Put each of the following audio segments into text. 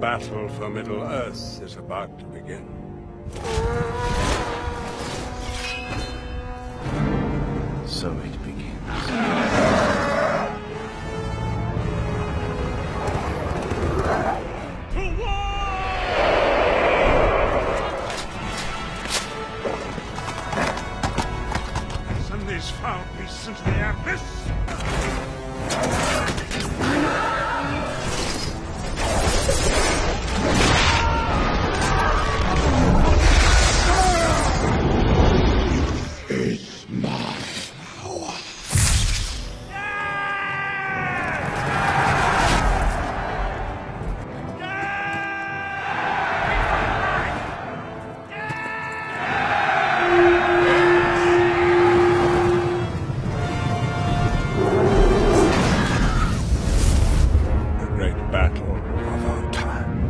battle for Middle-earth is about to begin. So it begins. Send these foul beasts into the abyss!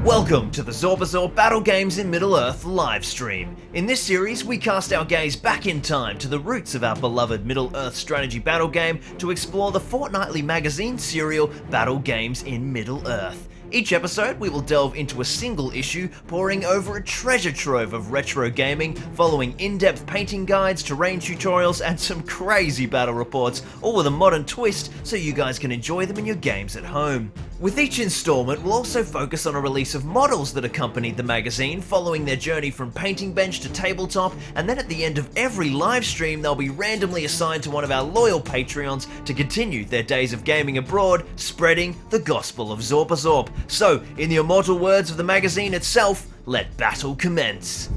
Welcome to the Zorpazorp Battle Games in Middle-earth livestream. In this series, we cast our gaze back in time to the roots of our beloved Middle-earth strategy battle game to explore the fortnightly magazine serial Battle Games in Middle-earth. Each episode, we will delve into a single issue, poring over a treasure trove of retro gaming, following in-depth painting guides, terrain tutorials, and some crazy battle reports, all with a modern twist so you guys can enjoy them in your games at home. With each installment, we'll also focus on a release of models that accompanied the magazine, following their journey from painting bench to tabletop, and then at the end of every live stream, they'll be randomly assigned to one of our loyal Patreons to continue their days of gaming abroad, spreading the gospel of Zorpazorp. So, in the immortal words of the magazine itself, let battle commence.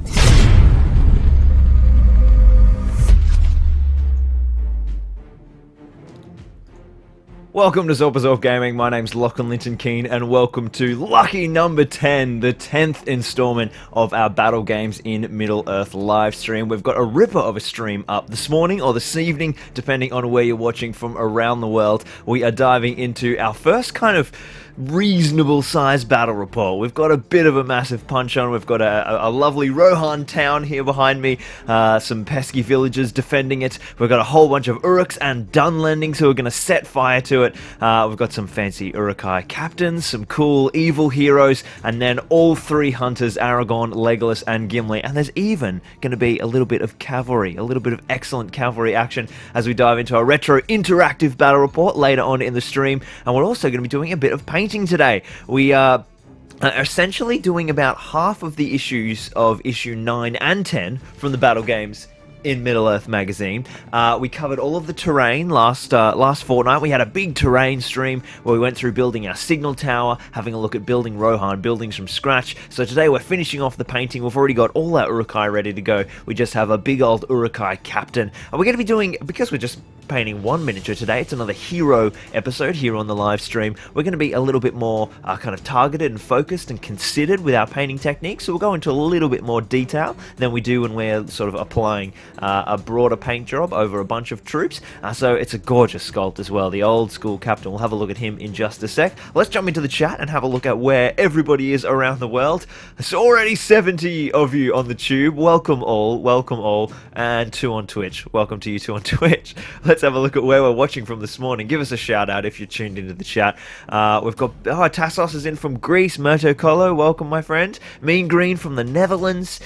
Welcome to Zorpazorp Gaming, my name's Lachlan Linton Keane, and welcome to lucky number 10, the 10th installment of our Battle Games in Middle-earth live stream. We've got a ripper of a stream up this morning or this evening, depending on where you're watching from around the world. We are diving into our first kind of reasonable sized battle report. We've got a bit of a massive punch on. We've got a lovely Rohan town here behind me, some pesky villagers defending it. We've got a whole bunch of uruks and dunlendings who are going to set fire to it. We've got some fancy uruk-hai captains, some cool evil heroes, and then all three hunters, Aragorn, Legolas, and Gimli. And there's even going to be a little bit of cavalry, a little bit of excellent cavalry action as we dive into our retro interactive battle report later on in the stream. And we're also going to be doing a bit of painting today. We are essentially doing about half of the issues of issue 9 and 10 from the Battle Games in Middle-earth magazine. We covered all of the terrain last fortnight. We had a big terrain stream where we went through building our signal tower, having a look at building Rohan, buildings from scratch. So today we're finishing off the painting. We've already got all our uruk-hai ready to go. We just have a big old uruk-hai captain. And we're going to be doing, because we're just painting one miniature today, it's another hero episode here on the live stream. We're going to be a little bit more kind of targeted and focused and considered with our painting techniques, so we'll go into a little bit more detail than we do when we're sort of applying a broader paint job over a bunch of troops. So it's a gorgeous sculpt as well, the old school captain. We'll have a look at him in just a sec. Let's jump into the chat and have a look at where everybody is around the world. There's already 70 of you on the tube. Welcome all, and 2 on Twitch. Welcome to you 2 on Twitch. Let's have a look at where we're watching from this morning. Give us a shout out if you're tuned into the chat. We've got Tassos is in from Greece. Murto Colo, welcome my friend. Mean Green from the Netherlands.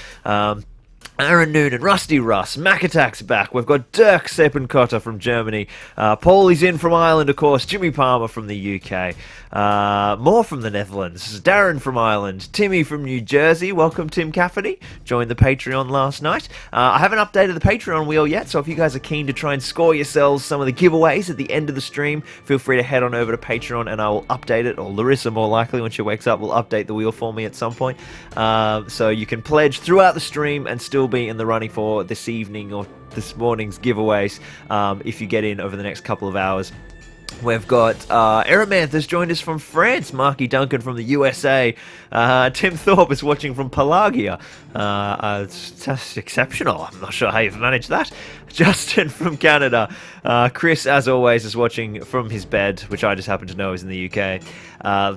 Aaron Noonan, Rusty Russ, Mac Attack's back. We've got Dirk Seppenkotter from Germany. Paulie's in from Ireland, of course. Jimmy Palmer from the UK. More from the Netherlands. Darren from Ireland. Timmy from New Jersey. Welcome, Tim Cafferty. Joined the Patreon last night. I haven't updated the Patreon wheel yet, so if you guys are keen to try and score yourselves some of the giveaways at the end of the stream, feel free to head on over to Patreon and I will update it, or Larissa more likely when she wakes up will update the wheel for me at some point. So you can pledge throughout the stream and still be in the running for this evening or this morning's giveaways if you get in over the next couple of hours. We've got Aramanth has joined us from France, Marky Duncan from the USA, Tim Thorpe is watching from Pelagia. That's exceptional. I'm not sure how you've managed that. Justin from Canada. Chris, as always, is watching from his bed, which I just happen to know is in the UK.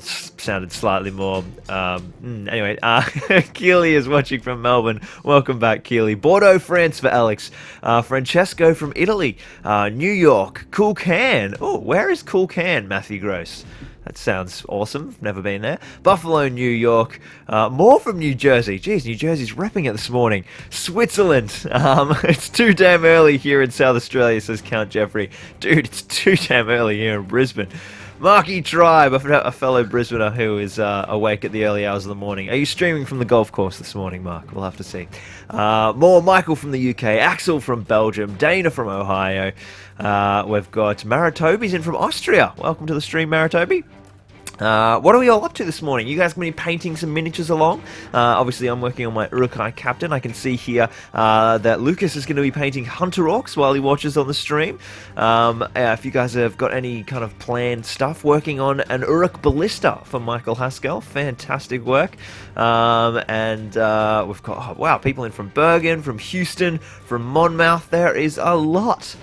Sounded slightly more... anyway, Keely is watching from Melbourne. Welcome back, Keely. Bordeaux, France for Alex. Francesco from Italy. New York. Cool Can. Oh, where is Cool Can, Matthew Gross? That sounds awesome. Never been there. Buffalo, New York. More from New Jersey. Jeez, New Jersey's repping it this morning. Switzerland. It's too damn early here in South Australia, says Count Jeffrey. Dude, it's too damn early here in Brisbane. Marquee Tribe, a fellow Brisbaner who is awake at the early hours of the morning. Are you streaming from the golf course this morning, Mark? We'll have to see. More Michael from the UK, Axel from Belgium, Dana from Ohio. We've got Maritobi's in from Austria. Welcome to the stream, Maritobi. What are we all up to this morning? You guys going to be painting some miniatures along? Obviously, I'm working on my uruk-hai captain. I can see here that Lucas is going to be painting hunter orcs while he watches on the stream. If you guys have got any kind of planned stuff, working on an uruk ballista for Michael Haskell. Fantastic work. And we've got, oh, wow, people in from Bergen, from Houston, from Monmouth. There is a lot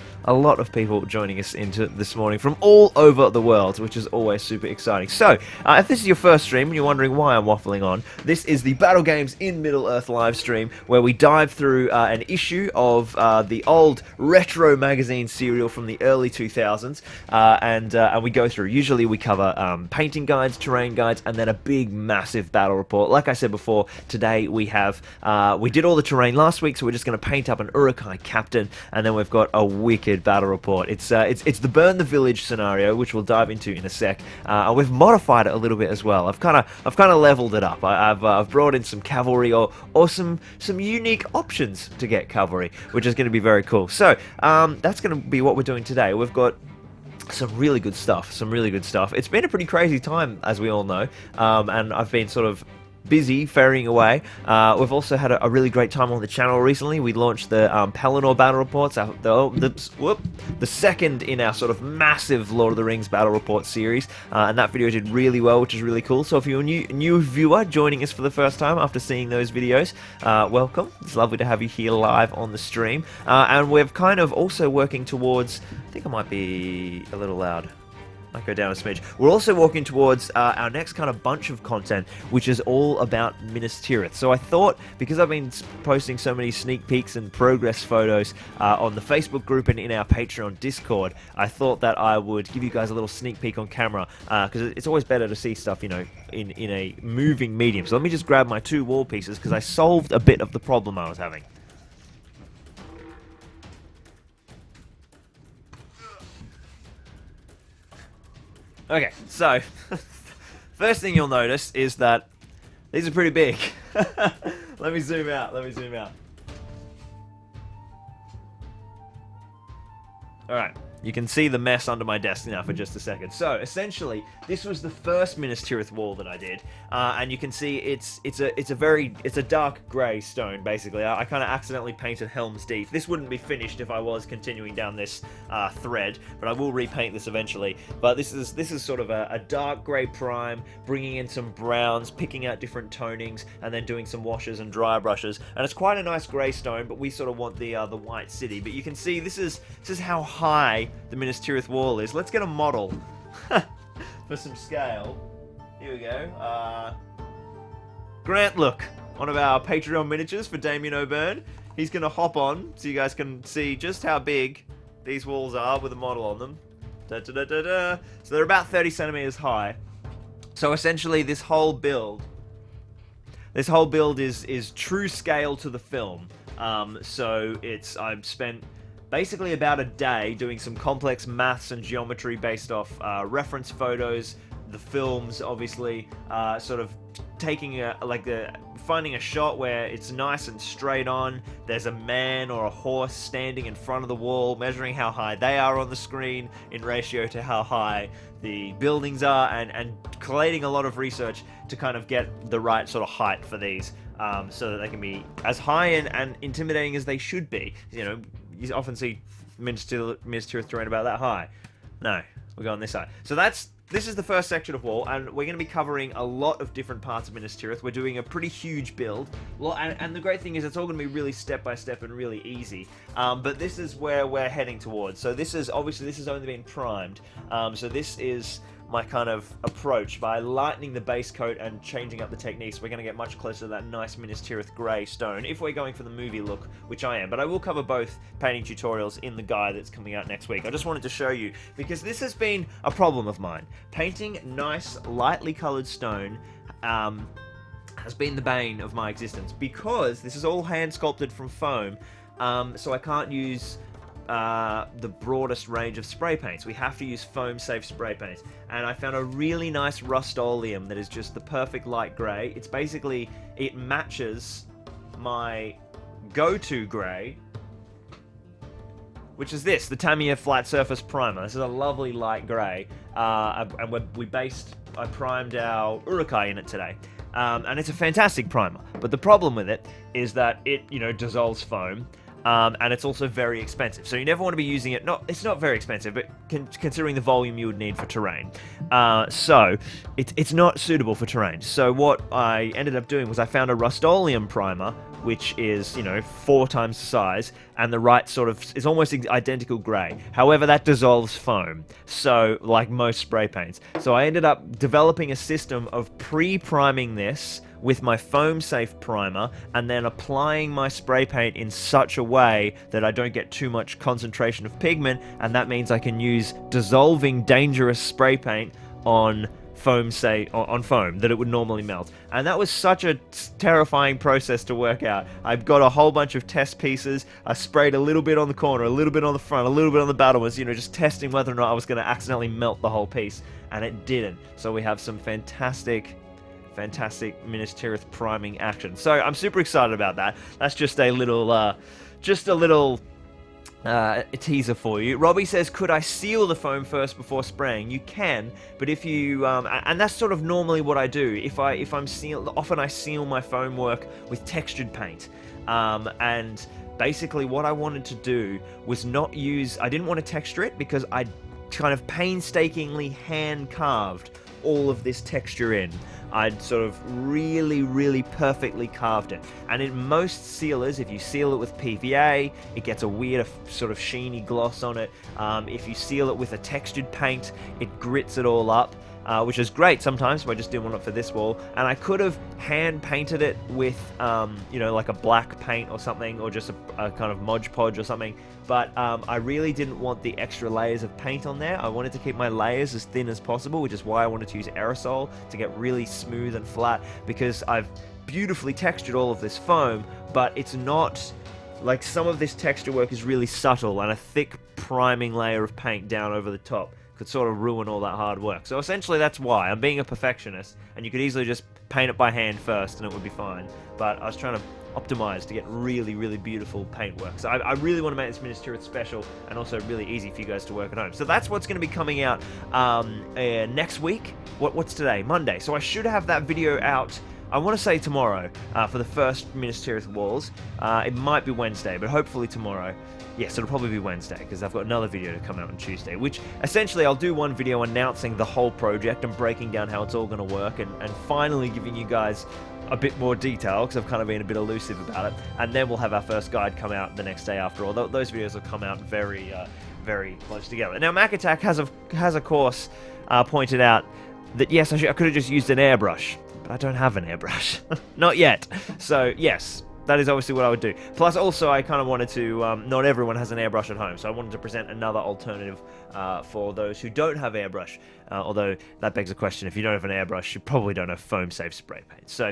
of people joining us into this morning from all over the world, which is always super exciting. So, if this is your first stream and you're wondering why I'm waffling on, this is the Battle Games in Middle-earth live stream, where we dive through an issue of the old retro magazine serial from the early 2000s, and we go through. Usually we cover painting guides, terrain guides, and then a big, massive battle report. Like I said before, today we have, we did all the terrain last week, so we're just going to paint up an uruk-hai captain, and then we've got a wicked battle report. It's the burn the village scenario, which we'll dive into in a sec. We've modified it a little bit as well. I've kind of leveled it up. I've brought in some cavalry or some unique options to get cavalry, which is going to be very cool. So that's going to be what we're doing today. We've got some really good stuff. It's been a pretty crazy time, as we all know, and I've been sort of busy ferrying away. We've also had a really great time on the channel recently. We launched the Pelennor battle reports, the second in our sort of massive Lord of the Rings battle report series, and that video did really well, which is really cool. So if you're a new viewer joining us for the first time after seeing those videos, welcome. It's lovely to have you here live on the stream, and we're kind of also working towards, I think I might be a little loud, might go down a smidge. We're also walking towards our next kind of bunch of content, which is all about Minas Tirith. So I thought, because I've been posting so many sneak peeks and progress photos on the Facebook group and in our Patreon Discord, I thought that I would give you guys a little sneak peek on camera, because it's always better to see stuff, you know, in a moving medium. So let me just grab my two wall pieces, because I solved a bit of the problem I was having. Okay, so first thing you'll notice is that these are pretty big. Let me zoom out. Alright, you can see the mess under my desk now for just a second. So, essentially, this was the first Minas Tirith wall that I did, and you can see it's a dark grey stone, basically. I kind of accidentally painted Helm's Deep. This wouldn't be finished if I was continuing down this thread, but I will repaint this eventually. But this is sort of a dark grey prime, bringing in some browns, picking out different tonings, and then doing some washes and dry brushes. And it's quite a nice grey stone, but we sort of want the white city. But you can see this is how high the Minas Tirith wall is. Let's get a model for some scale. Here we go. Grant, look, one of our Patreon miniatures for Damien O'Byrne. He's going to hop on so you guys can see just how big these walls are with a model on them. So they're about 30 centimeters high. So essentially this whole build is true scale to the film. So I've spent basically about a day doing some complex maths and geometry based off reference photos, the films, obviously, sort of taking finding a shot where it's nice and straight on. There's a man or a horse standing in front of the wall, measuring how high they are on the screen in ratio to how high the buildings are, and collating a lot of research to kind of get the right sort of height for these, so that they can be as high and intimidating as they should be. You know, you often see Minas Tirith terrain about that high. No, we're going this side. So this is the first section of wall, and we're going to be covering a lot of different parts of Minas Tirith. We're doing a pretty huge build, and the great thing is it's all going to be really step by step and really easy. But this is where we're heading towards. So this is only been primed. So this is my kind of approach by lightening the base coat and changing up the techniques. We're going to get much closer to that nice Minas Tirith grey stone if we're going for the movie look, which I am. But I will cover both painting tutorials in the guide that's coming out next week. I just wanted to show you, because this has been a problem of mine. Painting nice, lightly coloured stone has been the bane of my existence, because this is all hand sculpted from foam, so I can't use the broadest range of spray paints. We have to use foam safe spray paints, and I found a really nice Rust-Oleum that is just the perfect light grey. It's basically, it matches my go-to grey, which is this, the Tamiya Flat Surface Primer. This is a lovely light grey, and I primed our uruk-hai in it today. And it's a fantastic primer, but the problem with it is that it, dissolves foam, and it's also very expensive. So you never want to be using it. It's not very expensive, but considering the volume you would need for terrain, so it's not suitable for terrain. So what I ended up doing was I found a Rust-Oleum primer, which is 4 times the size, and the right sort of is almost identical grey. However, that dissolves foam, so like most spray paints. So I ended up developing a system of pre-priming this with my foam safe primer, and then applying my spray paint in such a way that I don't get too much concentration of pigment, and that means I can use dissolving dangerous spray paint on foam that it would normally melt. And that was such a terrifying process to work out. I've got a whole bunch of test pieces. I sprayed a little bit on the corner, a little bit on the front, a little bit on the battlements, just testing whether or not I was going to accidentally melt the whole piece, and it didn't. So we have some fantastic Minas Tirith priming action. So I'm super excited about that. That's just a little a teaser for you. Robbie says, could I seal the foam first before spraying? You can, but if you and that's sort of normally what I do. If I'm sealed, often I seal my foam work with textured paint, and basically what I wanted to do was I didn't want to texture it, because I kind of painstakingly hand carved all of this texture in. I'd sort of really perfectly carved it. And in most sealers, if you seal it with PVA, it gets a weird sort of sheeny gloss on it. If you seal it with a textured paint, it grits it all up, which is great sometimes, but I just didn't want it for this wall. And I could have hand painted it with, like a black paint or something, or just a kind of Mod Podge or something. But I really didn't want the extra layers of paint on there. I wanted to keep my layers as thin as possible, which is why I wanted to use aerosol to get really smooth and flat, because I've beautifully textured all of this foam, but it's not like, some of this texture work is really subtle, and a thick priming layer of paint down over the top could sort of ruin all that hard work. So essentially that's why. I'm being a perfectionist, and you could easily just paint it by hand first and it would be fine. But I was trying to optimize to get really beautiful paintwork. So I really want to make this Minas Tirith special, and also really easy for you guys to work at home. So that's what's going to be coming out next week. What's today? Monday. So I should have that video out, I want to say tomorrow, for the first Minas Tirith walls. It might be Wednesday, but hopefully tomorrow. Yes, it'll probably be Wednesday, because I've got another video to come out on Tuesday, which essentially I'll do one video announcing the whole project and breaking down how it's all going to work, and finally giving you guys a bit more detail, because I've kind of been a bit elusive about it. And then we'll have our first guide come out the next day after all. Those videos will come out very close together. Now, Mac Attack has of course pointed out that yes, I could have just used an airbrush, but I don't have an airbrush. Not yet. So yes, that is obviously what I would do. Plus, also, I kind of wanted to, not everyone has an airbrush at home, so I wanted to present another alternative for those who don't have airbrush. Although, that begs the question, if you don't have an airbrush, you probably don't have foam-safe spray paint. So,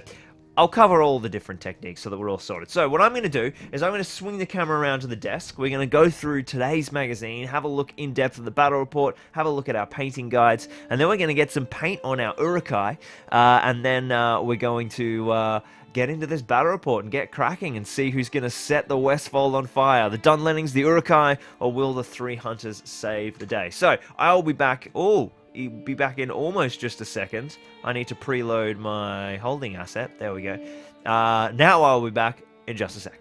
I'll cover all the different techniques so that we're all sorted. So what I'm going to do is I'm going to swing the camera around to the desk. We're going to go through today's magazine, have a look in depth at the battle report, have a look at our painting guides, and then we're going to get some paint on our uruk-hai, and then we're going to get into this battle report and get cracking and see who's going to set the Westfold on fire. The Dunlendings, the uruk-hai, or will the 3 hunters save the day? So I'll be back. He'll be back in almost just a second. I need to preload my holding asset. There we go. Now I'll be back in just a sec.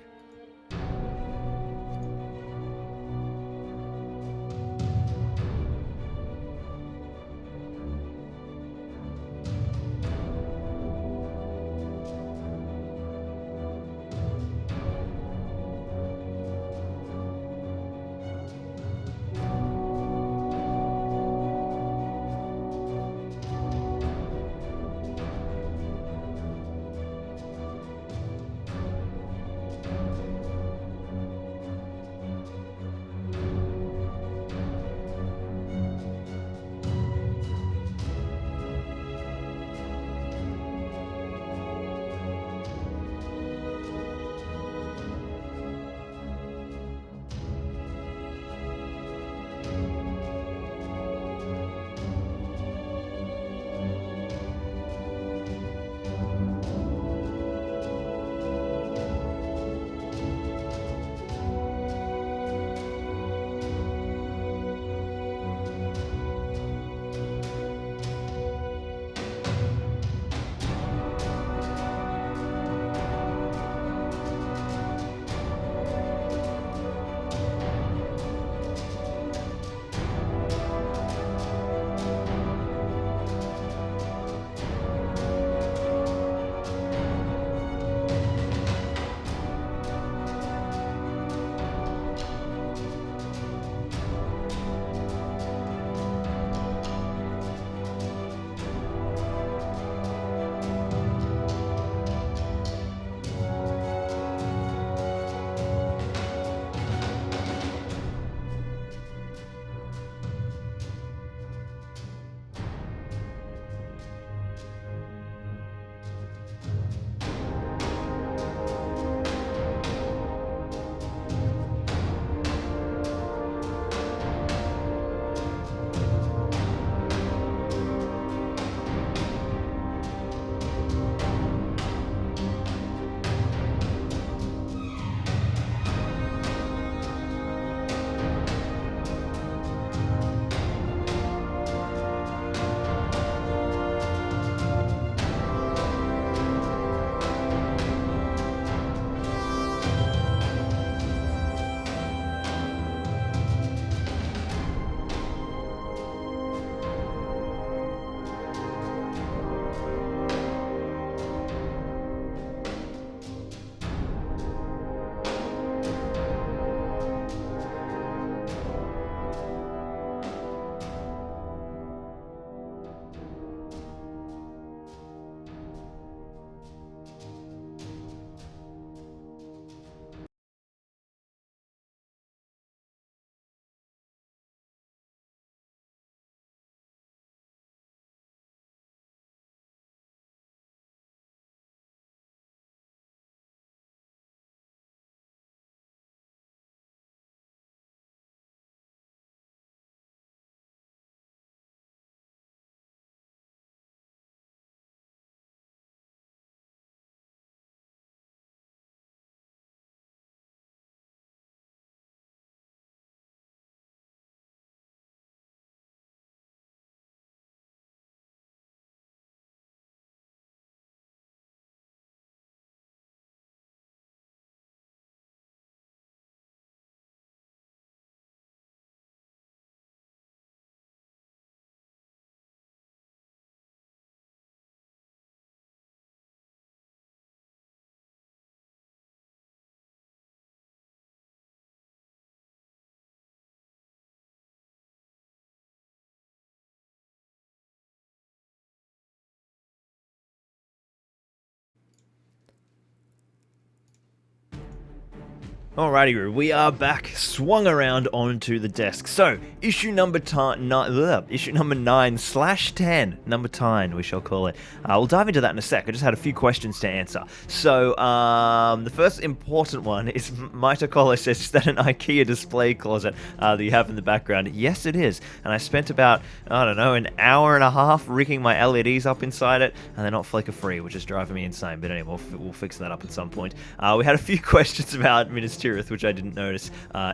Alrighty, Roo, we are back, swung around onto the desk. So, issue number 9/10, number 9, we shall call it. We'll dive into that in a sec. I just had a few questions to answer. So, the first important one is Mitocolo says, is that an IKEA display closet that you have in the background? Yes, it is. And I spent about, I don't know, an hour and a half rigging my LEDs up inside it, and they're not flicker free, which is driving me insane. But anyway, we'll fix that up at some point. We had a few questions about Ministerial, which I didn't notice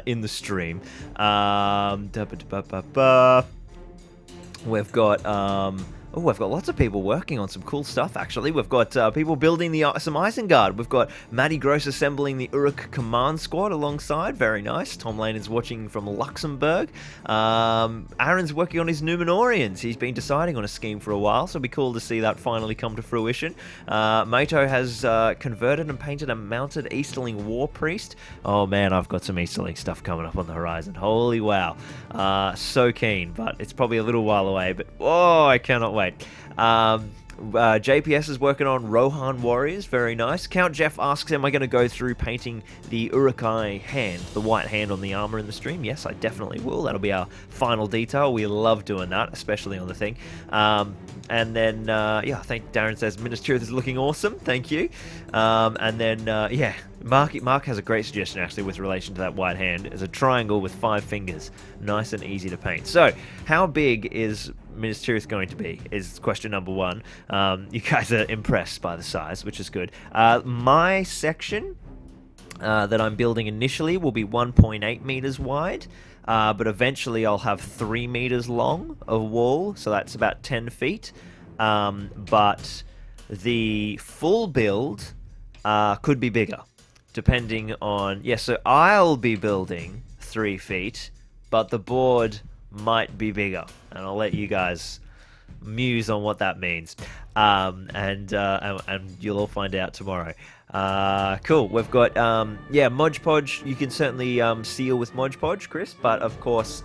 in the stream. We've got we've got lots of people working on some cool stuff, actually. We've got people building some Isengard. We've got Matty Gross assembling the Uruk command squad alongside. Very nice. Tom Lane is watching from Luxembourg. Aaron's working on his Numenorians. He's been deciding on a scheme for a while, so it'll be cool to see that finally come to fruition. Mato has converted and painted a mounted Easterling War Priest. Oh man, I've got some Easterling stuff coming up on the horizon. Holy wow. So keen, but it's probably a little while away, but oh, I cannot wait. JPS is working on Rohan Warriors. Very nice. Count Jeff asks, am I going to go through painting the uruk-hai hand, the white hand on the armor in the stream? Yes, I definitely will. That'll be our final detail. We love doing that, especially on the thing. And then, yeah, I think Darren says, Ministerial is looking awesome. Thank you. And then, yeah, Mark has a great suggestion, actually, with relation to that white hand. It's a triangle with 5 fingers. Nice and easy to paint. So, how big is Ministerial going to be, is question number 1. You guys are impressed by the size, which is good. My section that I'm building initially will be 1.8 meters wide, but eventually I'll have 3 meters long of wall, so that's about 10 feet. But the full build could be bigger, depending on... Yeah, so I'll be building 3 feet, but the board might be bigger, and I'll let you guys muse on what that means, and you'll all find out tomorrow. Cool. We've got yeah, Mod Podge. You can certainly seal with Mod Podge, Chris, but of course,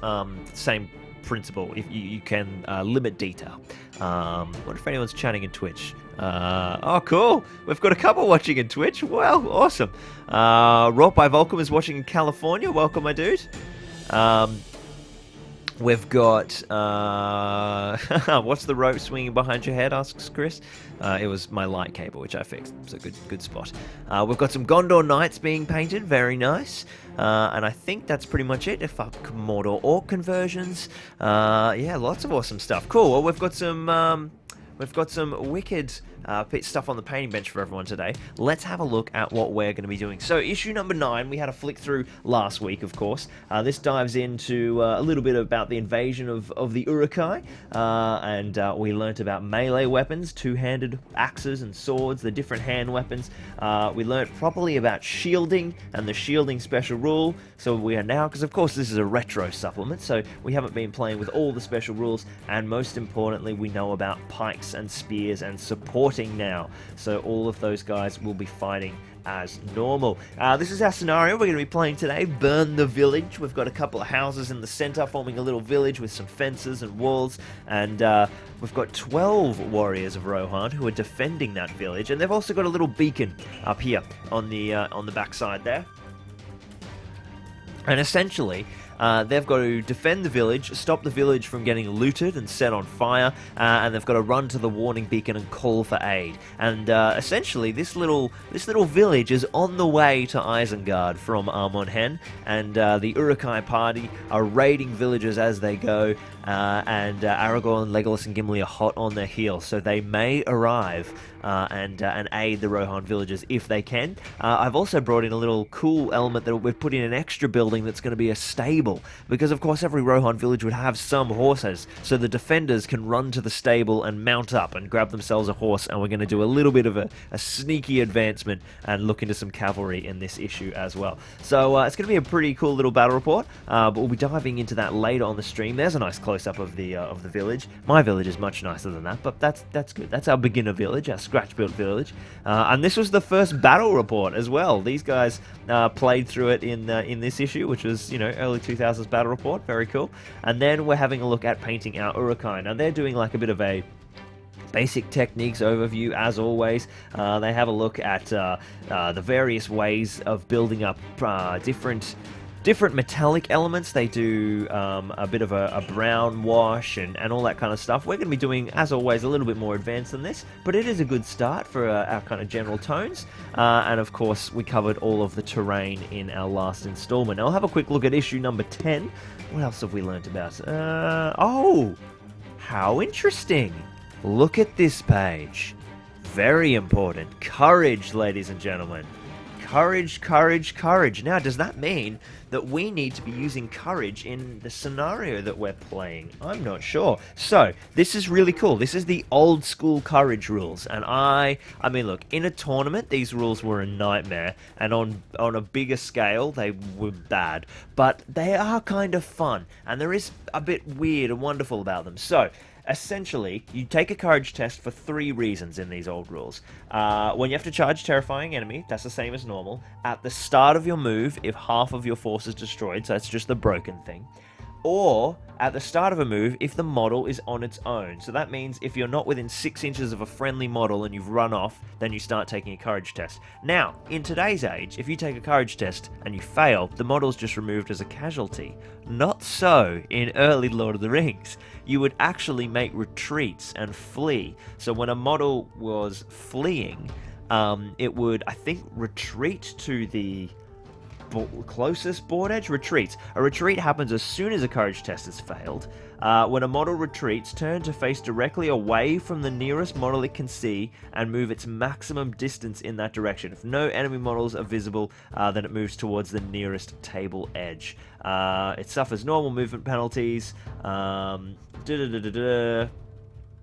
same principle. If you can limit detail. What if anyone's chatting in Twitch? Oh, cool. We've got a couple watching in Twitch. Wow, awesome. Wrought by Volcom is watching in California. Welcome, my dude. We've got, what's the rope swinging behind your head, asks Chris. It was my light cable, which I fixed. It's a good spot. We've got some Gondor Knights being painted, very nice. And I think that's pretty much it. If Mordor Orc conversions. Yeah, lots of awesome stuff. Cool, well, we've got some wicked stuff on the painting bench for everyone today. Let's have a look at what we're going to be doing. So, issue number 9, we had a flick through last week, of course. This dives into a little bit about the invasion of the uruk-hai, and we learnt about melee weapons, two-handed axes and swords, the different hand weapons. We learnt properly about shielding and the shielding special rule. So we are now, because of course this is a retro supplement, so we haven't been playing with all the special rules, and most importantly, we know about pikes and spears and supporting now. So all of those guys will be fighting as normal. This is our scenario we're going to be playing today. Burn the village. We've got a couple of houses in the center forming a little village with some fences and walls, and we've got 12 warriors of Rohan who are defending that village, and they've also got a little beacon up here on the backside there. And essentially, they've got to defend the village, stop the village from getting looted and set on fire, and they've got to run to the warning beacon and call for aid. And essentially, this little village is on the way to Isengard from Armonhen, and the uruk-hai party are raiding villages as they go, and Aragorn, Legolas, and Gimli are hot on their heels, so they may arrive and aid the Rohan villagers if they can. I've also brought in a little cool element that we've put in an extra building that's going to be a stable, because of course every Rohan village would have some horses, so the defenders can run to the stable and mount up and grab themselves a horse, and we're going to do a little bit of a sneaky advancement and look into some cavalry in this issue as well. So it's going to be a pretty cool little battle report, but we'll be diving into that later on the stream. There's a nice close-up of the village. My village is much nicer than that, but that's good. That's our beginner village, our scratch-built village, and this was the first battle report as well. These guys played through it in this issue, which was, you know, early 2000s battle report. Very cool. And then we're having a look at painting our uruk-hai. Now they're doing like a bit of a basic techniques overview as always. They have a look at the various ways of building up different metallic elements. They do a bit of a brown wash and all that kind of stuff. We're going to be doing, as always, a little bit more advanced than this, but it is a good start for our kind of general tones. And of course, we covered all of the terrain in our last installment. Now, I'll have a quick look at issue number 10. What else have we learnt about? Oh, how interesting. Look at this page. Very important. Courage, ladies and gentlemen. Courage, courage, courage. Now, does that mean that we need to be using courage in the scenario that we're playing? I'm not sure. So, this is really cool. This is the old school courage rules. And I mean, look, in a tournament, these rules were a nightmare. And on a bigger scale, they were bad. But they are kind of fun. And there is a bit weird and wonderful about them. So, essentially, you take a courage test for 3 reasons in these old rules. When you have to charge terrifying enemy, that's the same as normal. At the start of your move, if half of your force is destroyed, so that's just the broken thing. Or at the start of a move, if the model is on its own. So that means if you're not within 6 inches of a friendly model and you've run off, then you start taking a courage test. Now, in today's age, if you take a courage test and you fail, the model's just removed as a casualty. Not so in early Lord of the Rings. You would actually make retreats and flee. So when a model was fleeing, it would, I think, retreat to the closest board edge. Retreats. A retreat happens as soon as a courage test has failed. When a model retreats, turn to face directly away from the nearest model it can see and move its maximum distance in that direction. If no enemy models are visible, then it moves towards the nearest table edge. It suffers normal movement penalties.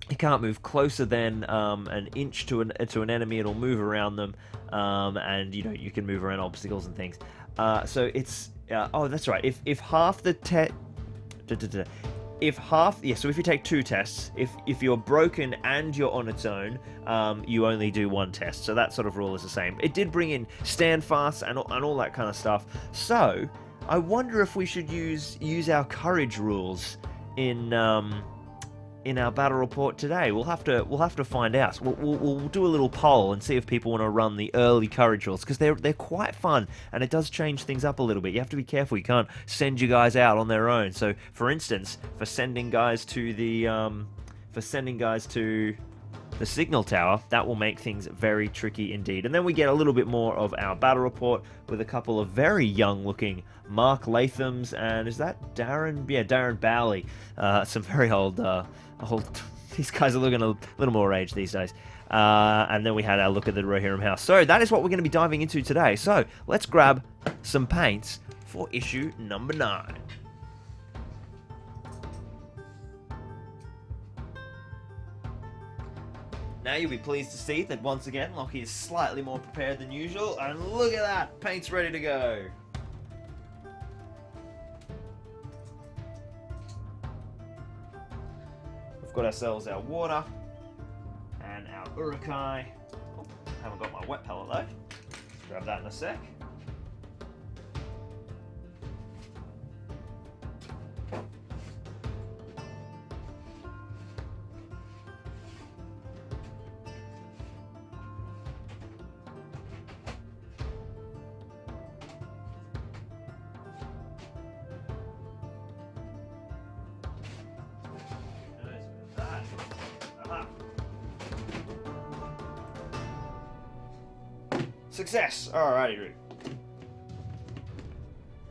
You can't move closer than an inch to an enemy. It'll move around them, and you can move around obstacles and things. So it's oh, that's right. If half the so if you take 2 tests, if you're broken and you're on its own, you only do 1 test. So that sort of rule is the same. It did bring in stand fast and all that kind of stuff. So I wonder if we should use our courage rules in our battle report today. We'll have to find out. We'll do a little poll and see if people want to run the early courage rules, because they're quite fun and it does change things up a little bit. You have to be careful. You can't send you guys out on their own. So, for instance, for sending guys to the signal tower, that will make things very tricky indeed. And then we get a little bit more of our battle report with a couple of very young-looking Mark Lathams, and is that Darren? Yeah, Darren Bowley. Some very old. These guys are looking a little more age these days. And then we had our look at the Rohirrim house. So that is what we're going to be diving into today. So let's grab some paints for issue number 9. Now you'll be pleased to see that once again Lockie is slightly more prepared than usual, and look at that, paint's ready to go. We've got ourselves our water and our uruk-hai. Oh, haven't got my wet palette though. Grab that in a sec. Success! Alrighty, Root.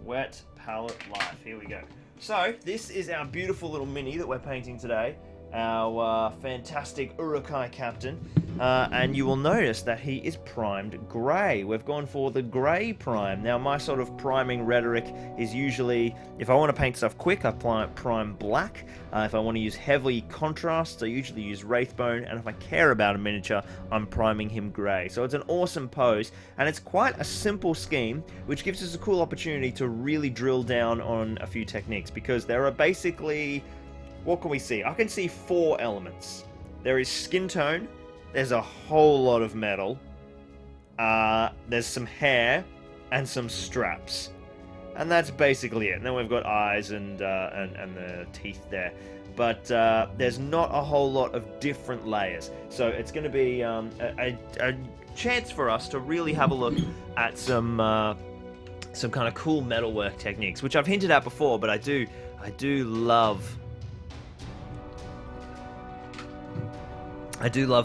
Wet palette life. Here we go. So, this is our beautiful little mini that we're painting today. Our fantastic uruk-hai captain. And you will notice that he is primed grey. We've gone for the grey prime. Now, my sort of priming rhetoric is usually, if I want to paint stuff quick, I prime black. If I want to use heavy contrasts, I usually use wraithbone. And if I care about a miniature, I'm priming him grey. So it's an awesome pose, and it's quite a simple scheme, which gives us a cool opportunity to really drill down on a few techniques, because there are basically, what can we see? I can see 4 elements. There is skin tone. There's a whole lot of metal. There's some hair and some straps, and that's basically it. And then we've got eyes and the teeth there. but there's not a whole lot of different layers. So it's going to be a chance for us to really have a look at some kind of cool metalwork techniques, which I've hinted at before, but I do love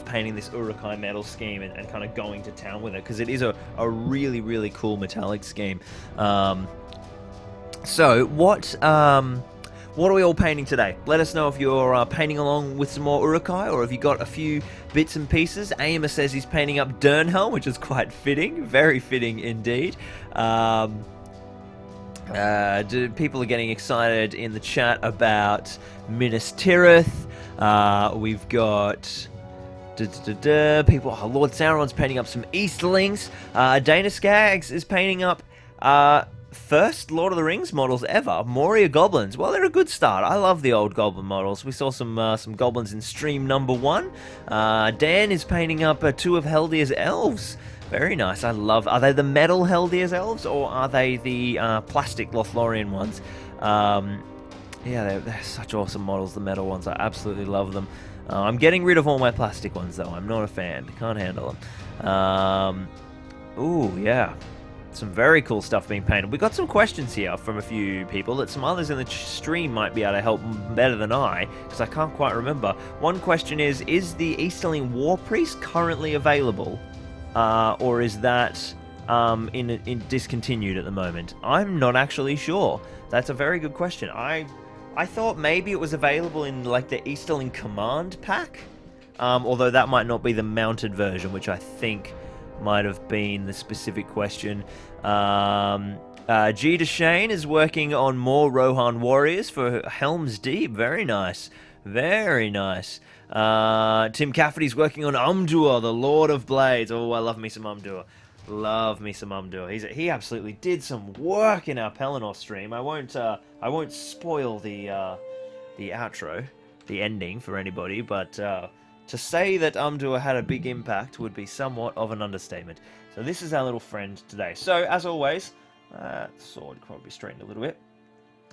painting this uruk-hai metal scheme and kind of going to town with it, because it is a really, really cool metallic scheme. So what are we all painting today? Let us know if you're painting along with some more uruk-hai, or if you got a few bits and pieces. Aimer says he's painting up Dernhelm, which is quite fitting, very fitting indeed. People are getting excited in the chat about Minas Tirith. We've got people. Oh, Lord Sauron's painting up some Easterlings. Dana Skaggs is painting up first Lord of the Rings models ever, Moria goblins. Well, they're a good start. I love the old goblin models. We saw some goblins in stream number 1. Dan is painting up 2 of Heldir's elves. Very nice. I love. Are they the metal Heldir's elves, or are they the plastic Lothlorien ones? Yeah, they're such awesome models, the metal ones. I absolutely love them. I'm getting rid of all my plastic ones, though. I'm not a fan. Can't handle them. Ooh, yeah. Some very cool stuff being painted. We got some questions here from a few people that some others in the stream might be able to help better than I, because I can't quite remember. One question is the Easterling War Priest currently available? Or is that in discontinued at the moment? I'm not actually sure. That's a very good question. I thought maybe it was available in like the Easterling Command pack, although that might not be the mounted version, which I think might have been the specific question. G. Deshane is working on more Rohan warriors for Helm's Deep. Very nice. Very nice. Tim Cafferty's working on Umdur, the Lord of Blades. Oh, I love me some Umdur. Love me some Umdur. He absolutely did some work in our Pelennor stream. I won't spoil the outro, the ending for anybody, but to say that Umdur had a big impact would be somewhat of an understatement. So this is our little friend today. So as always, sword could probably straighten a little bit.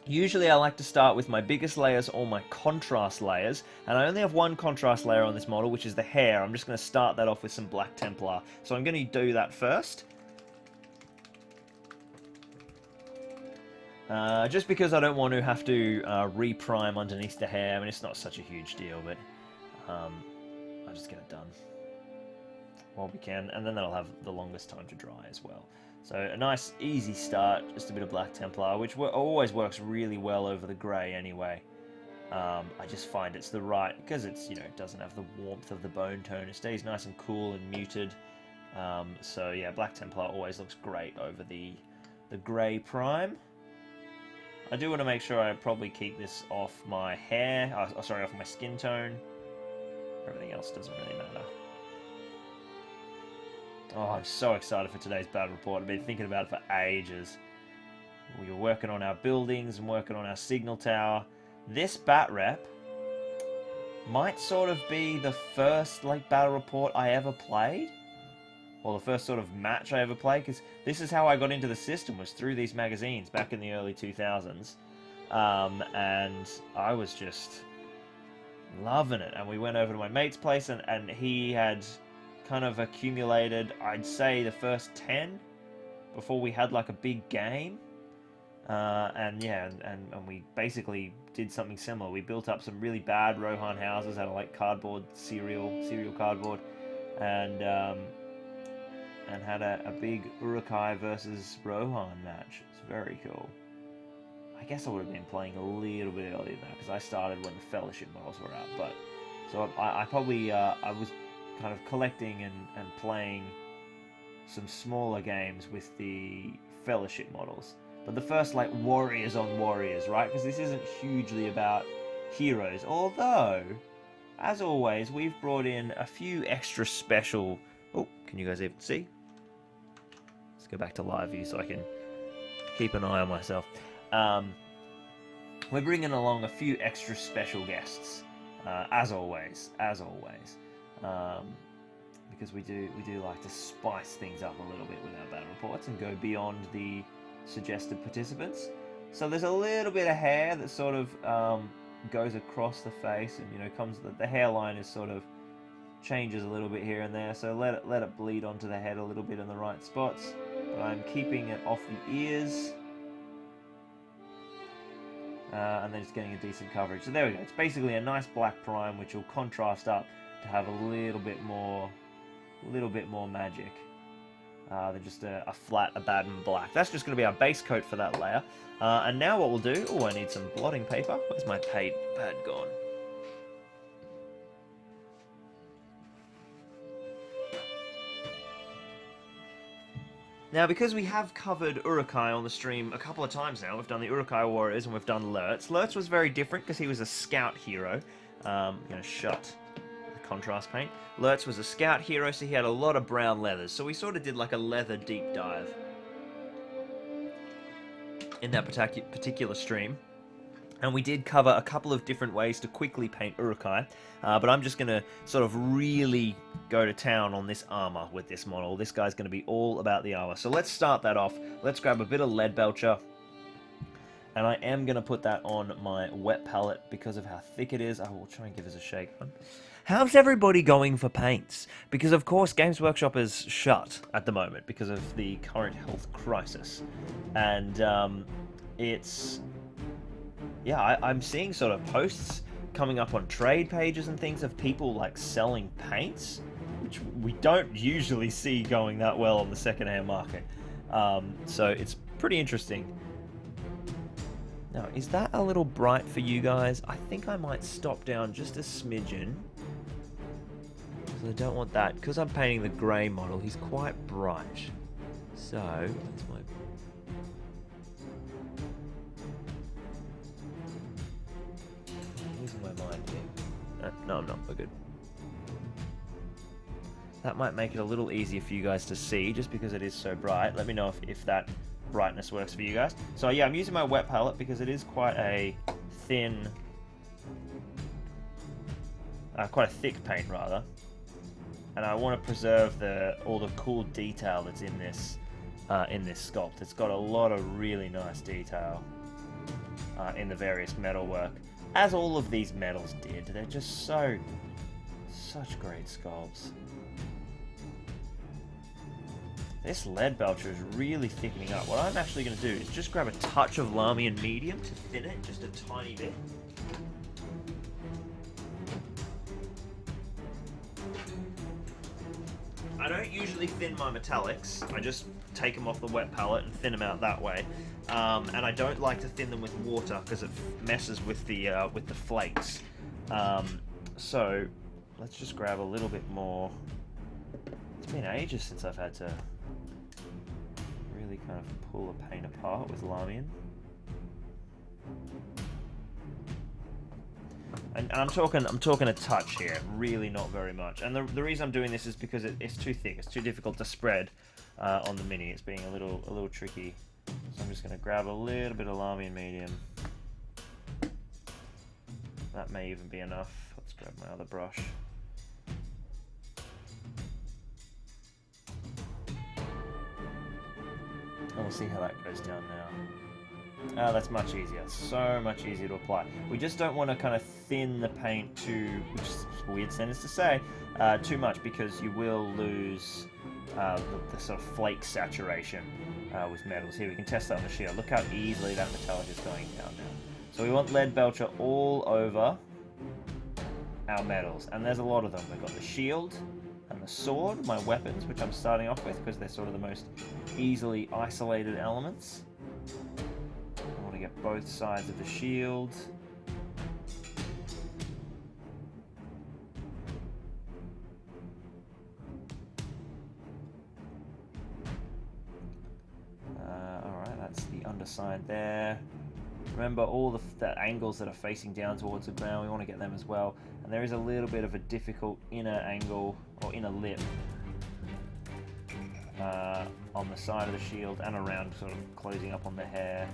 Usually I like to start with my biggest layers or my contrast layers, and I only have one contrast layer on this model, which is the hair. I'm just going to start that off with some Black Templar. So I'm going to do that first. Just because I don't want to have to reprime underneath the hair. I mean, it's not such a huge deal, but I'll just get it done while we can, and then that'll have the longest time to dry as well. So a nice easy start, just a bit of Black Templar, which always works really well over the grey anyway. I just find it's the right, because it's, it doesn't have the warmth of the bone tone. It stays nice and cool and muted. So yeah, Black Templar always looks great over the grey prime. I do want to make sure I probably keep this off my hair, off my skin tone. Everything else doesn't really matter. Oh, I'm so excited for today's battle report. I've been thinking about it for ages. We were working on our buildings and working on our signal tower. This bat rep might sort of be the first battle report I ever played, or the first sort of match I ever played, because this is how I got into the system, was through these magazines back in the early 2000s, and I was just loving it. And we went over to my mate's place, and he had kind of accumulated, I'd say, the first 10 before we had like a big game. And we basically did something similar. We built up some really bad Rohan houses out of like cardboard, cereal cardboard, and had a big uruk-hai versus Rohan match. It's very cool. I guess I would have been playing a little bit earlier than that, because I started when the Fellowship models were out. But so I probably I was kind of collecting and playing some smaller games with the Fellowship models. But the first warriors on warriors, right? Because this isn't hugely about heroes. Although, as always, we've brought in a few extra special... Oh, can you guys even see? Let's go back to live view so I can keep an eye on myself. We're bringing along a few extra special guests, as always. Because we do like to spice things up a little bit with our battle reports and go beyond the suggested participants. So there's a little bit of hair that sort of goes across the face, and you know, comes the hairline is sort of changes a little bit here and there. So let it bleed onto the head a little bit in the right spots. But I'm keeping it off the ears. And then just getting a decent coverage. So there we go. It's basically a nice black prime, which will contrast up to have a little bit more magic than just a flat Abaddon black. That's just going to be our base coat for that layer. And now what we'll do... Oh, I need some blotting paper. Where's my pad gone? Now, because we have covered uruk-hai on the stream a couple of times now, we've done the uruk-hai warriors and we've done Lurtz. Lurtz was very different because he was a scout hero. I'm going to shut the contrast paint. Lurtz was a scout hero, so he had a lot of brown leathers. So we sort of did like a leather deep dive in that particular stream. And we did cover a couple of different ways to quickly paint uruk-hai, but I'm just going to sort of really go to town on this armor with this model. This guy's going to be all about the armor. So let's start that off. Let's grab a bit of lead belcher, and I am going to put that on my wet palette because of how thick it is. I will try and give us a shake. How's everybody going for paints? Because of course Games Workshop is shut at the moment because of the current health crisis, and it's... Yeah, I'm seeing sort of posts coming up on trade pages and things of people like selling paints, which we don't usually see going that well on the secondhand market. So it's pretty interesting. Now, is that a little bright for you guys? I think I might stop down just a smidgen, because I don't want that. Because I'm painting the grey model, he's quite bright. So, that's my... my mind here. No, I'm not. We're good. That might make it a little easier for you guys to see, just because it is so bright. Let me know if that brightness works for you guys. So yeah, I'm using my wet palette because it is quite a thin, quite a thick paint rather, and I want to preserve all the cool detail that's in this sculpt. It's got a lot of really nice detail in the various metalwork. As all of these medals did. They're just such great sculpts. This lead belcher is really thickening up. What I'm actually going to do is just grab a touch of Lamian medium to thin it just a tiny bit. I don't usually thin my metallics. I just take them off the wet palette and thin them out that way. And I don't like to thin them with water because it messes with the flakes. So let's just grab a little bit more. It's been ages since I've had to really kind of pull a paint apart with Lamian. And I'm talking a touch here, really not very much. And the reason I'm doing this is because it's too thick. It's too difficult to spread on the mini. It's being a little tricky. So I'm just going to grab a little bit of Lamian medium. That may even be enough. Let's grab my other brush. And we'll see how that goes down now. Oh, that's much easier. So much easier to apply. We just don't want to kind of thin the paint too, which is a weird sentence to say, too much, because you will lose the sort of flake saturation with metals. Here, we can test that on the shield. Look how easily that metallic is going down now. So we want lead belcher all over our metals, and there's a lot of them. We've got the shield and the sword, my weapons, which I'm starting off with because they're sort of the most easily isolated elements. I want to get both sides of the shield. Alright, that's the underside there. Remember all the angles that are facing down towards the ground, we want to get them as well. And there is a little bit of a difficult inner angle, or inner lip, on the side of the shield and around, sort of closing up on the hair.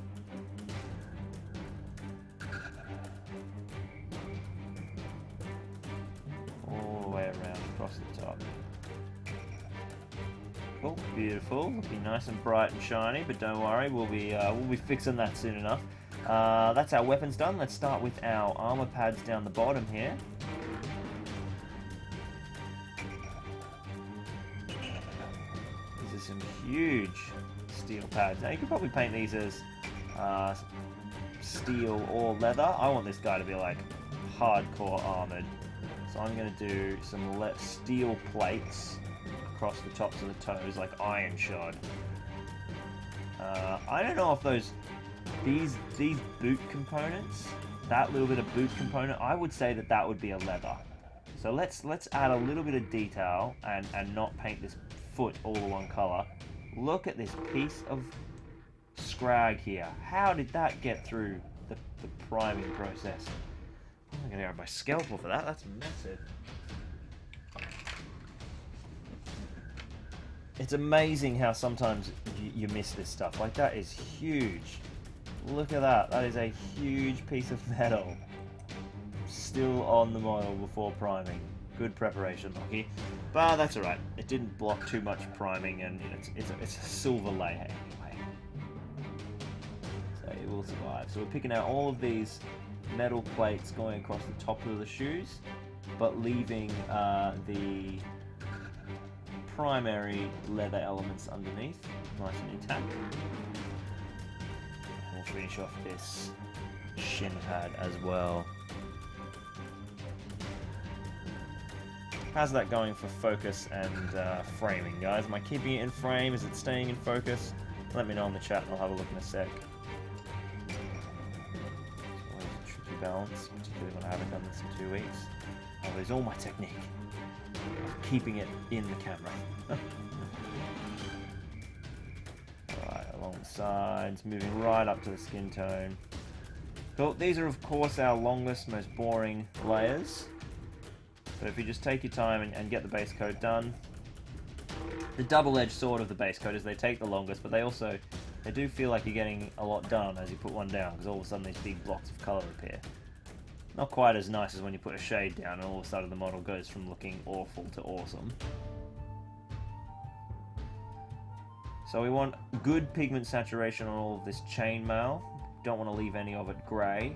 All the way around across the top. Cool, beautiful, looking nice and bright and shiny, but don't worry, we'll be fixing that soon enough. That's our weapons done. Let's start with our armor pads down the bottom here. These are some huge steel pads. Now you could probably paint these as steel or leather. I want this guy to be like hardcore armored. So I'm going to do some steel plates across the tops of the toes, like iron shod. I don't know if these boot components, that little bit of boot component, I would say that would be a leather. So let's add a little bit of detail and not paint this foot all the one color. Look at this piece of scrag here. How did that get through the priming process? I'm gonna grab my scalpel for that. That's massive. It's amazing how sometimes you miss this stuff. Like, that is huge. Look at that. That is a huge piece of metal. Still on the model before priming. Good preparation, Lockie. But that's alright. It didn't block too much priming, and it's a silver layer anyway. So it will survive. So we're picking out all of these metal plates going across the top of the shoes, but leaving the primary leather elements underneath nice and intact. And we'll finish off this shin pad as well. How's that going for focus and framing, guys? Am I keeping it in frame? Is it staying in focus? Let me know in the chat and I'll have a look in a sec. Balance, particularly when I haven't done this in 2 weeks. Oh, there's all my technique. Keeping it in the camera. Alright, along the sides, moving right up to the skin tone. Cool. These are, of course, our longest, most boring layers. So if you just take your time and get the base coat done. The double-edged sword of the base coat is they take the longest, but they do feel like you're getting a lot done as you put one down, because all of a sudden these big blocks of colour appear. Not quite as nice as when you put a shade down and all of a sudden the model goes from looking awful to awesome. So we want good pigment saturation on all of this chainmail. Don't want to leave any of it grey.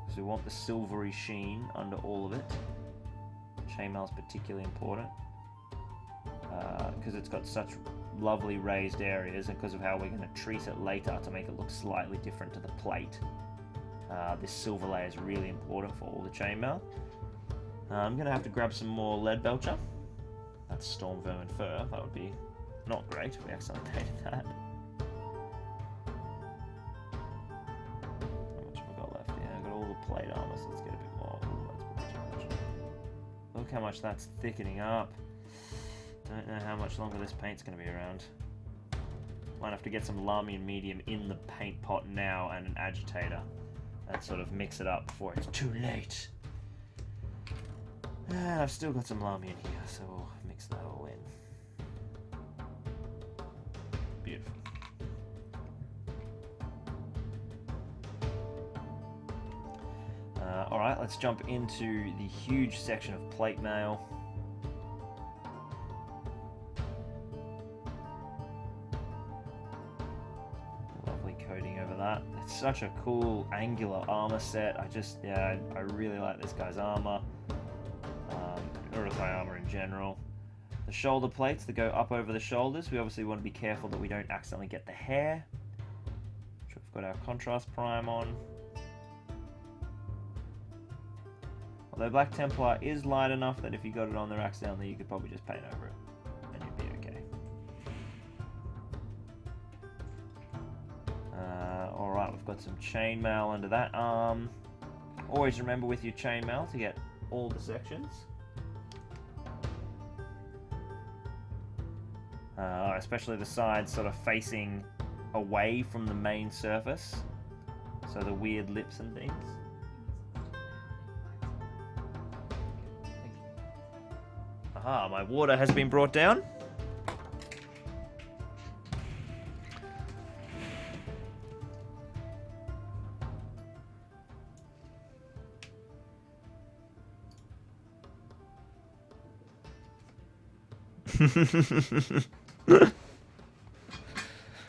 So we want the silvery sheen under all of it. Chainmail is particularly important because it's got such lovely raised areas, and because of how we're going to treat it later to make it look slightly different to the plate. This silver layer is really important for all the chainmail. I'm going to have to grab some more lead belcher. That's storm vermin fur. That would be not great if we accidentally painted that. How much have I got left? Yeah, I've got all the plate armor, so let's get a bit more. Ooh, that's too much. Look how much that's thickening up. Don't know how much longer this paint's going to be around. Might have to get some Lamian medium in the paint pot now and an agitator and sort of mix it up before it's too late. And I've still got some Lamian here, so we'll mix that all in. Beautiful. Alright, let's jump into the huge section of plate mail. It's such a cool angular armor set. I really like this guy's armor. Uruk-hai armor in general. The shoulder plates that go up over the shoulders, we obviously want to be careful that we don't accidentally get the hair. So we've got our contrast prime on. Although Black Templar is light enough that if you got it on there accidentally, you could probably just paint over it and you'd be okay. Alright, we've got some chainmail under that arm. Always remember with your chainmail to get all the sections. Especially the sides sort of facing away from the main surface. So the weird lips and things. Aha, my water has been brought down.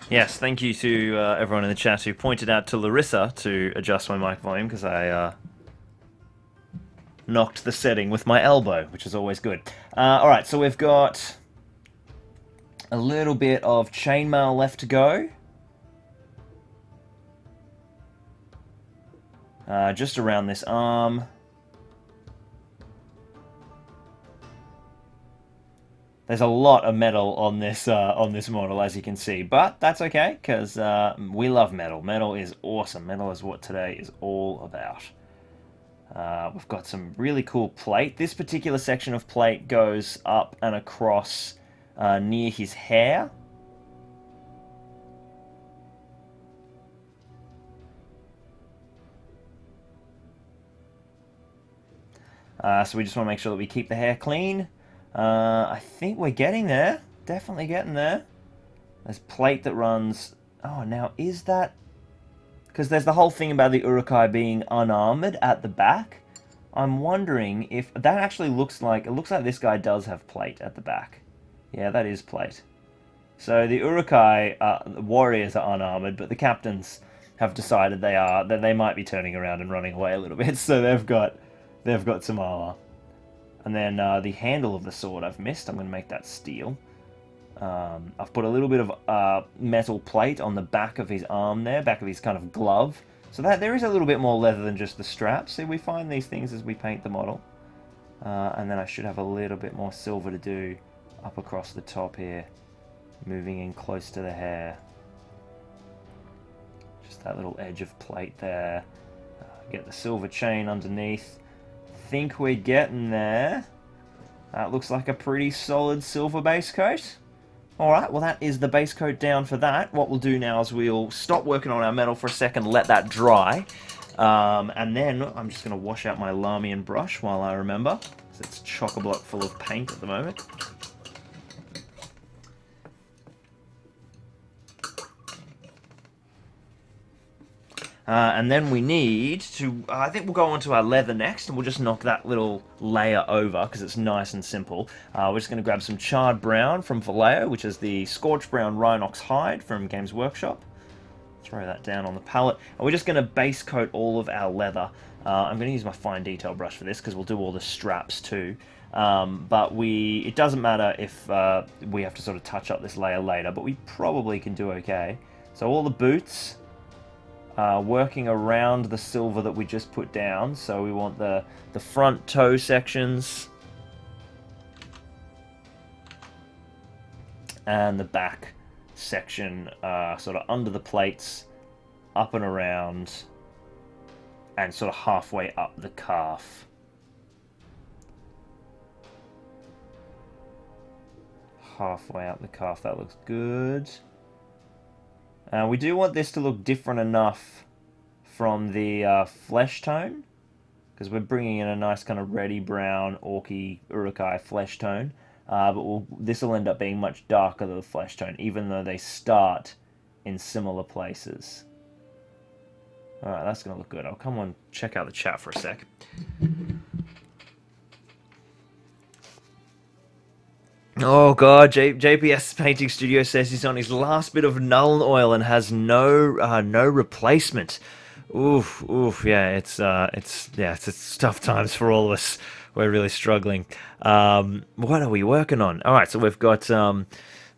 Yes, thank you to everyone in the chat who pointed out to Larissa to adjust my mic volume, because I knocked the setting with my elbow, which is always good. Alright, so we've got a little bit of chainmail left to go. Just around this arm. There's a lot of metal on this model, as you can see, but that's okay, because we love metal. Metal is awesome. Metal is what today is all about. We've got some really cool plate. This particular section of plate goes up and across near his hair. So we just want to make sure that we keep the hair clean. I think we're getting there. Definitely getting there. There's plate that runs... Oh, now is that... Because there's the whole thing about the uruk-hai being unarmored at the back. I'm wondering if... That actually looks like... It looks like this guy does have plate at the back. Yeah, that is plate. So the uruk-hai warriors are unarmored, but the captains have decided that they might be turning around and running away a little bit. So they've got some armor. And then the handle of the sword I've missed. I'm going to make that steel. I've put a little bit of metal plate on the back of his arm there, back of his kind of glove. So that there is a little bit more leather than just the straps. See, we find these things as we paint the model. And then I should have a little bit more silver to do up across the top here. Moving in close to the hair. Just that little edge of plate there. Get the silver chain underneath. Think we're getting there. That looks like a pretty solid silver base coat. Alright, well that is the base coat down for that. What we'll do now is we'll stop working on our metal for a second, let that dry. And then I'm just going to wash out my Lamian brush while I remember. Because it's chock-a-block full of paint at the moment. And then we need to, I think we'll go on to our leather next, and we'll just knock that little layer over, because it's nice and simple. We're just going to grab some charred brown from Vallejo, which is the scorched brown rhinox hide from Games Workshop. Throw that down on the palette. And we're just going to base coat all of our leather. I'm going to use my fine detail brush for this, because we'll do all the straps too. But it doesn't matter if we have to sort of touch up this layer later, but we probably can do okay. So all the boots... working around the silver that we just put down, so we want the front toe sections and the back section sort of under the plates, up and around, and sort of halfway up the calf. Halfway up the calf, that looks good. We do want this to look different enough from the flesh tone, because we're bringing in a nice kind of reddy brown, orky, uruk-hai flesh tone, but this will end up being much darker than the flesh tone, even though they start in similar places. Alright, that's going to look good. I'll come on check out the chat for a sec. Oh god, JPS Painting Studio says he's on his last bit of Nuln oil and has no replacement. Oof, yeah, it's tough times for all of us. We're really struggling. What are we working on? All right, so we've got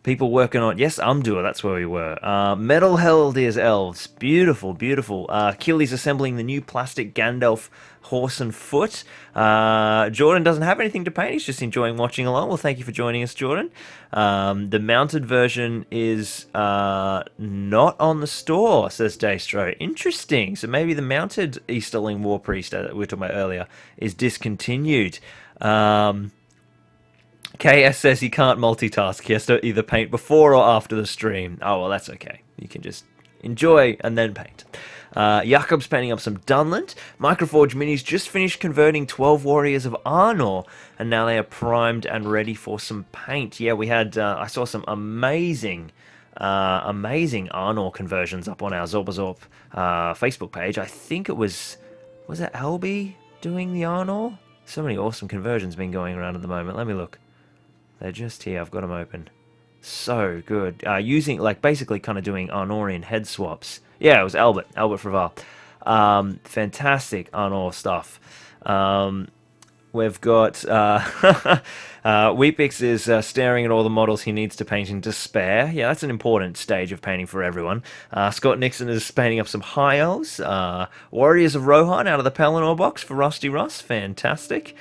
people working on, yes, Umdur, that's where we were. Metal Held is Elves, beautiful, beautiful. Killy's assembling the new plastic Gandalf horse and foot. Jordan doesn't have anything to paint, he's just enjoying watching along. Well, thank you for joining us, Jordan. The mounted version is not on the store, says Daystro. Interesting, so maybe the mounted Easterling War Priest that we were talking about earlier is discontinued. KS says he can't multitask, he has to either paint before or after the stream. Oh, well, that's okay. You can just enjoy and then paint. Jakob's painting up some Dunland. Microforge Minis just finished converting 12 Warriors of Arnor, and now they are primed and ready for some paint. Yeah, we had, I saw some amazing Arnor conversions up on our Zorpazorp Facebook page. I think it was it Albi doing the Arnor? So many awesome conversions been going around at the moment. Let me look. They're just here. I've got them open. So good. Using, like, basically kind of doing Arnorian head swaps. Yeah, it was Albert Fraval. Fantastic Arnor stuff. We've got Weepix is staring at all the models he needs to paint in despair. Yeah, that's an important stage of painting for everyone. Scott Nixon is painting up some high elves. Warriors of Rohan out of the Pelennor box for Rusty Russ. Fantastic.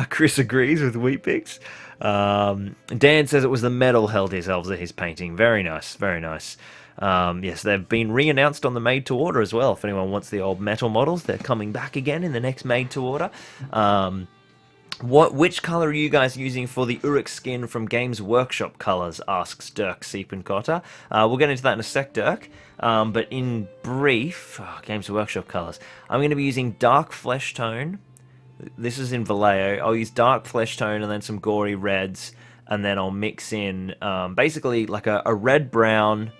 Chris agrees with Weepix. Dan says it was the metal held his elves that he's painting. Very nice, very nice. Yes, they've been re-announced on the Made to Order as well. If anyone wants the old metal models, they're coming back again in the next Made to Order. Which colour are you guys using for the Uruk skin from Games Workshop colours, asks Dirk Siepenkotter. We'll get into that in a sec, Dirk. But in brief, Games Workshop colours. I'm going to be using dark flesh tone. This is in Vallejo. I'll use dark flesh tone and then some gory reds. And then I'll mix in basically like a red-brown,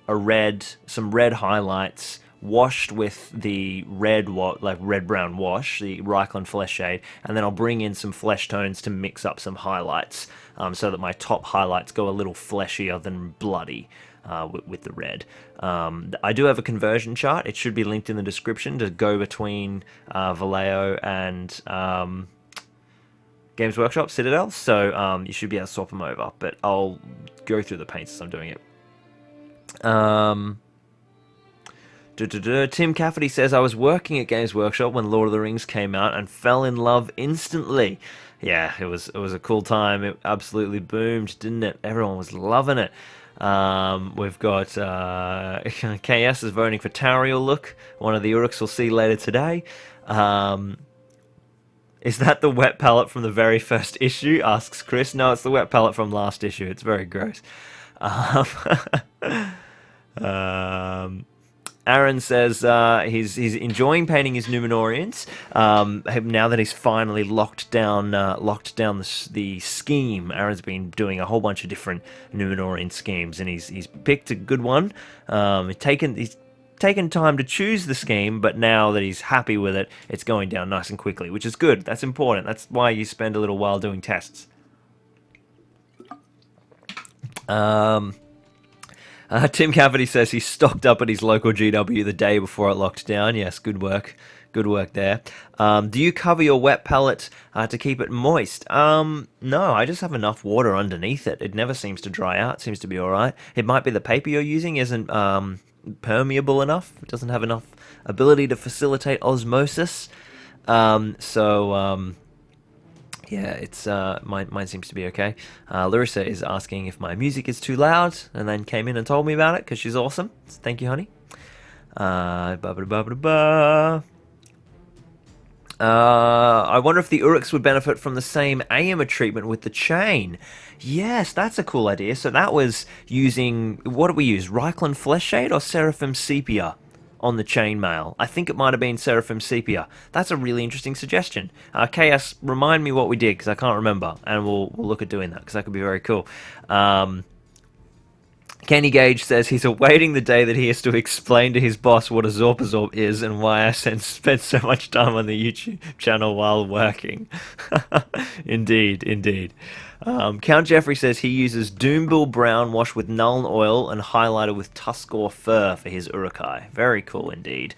some red highlights, washed with the red-brown wash, the Reichland flesh shade, and then I'll bring in some flesh tones to mix up some highlights, so that my top highlights go a little fleshier than bloody with the red. I do have a conversion chart. It should be linked in the description to go between Vallejo and Games Workshop, Citadel, so you should be able to swap them over, but I'll go through the paints as I'm doing it. Tim Cafferty says, I was working at Games Workshop when Lord of the Rings came out and fell in love instantly. Yeah, it was a cool time. It absolutely boomed, didn't it? Everyone was loving it. We've got KS is voting for Tariel look. One of the Uruks we'll see later today. Is that the wet palette from the very first issue? Asks Chris. No, it's the wet palette from last issue. It's very gross. Aaron says he's enjoying painting his Numenorians now that he's finally locked down the scheme. Aaron's been doing a whole bunch of different Numenorian schemes, and he's picked a good one. He's taken time to choose the scheme, but now that he's happy with it, it's going down nice and quickly, which is good. That's important. That's why you spend a little while doing tests. Tim Cavity says he stocked up at his local GW the day before it locked down. Yes, good work. Good work there. Do you cover your wet palette to keep it moist? No, I just have enough water underneath it. It never seems to dry out. It seems to be alright. It might be the paper you're using isn't permeable enough. It doesn't have enough ability to facilitate osmosis. Yeah, it's mine seems to be okay. Larissa is asking if my music is too loud, and then came in and told me about it because she's awesome. So thank you, honey. I wonder if the Uruks would benefit from the same AIMA treatment with the chain. Yes, that's a cool idea. So that was using, what did we use? Reichland Flesh Shade or Seraphim Sepia on the chainmail? I think it might have been Seraphim Sepia. That's a really interesting suggestion. KS, remind me what we did, because I can't remember, and we'll look at doing that, because that could be very cool. Kenny Gage says he's awaiting the day that he has to explain to his boss what a Zorpazorp is and why I spent so much time on the YouTube channel while working. Indeed, indeed. Count Jeffrey says he uses Doombill Brown washed with Nuln oil and highlighted with Tuskor fur for his uruk-hai. Very cool indeed.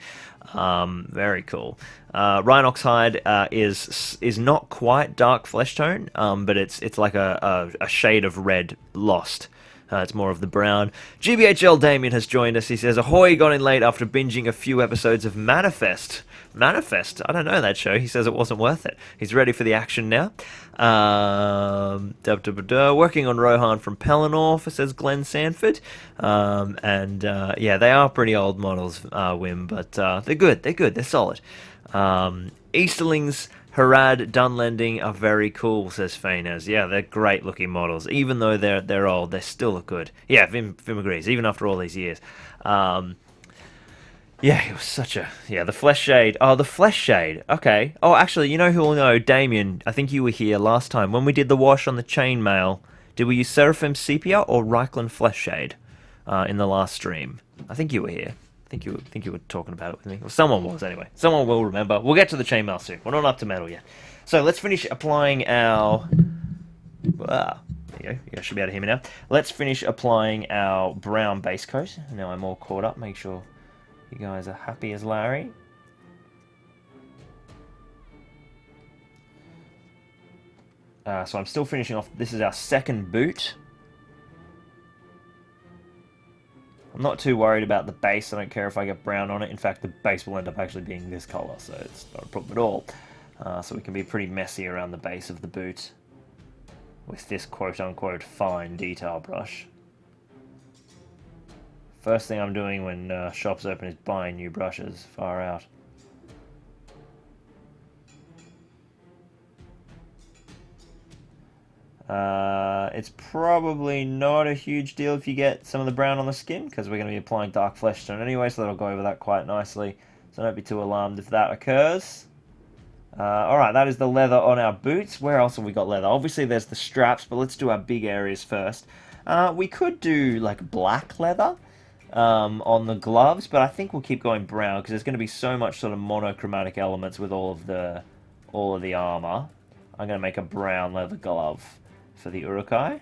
Very cool. Rhinox hide is not quite dark flesh tone, but it's like a shade of red lost. It's more of the brown. GBHL Damien has joined us. He says, ahoy, got in late after binging a few episodes of Manifest. Manifest? I don't know that show. He says it wasn't worth it. He's ready for the action now. Working on Rohan from Pelennor, says Glenn Sanford. Yeah, they are pretty old models, Wim, but they're good. They're solid. Easterlings Harad Dunlending are very cool, says Fainaz. Yeah, they're great looking models. Even though they're old, they still look good. Yeah, Vim agrees, even after all these years. Yeah, it was such a... Yeah, the Flesh Shade. Oh, the Flesh Shade. Okay. Oh, actually, you know who will know? Damien, I think you were here last time. When we did the wash on the chainmail, did we use Seraphim Sepia or Reichland Flesh Shade in the last stream? I think you were here. I think you were talking about it with me. Well, someone was, anyway. Someone will remember. We'll get to the chainmail soon. We're not up to metal yet. So let's finish applying our There you go. You guys should be able to hear me now. Let's finish applying our brown base coat. Now I'm all caught up. Make sure you guys are happy as Larry. So I'm still finishing off. This is our second boot. I'm not too worried about the base. I don't care if I get brown on it. In fact, the base will end up actually being this color, so it's not a problem at all. So we can be pretty messy around the base of the boot with this quote-unquote fine detail brush. First thing I'm doing when shops open is buying new brushes. Far out. It's probably not a huge deal if you get some of the brown on the skin, because we're going to be applying dark flesh tone anyway, so that'll go over that quite nicely. So don't be too alarmed if that occurs. Alright, that is the leather on our boots. Where else have we got leather? Obviously there's the straps, but let's do our big areas first. We could do like black leather on the gloves, but I think we'll keep going brown because there's going to be so much sort of monochromatic elements with all of the armor. I'm going to make a brown leather glove for the uruk-hai.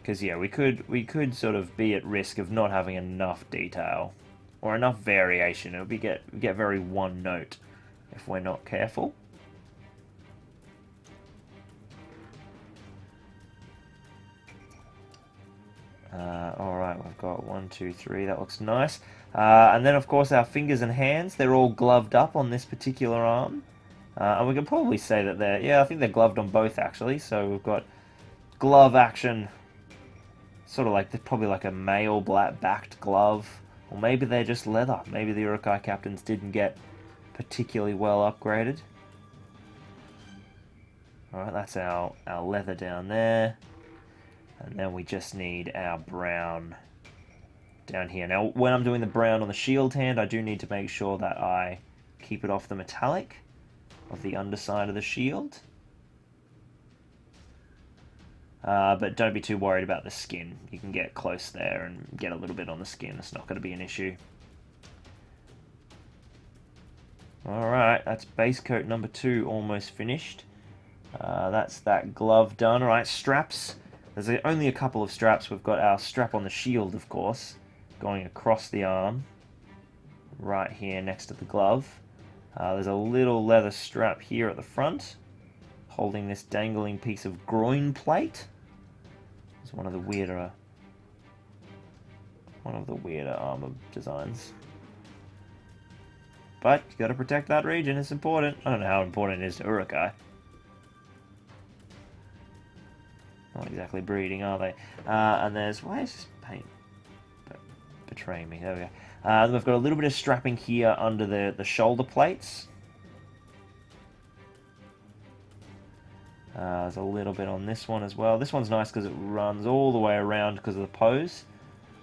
Because yeah, we could sort of be at risk of not having enough detail or enough variation. It'll get very one note if we're not careful. Alright, we've got 1, 2, 3, that looks nice. And then of course our fingers and hands, they're all gloved up on this particular arm. And we can probably say that I think they're gloved on both actually, so we've got glove action, sort of like, probably like a male backed glove, or maybe they're just leather. Maybe the uruk-hai captains didn't get particularly well upgraded. Alright, that's our leather down there. And then we just need our brown down here. Now, when I'm doing the brown on the shield hand, I do need to make sure that I keep it off the metallic of the underside of the shield. But don't be too worried about the skin. You can get close there and get a little bit on the skin. It's not going to be an issue. Alright, that's base coat number 2 almost finished. That's that glove done. Alright, straps. There's only a couple of straps. We've got our strap on the shield, of course, going across the arm, right here next to the glove. There's a little leather strap here at the front, holding this dangling piece of groin plate. It's one of the weirder armor designs. But you got to protect that region. It's important. I don't know how important it is to uruk-hai. Not exactly breeding, are they? And there's... Why is this paint betraying me? There we go. We've got a little bit of strapping here under the shoulder plates. There's a little bit on this one as well. This one's nice because it runs all the way around because of the pose.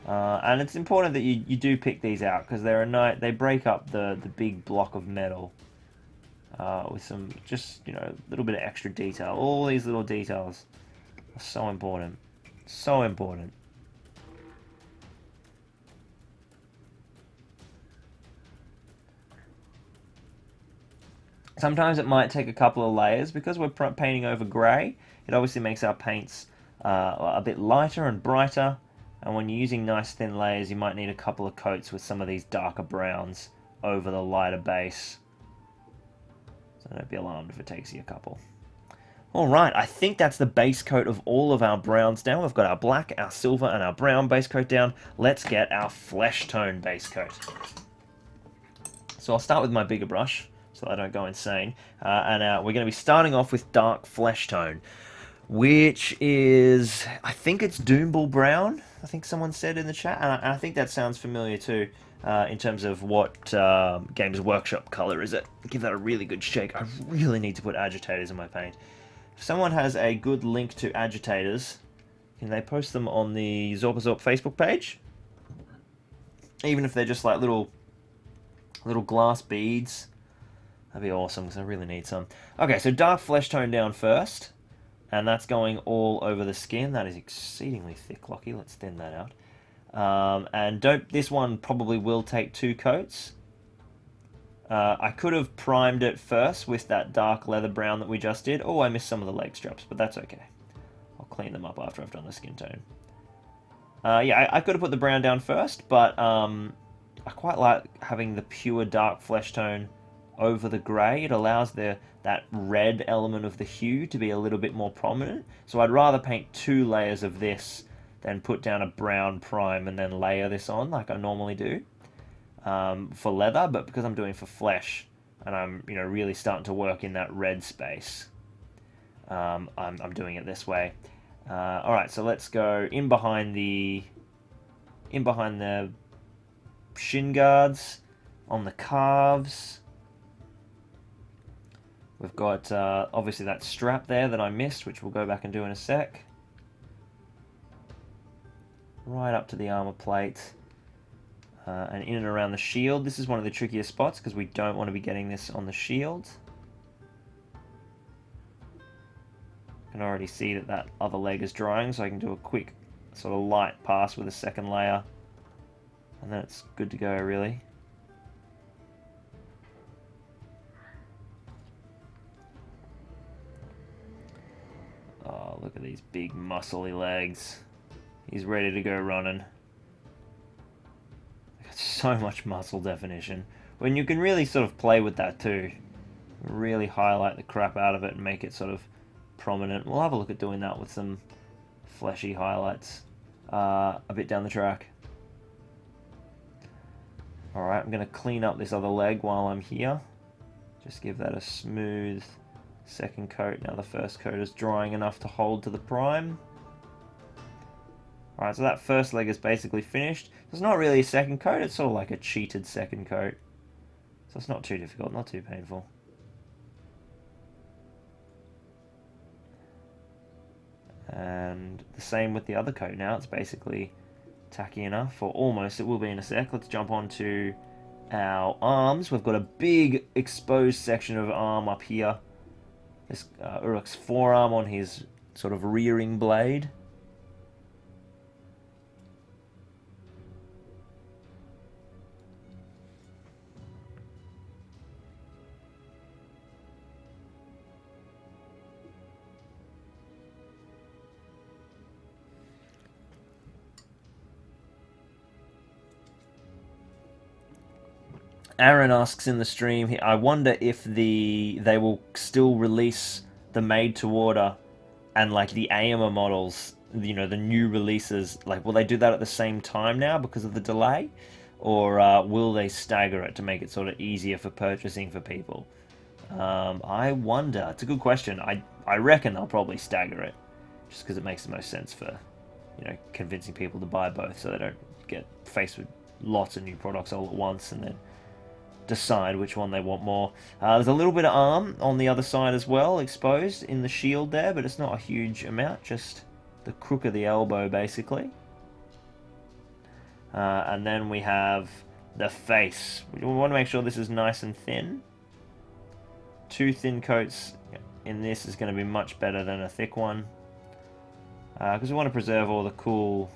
And it's important that you do pick these out because they break up the big block of metal with some just, a little bit of extra detail. All these little details are so important. So important. Sometimes it might take a couple of layers because we're painting over grey. It obviously makes our paints a bit lighter and brighter. And when you're using nice thin layers, you might need a couple of coats with some of these darker browns over the lighter base. So don't be alarmed if it takes you a couple. Alright, I think that's the base coat of all of our browns down. We've got our black, our silver, and our brown base coat down. Let's get our flesh tone base coat. So I'll start with my bigger brush, so I don't go insane. And we're going to be starting off with dark flesh tone, which is, I think it's Doombull Brown, I think someone said in the chat, and I think that sounds familiar too, in terms of what Games Workshop color is it. Give that a really good shake. I really need to put agitators in my paint. If someone has a good link to agitators, can they post them on the Zorpazorp Facebook page? Even if they're just like little glass beads. That'd be awesome, because I really need some. Okay, so dark flesh tone down first. And that's going all over the skin. That is exceedingly thick, Lockie. Let's thin that out. And this one probably will take 2 coats. I could have primed it first with that dark leather brown that we just did. Oh, I missed some of the leg straps, but that's okay. I'll clean them up after I've done the skin tone. Yeah, I could have put the brown down first, but I quite like having the pure dark flesh tone over the grey. It allows that red element of the hue to be a little bit more prominent. So I'd rather paint 2 layers of this than put down a brown prime and then layer this on like I normally do for leather. But because I'm doing for flesh and I'm really starting to work in that red space, I'm doing it this way. All right, so let's go in behind the shin guards, on the calves. We've got obviously that strap there that I missed, which we'll go back and do in a sec. Right up to the armor plate. And in and around the shield. This is one of the trickiest spots because we don't want to be getting this on the shield. I can already see that other leg is drying, so I can do a quick sort of light pass with a second layer. And then it's good to go, really. Oh, look at these big muscly legs. He's ready to go running. Got so much muscle definition. When you can really sort of play with that too. Really highlight the crap out of it and make it sort of prominent. We'll have a look at doing that with some fleshy highlights a bit down the track. Alright, I'm going to clean up this other leg while I'm here. Just give that a smooth second coat. Now the first coat is drying enough to hold to the prime. Alright, so that first leg is basically finished. It's not really a second coat, it's sort of like a cheated second coat. So it's not too difficult, not too painful. And the same with the other coat now. It's basically tacky enough, or almost. It will be in a sec. Let's jump on to our arms. We've got a big exposed section of arm up here. This Uruk's forearm on his sort of rearing blade. Aaron asks in the stream, I wonder if they will still release the made-to-order and like the AMA models, the new releases, like will they do that at the same time now because of the delay? Or will they stagger it to make it sort of easier for purchasing for people? I wonder. It's a good question. I reckon they'll probably stagger it, just because it makes the most sense for, convincing people to buy both so they don't get faced with lots of new products all at once and then decide which one they want more. There's a little bit of arm on the other side as well, exposed in the shield there, but it's not a huge amount, just the crook of the elbow basically. And then we have the face. We want to make sure this is nice and thin. 2 thin coats in this is going to be much better than a thick one, because we want to preserve all the cool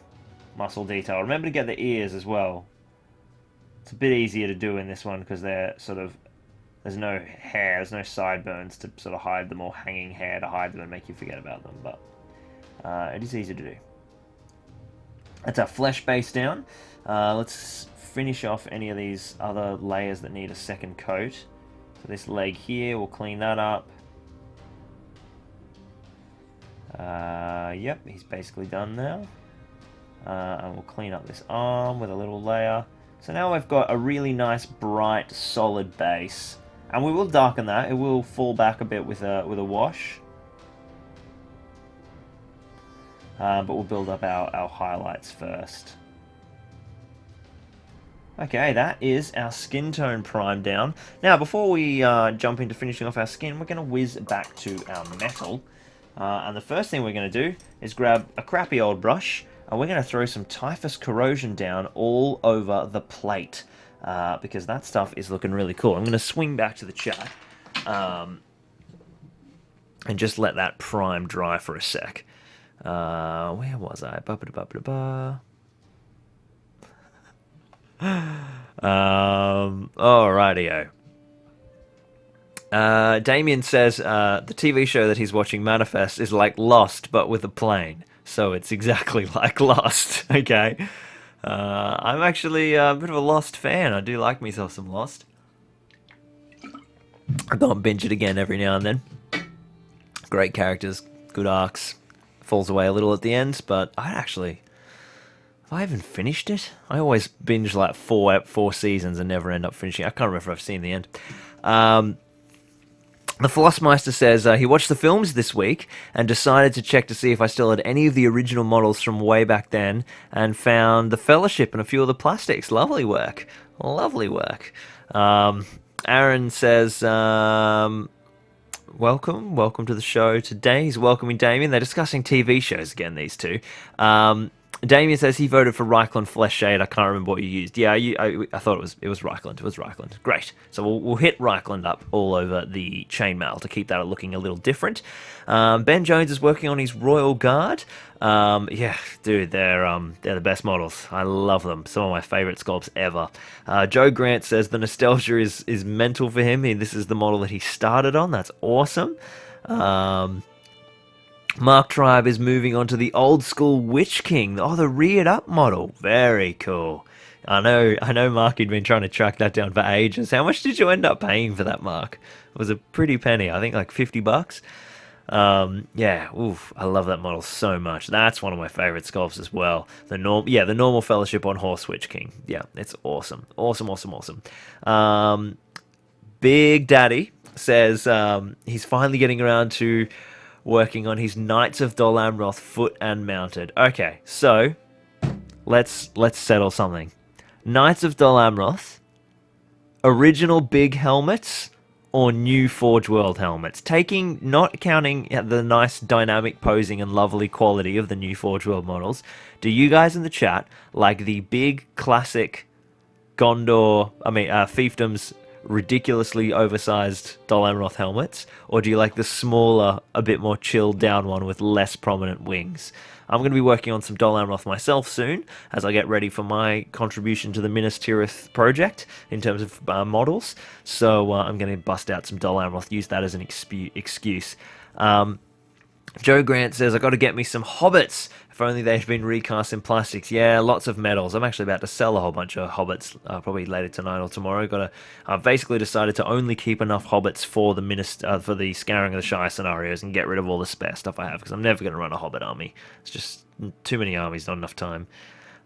muscle detail. Remember to get the ears as well. It's a bit easier to do in this one because they're sort of, there's no hair, there's no sideburns to sort of hide them, or hanging hair to hide them and make you forget about them, but it is easy to do. That's our flesh base down. Let's finish off any of these other layers that need a second coat. So this leg here, we'll clean that up. Yep, he's basically done now. And we'll clean up this arm with a little layer. So now we've got a really nice, bright, solid base. And we will darken that. It will fall back a bit with a wash. But we'll build up our highlights first. Okay, that is our skin tone prime down. Now, before we jump into finishing off our skin, we're going to whiz back to our metal. And the first thing we're going to do is grab a crappy old brush, and we're going to throw some typhus corrosion down all over the plate, because that stuff is looking really cool. I'm going to swing back to the chat and just let that prime dry for a sec. Where was I? Alrightio. Damien says the TV show that he's watching, Manifest, is like Lost, but with a plane. So it's exactly like Lost. Okay. I'm actually a bit of a Lost fan. I do like myself some Lost. I go and binge it again every now and then. Great characters, good arcs. Falls away a little at the end, but have I even finished it? I always binge like four seasons and never end up finishing. I can't remember if I've seen the end. The Flossmeister says he watched the films this week and decided to check to see if I still had any of the original models from way back then, and found the Fellowship and a few of the plastics. Lovely work. Lovely work. Aaron says, welcome to the show today. He's welcoming Damien. They're discussing TV shows again, these two. Damien says he voted for Reichland Flesh Shade. I can't remember what you used. Yeah, I thought it was Reichland. It was Reichland. Great. So we'll hit Reichland up all over the chainmail to keep that looking a little different. Ben Jones is working on his Royal Guard. Yeah, dude, they're the best models. I love them. Some of my favorite sculpts ever. Joe Grant says the nostalgia is mental for him. This is the model that he started on. That's awesome. Mark Tribe is moving on to the old school Witch King. Oh, the reared up model. Very cool. I know Mark, you'd been trying to track that down for ages. How much did you end up paying for that, Mark? It was a pretty penny. I think like $50. Yeah, oof, I love that model so much. That's one of my favorite sculpts as well. The normal Fellowship on Horse Witch King. Yeah, it's awesome. Awesome. Big Daddy says he's finally getting around to working on his Knights of Dol Amroth foot and mounted. Okay, so let's settle something. Knights of Dol Amroth, original big helmets or new Forge World helmets? Not counting the nice dynamic posing and lovely quality of the new Forge World models, do you guys in the chat like the big classic fiefdoms ridiculously oversized Dol Amroth helmets, or do you like the smaller, a bit more chilled down one with less prominent wings? I'm going to be working on some Dol Amroth myself soon as I get ready for my contribution to the Minas Tirith project in terms of models. So I'm going to bust out some Dol Amroth, use that as an excuse. Joe Grant says, I got to get me some hobbits. If only they'd been recast in plastics. Yeah, lots of metals. I'm actually about to sell a whole bunch of hobbits probably later tonight or tomorrow. I've basically decided to only keep enough hobbits for the Scouring of the Shire scenarios and get rid of all the spare stuff I have, because I'm never going to run a hobbit army. It's just too many armies, not enough time.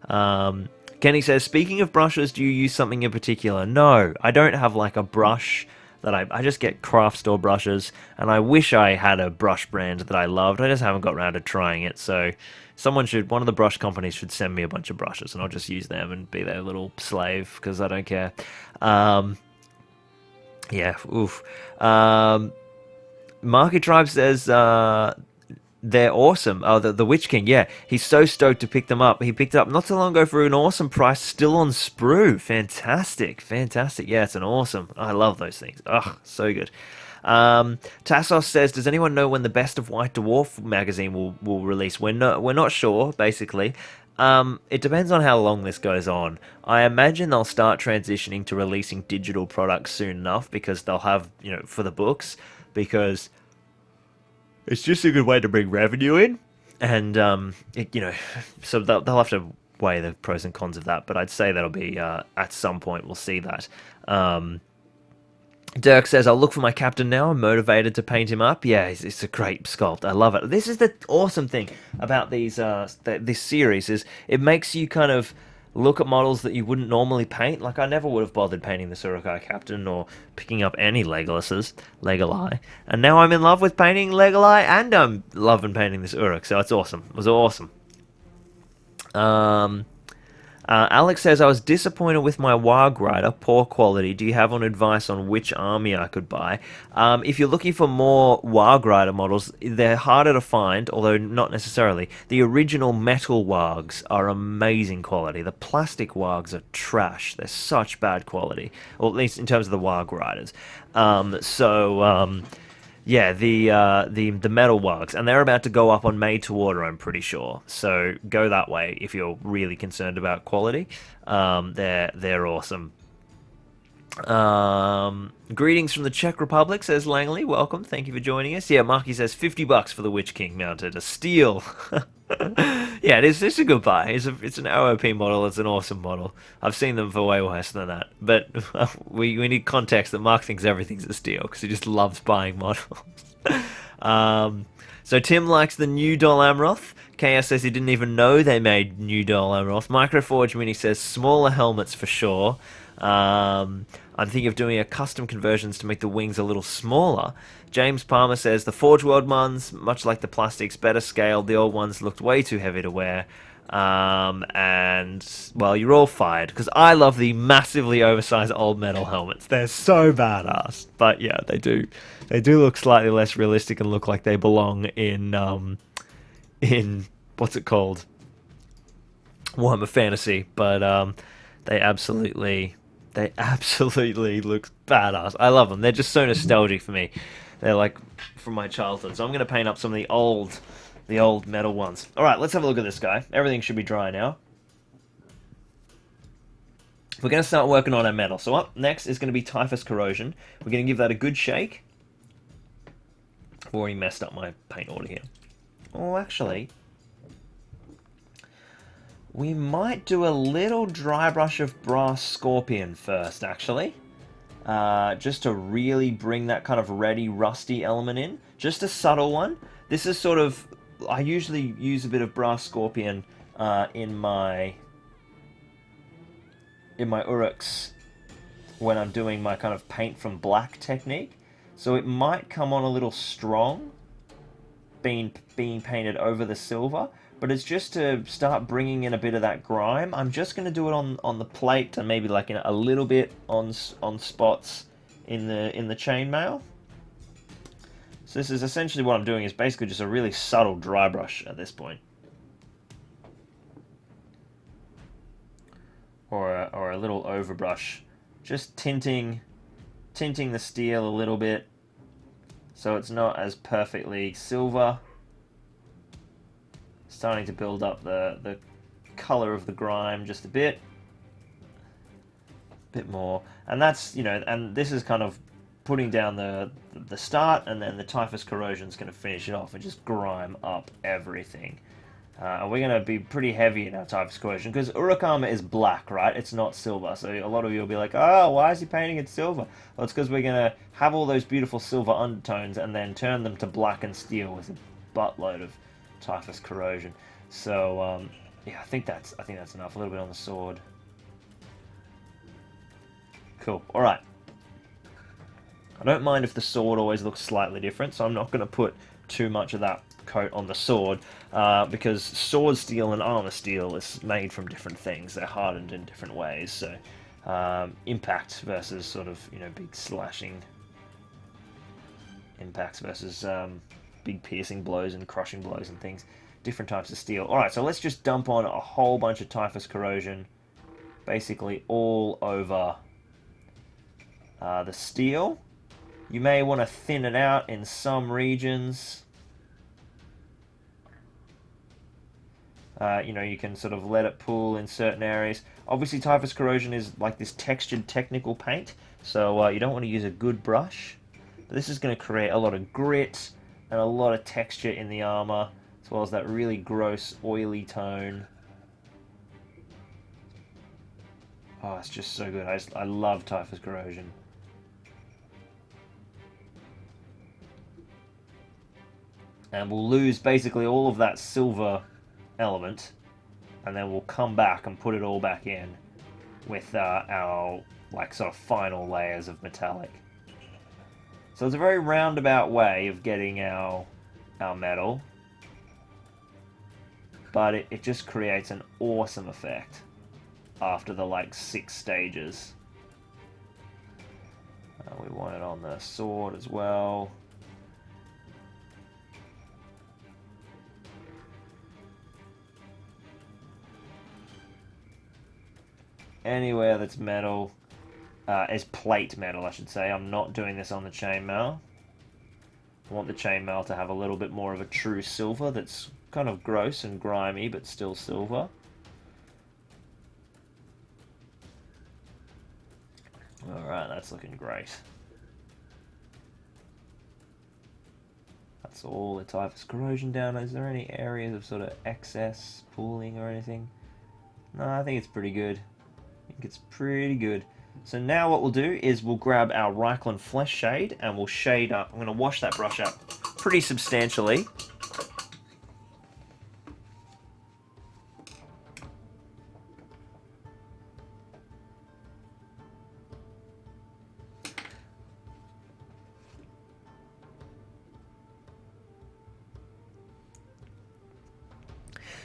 Kenny says, speaking of brushes, do you use something in particular? No, I don't have like a brush that I just get craft store brushes, and I wish I had a brush brand that I loved. I just haven't got around to trying it, so one of the brush companies should send me a bunch of brushes, and I'll just use them and be their little slave, because I don't care. Yeah, oof. Market Tribe says, they're awesome. Oh, the Witch King, yeah. He's so stoked to pick them up. He picked it up not so long ago for an awesome price, still on sprue. Fantastic. Yeah, it's an awesome. I love those things. Ugh, so good. Tassos says, does anyone know when the Best of White Dwarf magazine will release? We're not sure, basically. It depends on how long this goes on. I imagine they'll start transitioning to releasing digital products soon enough, because they'll have, for the books, because it's just a good way to bring revenue in, and so they'll have to weigh the pros and cons of that. But I'd say that'll be at some point we'll see that. Dirk says, I'll look for my captain now. I'm motivated to paint him up. Yeah, it's a great sculpt. I love it. This is the awesome thing about these this series, is it makes you kind of look at models that you wouldn't normally paint. Like, I never would have bothered painting this uruk-hai captain or picking up any Legolai. And now I'm in love with painting Legolai, and I'm loving painting this uruk. So it's awesome. It was awesome. Alex says, I was disappointed with my Warg Rider, poor quality. Do you have any advice on which army I could buy? If you're looking for more Warg Rider models, they're harder to find, although not necessarily. The original metal Wargs are amazing quality. The plastic Wargs are trash. They're such bad quality, or at least in terms of the Warg Riders. Yeah, the metal Wargs, and they're about to go up on Made to Order, I'm pretty sure. So go that way if you're really concerned about quality. They're awesome. Greetings from the Czech Republic, says Langley. Welcome, thank you for joining us. Yeah, Marky says $50 for the Witch King mounted. A steal. Yeah, it's a good buy. It's an OOP model. It's an awesome model. I've seen them for way worse than that. But we need context that Mark thinks everything's a steal because he just loves buying models. So Tim likes the new Dol Amroth. KS says he didn't even know they made new Dol Amroth. Microforge Mini says smaller helmets for sure. I'm thinking of doing a custom conversions to make the wings a little smaller. James Palmer says the Forge World ones, much like the plastics, better scaled. The old ones looked way too heavy to wear. And, well, you're all fired, because I love the massively oversized old metal helmets. They're so badass. But yeah, they do look slightly less realistic and look like they belong in what's it called? Warhammer Fantasy. But they absolutely look badass. I love them. They're just so nostalgic for me. They're like from my childhood. So I'm going to paint up some of the old metal ones. Alright, let's have a look at this guy. Everything should be dry now. We're going to start working on our metal. So up next is going to be Typhus Corrosion. We're going to give that a good shake. I've already messed up my paint order here. Oh, actually, we might do a little dry brush of Brass Scorpion first, actually. Just to really bring that kind of ready, rusty element in. Just a subtle one. This is sort of... I usually use a bit of Brass Scorpion in my uruks when I'm doing my kind of paint from black technique. So it might come on a little strong, being painted over the silver. But it's just to start bringing in a bit of that grime. I'm just going to do it on the plate and maybe like a little bit on spots in the chainmail. So this is essentially what I'm doing, is basically just a really subtle dry brush at this point. Or a little overbrush. Just tinting the steel a little bit so it's not as perfectly silver. Starting to build up the color of the grime just a bit more, and that's, you know, and this is kind of putting down the start, and then the Typhus Corrosion is going to finish it off and just grime up everything. And we're going to be pretty heavy in our Typhus Corrosion because Uruk armor is black, right? It's not silver. So a lot of you will be like, oh, why is he painting it silver? Well, it's because we're going to have all those beautiful silver undertones and then turn them to black and steel with a buttload of Typhus Corrosion. So yeah, I think that's enough. A little bit on the sword. Cool. All right. I don't mind if the sword always looks slightly different, so I'm not going to put too much of that coat on the sword because sword steel and armor steel is made from different things. They're hardened in different ways. So impact versus sort of, you know, big slashing impacts versus big piercing blows and crushing blows and things. Different types of steel. Alright, so let's just dump on a whole bunch of Typhus Corrosion basically all over the steel. You may want to thin it out in some regions. You know, you can sort of let it pool in certain areas. Obviously, Typhus Corrosion is like this textured technical paint, so you don't want to use a good brush. But this is going to create a lot of grit and a lot of texture in the armor, as well as that really gross, oily tone. Oh, it's just so good. I love Typhus Corrosion. And we'll lose basically all of that silver element, and then we'll come back and put it all back in with our like sort of final layers of metallic. So it's a very roundabout way of getting our metal, but it just creates an awesome effect after the like 6 stages. We want it on the sword as well. Anywhere that's metal, is plate metal, I should say. I'm not doing this on the chainmail. I want the chainmail to have a little bit more of a true silver that's kind of gross and grimy, but still silver. Alright, that's looking great. That's all the typhus corrosion down. Is there any areas of sort of excess pooling or anything? No, I think it's pretty good. I think it's pretty good. So now what we'll do is we'll grab our Reikland Flesh Shade and we'll shade up. I'm going to wash that brush up pretty substantially.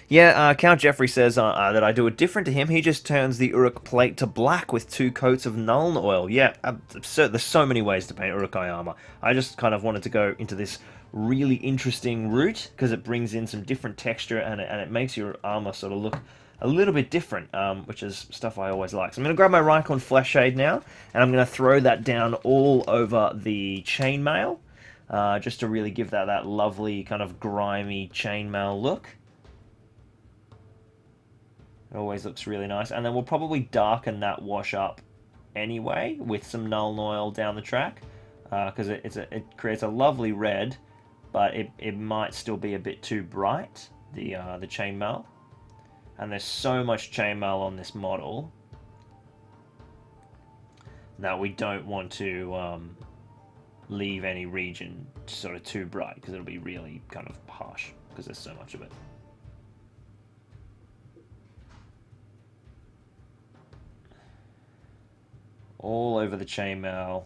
Yeah, Count Jeffrey says that I do it different to him. He just turns the Uruk plate to black with 2 coats of Nuln oil. Yeah, there's so many ways to paint Uruk-hai armor. I just kind of wanted to go into this really interesting route because it brings in some different texture and it makes your armor sort of look a little bit different, which is stuff I always like. So I'm going to grab my Reikland Flesh Shade now, and I'm going to throw that down all over the chainmail, just to really give that lovely kind of grimy chainmail look. It always looks really nice. And then we'll probably darken that wash up anyway with some Nuln oil down the track, because it creates a lovely red, but it might still be a bit too bright, the chainmail. And there's so much chainmail on this model that we don't want to leave any region sort of too bright, because it'll be really kind of harsh because there's so much of it. All over the chainmail.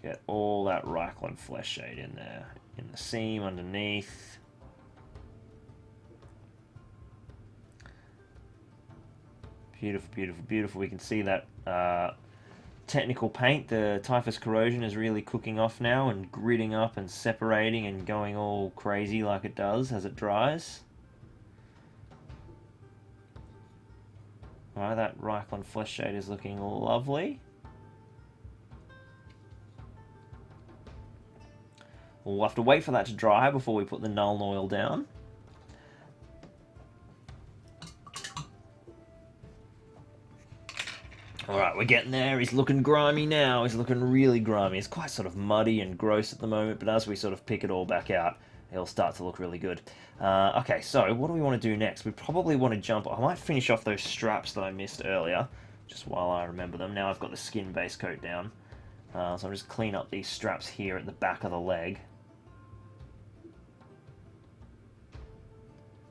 Get all that Reikland Flesh Shade in there. In the seam underneath. Beautiful, beautiful, beautiful. We can see that technical paint, the typhus corrosion, is really cooking off now and gridding up and separating and going all crazy like it does as it dries. Alright, that Reikland Flesh Shade is looking lovely. We'll have to wait for that to dry before we put the Nuln oil down. Alright, we're getting there. He's looking grimy now. He's looking really grimy. It's quite sort of muddy and gross at the moment, but as we sort of pick it all back out, it'll start to look really good. Okay, so what do we want to do next? We probably want to jump... I might finish off those straps that I missed earlier, just while I remember them. Now I've got the skin base coat down. So I'll just clean up these straps here at the back of the leg.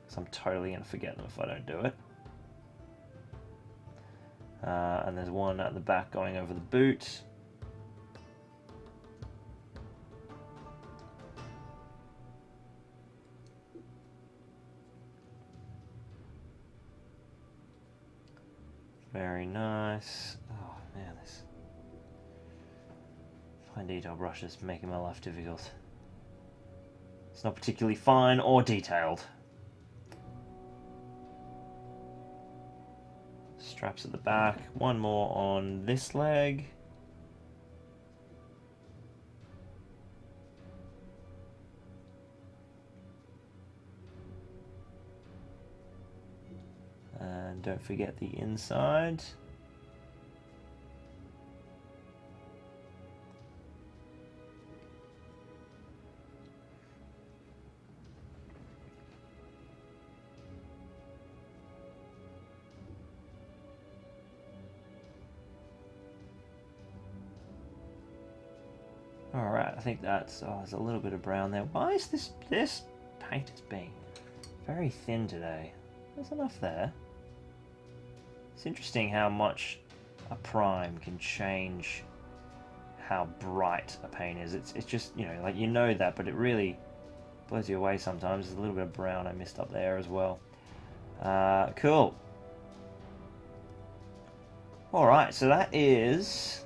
Because I'm totally going to forget them if I don't do it. And there's one at the back going over the boot. Very nice. Oh man, this fine detail brushes making my life difficult. It's not particularly fine or detailed. Straps at the back. One more on this leg. And don't forget the inside. Alright, I think that's... Oh, there's a little bit of brown there. Why is this paint is being very thin today? There's enough there. It's interesting how much a prime can change how bright a paint is. It's just, you know, like you know that, but it really blows you away sometimes. There's a little bit of brown I missed up there as well. Cool. Alright, so that is...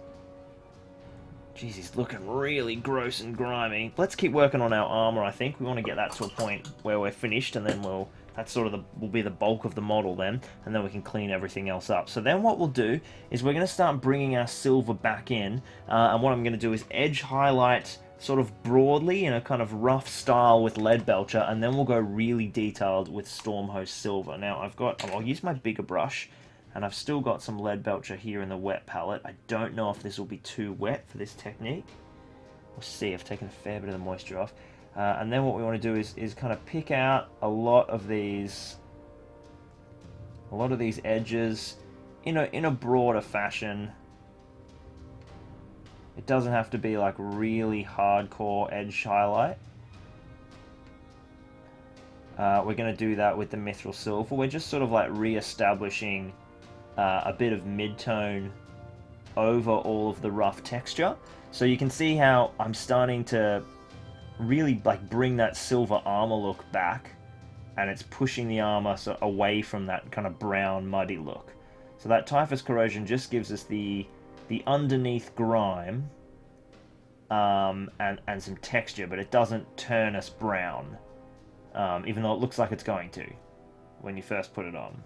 Jeez, he's looking really gross and grimy. Let's keep working on our armor, I think. We want to get that to a point where we're finished, and then that's sort of will be the bulk of the model then, and then we can clean everything else up. So then what we'll do is we're going to start bringing our silver back in, and what I'm going to do is edge highlight sort of broadly in a kind of rough style with Leadbelcher, and then we'll go really detailed with Stormhost Silver. Now I'll use my bigger brush And I've still got some lead belcher here in the wet palette. I don't know if this will be too wet for this technique. We'll see. I've taken a fair bit of the moisture off. And then what we want to do is kind of pick out a lot of these edges in a broader fashion. It doesn't have to be like really hardcore edge highlight. We're going to do that with the mithril silver. We're just sort of like re-establishing a bit of mid-tone over all of the rough texture. So you can see how I'm starting to really like bring that silver armor look back, and it's pushing the armor away from that kind of brown muddy look. So that typhus corrosion just gives us the underneath grime and some texture, but it doesn't turn us brown, even though it looks like it's going to when you first put it on.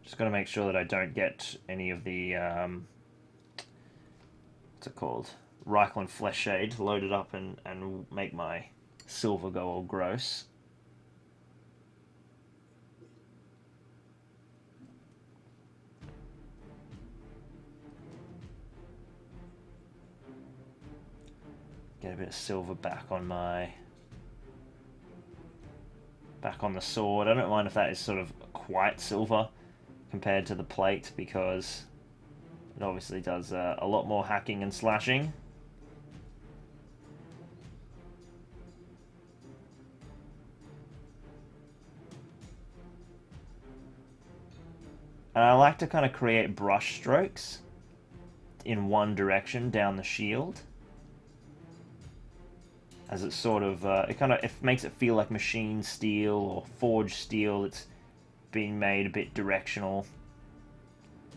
Just got to make sure that I don't get any of the what's it called, Reichland flesh shade loaded up and make my silver go all gross. Get a bit of silver back on the sword. I don't mind if that is sort of quite silver compared to the plate, because it obviously does a lot more hacking and slashing. And I like to kind of create brush strokes in one direction down the shield, as it sort of it makes it feel like machine steel or forged steel. It's being made a bit directional,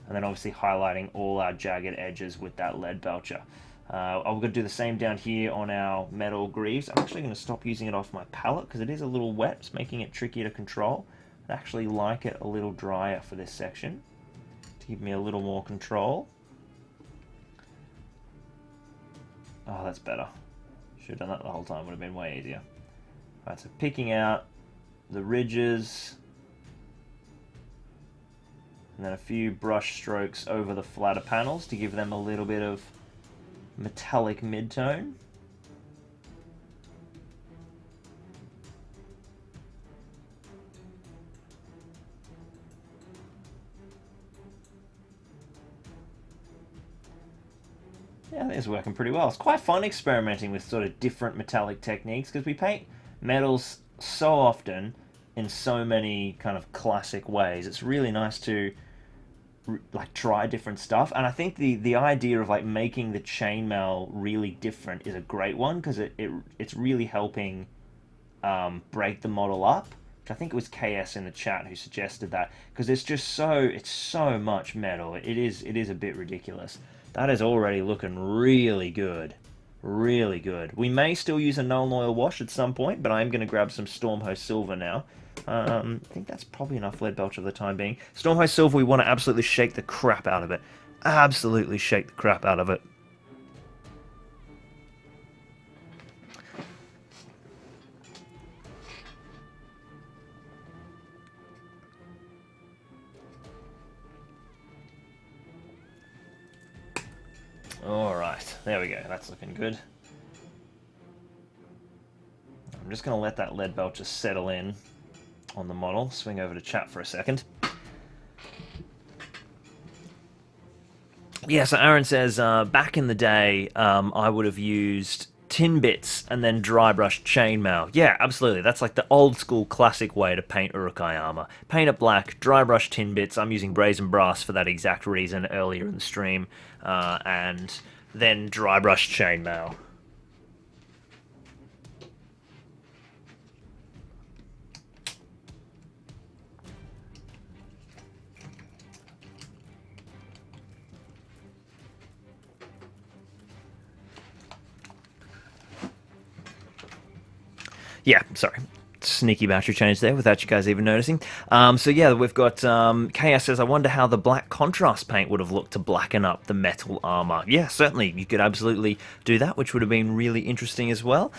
and then obviously highlighting all our jagged edges with that lead belcher. I'm going to do the same down here on our metal greaves. I'm actually going to stop using it off my palette because it is a little wet. It's making it tricky to control. I'd actually like it a little drier for this section to give me a little more control. Oh, that's better. Should have done that the whole time. Would have been way easier. Alright, so picking out the ridges, and then a few brush strokes over the flatter panels to give them a little bit of metallic mid-tone. Yeah, I think it's working pretty well. It's quite fun experimenting with sort of different metallic techniques, because we paint metals so often in so many kind of classic ways. It's really nice to like try different stuff, and I think the idea of like making the chainmail really different is a great one, because it's really helping break the model up. Which I think it was KS in the chat who suggested that, because it's so much metal. It is a bit ridiculous. That is already looking really good. Really good. We may still use a null oil wash at some point, but I'm going to grab some Stormhost Silver now. I think that's probably enough lead belcher for the time being. Stormhost Silver, we want to absolutely shake the crap out of it. Absolutely shake the crap out of it. Alright, there we go. That's looking good. I'm just going to let that lead belcher settle in on the model. Swing over to chat for a second. Yeah, so Aaron says, back in the day, I would have used tin bits and then dry brush chainmail. Yeah, absolutely. That's like the old school classic way to paint uruk-hai armor. Paint it black, dry brush tin bits. I'm using brazen brass for that exact reason earlier in the stream. And then dry brush chainmail. Yeah, sorry. sneaky battery change there without you guys even noticing. So yeah, we've got KS says, I wonder how the black contrast paint would have looked to blacken up the metal armor. Yeah, certainly you could absolutely do that, which would have been really interesting as well.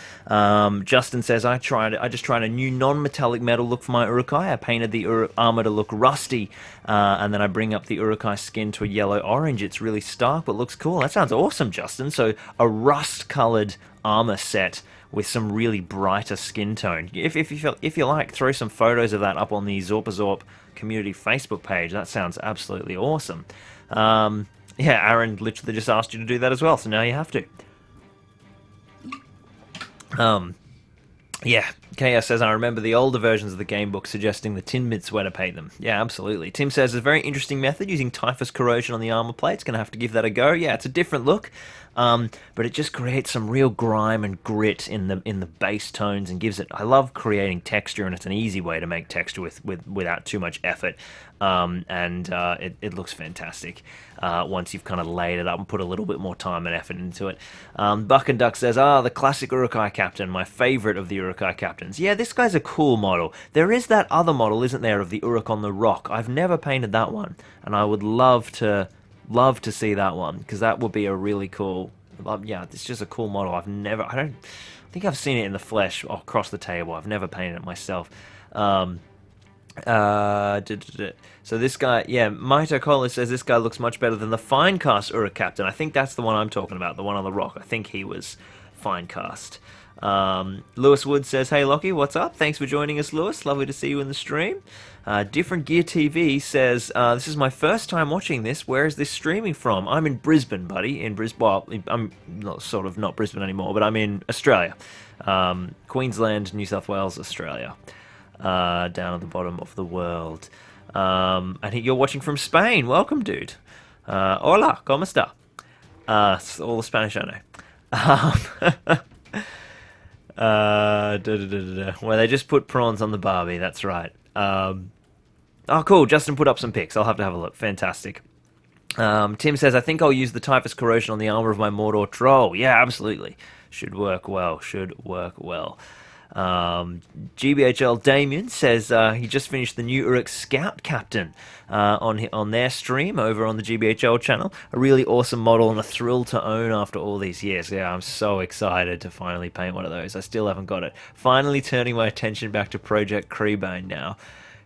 Justin says, I just tried a new non-metallic metal look for my uruk-hai. I painted the armor to look rusty, and then I bring up the uruk-hai skin to a yellow orange. It's really stark but looks cool. That sounds awesome, Justin. So a rust colored armor set with some really brighter skin tone. If you like, throw some photos of that up on the Zorpazorp community Facebook page. That sounds absolutely awesome. Yeah, Aaron literally just asked you to do that as well, so now you have to. Yeah, KS says, I remember the older versions of the game book suggesting the tin mitts where to paint them. Yeah, absolutely. Tim says, it's a very interesting method using typhus corrosion on the armor plates. Gonna have to give that a go. Yeah, it's a different look, but it just creates some real grime and grit in the base tones and gives it... I love creating texture, and it's an easy way to make texture without too much effort. It looks fantastic once you've kind of laid it up and put a little bit more time and effort into it. Buck and Duck says, the classic uruk-hai captain, my favorite of the uruk-hai captains. Yeah, this guy's a cool model. There is that other model, isn't there, of the uruk on the rock. I've never painted that one, and I would love to see that one, because that would be a really cool... yeah, it's just a cool model. I think I've seen it in the flesh across the table. I've never painted it myself. So this guy, yeah, Maito Cola says this guy looks much better than the fine cast Uruk captain. I think that's the one I'm talking about, the one on the rock. I think he was fine cast. Lewis Wood says, hey Lockie, what's up? Thanks for joining us, Lewis. Lovely to see you in the stream. Different Gear TV says, this is my first time watching this. Where is this streaming from? I'm in Brisbane, buddy. In Brisbane. Well, I'm not Brisbane anymore, but I'm in Australia. Queensland, New South Wales, Australia. Down at the bottom of the world. And you're watching from Spain. Welcome, dude. Hola, ¿cómo está? It's all the Spanish I know. Well, they just put prawns on the barbie, that's right. Oh, cool, Justin put up some pics. I'll have to have a look. Fantastic. Tim says, I think I'll use the typhus corrosion on the armor of my Mordor troll. Yeah, absolutely. Should work well. GBHL Damien says he just finished the new Uruk Scout Captain on their stream over on the GBHL channel. A really awesome model and a thrill to own after all these years. Yeah, I'm so excited to finally paint one of those. I still haven't got it. Finally turning my attention back to Project Creebane now.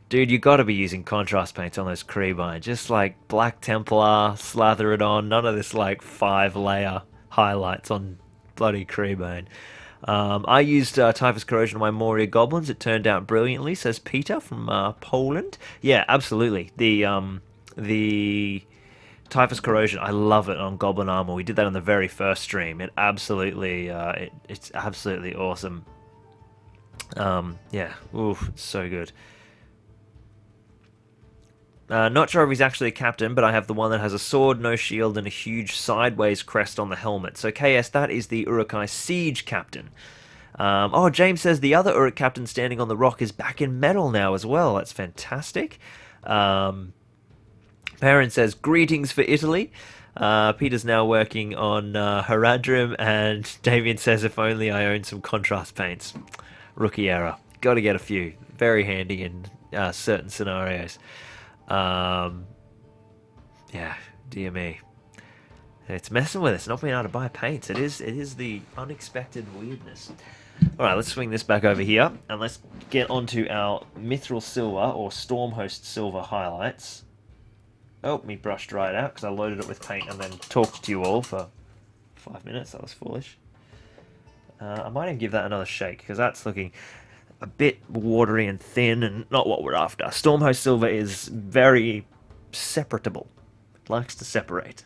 Dude, you got to be using contrast paints on those Creebane. Just like Black Templar, slather it on. None of this like 5-layer highlights on bloody Creebane. I used typhus corrosion on my Moria goblins. It turned out brilliantly, says Peter from Poland. Yeah, absolutely. The typhus corrosion, I love it on goblin armor. We did that on the very first stream. It absolutely, it's absolutely awesome. Yeah, oof, it's so good. Not sure if he's actually a captain, but I have the one that has a sword, no shield, and a huge sideways crest on the helmet. So KS, that is the Uruk-hai Siege captain. Oh, James says the other Uruk captain standing on the rock is back in metal now as well. That's fantastic. Perrin says, greetings for Italy. Peter's now working on Haradrim, and Damien says, if only I owned some contrast paints. Rookie error. Got to get a few. Very handy in certain scenarios. Yeah, dear me. It's messing with us, not being able to buy paints. It is the unexpected weirdness. Alright, let's swing this back over here, and let's get onto our Mithril Silver, or Stormhost Silver highlights. Oh, me brush dried out, because I loaded it with paint and then talked to you all for 5 minutes. That was foolish. I might even give that another shake, because that's looking a bit watery and thin and not what we're after. Stormhost Silver is very separatable. It likes to separate.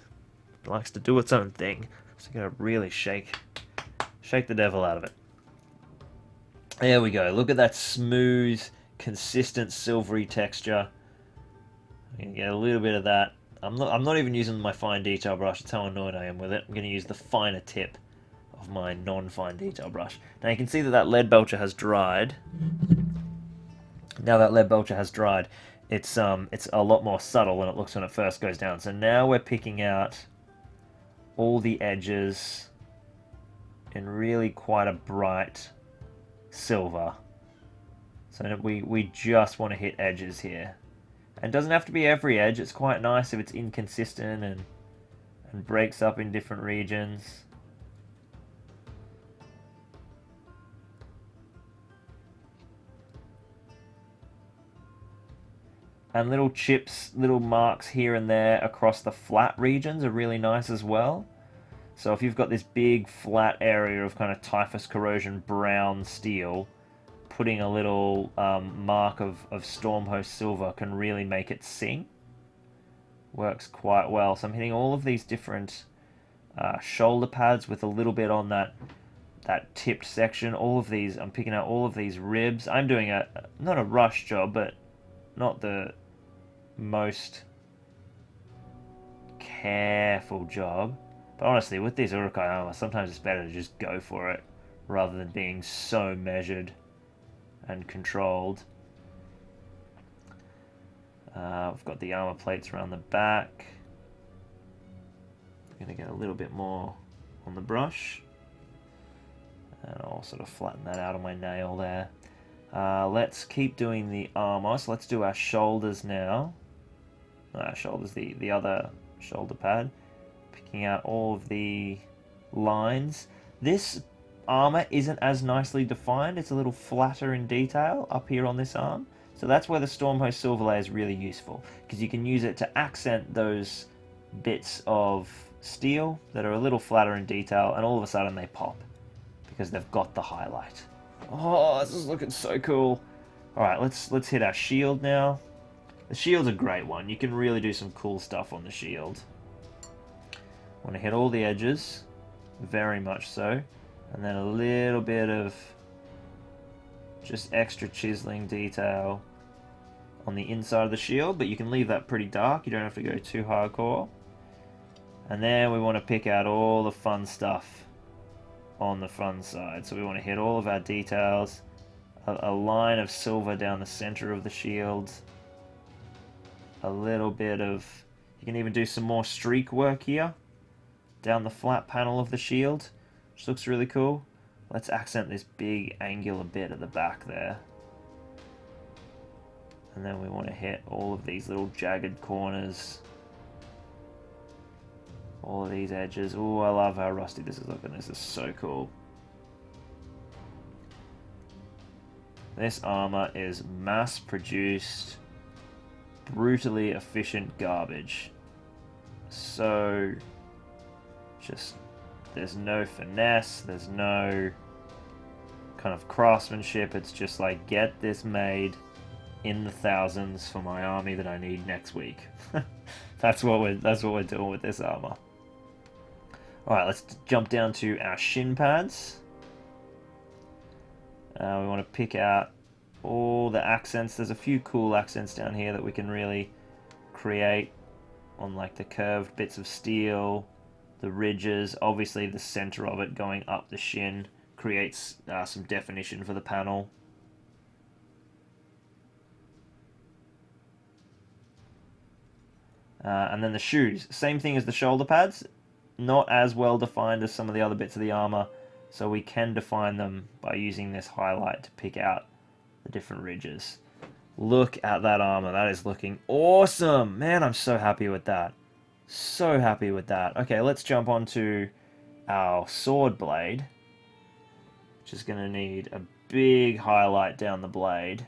It likes to do its own thing. So I'm going to really shake the devil out of it. There we go. Look at that smooth, consistent silvery texture. I'm going to get a little bit of that. I'm not even using my fine detail brush. That's how annoyed I am with it. I'm going to use the finer tip of my non-fine detail brush. Now you can see that lead belcher has dried. Now that lead belcher has dried, it's a lot more subtle than it looks when it first goes down. So now we're picking out all the edges in really quite a bright silver. So we just want to hit edges here. And it doesn't have to be every edge. It's quite nice if it's inconsistent and breaks up in different regions. And little chips, little marks here and there across the flat regions are really nice as well. So if you've got this big flat area of kind of typhus corrosion brown steel, putting a little mark of Stormhost silver can really make it sing. Works quite well. So I'm hitting all of these different shoulder pads with a little bit on that tipped section. All of these, I'm picking out all of these ribs. I'm doing not a rush job, but not the most careful job. But honestly, with these uruk-hai armor, sometimes it's better to just go for it rather than being so measured and controlled. I've got the armor plates around the back. I'm going to get a little bit more on the brush. And I'll sort of flatten that out on my nail there. Let's keep doing the armor. So let's do our shoulders now. Our shoulders, the other shoulder pad. Picking out all of the lines. This armor isn't as nicely defined. It's a little flatter in detail up here on this arm. So that's where the Stormhost silver layer is really useful, because you can use it to accent those bits of steel that are a little flatter in detail, and all of a sudden they pop because they've got the highlight. Oh, this is looking so cool. Alright, let's hit our shield now. The shield's a great one. You can really do some cool stuff on the shield. I want to hit all the edges, very much so, and then a little bit of just extra chiseling detail on the inside of the shield, but you can leave that pretty dark. You don't have to go too hardcore. And then we want to pick out all the fun stuff on the front side. So we want to hit all of our details, a line of silver down the center of the shield, a little bit of, you can even do some more streak work here down the flat panel of the shield, which looks really cool. Let's accent this big angular bit at the back there. And then we want to hit all of these little jagged corners, all of these edges. Oh, I love how rusty this is looking. This is so cool. This armor is mass-produced, brutally efficient garbage. So, just, there's no finesse, there's no kind of craftsmanship. It's just like, get this made in the thousands for my army that I need next week. That's what we're doing with this armor. Alright, let's jump down to our shin pads. We want to pick out all the accents. There's a few cool accents down here that we can really create on, like the curved bits of steel, the ridges. Obviously the center of it going up the shin creates some definition for the panel. And then the shoes, same thing as the shoulder pads, not as well defined as some of the other bits of the armor, so we can define them by using this highlight to pick out the different ridges. Look at that armor, that is looking awesome! Man, I'm so happy with that. So happy with that. Okay, let's jump onto our sword blade, which is going to need a big highlight down the blade.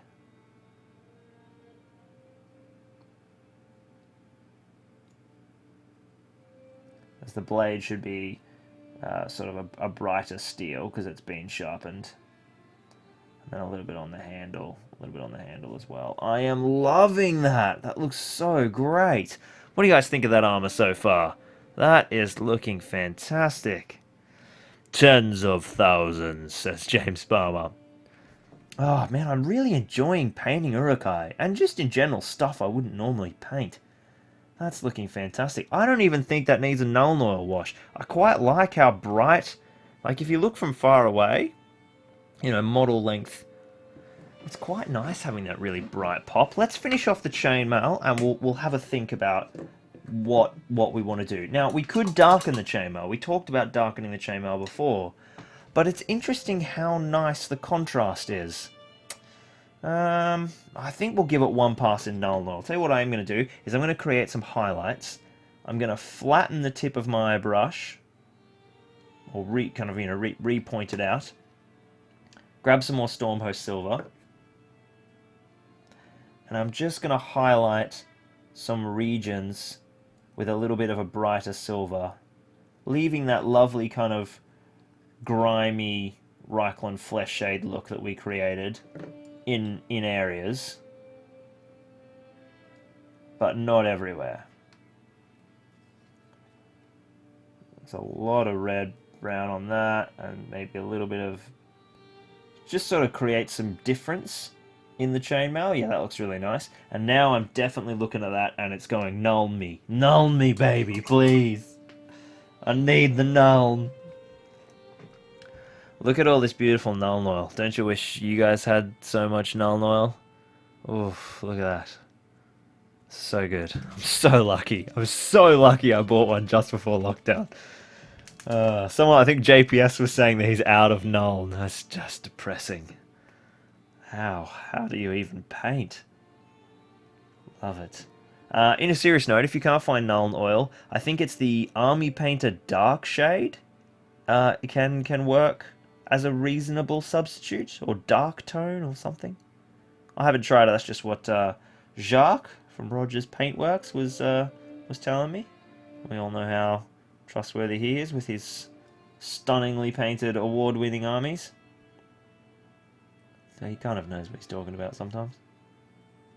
As the blade should be sort of a brighter steel because it's been sharpened. And then a little bit on the handle. A little bit on the handle as well. I am loving that. That looks so great. What do you guys think of that armor so far? That is looking fantastic. Tens of thousands, says James Palmer. Oh man, I'm really enjoying painting uruk-hai. And just in general stuff I wouldn't normally paint. That's looking fantastic. I don't even think that needs a Nuln Oil wash. I quite like how bright, like if you look from far away, you know, model length, it's quite nice having that really bright pop. Let's finish off the chainmail and we'll have a think about what we want to do. Now, we could darken the chainmail. We talked about darkening the chainmail before, but it's interesting how nice the contrast is. I think we'll give it one pass in null oil. I'll tell you what I'm going to do is I'm going to create some highlights. I'm going to flatten the tip of my brush, or re-point it out. Grab some more Stormhost Silver, and I'm just going to highlight some regions with a little bit of a brighter silver, leaving that lovely kind of grimy Reikland flesh shade look that we created in areas, but not everywhere. There's a lot of red, brown on that, and maybe a little bit of, just sort of create some difference in the chainmail. Yeah, that looks really nice. And now I'm definitely looking at that, and it's going, null me, baby, please. I need the null. Look at all this beautiful null oil. Don't you wish you guys had so much null oil? Oof, look at that. So good. I'm so lucky. I was so lucky I bought one just before lockdown. Someone, I think JPS was saying that he's out of null. That's just depressing. How do you even paint? Love it. In a serious note, if you can't find null oil, I think it's the Army Painter Dark Shade. It can work as a reasonable substitute, or dark tone or something. I haven't tried it. That's just what Jacques from Rogers Paintworks was telling me. We all know how trustworthy he is with his stunningly painted, award-winning armies. So he kind of knows what he's talking about sometimes.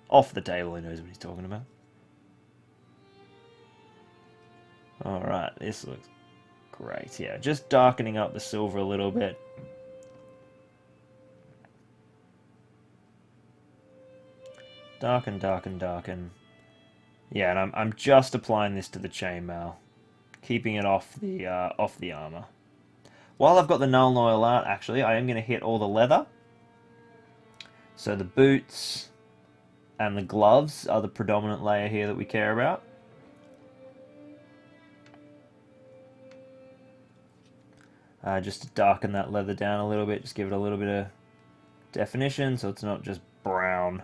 Off the table, he knows what he's talking about. Alright, this looks great. Yeah, just darkening up the silver a little bit. Darken, darken, darken. Yeah, and I'm just applying this to the chainmail, keeping it off the armor. While I've got the null oil out, actually, I am going to hit all the leather. So the boots and the gloves are the predominant layer here that we care about. Just to darken that leather down a little bit, just give it a little bit of definition so it's not just brown.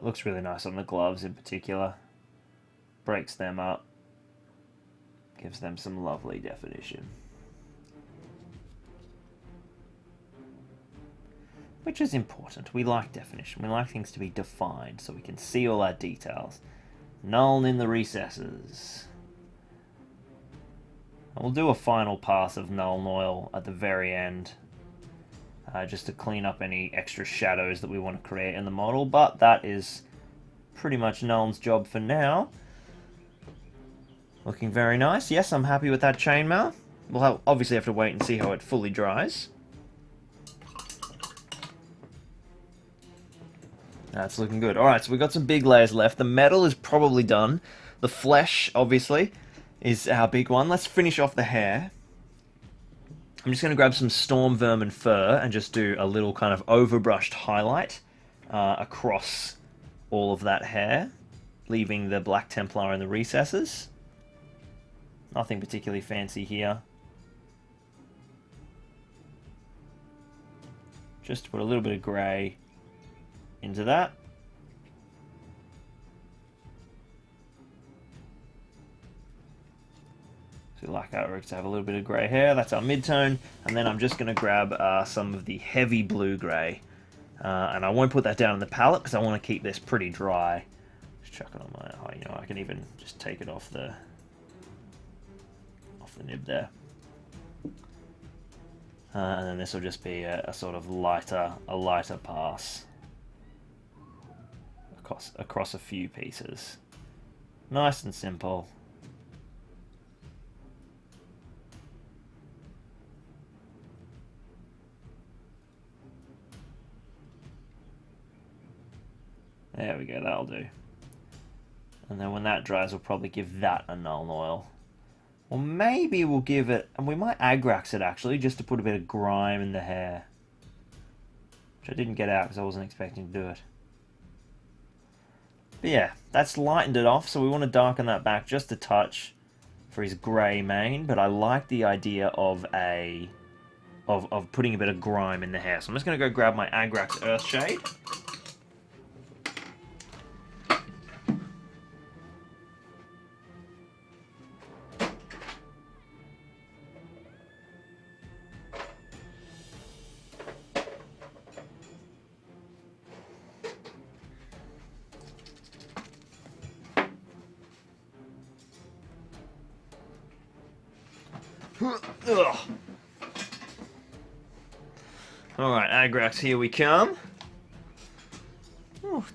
Looks really nice on the gloves in particular. Breaks them up. Gives them some lovely definition. Which is important. We like definition. We like things to be defined so we can see all our details. Null in the recesses. And we'll do a final pass of null oil at the very end. Just to clean up any extra shadows that we want to create in the model. But that is pretty much Null's job for now. Looking very nice. Yes, I'm happy with that chainmail. We'll obviously have to wait and see how it fully dries. That's looking good. Alright, so we've got some big layers left. The metal is probably done. The flesh, obviously, is our big one. Let's finish off the hair. I'm just going to grab some Storm Vermin fur and just do a little kind of overbrushed highlight across all of that hair, leaving the Black Templar in the recesses. Nothing particularly fancy here. Just put a little bit of grey into that. So we like our Uruks to have a little bit of grey hair. That's our mid-tone. And then I'm just going to grab some of the heavy blue grey. And I won't put that down in the palette because I want to keep this pretty dry. Just chuck it on my, oh, you know, I can even just take it off the nib there. And then this will just be a sort of lighter pass across a few pieces. Nice and simple. There we go, that'll do. And then when that dries, we'll probably give that a null oil. Or maybe we'll give it, and we might agrax it actually, just to put a bit of grime in the hair. Which I didn't get out because I wasn't expecting to do it. But yeah, that's lightened it off, so we want to darken that back just a touch for his grey mane, but I like the idea of of putting a bit of grime in the hair. So I'm just going to go grab my Agrax Earthshade. Ugh. Alright, Agrax, here we come. Oh,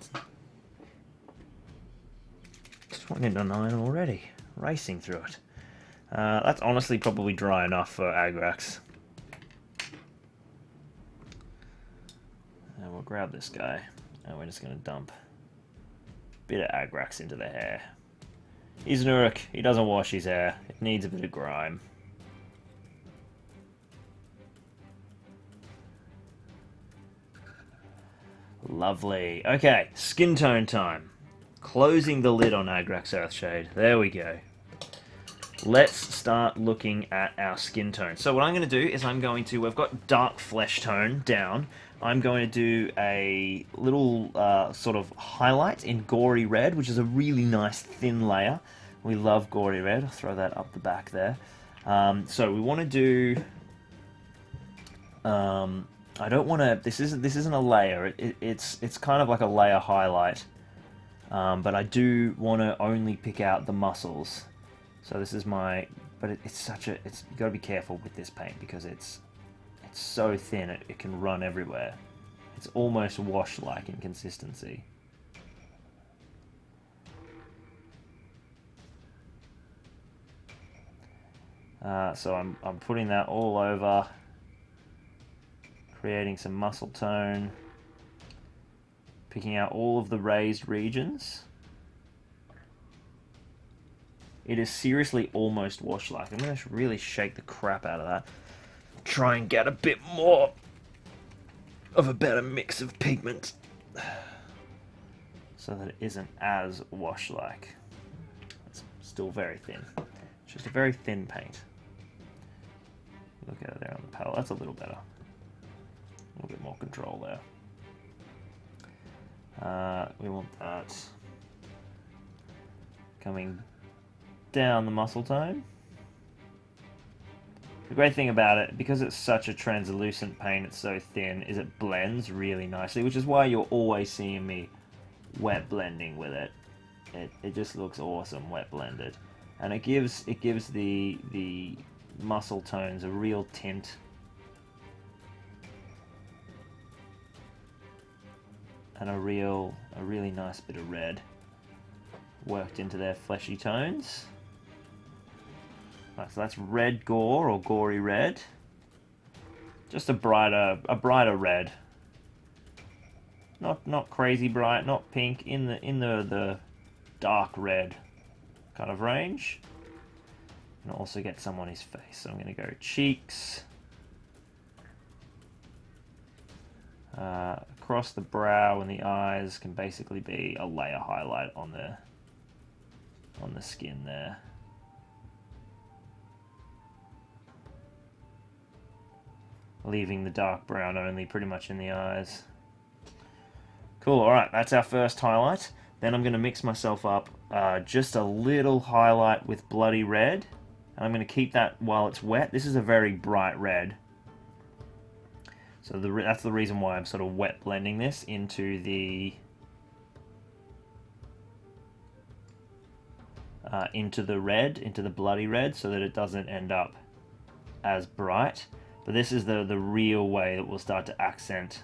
it's 20 to 9 already. Racing through it. That's honestly probably dry enough for Agrax. And we'll grab this guy, and we're just going to dump a bit of Agrax into the hair. He's an uruk. He doesn't wash his hair. It needs a bit of grime. Lovely. Okay, skin tone time. Closing the lid on Agrax Earthshade. There we go. Let's start looking at our skin tone. So what I'm going to do is we've got dark flesh tone down. I'm going to do a little sort of highlight in gory red, which is a really nice thin layer. We love gory red. I'll throw that up the back there. So we want to do... I don't want to. This isn't a layer. It's kind of like a layer highlight, but I do want to only pick out the muscles. So this is my. But it's such a. You got to be careful with this paint because it's so thin it can run everywhere. It's almost wash-like in consistency. So I'm putting that all over. Creating some muscle tone, picking out all of the raised regions. It is seriously almost wash-like. I'm going to really shake the crap out of that. Try and get a bit more of a better mix of pigment so that it isn't as wash-like. It's still very thin. It's just a very thin paint. Look at it there on the palette. That's a little better. A little bit more control there. We want that coming down the muscle tone. The great thing about it, because it's such a translucent paint, it's so thin, is it blends really nicely, which is why you're always seeing me wet blending with it. It just looks awesome wet blended, and it gives the muscle tones a real tint. And a really nice bit of red worked into their fleshy tones. Right, so that's red gore or gory red. Just a brighter red. Not crazy bright, not pink, in the dark red kind of range. And also get some on his face. So I'm going to go cheeks. Across the brow and the eyes can basically be a layer highlight on the skin there. Leaving the dark brown only pretty much in the eyes. Cool, alright, that's our first highlight. Then I'm going to mix myself up just a little highlight with bloody red. And I'm going to keep that while it's wet. This is a very bright red. So that's the reason why I'm sort of wet blending this into the red, into the bloody red, so that it doesn't end up as bright. But this is the real way that we'll start to accent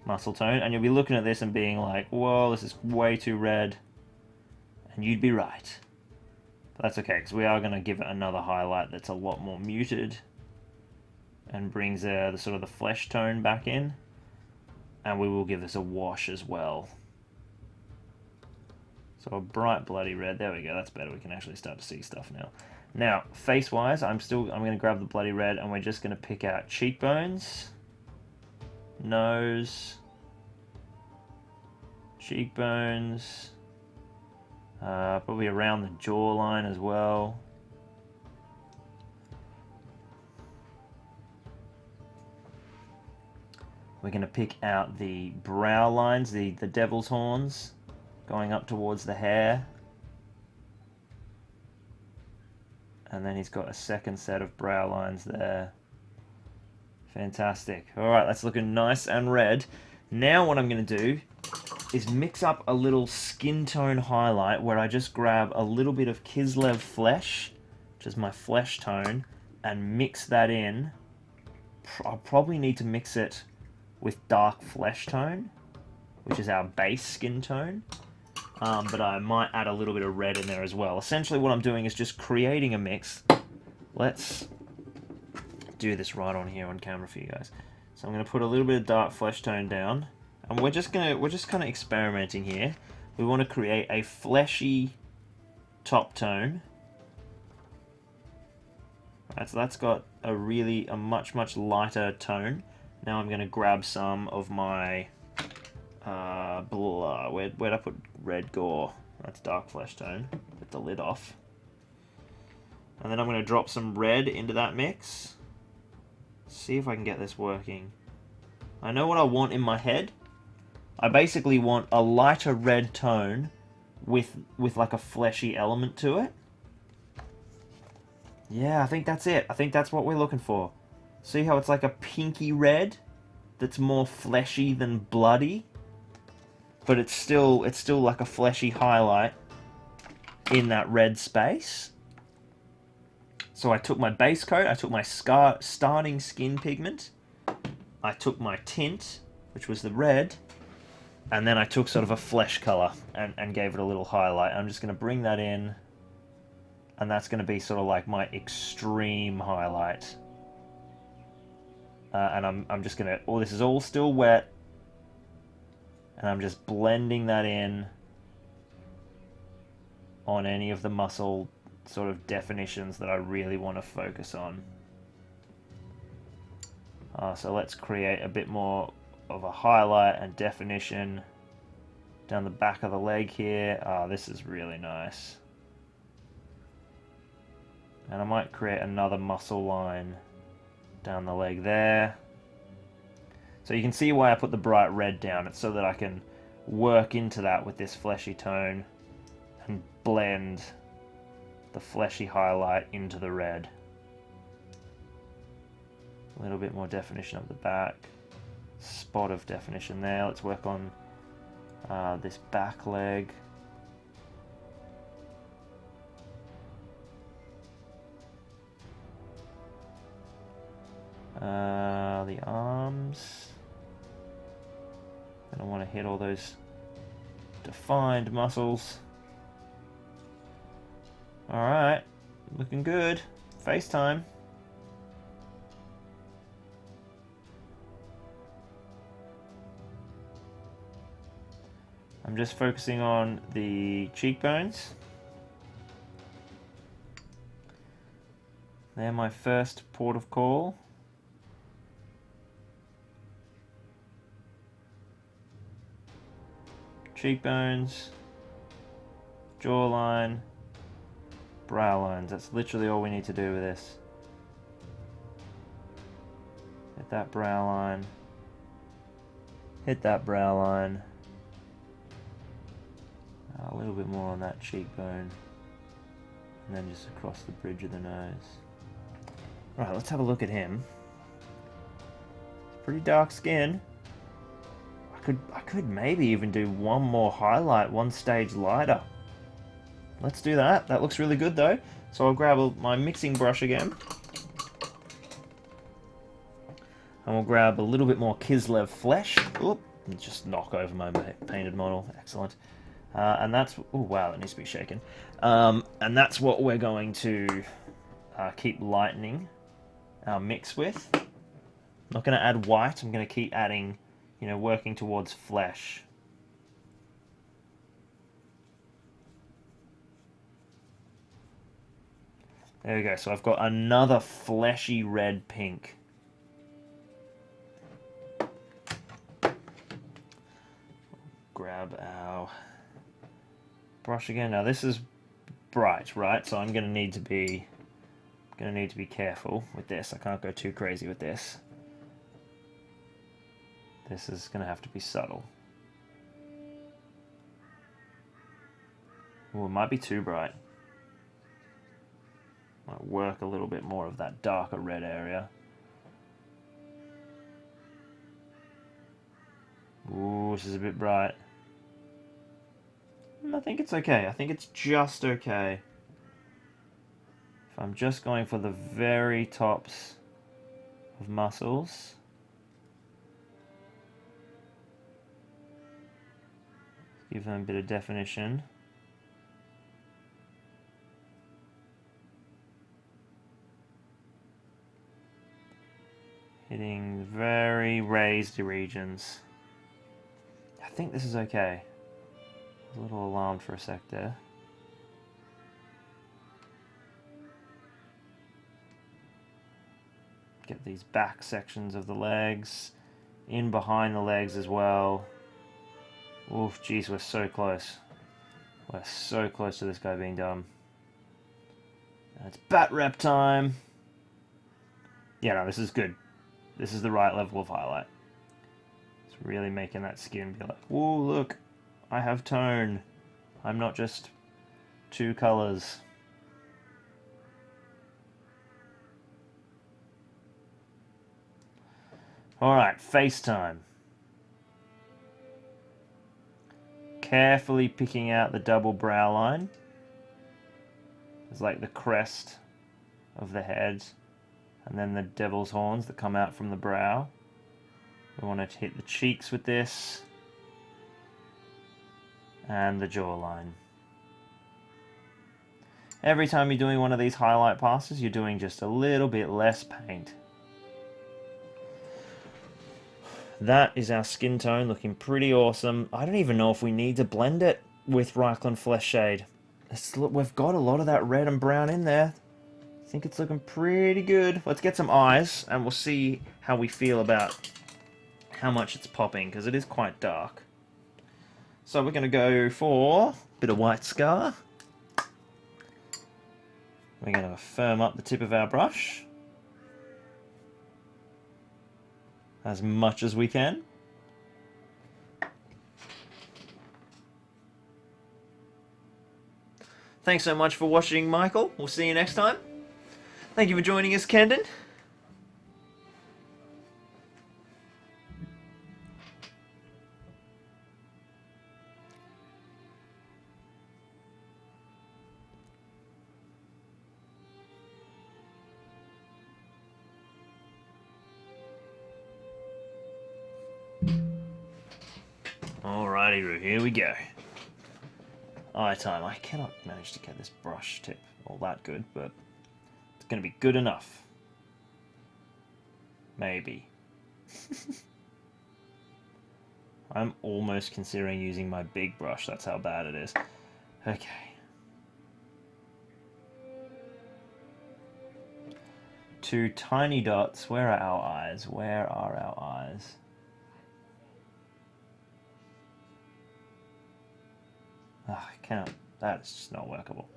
muscle tone, and you'll be looking at this and being like, whoa, this is way too red, and you'd be right. But that's okay, because we are going to give it another highlight that's a lot more muted and brings the sort of the flesh tone back in, and we will give this a wash as well. So a bright bloody red, there we go, that's better, we can actually start to see stuff now. Now, face-wise, I'm going to grab the bloody red, and we're just going to pick out cheekbones, nose, cheekbones, probably around the jawline as well. We're going to pick out the brow lines, the devil's horns, going up towards the hair. And then he's got a second set of brow lines there. Fantastic. Alright, that's looking nice and red. Now what I'm going to do is mix up a little skin tone highlight where I just grab a little bit of Kislev flesh, which is my flesh tone, and mix that in. I'll probably need to mix it with dark flesh tone, which is our base skin tone, but I might add a little bit of red in there as well. Essentially what I'm doing is just creating a mix. Let's do this right on here on camera for you guys. So I'm going to put a little bit of dark flesh tone down, and we're just kind of experimenting here. We want to create a fleshy top tone. Right, so that's got a much lighter tone. Now I'm going to grab some of my, where'd I put red gore? That's dark flesh tone. Put the lid off. And then I'm going to drop some red into that mix. See if I can get this working. I know what I want in my head. I basically want a lighter red tone with like a fleshy element to it. Yeah, I think that's it. I think that's what we're looking for. See how it's like a pinky red that's more fleshy than bloody? But it's still like a fleshy highlight in that red space. So I took my base coat, I took my starting skin pigment, I took my tint, which was the red, and then I took sort of a flesh color and gave it a little highlight. I'm just going to bring that in, and that's going to be sort of like my extreme highlight. And I'm just gonna, this is all still wet, and I'm just blending that in on any of the muscle sort of definitions that I really want to focus on. So let's create a bit more of a highlight and definition down the back of the leg here. This is really nice. And I might create another muscle line down the leg there. So you can see why I put the bright red down. It's so that I can work into that with this fleshy tone and blend the fleshy highlight into the red. A little bit more definition up the back. Spot of definition there. Let's work on this back leg. The arms. I don't want to hit all those defined muscles. Alright, looking good. FaceTime. I'm just focusing on the cheekbones. They're my first port of call. Cheekbones, jawline, brow lines. That's literally all we need to do with this. Hit that brow line. Hit that brow line. A little bit more on that cheekbone. And then just across the bridge of the nose. Right, let's have a look at him. Pretty dark skin. I could maybe even do one more highlight, one stage lighter. Let's do that. That looks really good though. So I'll grab my mixing brush again. And we'll grab a little bit more Kislev flesh. Oop, and just knock over my painted model. Excellent. And that's... Oh wow, that needs to be shaken. And that's what we're going to keep lightening our mix with. I'm not going to add white. I'm going to keep adding... You know, working towards flesh. There we go. So I've got another fleshy red pink. Grab our go. Brush again. Now this is bright, right? So I'm gonna need to be careful with this. I can't go too crazy with this. This is gonna have to be subtle. Oh, it might be too bright. Might work a little bit more of that darker red area. Ooh, this is a bit bright. I think it's okay. I think it's just okay. If I'm just going for the very tops of muscles. Give them a bit of definition. Hitting very raised regions. I think this is okay. I was a little alarmed for a sec there. Get these back sections of the legs, in behind the legs as well. Oof, jeez, we're so close. We're so close to this guy being done. And it's bat rep time. Yeah, no, this is good. This is the right level of highlight. It's really making that skin be like, whoa, look, I have tone. I'm not just two colors. Alright, face time. Carefully picking out the double brow line. It's like the crest of the head, and then the devil's horns that come out from the brow. We want to hit the cheeks with this, and the jawline. Every time you're doing one of these highlight passes, you're doing just a little bit less paint. That is our skin tone, looking pretty awesome. I don't even know if we need to blend it with Reikland Flesh Shade. We've got a lot of that red and brown in there. I think it's looking pretty good. Let's get some eyes, and we'll see how we feel about how much it's popping, because it is quite dark. So we're going to go for a bit of white scar. We're going to firm up the tip of our brush as much as we can. Thanks so much for watching, Michael. We'll see you next time. Thank you for joining us, Kendon. Alrighty, here we go. Eye time. I cannot manage to get this brush tip all that good, but it's going to be good enough. Maybe. I'm almost considering using my big brush. That's how bad it is. Okay. Two tiny dots. Where are our eyes? Where are our eyes? Oh, I cannot. That is just not workable.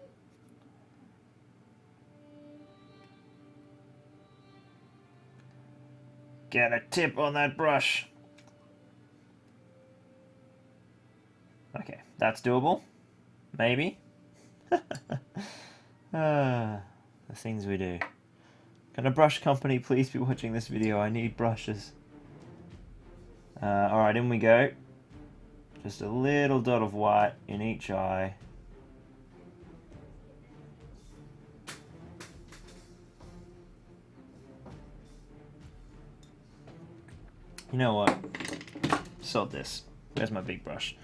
Get a tip on that brush. Okay, that's doable. Maybe. The things we do. Can a brush company please be watching this video? I need brushes. Alright, in we go. Just a little dot of white in each eye. You know what? Sod this. Where's my big brush?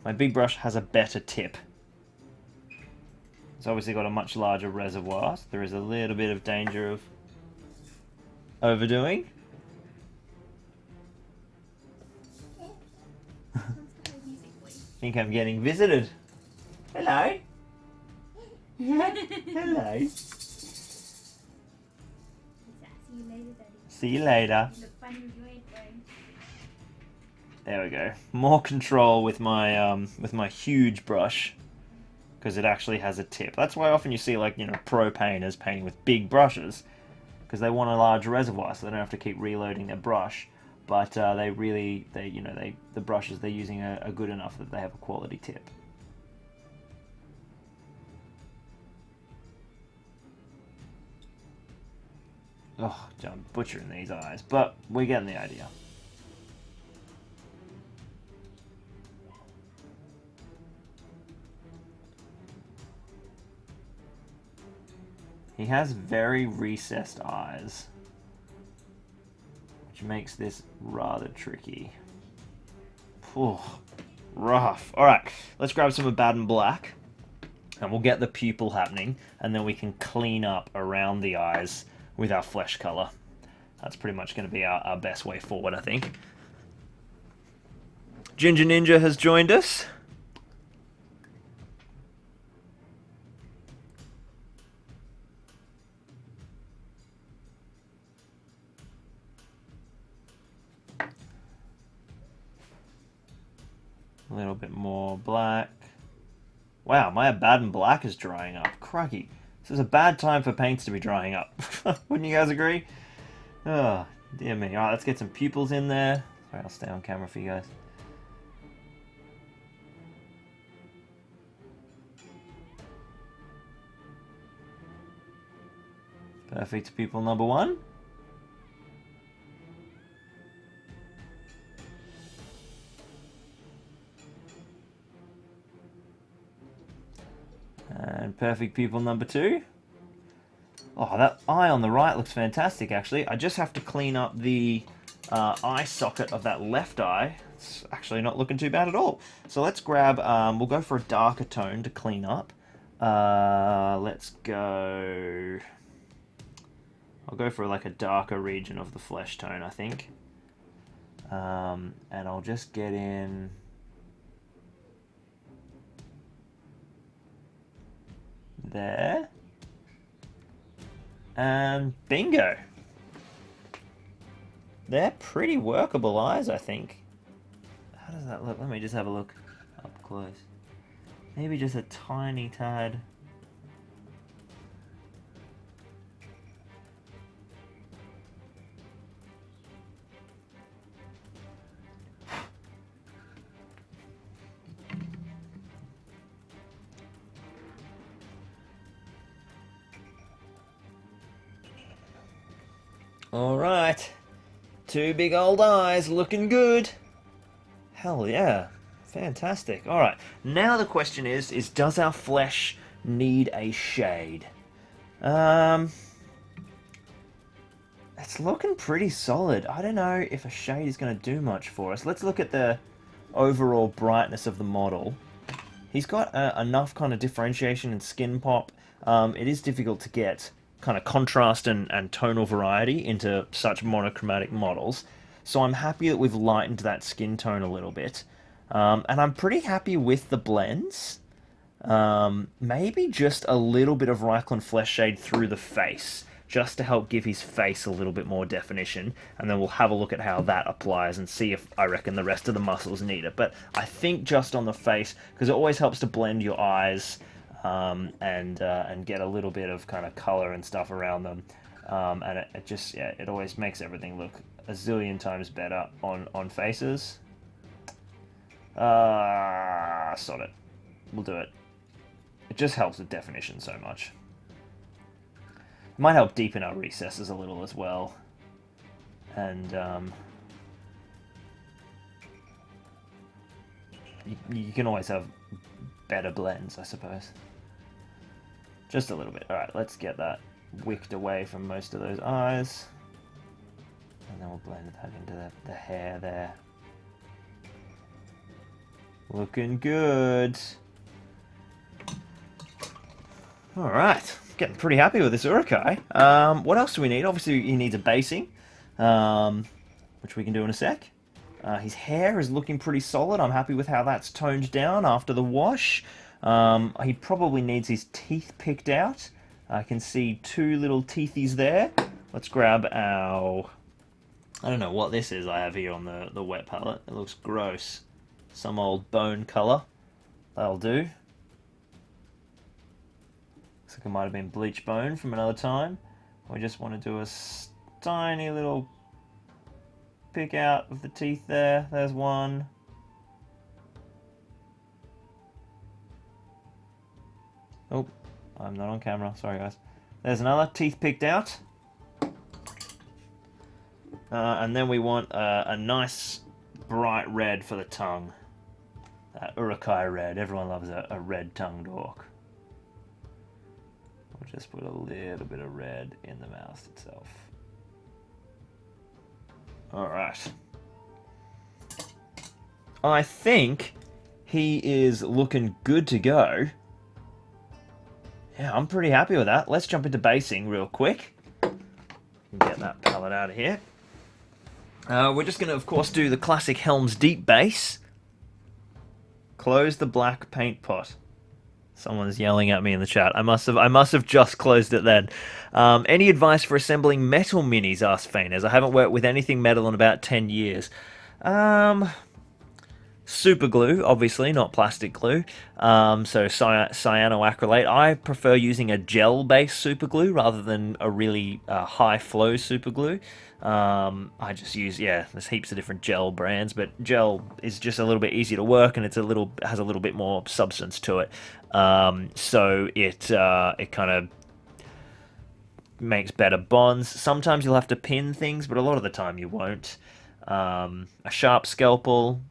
My big brush has a better tip. It's obviously got a much larger reservoir, so there is a little bit of danger of overdoing. I think I'm getting visited. Hello. Hello. See you later, Daddy. See you later. You look funny with your head going. There we go. More control with my huge brush, because it actually has a tip. That's why often you see, like, you know, pro painters painting with big brushes, because they want a large reservoir, so they don't have to keep reloading their brush. But the brushes they're using are good enough that they have a quality tip. Oh, I'm butchering these eyes, but we're getting the idea. He has very recessed eyes, which makes this rather tricky. Oh, rough. Alright, let's grab some Abaddon Black, and we'll get the pupil happening, and then we can clean up around the eyes with our flesh color. That's pretty much going to be our best way forward, I think. Ginger Ninja has joined us. A little bit more black. Wow, my Abaddon Black is drying up. Crikey. This is a bad time for paints to be drying up. Wouldn't you guys agree? Oh, dear me. Alright, let's get some pupils in there. Sorry, I'll stay on camera for you guys. Perfect pupil number 1. And perfect pupil number 2. Oh, that eye on the right looks fantastic, actually. I just have to clean up the eye socket of that left eye. It's actually not looking too bad at all. So let's grab, we'll go for a darker tone to clean up. Let's go... I'll go for like a darker region of the flesh tone, I think. And I'll just get in... there. And bingo. They're pretty workable eyes, I think. How does that look? Let me just have a look up close. Maybe just a tiny tad. Alright, 2 big old eyes looking good. Hell yeah, fantastic. Alright, now the question is does our flesh need a shade? It's looking pretty solid. I don't know if a shade is going to do much for us. Let's look at the overall brightness of the model. He's got enough kind of differentiation and skin pop. It is difficult to get kind of contrast and tonal variety into such monochromatic models. So I'm happy that we've lightened that skin tone a little bit. And I'm pretty happy with the blends. Maybe just a little bit of Reikland flesh shade through the face, just to help give his face a little bit more definition. And then we'll have a look at how that applies and see if I reckon the rest of the muscles need it. But I think just on the face, because it always helps to blend your eyes, and get a little bit of kind of color and stuff around them, and it just, yeah, it always makes everything look a zillion times better on faces. Sod it, we'll do it. It just helps with definition so much. It might help deepen our recesses a little as well, and you can always have better blends, I suppose. Just a little bit. Alright, let's get that wicked away from most of those eyes. And then we'll blend that into the hair there. Looking good. Alright, getting pretty happy with this uruk-hai. What else do we need? Obviously he needs a basing, which we can do in a sec. His hair is looking pretty solid. I'm happy with how that's toned down after the wash. He probably needs his teeth picked out. I can see 2 little teethies there. Let's grab our I don't know what this is I have here on the wet palette. It looks gross. Some old bone colour. That'll do. Looks like it might have been bleach bone from another time. We just want to do a tiny little pick out of the teeth there. There's one. Oh, I'm not on camera. Sorry, guys. There's another teeth picked out. And then we want a nice bright red for the tongue. That uruk-hai red. Everyone loves a red-tongued orc. We'll just put a little bit of red in the mouth itself. Alright. I think he is looking good to go. Yeah, I'm pretty happy with that. Let's jump into basing real quick. Get that palette out of here. We're just going to, of course, do the classic Helm's Deep base. Close the black paint pot. Someone's yelling at me in the chat. I must have just closed it then. Any advice for assembling metal minis? Asked Fainers. I haven't worked with anything metal in about 10 years. Super glue, obviously, not plastic glue. So cyanoacrylate. I prefer using a gel-based super glue rather than a really high-flow super glue. I just use, there's heaps of different gel brands, but gel is just a little bit easier to work, and has a little bit more substance to it. So it kind of makes better bonds. Sometimes you'll have to pin things, but a lot of the time you won't. A sharp scalpel.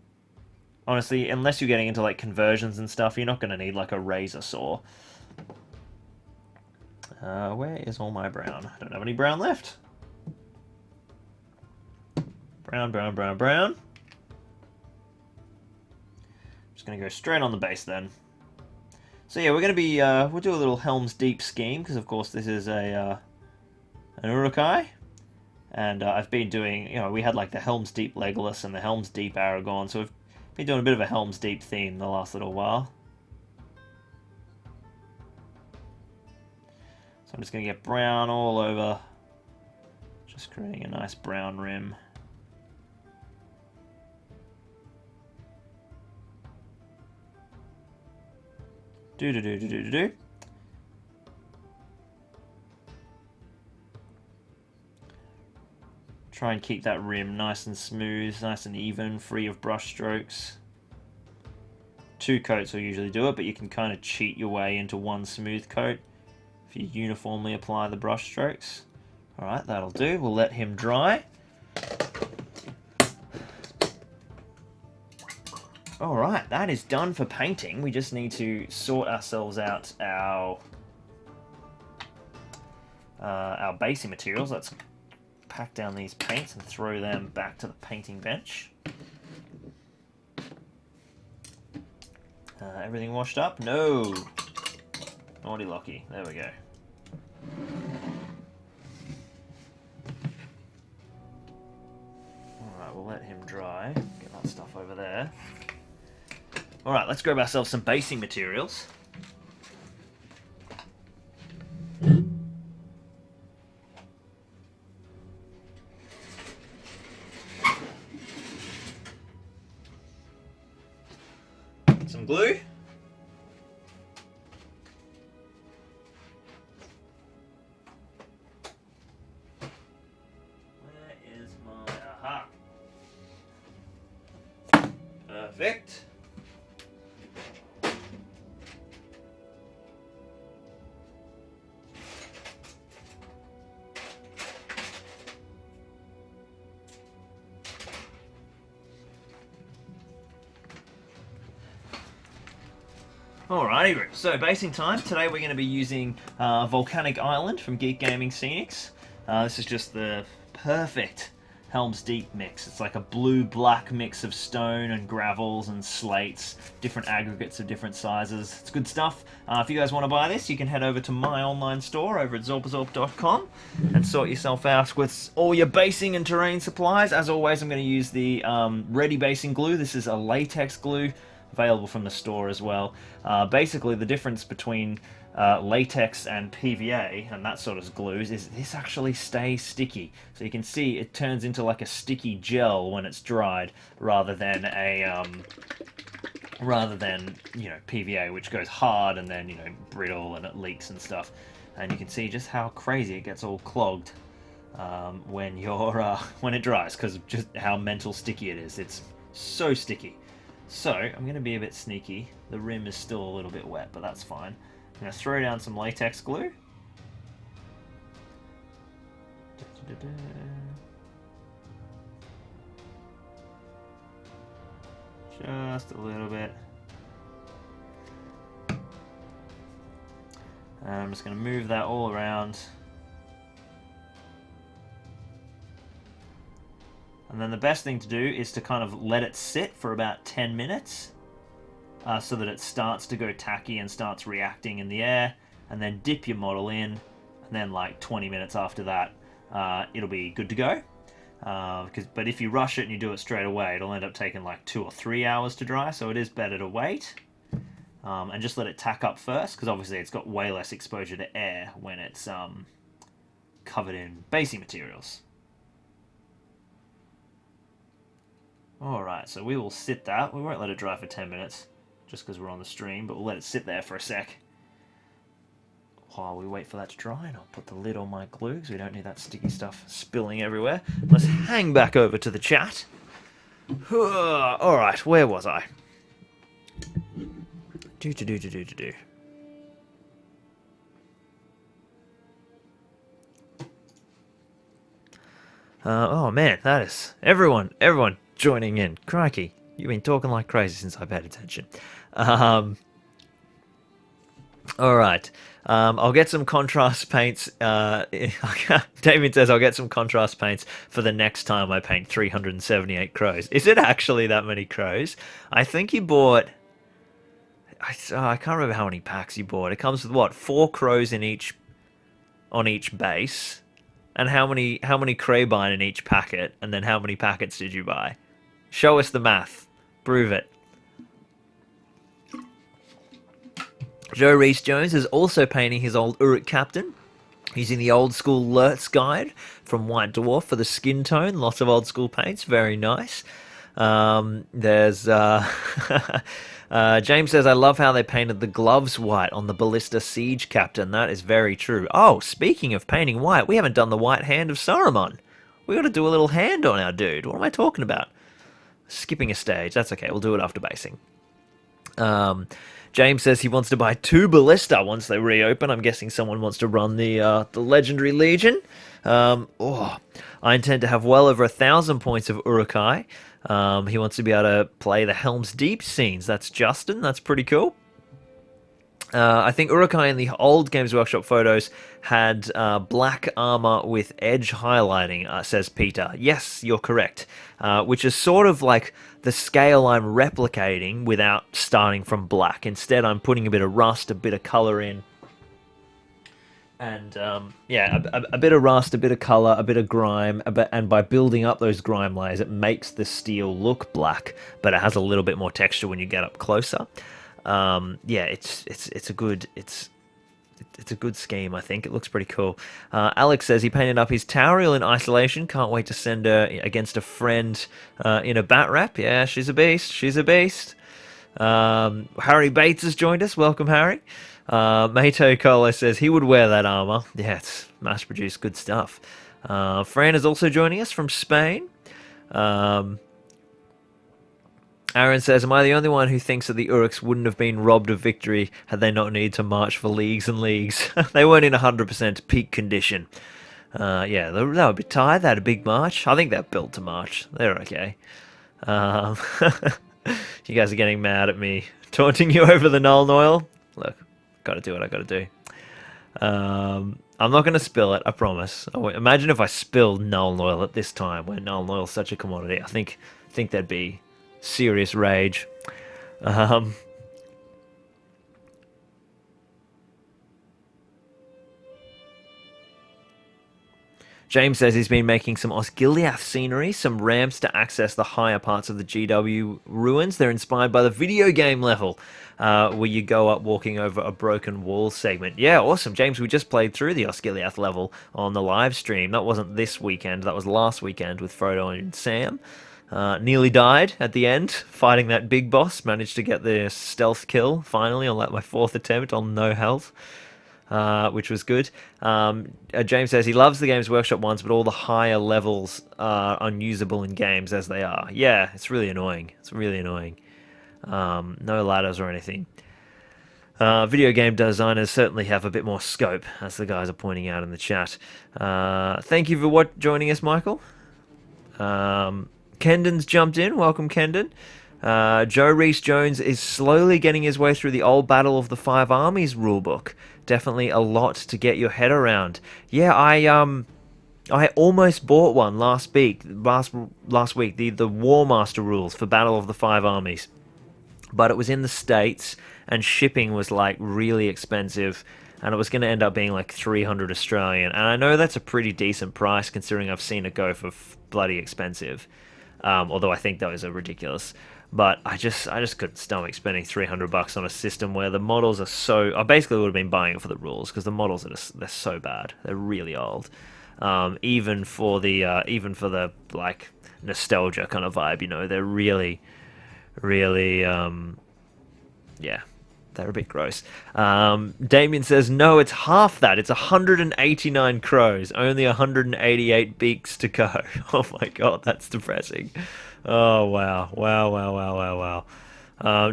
Honestly, unless you're getting into like conversions and stuff, you're not going to need like a razor saw. Where is all my brown? I don't have any brown left. Brown, brown, brown, brown. Just going to go straight on the base then. So yeah, we're going to be, we'll do a little Helm's Deep scheme, because of course this is an uruk-hai. And I've been doing, we had like the Helm's Deep Legolas and the Helm's Deep Aragorn, so we've been doing a bit of a Helm's Deep theme the last little while. So I'm just going to get brown all over. Just creating a nice brown rim. Do-do-do-do-do-do-do. Try and keep that rim nice and smooth, nice and even, free of brush strokes. 2 coats will usually do it, but you can kind of cheat your way into one smooth coat if you uniformly apply the brush strokes. Alright, that'll do. We'll let him dry. Alright, that is done for painting. We just need to sort ourselves out our basing materials. Let's pack down these paints and throw them back to the painting bench. Everything washed up? No! Naughty Lockie. There we go. Alright, we'll let him dry. Get that stuff over there. Alright, let's grab ourselves some basing materials. Some glue. Where is my aha? Perfect. Alrighty, so basing time. Today we're going to be using Volcanic Island from Geek Gaming Scenics. This is just the perfect Helm's Deep mix. It's like a blue-black mix of stone and gravels and slates, different aggregates of different sizes. It's good stuff. If you guys want to buy this, you can head over to my online store over at Zorpazorp.com and sort yourself out with all your basing and terrain supplies. As always, I'm going to use the Ready Basing Glue. This is a latex glue. available from the store as well. Basically, the difference between latex and PVA and that sort of glues is this actually stays sticky. So you can see it turns into like a sticky gel when it's dried, rather than you know, PVA, which goes hard and then, you know, brittle and it leaks and stuff. And you can see just how crazy it gets all clogged when it dries, because of just how mental sticky it is. It's so sticky. So I'm going to be a bit sneaky. The rim is still a little bit wet, but that's fine. I'm going to throw down some latex glue. Just a little bit. And I'm just going to move that all around. And then the best thing to do is to kind of let it sit for about 10 minutes so that it starts to go tacky and starts reacting in the air, and then dip your model in, and then like 20 minutes after that it'll be good to go. But if you rush it and you do it straight away, it'll end up taking like 2 or 3 hours to dry, so it is better to wait and just let it tack up first, because obviously it's got way less exposure to air when it's covered in basing materials. Alright, so we will sit that. We won't let it dry for 10 minutes, just because we're on the stream, but we'll let it sit there for a sec while we wait for that to dry, and I'll put the lid on my glue, because we don't need that sticky stuff spilling everywhere. Let's hang back over to the chat. Alright, where was I? Oh man, that is everyone joining in. Crikey, you've been talking like crazy since I paid attention. Alright, I'll get some contrast paints. David says I'll get some contrast paints for the next time I paint 378 crows. Is it actually that many crows? I think he bought... I can't remember how many packs he bought. It comes with what, 4 crows in each on each base, and how many craybein in each packet, and then how many packets did you buy? Show us the math. Prove it. Joe Reese Jones is also painting his old Uruk captain using the old school Lurtz guide from White Dwarf for the skin tone. Lots of old school paints. Very nice. There's James says, I love how they painted the gloves white on the Ballista Siege captain. That is very true. Oh, speaking of painting white, we haven't done the white hand of Saruman. We got to do a little hand on our dude. What am I talking about? Skipping a stage. That's okay. We'll do it after basing. James says he wants to buy 2 Ballista once they reopen. I'm guessing someone wants to run the Legendary Legion. I intend to have well over 1,000 points of uruk-hai. He wants to be able to play the Helm's Deep scenes. That's Justin. That's pretty cool. I think uruk-hai in the old Games Workshop photos had black armor with edge highlighting, says Peter. Yes, you're correct. Which is sort of like the scale I'm replicating without starting from black. Instead, I'm putting a bit of rust, a bit of color in. And, a bit of rust, a bit of color, a bit of grime. And by building up those grime layers, it makes the steel look black, but it has a little bit more texture when you get up closer. It's a good scheme, I think. It looks pretty cool. Alex says he painted up his Tauriel in isolation. Can't wait to send her against a friend in a bat wrap. Yeah, she's a beast. She's a beast. Harry Bates has joined us. Welcome, Harry. Mato Colo says he would wear that armor. Yeah, it's mass-produced good stuff. Fran is also joining us from Spain. Aaron says, am I the only one who thinks that the Uruks wouldn't have been robbed of victory had they not needed to march for leagues and leagues? They weren't in 100% peak condition. They were a bit tired. They had a big march. I think they're built to march. They're okay. You guys are getting mad at me taunting you over the Null Noil. Look, gotta do what I gotta do. I'm not going to spill it, I promise. Imagine if I spilled Null Noil at this time when Null Noil's such a commodity. I think there'd be serious rage. James says he's been making some Osgiliath scenery, some ramps to access the higher parts of the GW ruins. They're inspired by the video game level, where you go up walking over a broken wall segment. Yeah, awesome. James, we just played through the Osgiliath level on the live stream. That wasn't this weekend, that was last weekend with Frodo and Sam. Nearly died at the end, fighting that big boss. Managed to get the stealth kill, finally, on like my 4th attempt on no health. Which was good. James says he loves the Games Workshop ones, but all the higher levels are unusable in games as they are. Yeah, it's really annoying. It's really annoying. No ladders or anything. Video game designers certainly have a bit more scope, as the guys are pointing out in the chat. Thank you for joining us, Michael. Kendon's jumped in. Welcome, Kendon. Joe Reese-Jones is slowly getting his way through the old Battle of the Five Armies rulebook. Definitely a lot to get your head around. Yeah, I almost bought one last week. Last week, the War Master rules for Battle of the Five Armies, but it was in the States and shipping was like really expensive, and it was going to end up being like 300 Australian. And I know that's a pretty decent price considering I've seen it go for bloody expensive. Although I think those are ridiculous. But I just couldn't stomach spending $300 on a system where the models are so... I basically would have been buying it for the rules, because the models they're so bad. They're really old. Even for the like nostalgia kind of vibe, you know, they're really, really, yeah, they're a bit gross. Damien says, no, it's half that. It's 189 crows, only 188 beaks to go. Oh my god, that's depressing. Oh, wow. Wow.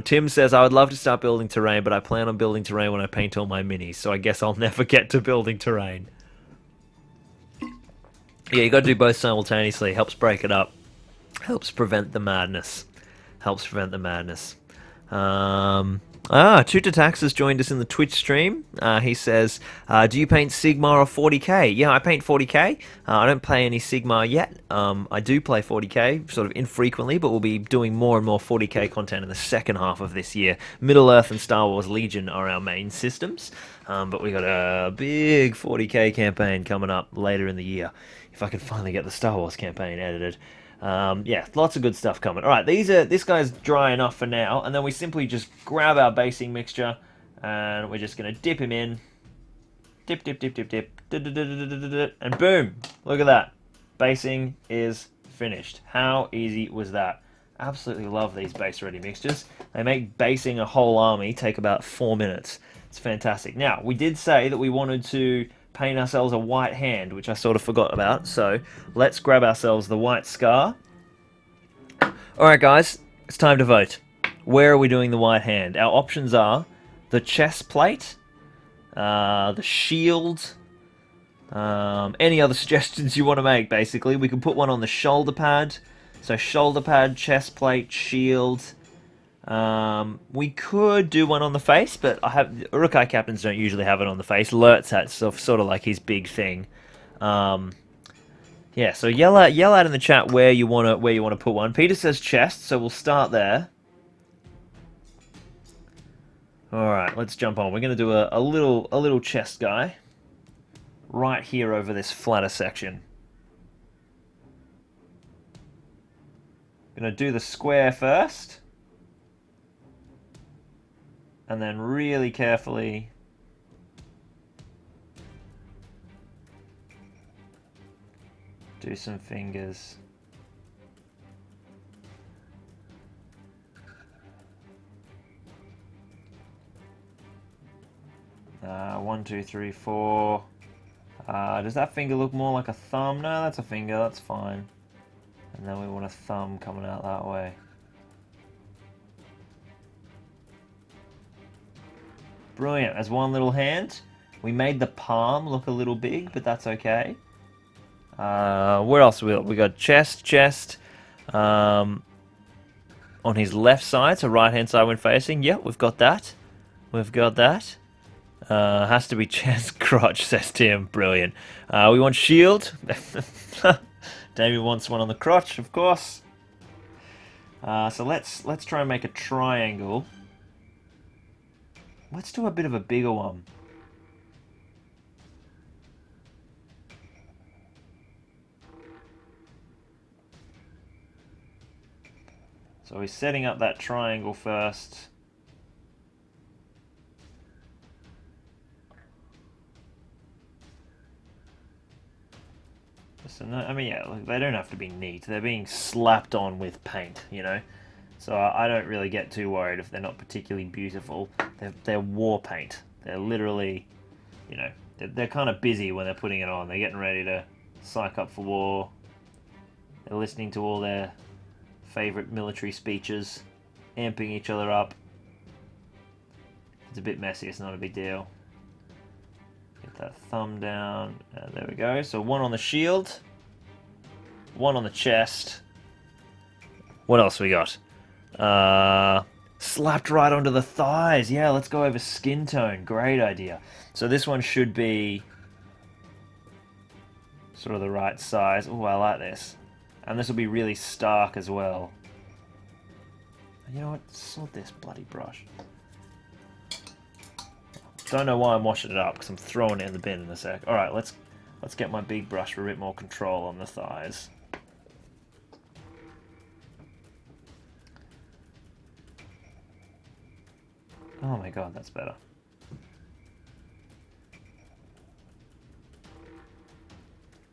Tim says, I would love to start building terrain, but I plan on building terrain when I paint all my minis, so I guess I'll never get to building terrain. Yeah, you got to do both simultaneously. Helps break it up. Helps prevent the madness. Tutatax has joined us in the Twitch stream. He says, do you paint Sigmar or 40k? Yeah, I paint 40k. I don't play any Sigmar yet. I do play 40k, sort of infrequently, but we'll be doing more and more 40k content in the second half of this year. Middle-earth and Star Wars Legion are our main systems, but we got a big 40k campaign coming up later in the year, if I can finally get the Star Wars campaign edited. Yeah, lots of good stuff coming. Alright, this guy's dry enough for now, and then we simply just grab our basing mixture, and we're just going to dip him in. Dip, and boom! Look at that. Basing is finished. How easy was that? Absolutely love these base-ready mixtures. They make basing a whole army take about 4 minutes. It's fantastic. Now, we did say that we wanted to paint ourselves a white hand, which I sort of forgot about, so let's grab ourselves the white scar. Alright guys, it's time to vote. Where are we doing the white hand? Our options are the chest plate, the shield, any other suggestions you want to make, basically. We can put one on the shoulder pad, so shoulder pad, chest plate, shield. We could do one on the face, but uruk-hai captains don't usually have it on the face. Lurtz has sort of like his big thing. Yeah, so yell out in the chat where you want to put one. Peter says chest, so we'll start there. All right, let's jump on. We're going to do a little chest guy right here over this flatter section. Going to do the square first. And then really carefully do some fingers. One, two, three, four. Does that finger look more like a thumb? No, that's a finger, that's fine. And then we want a thumb coming out that way. Brilliant. As one little hand. We made the palm look a little big, but that's okay. Where else we got? Chest. On his left side, so right hand side when facing. Yep, we've got that. Has to be chest, crotch, says Tim. Brilliant. We want shield. Damien wants one on the crotch, of course. So let's try and make a triangle. Let's do a bit of a bigger one. So he's setting up that triangle first. So no, I mean, yeah, look, they don't have to be neat. They're being slapped on with paint, you know? So I don't really get too worried if they're not particularly beautiful. They're war paint. They're literally, you know, they're kind of busy when they're putting it on. They're getting ready to psych up for war. They're listening to all their favorite military speeches, amping each other up. It's a bit messy, it's not a big deal. Get that thumb down. There we go. So one on the shield, one on the chest. What else we got? Slapped right onto the thighs. Yeah, let's go over skin tone. Great idea. So this one should be sort of the right size. Oh, I like this. And this will be really stark as well. You know what? Sort this bloody brush. Don't know why I'm washing it up, because I'm throwing it in the bin in a sec. Alright, let's get my big brush for a bit more control on the thighs. Oh my god, that's better.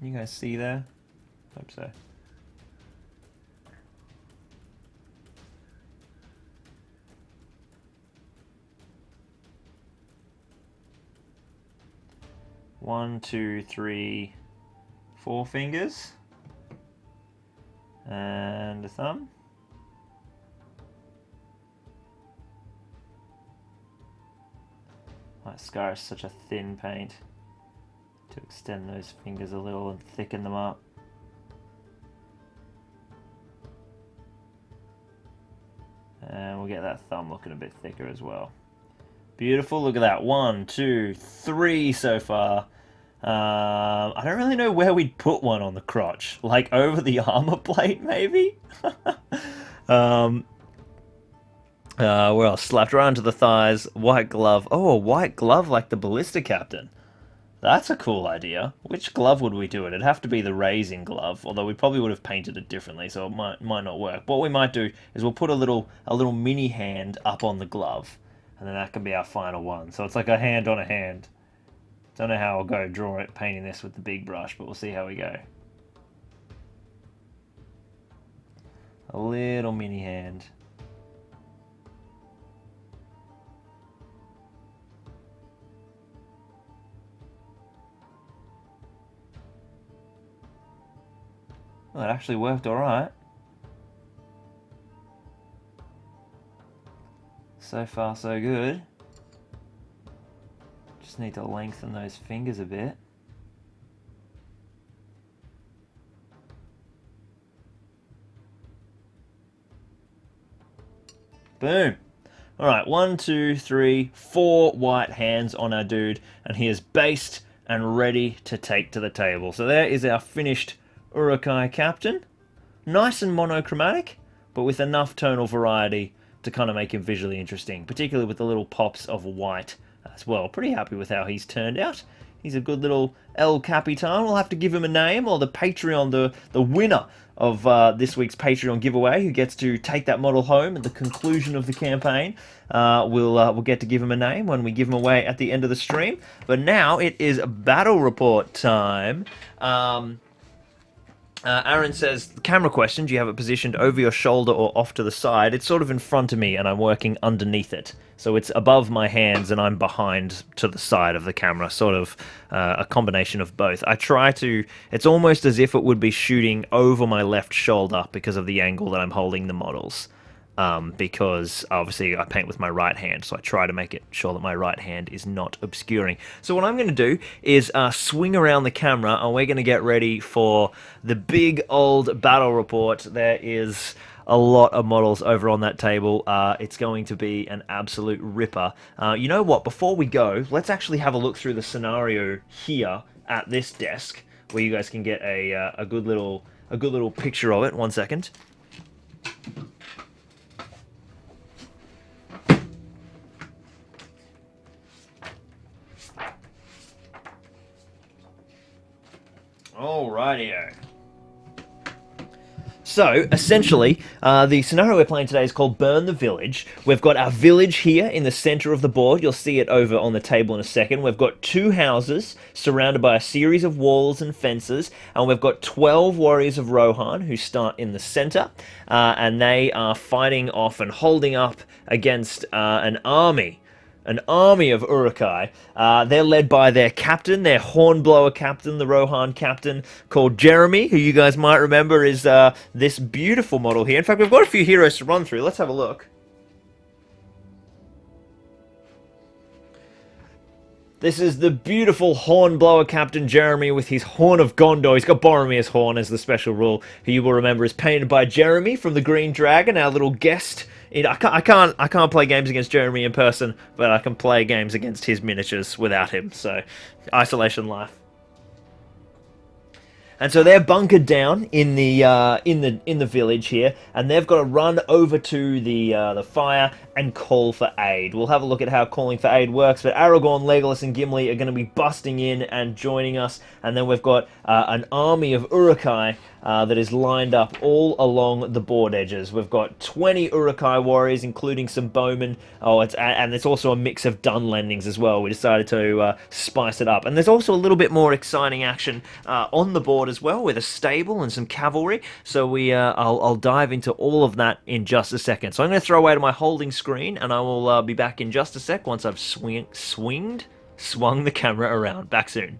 You guys see there? Hope so. One, two, three, 4 fingers. And a thumb. That scar is such a thin paint. To extend those fingers a little and thicken them up. And we'll get that thumb looking a bit thicker as well. Beautiful, look at that. 1, 2, 3 so far. I don't really know where we'd put one on the crotch. Like over the armor plate, maybe? Where else? Slapped around to the thighs. White glove. Oh, a white glove like the ballista captain. That's a cool idea. Which glove would we do it? It'd have to be the raising glove, although we probably would have painted it differently, so it might not work. What we might do is we'll put a little mini hand up on the glove, and then that can be our final one. So it's like a hand on a hand. Don't know how I'll go draw it, painting this with the big brush, but we'll see how we go. A little mini hand. Well, that actually worked alright. So far, so good. Just need to lengthen those fingers a bit. Boom. Alright, 1, 2, 3, 4 white hands on our dude, and he is based and ready to take to the table. So there is our finished uruk-hai captain. Nice and monochromatic, but with enough tonal variety to kind of make him visually interesting, particularly with the little pops of white as well. Pretty happy with how he's turned out. He's a good little El Capitan. We'll have to give him a name, or the Patreon, the winner of this week's Patreon giveaway, who gets to take that model home at the conclusion of the campaign. We'll get to give him a name when we give him away at the end of the stream. But now it is battle report time. Aaron says, camera question, do you have it positioned over your shoulder or off to the side? It's sort of in front of me and I'm working underneath it. So it's above my hands and I'm behind to the side of the camera, sort of a combination of both. I try to, it's almost as if it would be shooting over my left shoulder because of the angle that I'm holding the models. Because obviously I paint with my right hand, so I try to make it sure that my right hand is not obscuring. So what I'm going to do is swing around the camera, and we're going to get ready for the big old battle report. There is a lot of models over on that table. It's going to be an absolute ripper. You know what? Before we go, let's actually have a look through the scenario here at this desk, where you guys can get a good little picture of it. 1 second. Alrighty-o. So, essentially, the scenario we're playing today is called Burn the Village. We've got our village here in the center of the board. You'll see it over on the table in a second. We've got 2 houses surrounded by a series of walls and fences, and we've got 12 warriors of Rohan who start in the center, and they are fighting off and holding up against an army of uruk-hai. They're led by their captain, their hornblower captain, the Rohan captain, called Jeremy, who you guys might remember is this beautiful model here. In fact, we've got a few heroes to run through. Let's have a look. This is the beautiful hornblower Captain Jeremy with his Horn of Gondor. He's got Boromir's horn as the special rule, who you will remember is painted by Jeremy from the Green Dragon, our little guest. I can't play games against Jeremy in person, but I can play games against his miniatures without him. So, isolation life. And so they're bunkered down in the village here, and they've got to run over to the fire and call for aid. We'll have a look at how calling for aid works, but Aragorn, Legolas, and Gimli are going to be busting in and joining us, and then we've got an army of uruk-hai that is lined up all along the board edges. We've got 20 uruk-hai warriors, including some bowmen. And it's also a mix of Dunlendings as well. We decided to spice it up. And there's also a little bit more exciting action on the board as well, with a stable and some cavalry. So I'll dive into all of that in just a second. So I'm going to throw away to my holding screen, and I will be back in just a sec once I've swung the camera around. Back soon.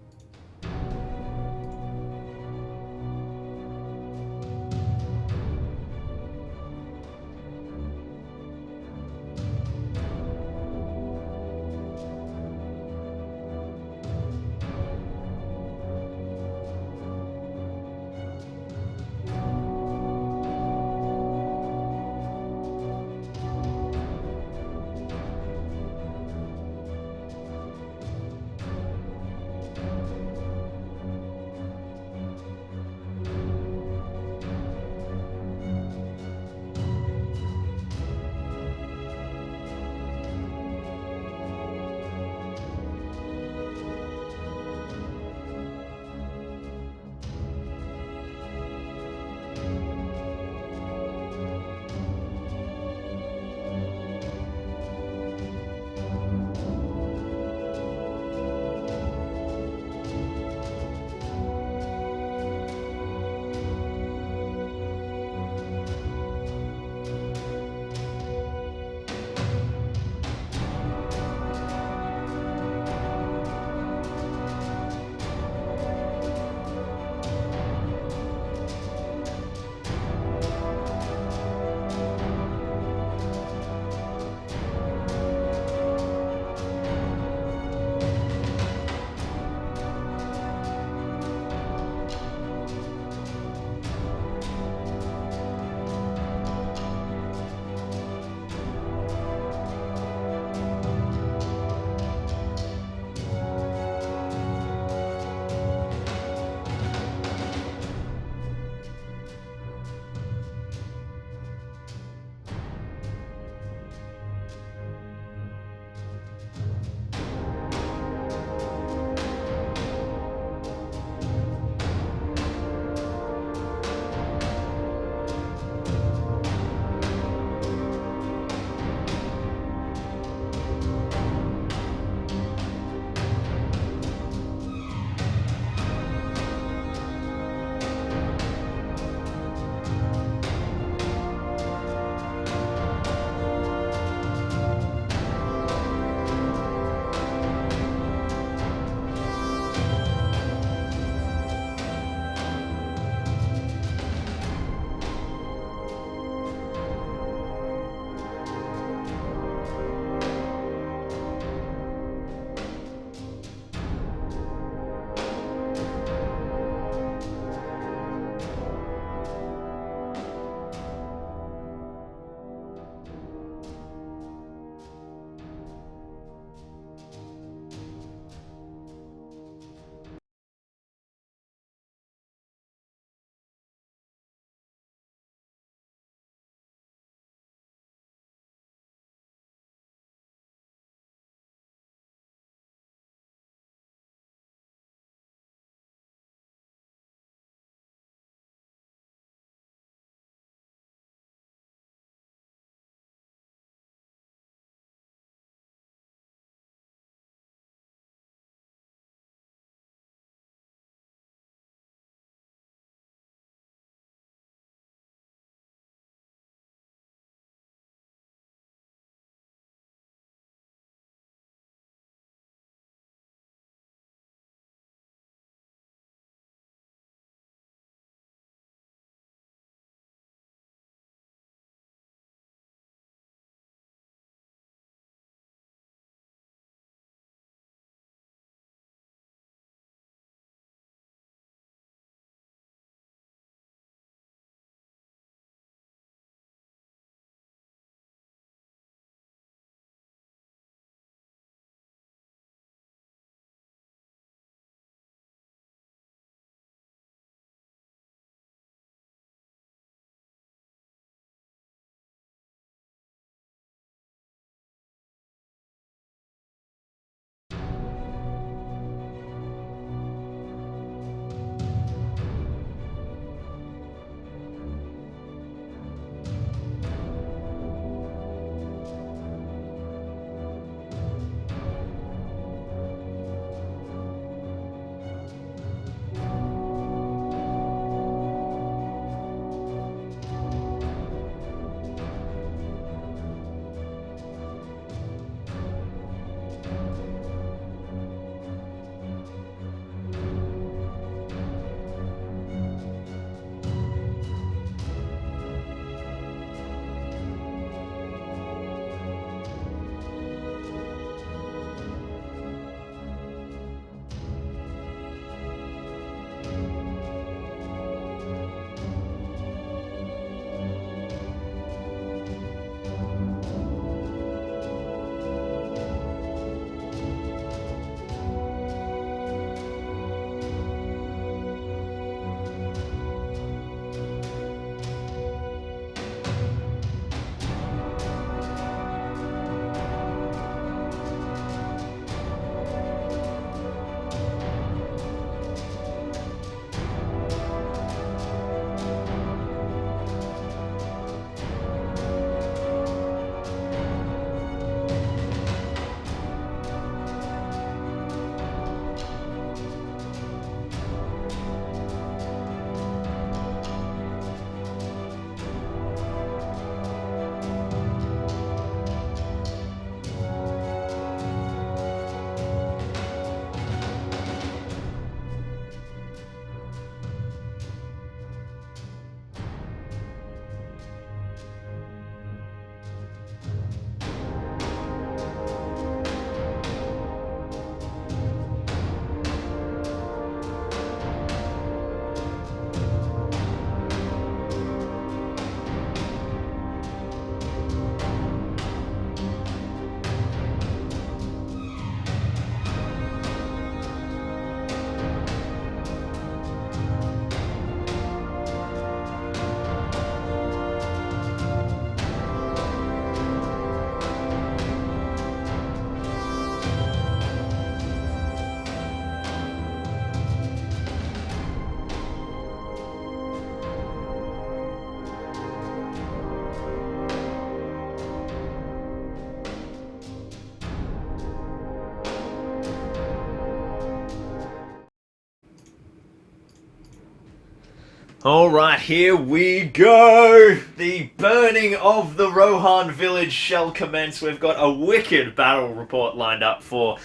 Alright, here we go! The burning of the Rohan village shall commence. We've got a wicked battle report lined up for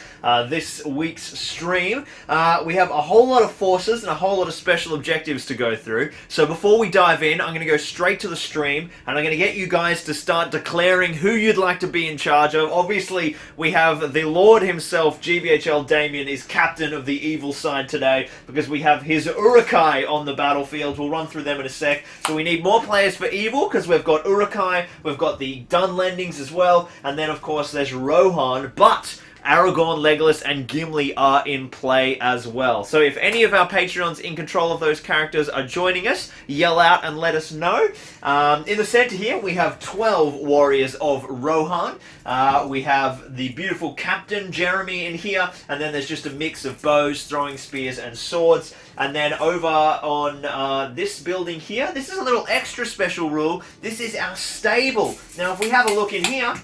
this week's stream. We have a whole lot of forces and a whole lot of special objectives to go through. So before we dive in, I'm going to go straight to the stream and I'm going to get you guys to start declaring who you'd like to be in charge of. Obviously, we have the Lord himself, GBHL Damien, is captain of the evil side today because we have his uruk-hai on the battlefield. We'll run through them in a sec. So we need more players for evil because we've got uruk-hai, we've got the Dunlendings as well, and then of course there's Rohan, but Aragorn, Legolas, and Gimli are in play as well. So if any of our Patreons in control of those characters are joining us, yell out and let us know. In the center here, we have 12 warriors of Rohan. We have the beautiful Captain Jeremy in here, and then there's just a mix of bows, throwing spears, and swords. And then over on this building here, this is a little extra special rule. This is our stable. Now, if we have a look in here,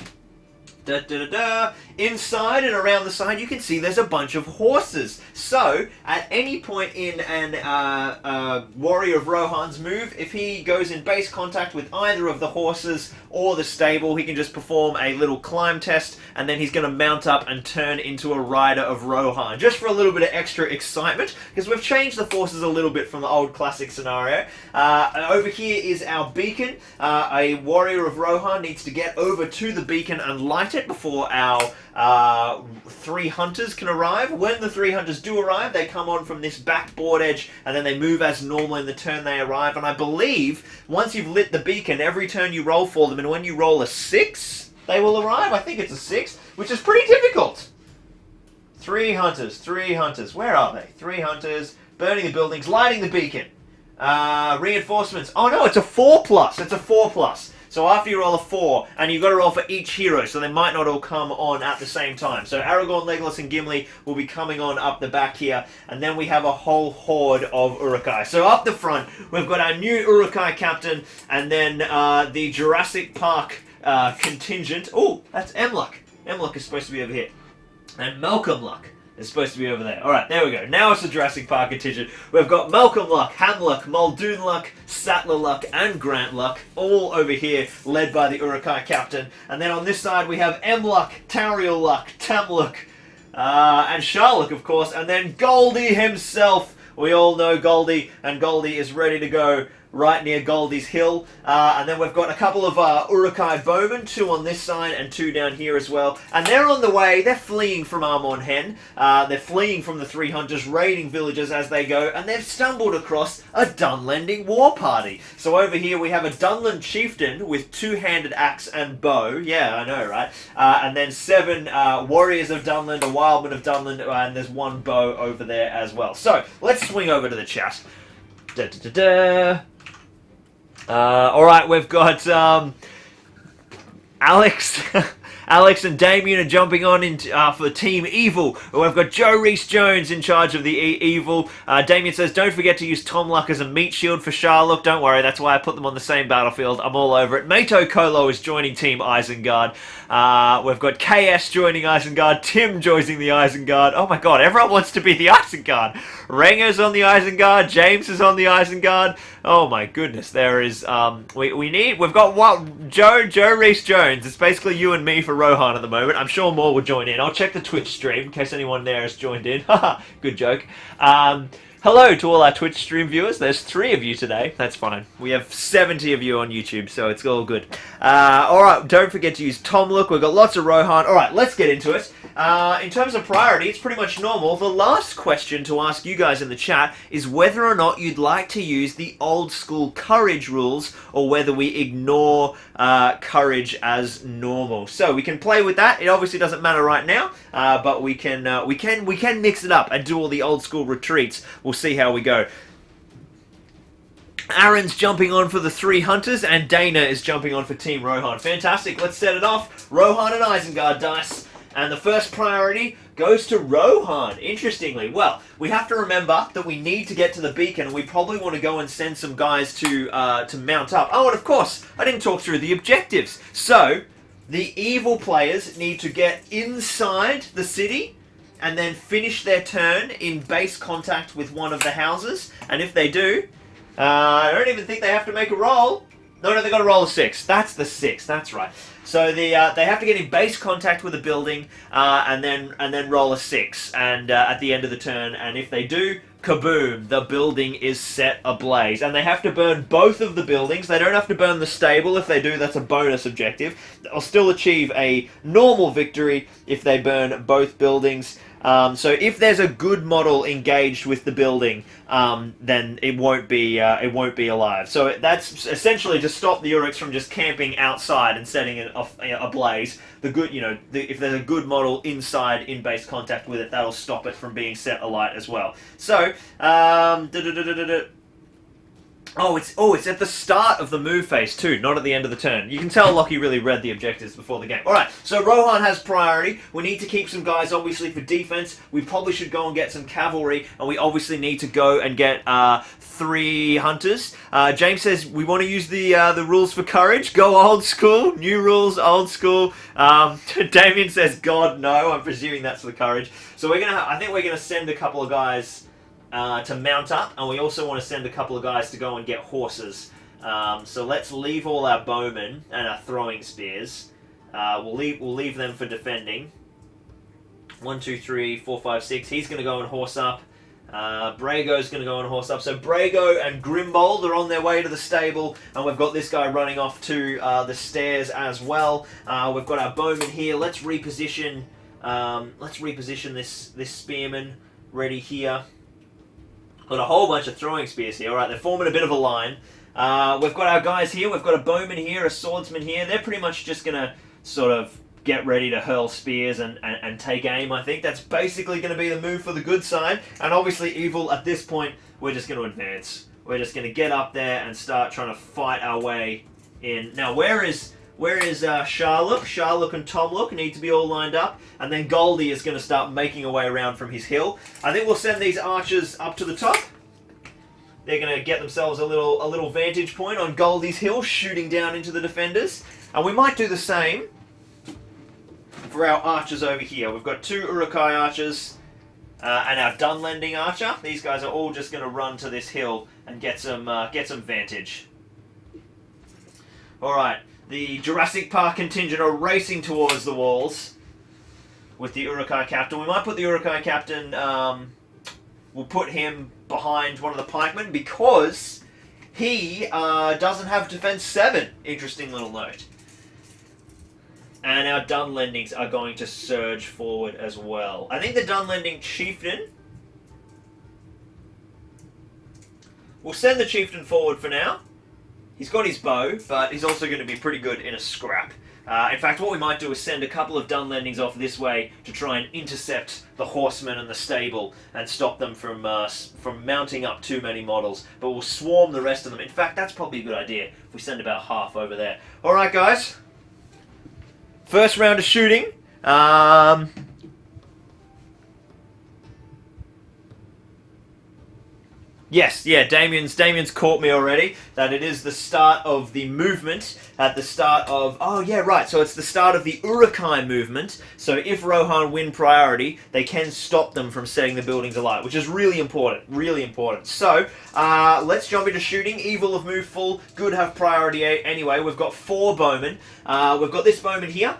inside and around the side, you can see there's a bunch of horses. So, at any point in an Warrior of Rohan's move, if he goes in base contact with either of the horses or the stable, he can just perform a little climb test, and then he's going to mount up and turn into a rider of Rohan, just for a little bit of extra excitement, because we've changed the forces a little bit from the old classic scenario. Over here is our beacon. A Warrior of Rohan needs to get over to the beacon and light it before our 3 hunters can arrive. When the 3 hunters do arrive, they come on from this back board edge and then they move as normal in the turn they arrive. And I believe once you've lit the beacon, every turn you roll for them, and when you roll a 6, they will arrive. I think it's a 6, which is pretty difficult. 3 hunters, 3 hunters. Where are they? 3 hunters, burning the buildings, lighting the beacon. Reinforcements. Oh no, it's a 4+. It's a 4+. So after you roll a 4, and you've got to roll for each hero, so they might not all come on at the same time. So Aragorn, Legolas, and Gimli will be coming on up the back here, and then we have a whole horde of uruk-hai. So up the front, we've got our new uruk-hai captain, and then the Jurassic Park contingent. Oh, that's Emluck. Emluck is supposed to be over here. And Malcolm Luck is supposed to be over there. Alright, there we go. Now it's the Jurassic Park contingent. We've got Malcolm Luck, Ham Luck, Muldoon Luck, Sattler Luck, and Grant Luck, all over here, led by the uruk-hai captain. And then on this side we have M Luck, Tauriel Luck, Tam Luck, and Sharlock, of course, and then Goldie himself. We all know Goldie, and Goldie is ready to go right near Goldie's hill. And then we've got a couple of uruk-hai bowmen, 2 on this side and 2 down here as well. And they're on the way. They're fleeing from Armon Hen. They're fleeing from the 3 hunters, raiding villages as they go, and they've stumbled across a Dunlending war party. So over here we have a Dunland chieftain with 2-handed axe and bow. Yeah, I know, right? And then 7 warriors of Dunland, a wildman of Dunland, and there's 1 bow over there as well. So let's swing over to the chat. Alright, we've got Alex Alex and Damien are jumping on for Team Evil. We've got Joe Reese-Jones in charge of the Evil. Damien says, don't forget to use Tom Luck as a meat shield for Sharlock. Don't worry, that's why I put them on the same battlefield. I'm all over it. Mato Kolo is joining Team Isengard. We've got KS joining Isengard. Tim joining the Isengard. Oh my god, everyone wants to be the Isengard. Renger's on the Isengard. James is on the Isengard. Oh my goodness, there is, we've got what? Joe Reese-Jones. It's basically you and me for Rohan at the moment. I'm sure more will join in. I'll check the Twitch stream in case anyone there has joined in. Haha, good joke. Hello to all our Twitch stream viewers. There's 3 of you today. That's fine. We have 70 of you on YouTube, so it's all good. Alright, don't forget to use Tom Look. We've got lots of Rohan. Alright, let's get into it. In terms of priority, it's pretty much normal. The last question to ask you guys in the chat is whether or not you'd like to use the old school courage rules or whether we ignore courage as normal. So we can play with that. It obviously doesn't matter right now, but we can mix it up and do all the old school retreats. We'll see how we go. Aaron's jumping on for the 3 hunters, and Dana is jumping on for Team Rohan. Fantastic. Let's set it off. Rohan and Isengard dice. And the first priority goes to Rohan, interestingly. Well, we have to remember that we need to get to the beacon, and we probably want to go and send some guys to mount up. Oh, and of course, I didn't talk through the objectives. So, the evil players need to get inside the city and then finish their turn in base contact with one of the houses. And if they do, I don't even think they have to make a roll. No, they got to roll a 6. That's the 6. That's right. So they have to get in base contact with a building, and then roll a 6, and at the end of the turn. And if they do, kaboom! The building is set ablaze, and they have to burn both of the buildings. They don't have to burn the stable. If they do, that's a bonus objective. They'll still achieve a normal victory if they burn both buildings. So if there's a good model engaged with the building, then it won't be alive. So that's essentially to stop the Uruks from just camping outside and setting it ablaze. If there's a good model inside in base contact with it, that'll stop it from being set alight as well. So it's at the start of the move phase too, not at the end of the turn. You can tell Lockie really read the objectives before the game. Alright, so Rohan has priority. We need to keep some guys, obviously, for defense. We probably should go and get some cavalry, and we obviously need to go and get 3 hunters. James says we want to use the rules for courage. Go old school. New rules, old school. Damien says, God, no. I'm presuming that's for courage. So I think we're gonna send a couple of guys to mount up, and we also want to send a couple of guys to go and get horses. So let's leave all our bowmen and our throwing spears. We'll leave them for defending. 1, 2, 3, 4, 5, 6. He's going to go and horse up. Brago's going to go and horse up. So Brago and Grimbold are on their way to the stable, and we've got this guy running off to the stairs as well. We've got our bowman here. Let's reposition. This spearman ready here. Got a whole bunch of throwing spears here. Alright, they're forming a bit of a line. We've got our guys here. We've got a bowman here, a swordsman here. They're pretty much just going to sort of get ready to hurl spears and take aim, I think. That's basically going to be the move for the good side. And obviously, evil, at this point, we're just going to advance. We're just going to get up there and start trying to fight our way in. Now, where is Sharlook? Sharlook and Tomlook need to be all lined up, and then Goldie is going to start making a way around from his hill. I think we'll send these archers up to the top. They're going to get themselves a little vantage point on Goldie's hill, shooting down into the defenders. And we might do the same for our archers over here. We've got 2 uruk-hai archers and our Dunlending archer. These guys are all just going to run to this hill and get some vantage. All right. The Jurassic Park contingent are racing towards the walls with the uruk-hai captain. We might put the uruk-hai captain, we'll put him behind one of the pikemen because he doesn't have defense 7. Interesting little note. And our Dunlendings are going to surge forward as well. I think the Dunlending chieftain... We'll send the chieftain forward for now. He's got his bow, but he's also going to be pretty good in a scrap. In fact, what we might do is send a couple of Dunlendings off this way to try and intercept the horsemen and the stable and stop them from mounting up too many models. But we'll swarm the rest of them. In fact, that's probably a good idea if we send about half over there. Alright, guys. First round of shooting. Yes, yeah, Damien's caught me already, that it is the start of the movement, at the start of, oh yeah, right, so it's the start of the uruk-hai movement, so if Rohan win priority, they can stop them from setting the buildings alight, which is really important, really important. So, let's jump into shooting. Evil have moved full, good have priority anyway. We've got 4 bowmen. We've got this bowman here.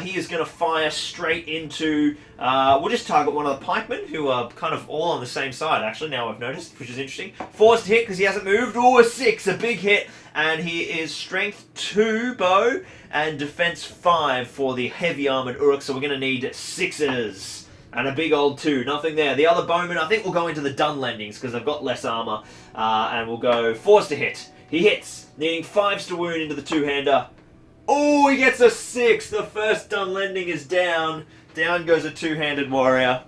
He is going to fire straight into, we'll just target one of the pikemen, who are kind of all on the same side, actually, now I've noticed, which is interesting. Forced to hit because he hasn't moved. Ooh, a 6, a big hit. And he is strength 2 bow and defense 5 for the heavy armored uruk. So we're going to need 6s and a big old 2. Nothing there. The other bowman, I think we'll go into the Dunlendings because they've got less armor. And we'll go forced to hit. He hits, needing 5s to wound into the 2-hander. Oh, he gets a 6. The first Dunlending is down. Down goes a 2-handed warrior.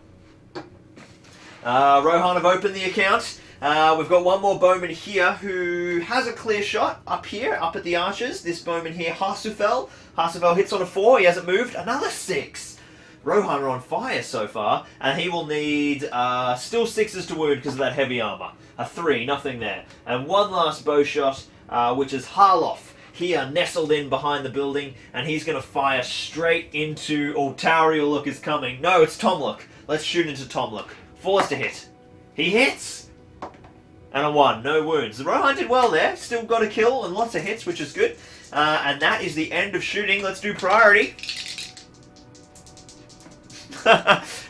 Rohan have opened the account. We've got one more bowman here who has a clear shot up here, up at the archers. This bowman here, Hasufel. Hasufel hits on a 4, he hasn't moved. Another 6. Rohan are on fire so far, and he will need still 6s to wound because of that heavy armor. A 3, nothing there. And one last bow shot, which is Harloff. Here, nestled in behind the building, and he's going to fire straight into... Oh, Taurieluk is coming. No, it's Tomlook. Let's shoot into Tomlook. Forced to hit. He hits! and a 1. No wounds. The Rohan did well there. Still got a kill and lots of hits, which is good. And that is the end of shooting. Let's do priority.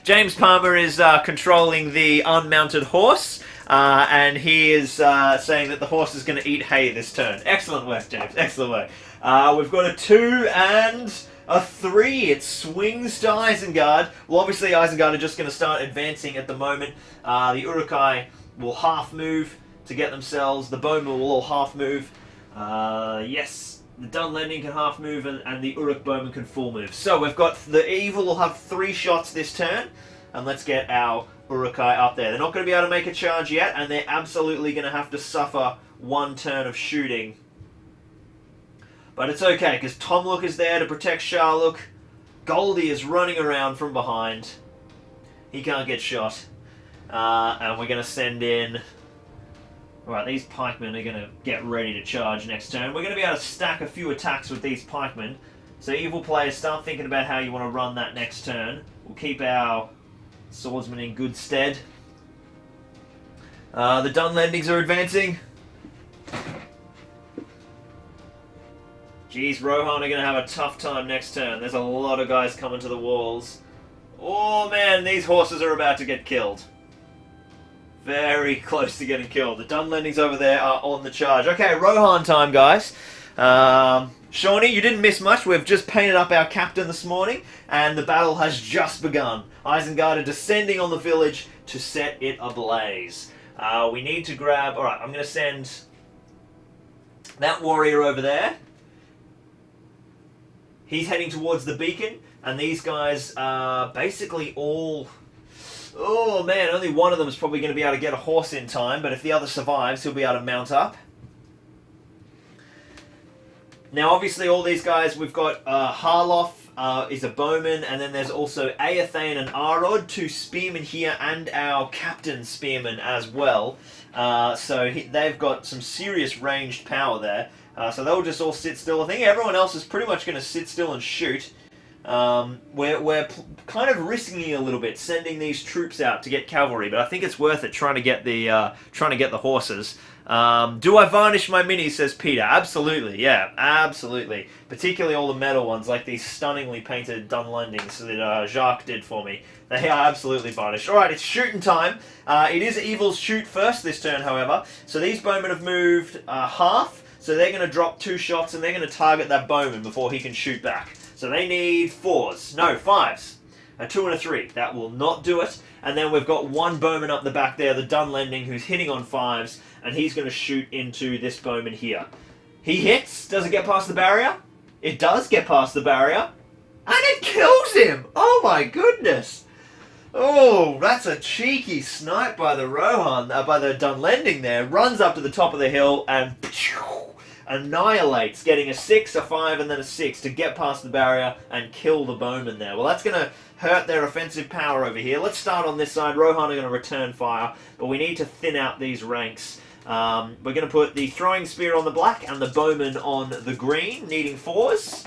James Palmer is controlling the unmounted horse. And he is saying that the horse is going to eat hay this turn. Excellent work, James. Excellent work. We've got a 2 and a 3. It swings to Isengard. Well, obviously, Isengard are just going to start advancing at the moment. The uruk-hai will half move to get themselves. The bowmen will all half move. Yes, the Dunlending can half move, and the uruk bowmen can full move. So we've got the evil will have 3 shots this turn. And let's get our uruk-hai up there. They're not going to be able to make a charge yet, and they're absolutely going to have to suffer 1 turn of shooting. But it's okay, because Tomluk is there to protect Sharluk. Goldie is running around from behind. He can't get shot. And we're going to send in... Alright, these pikemen are going to get ready to charge next turn. We're going to be able to stack a few attacks with these pikemen. So evil players, start thinking about how you want to run that next turn. We'll keep our swordsmen in good stead. The Dunlendings are advancing. Geez, Rohan are going to have a tough time next turn. There's a lot of guys coming to the walls. Oh man, these horses are about to get killed. Very close to getting killed. The Dunlendings over there are on the charge. Okay, Rohan time, guys. Shawnee, you didn't miss much. We've just painted up our captain this morning, and the battle has just begun. Isengard are descending on the village to set it ablaze. We need to grab... Alright, I'm going to send that warrior over there. He's heading towards the beacon, and these guys are basically all... Oh man, only one of them is probably going to be able to get a horse in time, but if the other survives, he'll be able to mount up. Now obviously all these guys, we've got Harloff is a bowman, and then there's also Aethane and Arod, 2 spearmen here, and our captain spearman as well. So they've got some serious ranged power there. So they'll just all sit still. I think everyone else is pretty much going to sit still and shoot. We're kind of risking a little bit, sending these troops out to get cavalry, but I think it's worth it trying to get the horses. Do I varnish my minis, says Peter? Absolutely, yeah, absolutely. Particularly all the metal ones, like these stunningly painted Dunlendings that Jacques did for me. They are absolutely varnished. Alright, it's shooting time. It is Evil's shoot first this turn, however. So these bowmen have moved half, so they're going to drop 2 shots, and they're going to target that bowman before he can shoot back. So they need 4s. No, 5s. A 2 and a 3. That will not do it. And then we've got 1 bowman up the back there, the Dunlending, who's hitting on 5s, and he's going to shoot into this bowman here. He hits. Does it get past the barrier? It does get past the barrier. And it kills him! Oh my goodness! Oh, that's a cheeky snipe by the Rohan, by the Dunlending there. Runs up to the top of the hill and annihilates, getting a 6, a 5, and then a 6 to get past the barrier and kill the bowman there. Well, that's going to hurt their offensive power over here. Let's start on this side. Rohan are going to return fire, but we need to thin out these ranks. We're going to put the throwing spear on the black and the bowman on the green, needing 4s.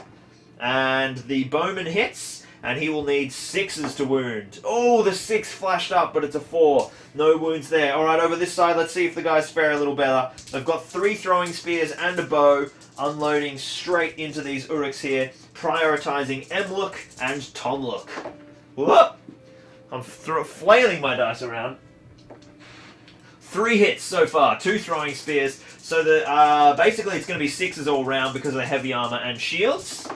And the bowman hits, and he will need 6s to wound. Oh, the 6 flashed up, but it's a 4. No wounds there. Alright, over this side, let's see if the guys fare a little better. They've got 3 throwing spears and a bow, unloading straight into these uruks here, prioritizing Emluk and Tomluk. Whoop! I'm flailing my dice around. 3 hits so far, 2 throwing spears. So that basically it's going to be 6s all round because of the heavy armor and shields.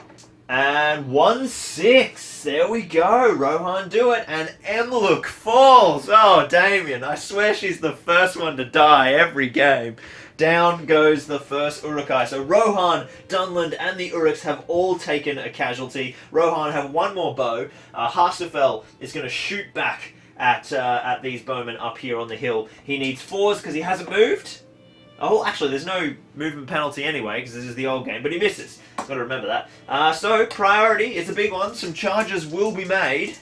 And 1 6. There we go. Rohan do it. And Emluk falls. Oh, Damien. I swear she's the first one to die every game. Down goes the first uruk-hai. So Rohan, Dunland, and the uruks have all taken a casualty. Rohan have 1 more bow. Harsafel is going to shoot back at these bowmen up here on the hill. He needs 4s because he hasn't moved. Oh, actually, there's no movement penalty anyway, because this is the old game, but he misses. Got to remember that. So, priority is a big one. Some charges will be made.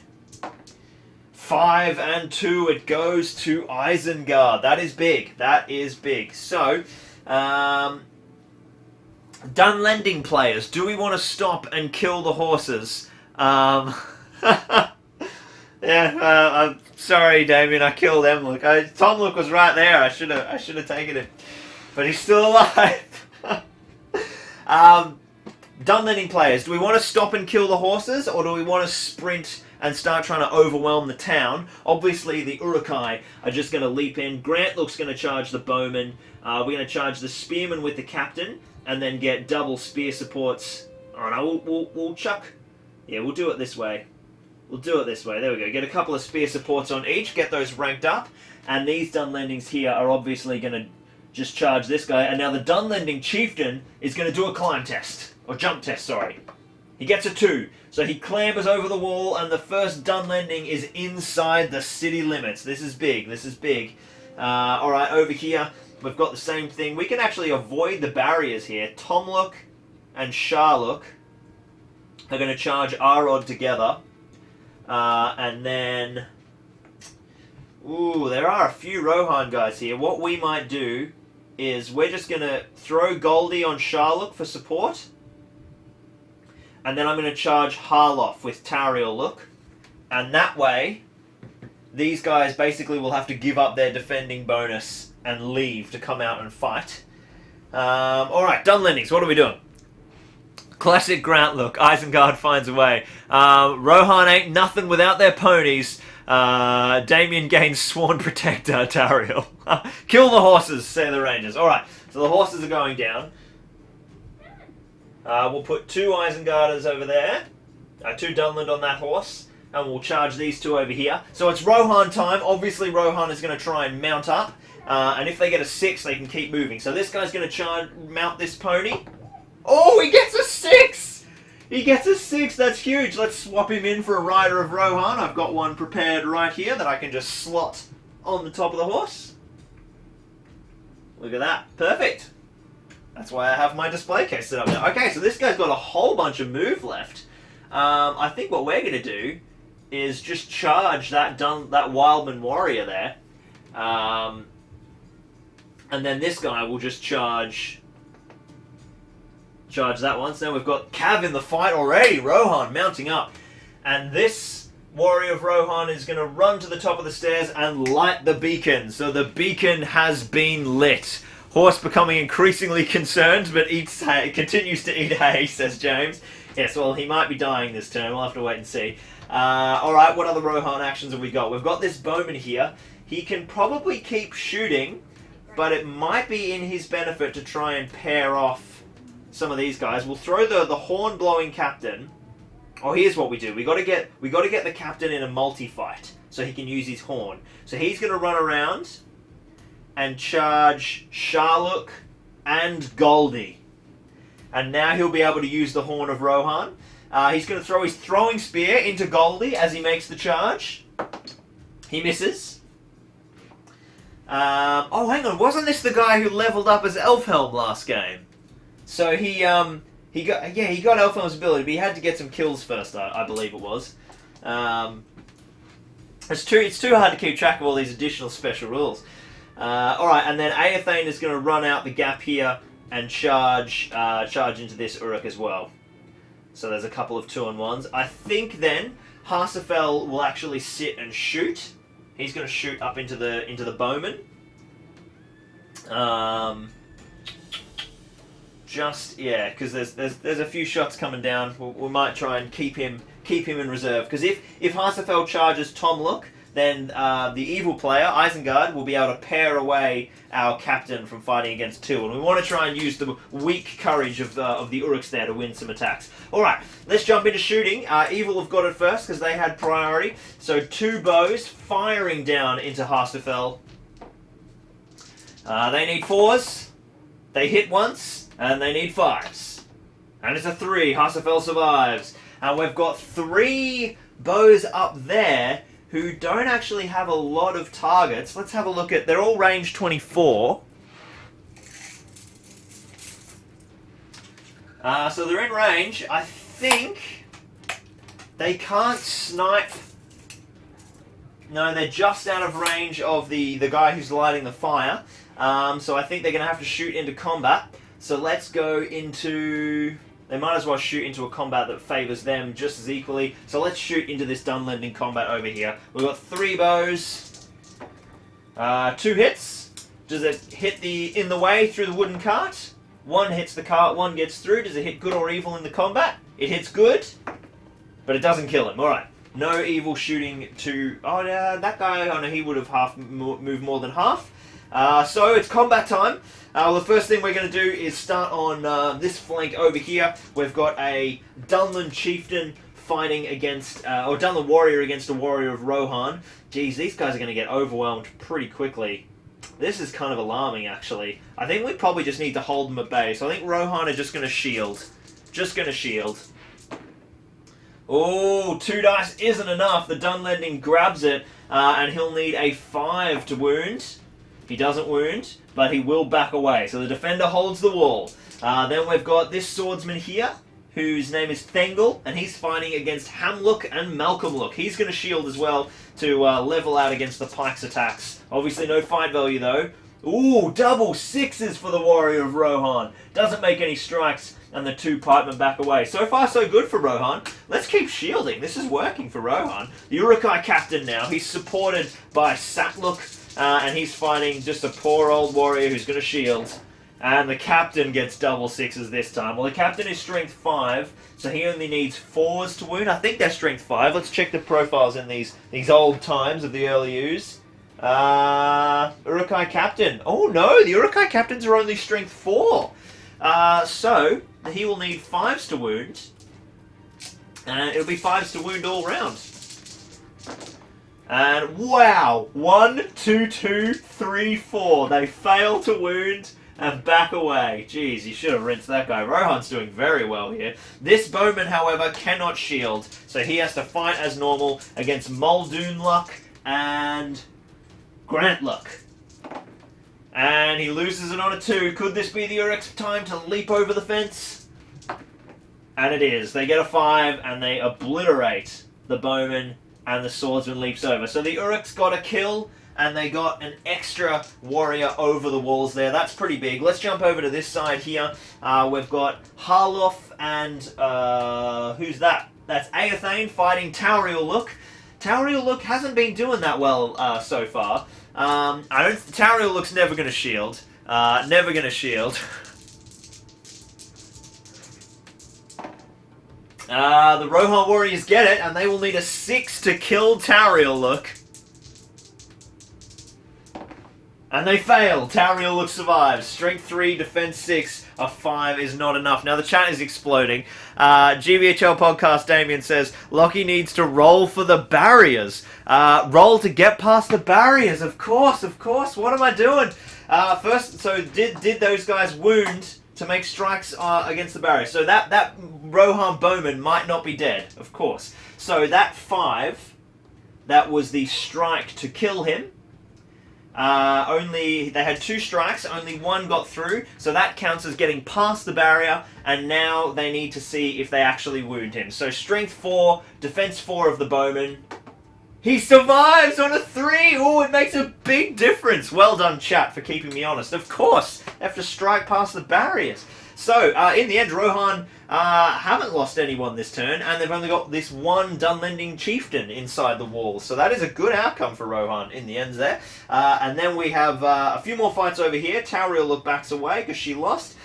5 and 2, it goes to Isengard. That is big. That is big. So, Dunlending players, do we want to stop and kill the horses? There's Yeah, I'm sorry, Damien. I killed Emlook. Tomlook was right there. I should have taken him, but he's still alive. Dunlending players, do we want to stop and kill the horses, or do we want to sprint and start trying to overwhelm the town? Obviously, the uruk-hai are just going to leap in. Grantlook's going to charge the bowman. We're going to charge the spearman with the captain, and then get double spear supports. Oh no, we'll chuck. Yeah, we'll do it this way. We'll do it this way. There we go. Get a couple of spear supports on each. Get those ranked up. And these Dunlendings here are obviously going to just charge this guy. And now the Dunlending chieftain is going to do a climb test. Or jump test, sorry. He gets a 2. So he clambers over the wall, and the first Dunlending is inside the city limits. This is big. This is big. Alright, over here, we've got the same thing. We can actually avoid the barriers here. Tomlook and Sharlook are going to charge Arod together. And then... Ooh, there are a few Rohan guys here. What we might do is we're just going to throw Goldie on Sharlook for support. And then I'm going to charge Harloff with Tariel Look. And that way, these guys basically will have to give up their defending bonus and leave to come out and fight. Alright, Dunlendings, what are we doing? Classic Grantlook. Isengard finds a way. Rohan ain't nothing without their ponies. Damien gains Sworn Protector, Tariel. Kill the horses, say the Rangers. Alright, so the horses are going down. We'll put 2 Isengarders over there. 2 Dunland on that horse. And we'll charge these 2 over here. So it's Rohan time. Obviously Rohan is going to try and mount up. And if they get a 6, they can keep moving. So this guy's going to mount this pony. Oh, he gets a 6! He gets a 6, that's huge. Let's swap him in for a rider of Rohan. I've got one prepared right here that I can just slot on the top of the horse. Look at that. Perfect. That's why I have my display case set up now. Okay, so this guy's got a whole bunch of move left. I think what we're going to do is just charge that Wildman warrior there. And then this guy will just charge that one. So now we've got Cav in the fight already. Rohan mounting up. And this warrior of Rohan is going to run to the top of the stairs and light the beacon. So the beacon has been lit. Horse becoming increasingly concerned, but continues to eat hay, says James. Yes, well, he might be dying this turn. We'll have to wait and see. Alright, what other Rohan actions have we got? We've got this bowman here. He can probably keep shooting, but it might be in his benefit to try and pair off some of these guys. We'll throw the horn-blowing captain. Oh, here's what we do. We got to get the captain in a multi-fight so he can use his horn. So he's going to run around and charge Sharlook and Goldie. And now he'll be able to use the Horn of Rohan. He's going to throw his throwing spear into Goldie as he makes the charge. He misses. Oh, hang on. Wasn't this the guy who leveled up as Elfhelm last game? So he got Elfhelm's ability, but he had to get some kills first, I believe it was. It's too hard to keep track of all these additional special rules. Alright, and then Aethane is going to run out the gap here and charge into this Uruk as well. So there's a couple of 2-on-1s. I think then Harsafel will actually sit and shoot. He's going to shoot up into the bowman. Because there's a few shots coming down. We might try and keep him in reserve. Because if Harsafel charges Tomlook, then the evil player, Isengard, will be able to pair away our captain from fighting against 2. And we want to try and use the weak courage of the Uruks there to win some attacks. Alright, let's jump into shooting. Evil have got it first because they had priority. So 2 bows firing down into Harsafel. They need 4s. They hit once, and they need 5s. And it's a 3. Harsafel survives. And we've got 3 bows up there who don't actually have a lot of targets. Let's have a look at... They're all range 24. So they're in range. I think they can't snipe... No, they're just out of range of the guy who's lighting the fire. So I think they're going to have to shoot into combat. So let's go into... they might as well shoot into a combat that favours them just as equally. So let's shoot into this Dunlending combat over here. We've got 3 bows, 2 hits. Does it hit in the way through the wooden cart? 1 hits the cart, 1 gets through. Does it hit good or evil in the combat? It hits good, but it doesn't kill him. Alright, no evil shooting to... Oh, that guy, oh no, he would have moved more than half. So it's combat time. Well, the first thing we're going to do is start on this flank over here. We've got a Dunland chieftain fighting against, or Dunland warrior against a warrior of Rohan. Geez, these guys are going to get overwhelmed pretty quickly. This is kind of alarming, actually. I think we probably just need to hold them at bay. So I think Rohan are just going to shield. Just going to shield. Oh, 2 dice isn't enough. The Dunlending grabs it, and he'll need a 5 to wound. He doesn't wound, but he will back away. So the defender holds the wall. Then we've got this swordsman here, whose name is Thengel, and he's fighting against Hamlook and Malcolmlook. He's going to shield as well to level out against the pike's attacks. Obviously no fight value though. Ooh, double 6s for the warrior of Rohan. Doesn't make any strikes, and the 2 pikemen back away. So far so good for Rohan. Let's keep shielding. This is working for Rohan. The uruk-hai captain now. He's supported by Satlook. And he's fighting just a poor old warrior who's going to shield. And the captain gets double 6s this time. Well, the captain is strength 5, so he only needs 4s to wound. I think they're strength 5. Let's check the profiles in these old times of the early U's. Uruk-hai captain. Oh no, the uruk-hai captains are only strength 4. So he will need 5s to wound. And it'll be 5s to wound all round. And wow, 1, 2, 2, 3, 4. They fail to wound and back away. Jeez, you should have rinsed that guy. Rohan's doing very well here. This bowman, however, cannot shield, so he has to fight as normal against Muldoonluck and Grantluck. And he loses it on a 2. Could this be the Uruk's time to leap over the fence? And it is. They get a 5 and they obliterate the bowman. And the swordsman leaps over. So the Uruk's got a kill, and they got an extra warrior over the walls there. That's pretty big. Let's jump over to this side here. We've got Harloff and... who's that? That's Aethane fighting Tauriel-Look. Tauriel-Look hasn't been doing that well so far. Tauriel-Look's never going to shield. Never going to shield. The Rohan warriors get it, and they will need a 6 to kill Tauriel-Look. And they fail. Tauriel-Look survives. Strength 3, defense 6, a 5 is not enough. Now the chat is exploding. GBHL podcast Damien says, Lockie needs to roll for the barriers. Roll to get past the barriers. Of course. What am I doing? First, so did those guys wound to make strikes against the barrier? So that Rohan bowman might not be dead, of course. So that 5, that was the strike to kill him. They had 2 strikes, only 1 got through, so that counts as getting past the barrier, and now they need to see if they actually wound him. So strength 4, defense 4 of the bowman. He survives on a 3! Oh, it makes a big difference. Well done, chat, for keeping me honest. Of course, they have to strike past the barriers. So, in the end, Rohan haven't lost anyone this turn, and they've only got this 1 Dunlending chieftain inside the walls. So that is a good outcome for Rohan in the end there. And then we have a few more fights over here. Tauriel-Look backs away because she lost.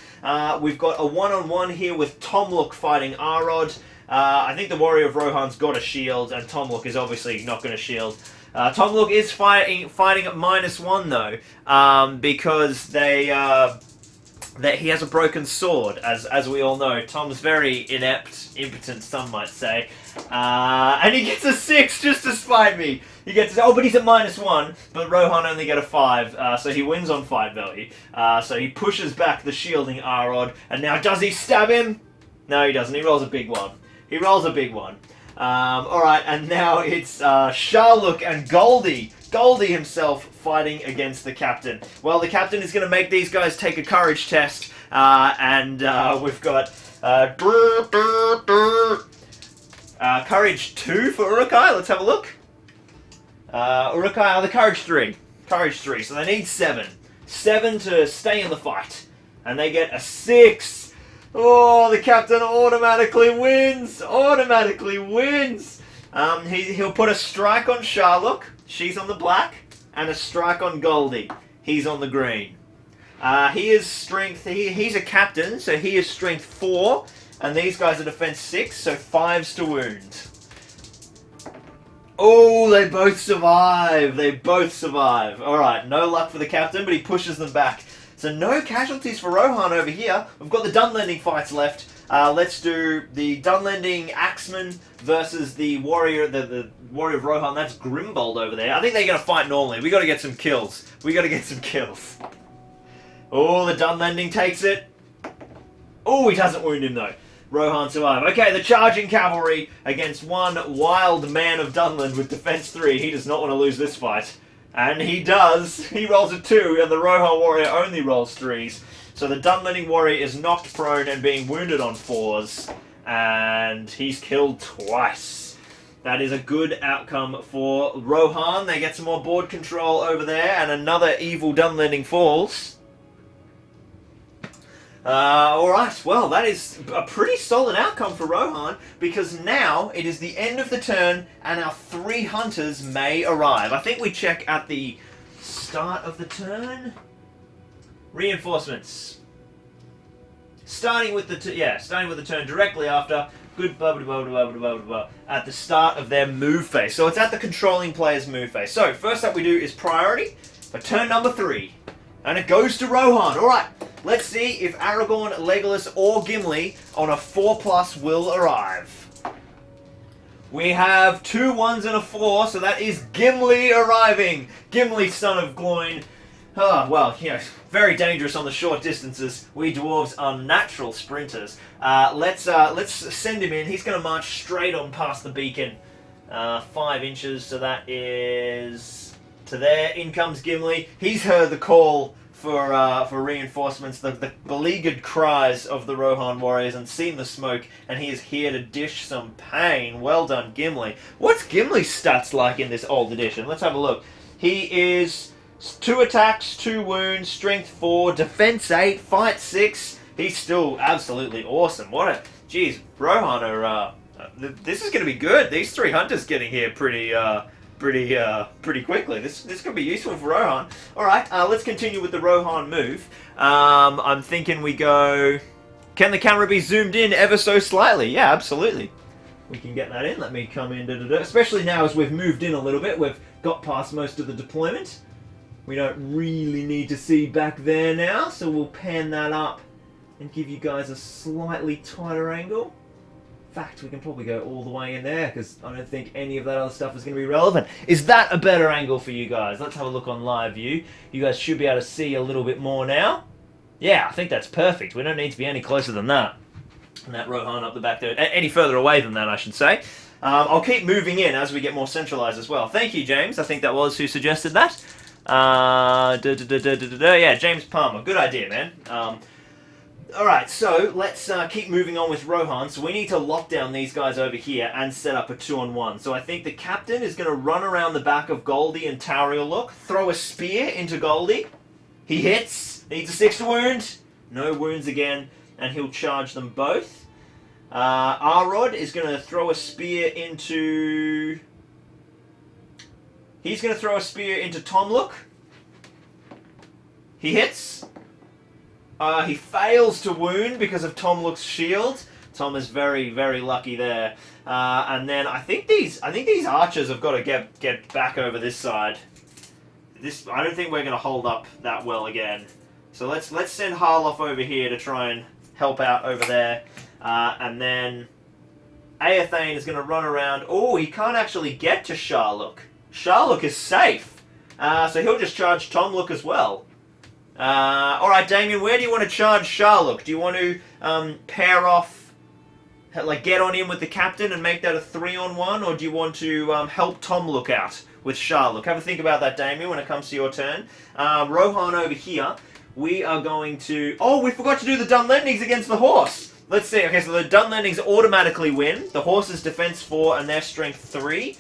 We've got a one-on-one here with Tomlook fighting Arod. I think the warrior of Rohan's got a shield, and Tomlook is obviously not going to shield. Tomlook is fighting at -1 though, because he has a broken sword, as we all know. Tom's very inept, impotent, some might say. And he gets a 6 just to spite me. He gets, but he's at -1, but Rohan only get a 5, so he wins on fight value. So he pushes back the shielding Arod, and now does he stab him? No, he doesn't. He rolls a big one. He rolls a big one. Alright, and now it's Sharlook and Goldie. Goldie himself fighting against the captain. Well, the captain is going to make these guys take a courage test, and we've got courage 2 for uruk-hai. Let's have a look. Uruk-hai are the courage 3. Courage 3, so they need 7. 7 to stay in the fight. And they get a 6. Oh, the captain automatically wins! Automatically wins! He'll put a strike on Sharlock. She's on the black. And a strike on Goldie. He's on the green. He is strength... He's a captain, so he is strength 4. And these guys are defense 6, so 5s to wound. Oh, they both survive. They both survive. Alright, no luck for the captain, but he pushes them back. So no casualties for Rohan over here. We've got the Dunlending fights left. Let's do the Dunlending Axeman versus the Warrior, the Warrior of Rohan. That's Grimbold over there. I think they're going to fight normally. We got to get some kills. We got to get some kills. Oh, the Dunlending takes it. Oh, he doesn't wound him though. Rohan survived. Okay, the charging cavalry against one wild man of Dunland with defense 3. He does not want to lose this fight. And he does. He rolls a 2, and the Rohan warrior only rolls 3s. So the Dunlending warrior is knocked prone and being wounded on 4s. And he's killed twice. That is a good outcome for Rohan. They get some more board control over there, and another evil Dunlending falls. Alright, well, that is a pretty solid outcome for Rohan, because now it is the end of the turn and our 3 hunters may arrive. I think we check at the start of the turn. Reinforcements. Starting with the turn directly after. Good blah, blah, blah, blah, blah, blah, blah, at the start of their move phase. So it's at the controlling player's move phase. So first up we do is priority for turn number 3. And it goes to Rohan. Alright, let's see if Aragorn, Legolas, or Gimli on a 4+ will arrive. We have 2 1s and a 4, so that is Gimli arriving. Gimli, son of Gloin. Oh, well, you know, very dangerous on the short distances. We dwarves are natural sprinters. Let's send him in. He's going to march straight on past the beacon. 5 inches, so that is... to there. In comes Gimli. He's heard the call for reinforcements, the beleaguered cries of the Rohan warriors, and seen the smoke, and he is here to dish some pain. Well done, Gimli. What's Gimli's stats like in this old edition? Let's have a look. He is 2 attacks, 2 wounds, strength 4, defense 8, fight 6. He's still absolutely awesome. What a... Jeez, Rohan are... this is going to be good. These 3 hunters getting here pretty quickly. This could be useful for Rohan. Alright, let's continue with the Rohan move. I'm thinking we go... Can the camera be zoomed in ever so slightly? Yeah, absolutely. We can get that in. Let me come in. Especially now as we've moved in a little bit. We've got past most of the deployment. We don't really need to see back there now, so we'll pan that up and give you guys a slightly tighter angle. In fact, we can probably go all the way in there, because I don't think any of that other stuff is going to be relevant. Is that a better angle for you guys? Let's have a look on live view. You guys should be able to see a little bit more now. Yeah, I think that's perfect. We don't need to be any closer than that. And that Rohan up the back there. Any further away than that, I should say. I'll keep moving in as we get more centralized as well. Thank you, James. I think that was who suggested that. Yeah, James Palmer. Good idea, man. Alright, so let's keep moving on with Rohan. So we need to lock down these guys over here and set up a 2-on-1. So I think the captain is going to run around the back of Goldie and Tauriel look, throw a spear into Goldie. He hits, needs a 6 to wound. No wounds again, and he'll charge them both. Arod is going to throw a spear into... He's going to throw a spear into Tomluk. He hits. He fails to wound because of Tomluk's shield. Tom is very, very lucky there. And then I think these archers have got to get back over this side. I don't think we're going to hold up that well again. So let's send Harloff over here to try and help out over there. And then Aethane is going to run around. Oh, he can't actually get to Sharlook. Sharlook is safe. So he'll just charge Tomluk as well. Alright, Damien, where do you want to charge Sharlook? Do you want to pair off, like get on in with the captain and make that a 3-on-1? Or do you want to help Tomluk out with Sharlook? Have a think about that, Damien, when it comes to your turn. Rohan over here, we are going to... Oh, we forgot to do the Dunlendings against the horse. Let's see. Okay, so the Dunlendings automatically win. The horse is defense 4 and their strength 3.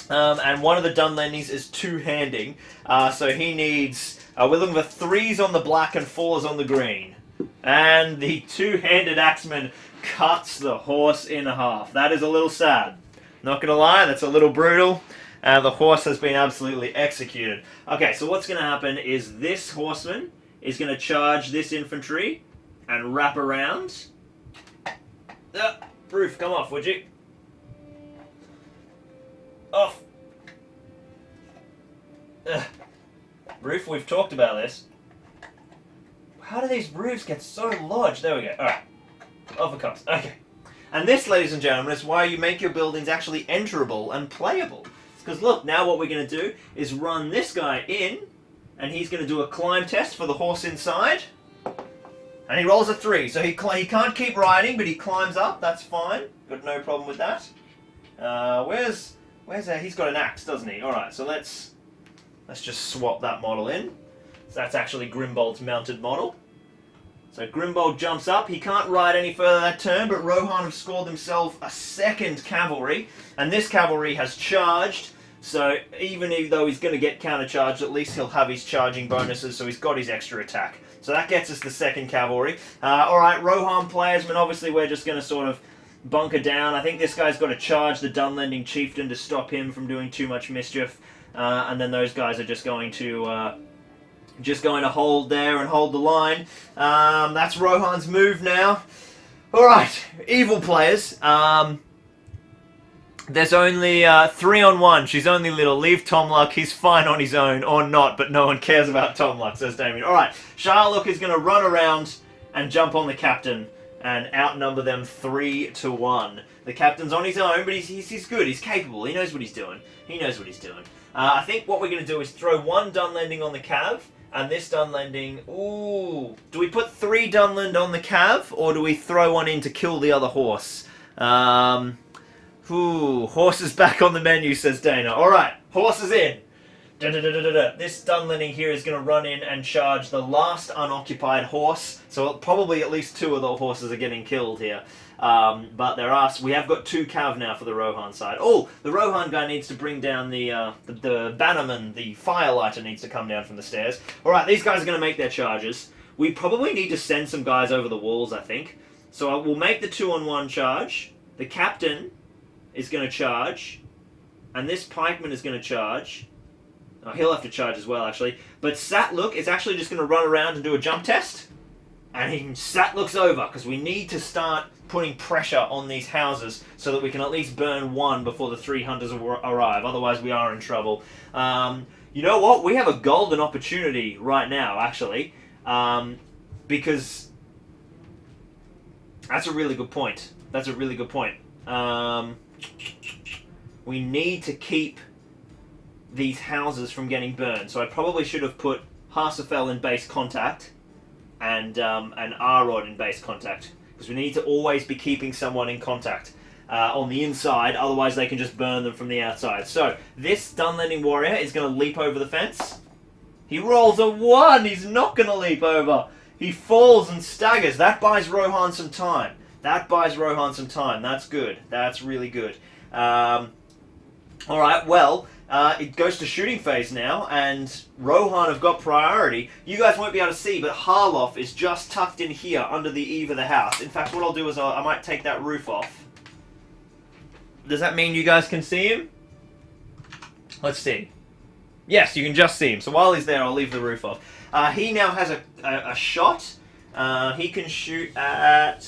And one of the Dunlendings is 2-handing. So he needs... we're looking for 3s on the black and 4s on the green. And the two-handed axeman cuts the horse in half. That is a little sad. Not gonna lie, that's a little brutal. The horse has been absolutely executed. Okay, so what's gonna happen is this horseman is gonna charge this infantry and wrap around. Roof, come off, would you? Off. Roof, we've talked about this. How do these roofs get so lodged? There we go. Alright. Off it comes. Okay. And this, ladies and gentlemen, is why you make your buildings actually enterable and playable. Because look, now what we're going to do is run this guy in, and he's going to do a climb test for the horse inside. And he rolls a 3, so he can't keep riding, but he climbs up. That's fine. Got no problem with that. Where's that? He's got an axe, doesn't he? All right, so let's just swap that model in. So that's actually Grimbold's mounted model. So Grimbold jumps up. He can't ride any further that turn, but Rohan have scored themselves a second cavalry, and this cavalry has charged. So even though he's going to get countercharged, at least he'll have his charging bonuses, so he's got his extra attack. So that gets us the second cavalry. Alright, Rohan players, but obviously we're just going to sort of bunker down. I think this guy's got to charge the Dunlending chieftain to stop him from doing too much mischief. And then those guys are just going to hold there and hold the line. That's Rohan's move now. Alright, evil players. There's only 3-on-1. She's only little. Leave Tomluck. He's fine on his own, or not, but no one cares about Tomluck, says Damien. Alright, Shylock is going to run around and jump on the captain and outnumber them 3-1. The captain's on his own, but he's good. He's capable. He knows what he's doing. I think what we're going to do is throw one Dunlending on the cav, and this Dunlending... Ooh. Do we put 3 Dunland on the cav, or do we throw one in to kill the other horse? Horse is back on the menu, says Dana. Alright, horse is in. This Dunlending here is going to run in and charge the last unoccupied horse. So probably at least 2 of the horses are getting killed here. But we have got 2 cav now for the Rohan side. Oh, the Rohan guy needs to bring down the bannerman, the firelighter needs to come down from the stairs. Alright, these guys are going to make their charges. We probably need to send some guys over the walls, I think. So we'll make the 2-on-1 charge. The captain is going to charge. And this pikeman is going to charge. Oh, he'll have to charge as well, actually. But Satluk is actually just going to run around and do a jump test. And Satluk's over, because we need to start putting pressure on these houses so that we can at least burn 1 before the 3 hunters arrive. Otherwise, we are in trouble. You know what? We have a golden opportunity right now, actually. Because... That's a really good point. We need to keep these houses from getting burned. So I probably should have put Harsafel in base contact and Arod in base contact, because we need to always be keeping someone in contact on the inside, otherwise they can just burn them from the outside. So this Dunlending warrior is going to leap over the fence. He rolls a 1. He's not going to leap over. He falls and staggers. That buys Rohan some time. That's good. That's really good. Alright, well, it goes to shooting phase now, and Rohan have got priority. You guys won't be able to see, but Harloff is just tucked in here under the eave of the house. In fact, what I'll do is I might take that roof off. Does that mean you guys can see him? Let's see. Yes, you can just see him. So while he's there, I'll leave the roof off. He now has a shot. He can shoot back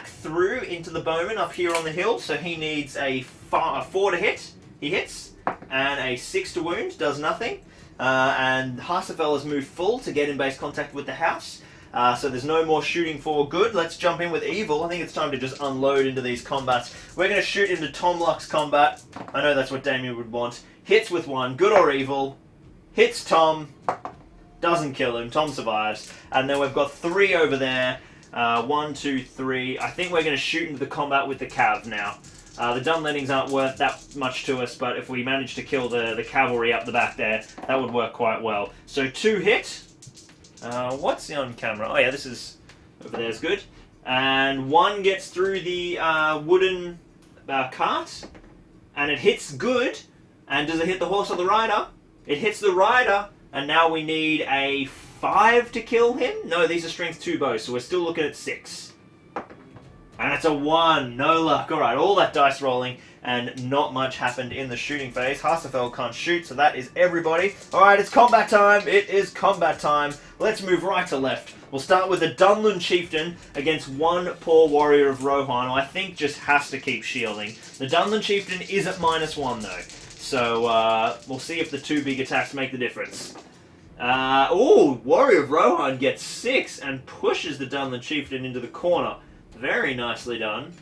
through into the bowman up here on the hill, so he needs a 4 to hit. He hits, and a 6 to wound, does nothing. And Harsafel has moved full to get in base contact with the house. So there's no more shooting for good. Let's jump in with evil. I think it's time to just unload into these combats. We're going to shoot into Tomluck's combat. I know that's what Damien would want. Hits with 1, good or evil. Hits Tom. Doesn't kill him. Tom survives. And then we've got 3 over there. 1, 2, 3. I think we're going to shoot into the combat with the cav now. The Dunlendings aren't worth that much to us, but if we manage to kill the cavalry up the back there, that would work quite well. So 2 hit. What's on camera? Oh yeah, this is over there is good. And 1 gets through the wooden cart, and it hits good. And does it hit the horse or the rider? It hits the rider, and now we need a 5 to kill him? No, these are strength 2 bows, so we're still looking at 6. And it's a 1. No luck. Alright, all that dice rolling, and not much happened in the shooting phase. Hasafel can't shoot, so that is everybody. Alright, it's combat time. It is combat time. Let's move right to left. We'll start with the Dunland Chieftain against one poor warrior of Rohan, who I think just has to keep shielding. The Dunland Chieftain is at -1 though, so we'll see if the 2 big attacks make the difference. Warrior of Rohan gets 6 and pushes the Dunland Chieftain into the corner. Very nicely done.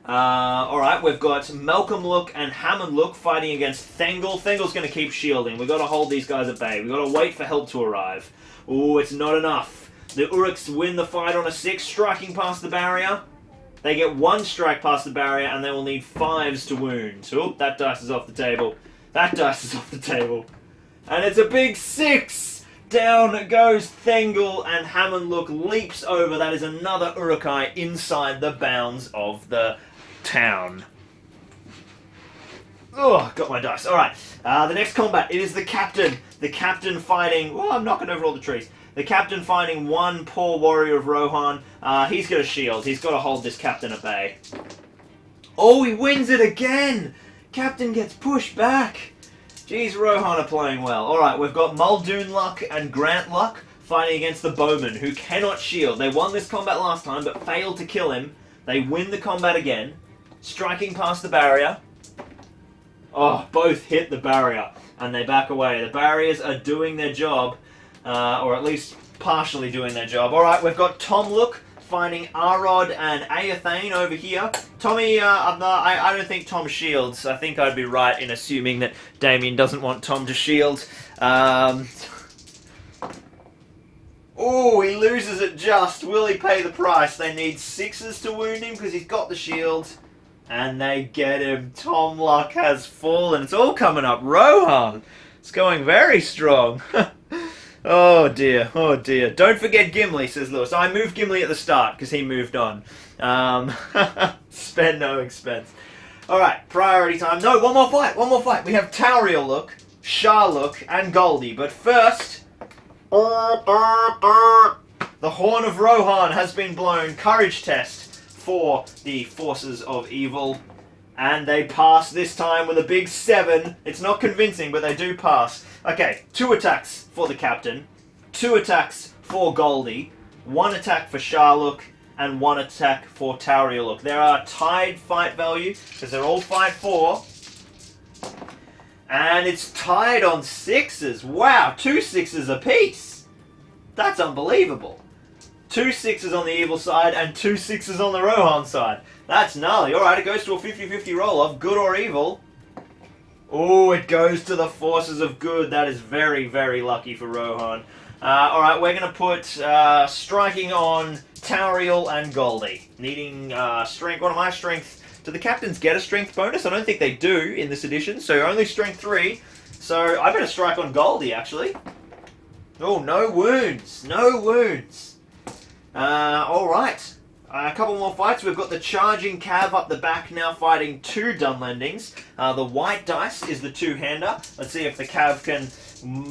Alright, we've got Malcolm Look and Hammond Look fighting against Thengel. Thengel's going to keep shielding. We've got to hold these guys at bay. We've got to wait for help to arrive. Ooh, it's not enough. The Uruks win the fight on a 6, striking past the barrier. They get 1 strike past the barrier, and they will need 5s to wound. Oh, that dice is off the table. That dice is off the table. And it's a big 6! Down goes Thengel, and Hammond Look leaps over. That is another uruk-hai inside the bounds of the town. Oh, got my dice. Alright, the next combat, it is the captain. The captain fighting... Oh, I'm knocking over all the trees. The captain fighting one poor warrior of Rohan. He's got a shield. He's got to hold this captain at bay. Oh, he wins it again! Captain gets pushed back. Jeez, Rohan are playing well. Alright, we've got Muldoon Luck and Grant Luck fighting against the bowman, who cannot shield. They won this combat last time, but failed to kill him. They win the combat again, striking past the barrier. Oh, both hit the barrier, and they back away. The barriers are doing their job, or at least partially doing their job. Alright, we've got Tom Look fighting Arod and Ayathane over here. Tommy, I don't think Tom shields. I think I'd be right in assuming that Damien doesn't want Tom to shield. Oh, he loses it just. Will he pay the price? They need 6s to wound him because he's got the shield. And they get him. Tom Luck has fallen. It's all coming up. Rohan. It's going very strong. Oh dear, oh dear. Don't forget Gimli, says Lewis. I moved Gimli at the start because he moved on. Spend no expense. Alright, priority time. No, one more fight, one more fight. We have Tauriel Look, Shah Look, and Goldie. But first... The Horn of Rohan has been blown. Courage test for the forces of evil. And they pass this time with a big 7. It's not convincing, but they do pass. Okay, 2 attacks for the captain, 2 attacks for Goldie, 1 attack for Sharlook, and 1 attack for Tauriel Look. There are tied fight value, because they're all fight 4. And it's tied on 6s. Wow, 2 6s apiece. That's unbelievable. 2 6s on the evil side and 2 6s on the Rohan side. That's gnarly. Alright, it goes to a 50-50 roll-off, good or evil. Oh, it goes to the forces of good. That is very, very lucky for Rohan. Alright, we're going to put striking on Tauriel and Goldie. Needing strength. What am I? Strength. Do the captains get a strength bonus? I don't think they do in this edition, so only strength 3. So I better strike on Goldie, actually. Oh, no wounds. No wounds. Alright. A couple more fights. We've got the charging Cav up the back now fighting 2 Dunlendings. The white dice is the 2-hander. Let's see if the Cav can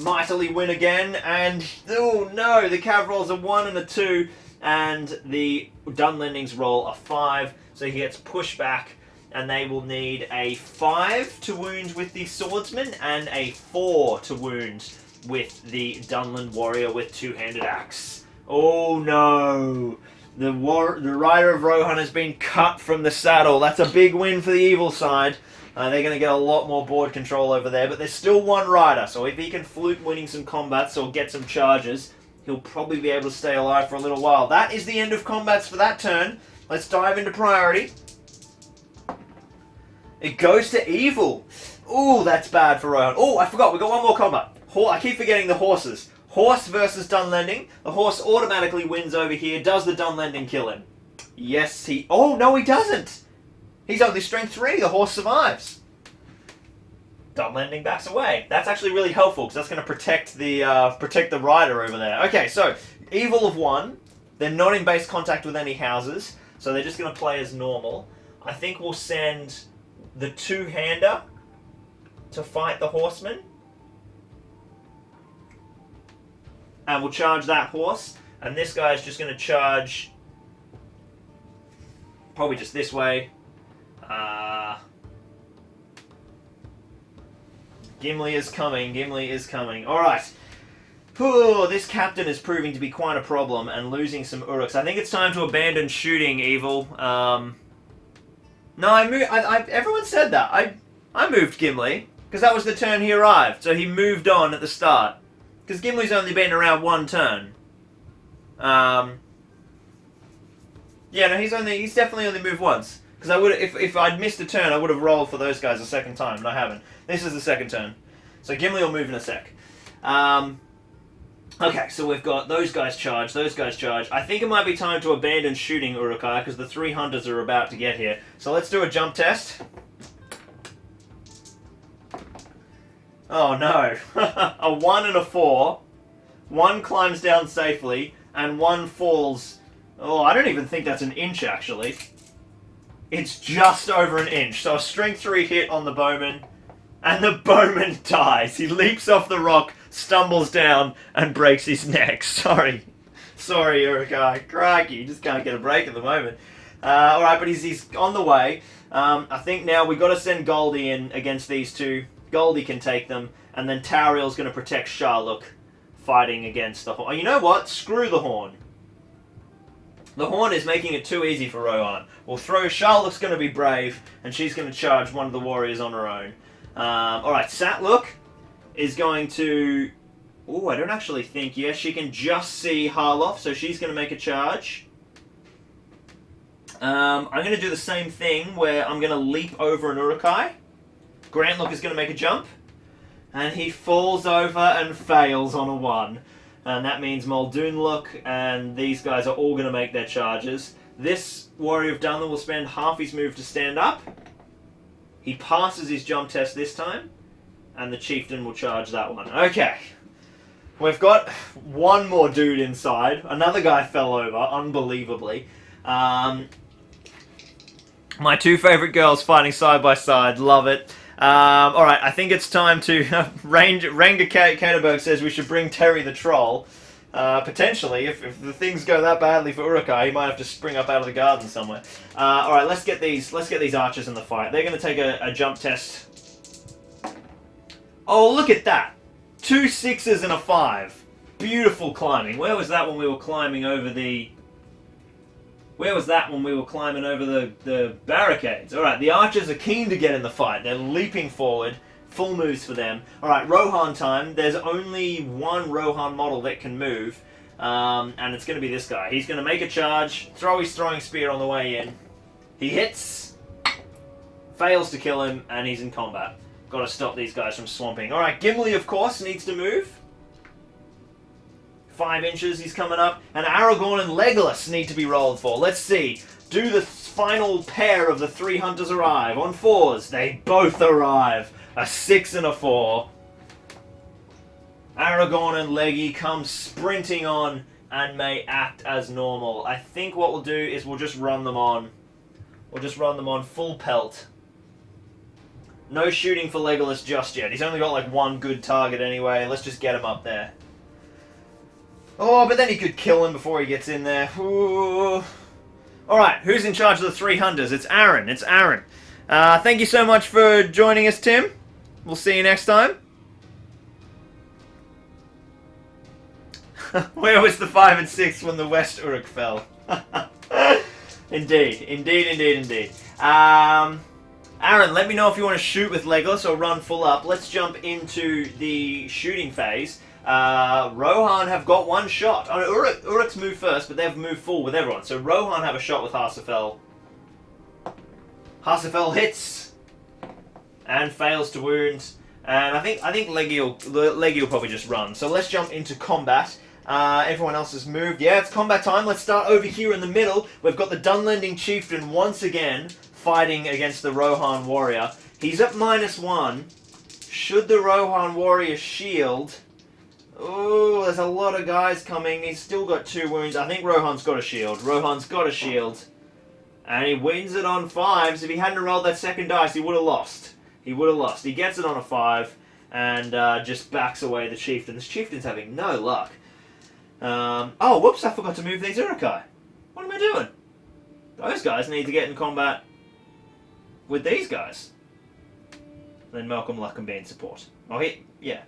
mightily win again. And, oh no, the Cav rolls a 1 and a 2. And the Dunlendings roll a 5. So he gets pushed back. And they will need a 5 to wound with the Swordsman. And a 4 to wound with the Dunland Warrior with 2-handed axe. Oh no! The Rider of Rohan has been cut from the saddle. That's a big win for the evil side. They're going to get a lot more board control over there, but there's still 1 rider, so if he can fluke winning some combats or get some charges, he'll probably be able to stay alive for a little while. That is the end of combats for that turn. Let's dive into priority. It goes to evil. Ooh, that's bad for Rohan. Oh, I forgot, we got 1 more combat. I keep forgetting the horses. Horse versus Dunlending. The horse automatically wins over here. Does the Dunlending kill him? Yes, he... Oh, no, he doesn't. He's only strength 3. The horse survives. Dunlending backs away. That's actually really helpful because that's going to protect the rider over there. Okay, so evil of 1. They're not in base contact with any houses, so they're just going to play as normal. I think we'll send the 2-hander to fight the horseman. and we'll charge that horse. And this guy's just going to charge probably just this way. Gimli is coming. Gimli is coming. All right. Ooh, this captain is proving to be quite a problem and losing some uruks. I think it's time to abandon shooting, Evil. No, everyone said that. I moved Gimli because that was the turn he arrived. So he moved on at the start because Gimli's only been around one turn. Yeah, no, he's definitely only moved once. Because I would, if I'd missed a turn, I would have rolled for those guys a second time, and I haven't. This is the second turn, so Gimli will move in a sec. Okay, so we've got those guys charge, those guys charge. I think it might be time to abandon shooting uruk-hai because the 3 hunters are about to get here. So let's do a jump test. Oh no, a 1 and a 4. 1 climbs down safely, and 1 falls. Oh, I don't even think that's an inch actually. It's just over an inch. So a strength 3 hit on the bowman, and the bowman dies. He leaps off the rock, stumbles down, and breaks his neck. Sorry, uruk-hai. Crikey, you just can't get a break at the moment. Alright, but he's on the way. I think now we've got to send Goldie in against these two. Goldie can take them, and then Tauriel's going to protect Sharluk, fighting against the horn. Oh, you know what? Screw the horn. The horn is making it too easy for Rohan. We'll throw... Sharluk's going to be brave, and she's going to charge one of the warriors on her own. Alright, Satluk is going to... Oh, I don't actually think... Yes, she can just see Harloff, so she's going to make a charge. I'm going to do the same thing, where I'm going to leap over an uruk-hai. Grantluk is going to make a jump. And he falls over and fails on a 1. And that means Muldoonluk and these guys are all going to make their charges. This Warrior of Dunlin will spend half his move to stand up. He passes his jump test this time. And the Chieftain will charge that one. Okay. We've got one more dude inside. Another guy fell over, unbelievably. My 2 favourite girls fighting side by side. Love it. Alright, I think it's time to... Ranger Katerberg says we should bring Terry the Troll. Potentially, if the things go that badly for uruk-hai, he might have to spring up out of the garden somewhere. Alright, let's get these archers in the fight. They're going to take a jump test. Oh, look at that! 2 6s and a 5. Beautiful climbing. Where was that when we were climbing over the... Where was that when we were climbing over the barricades? Alright, the archers are keen to get in the fight. They're leaping forward. Full moves for them. Alright, Rohan time. There's only one Rohan model that can move. And it's going to be this guy. He's going to make a charge, throw his throwing spear on the way in. He hits, fails to kill him, and he's in combat. Got to stop these guys from swamping. Alright, Gimli, of course, needs to move. 5 inches, he's coming up. And Aragorn and Legolas need to be rolled for. Let's see. Do the final pair of the 3 hunters arrive? On 4s, they both arrive. A 6 and a 4. Aragorn and Leggy come sprinting on and may act as normal. I think what we'll do is we'll just run them on. We'll just run them on full pelt. No shooting for Legolas just yet. He's only got like 1 good target anyway. Let's just get him up there. Oh, but then he could kill him before he gets in there. Alright, who's in charge of the 3 hunters? It's Aaron. It's Aaron. Thank you so much for joining us, Tim. We'll see you next time. Where was the 5 and 6 when the West Uruk fell? Indeed. Indeed, indeed, indeed. Aaron, let me know if you want to shoot with Legolas or run full up. Let's jump into the shooting phase. Rohan have got 1 shot. Oh, Uruk's moved first, but they've moved full with everyone. So Rohan have a shot with Harsafel. Harsafel hits and fails to wound. And I think Leggy will probably just run. So let's jump into combat. Everyone else has moved. Yeah, it's combat time. Let's start over here in the middle. We've got the Dunlending Chieftain once again fighting against the Rohan warrior. He's at -1. Should the Rohan warrior shield? Oh, there's a lot of guys coming. He's still got 2 wounds. I think Rohan's got a shield. Rohan's got a shield. And he wins it on 5s. If he hadn't rolled that second dice, he would have lost. He would have lost. He gets it on a 5 and just backs away the Chieftain. This Chieftain's having no luck. Oh, whoops, I forgot to move these uruk-hai. What am I doing? Those guys need to get in combat with these guys. Then Malcolm Luck can be in support. Oh, yeah.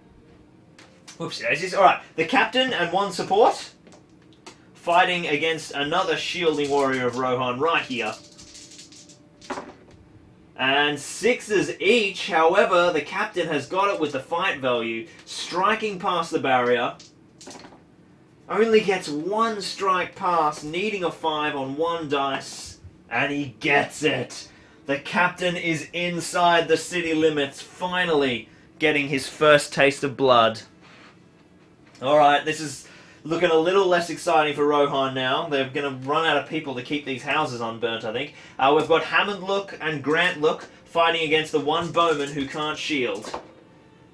Whoops, daisies. Alright, the captain and one support fighting against another shielding warrior of Rohan right here. And 6s each, however, the captain has got it with the fight value, striking past the barrier. Only gets one strike pass, needing a 5 on one dice, and he gets it. The captain is inside the city limits, finally getting his first taste of blood. Alright, this is looking a little less exciting for Rohan now. They're going to run out of people to keep these houses unburnt, I think. We've got Hammond Look and Grant Look fighting against the one bowman who can't shield.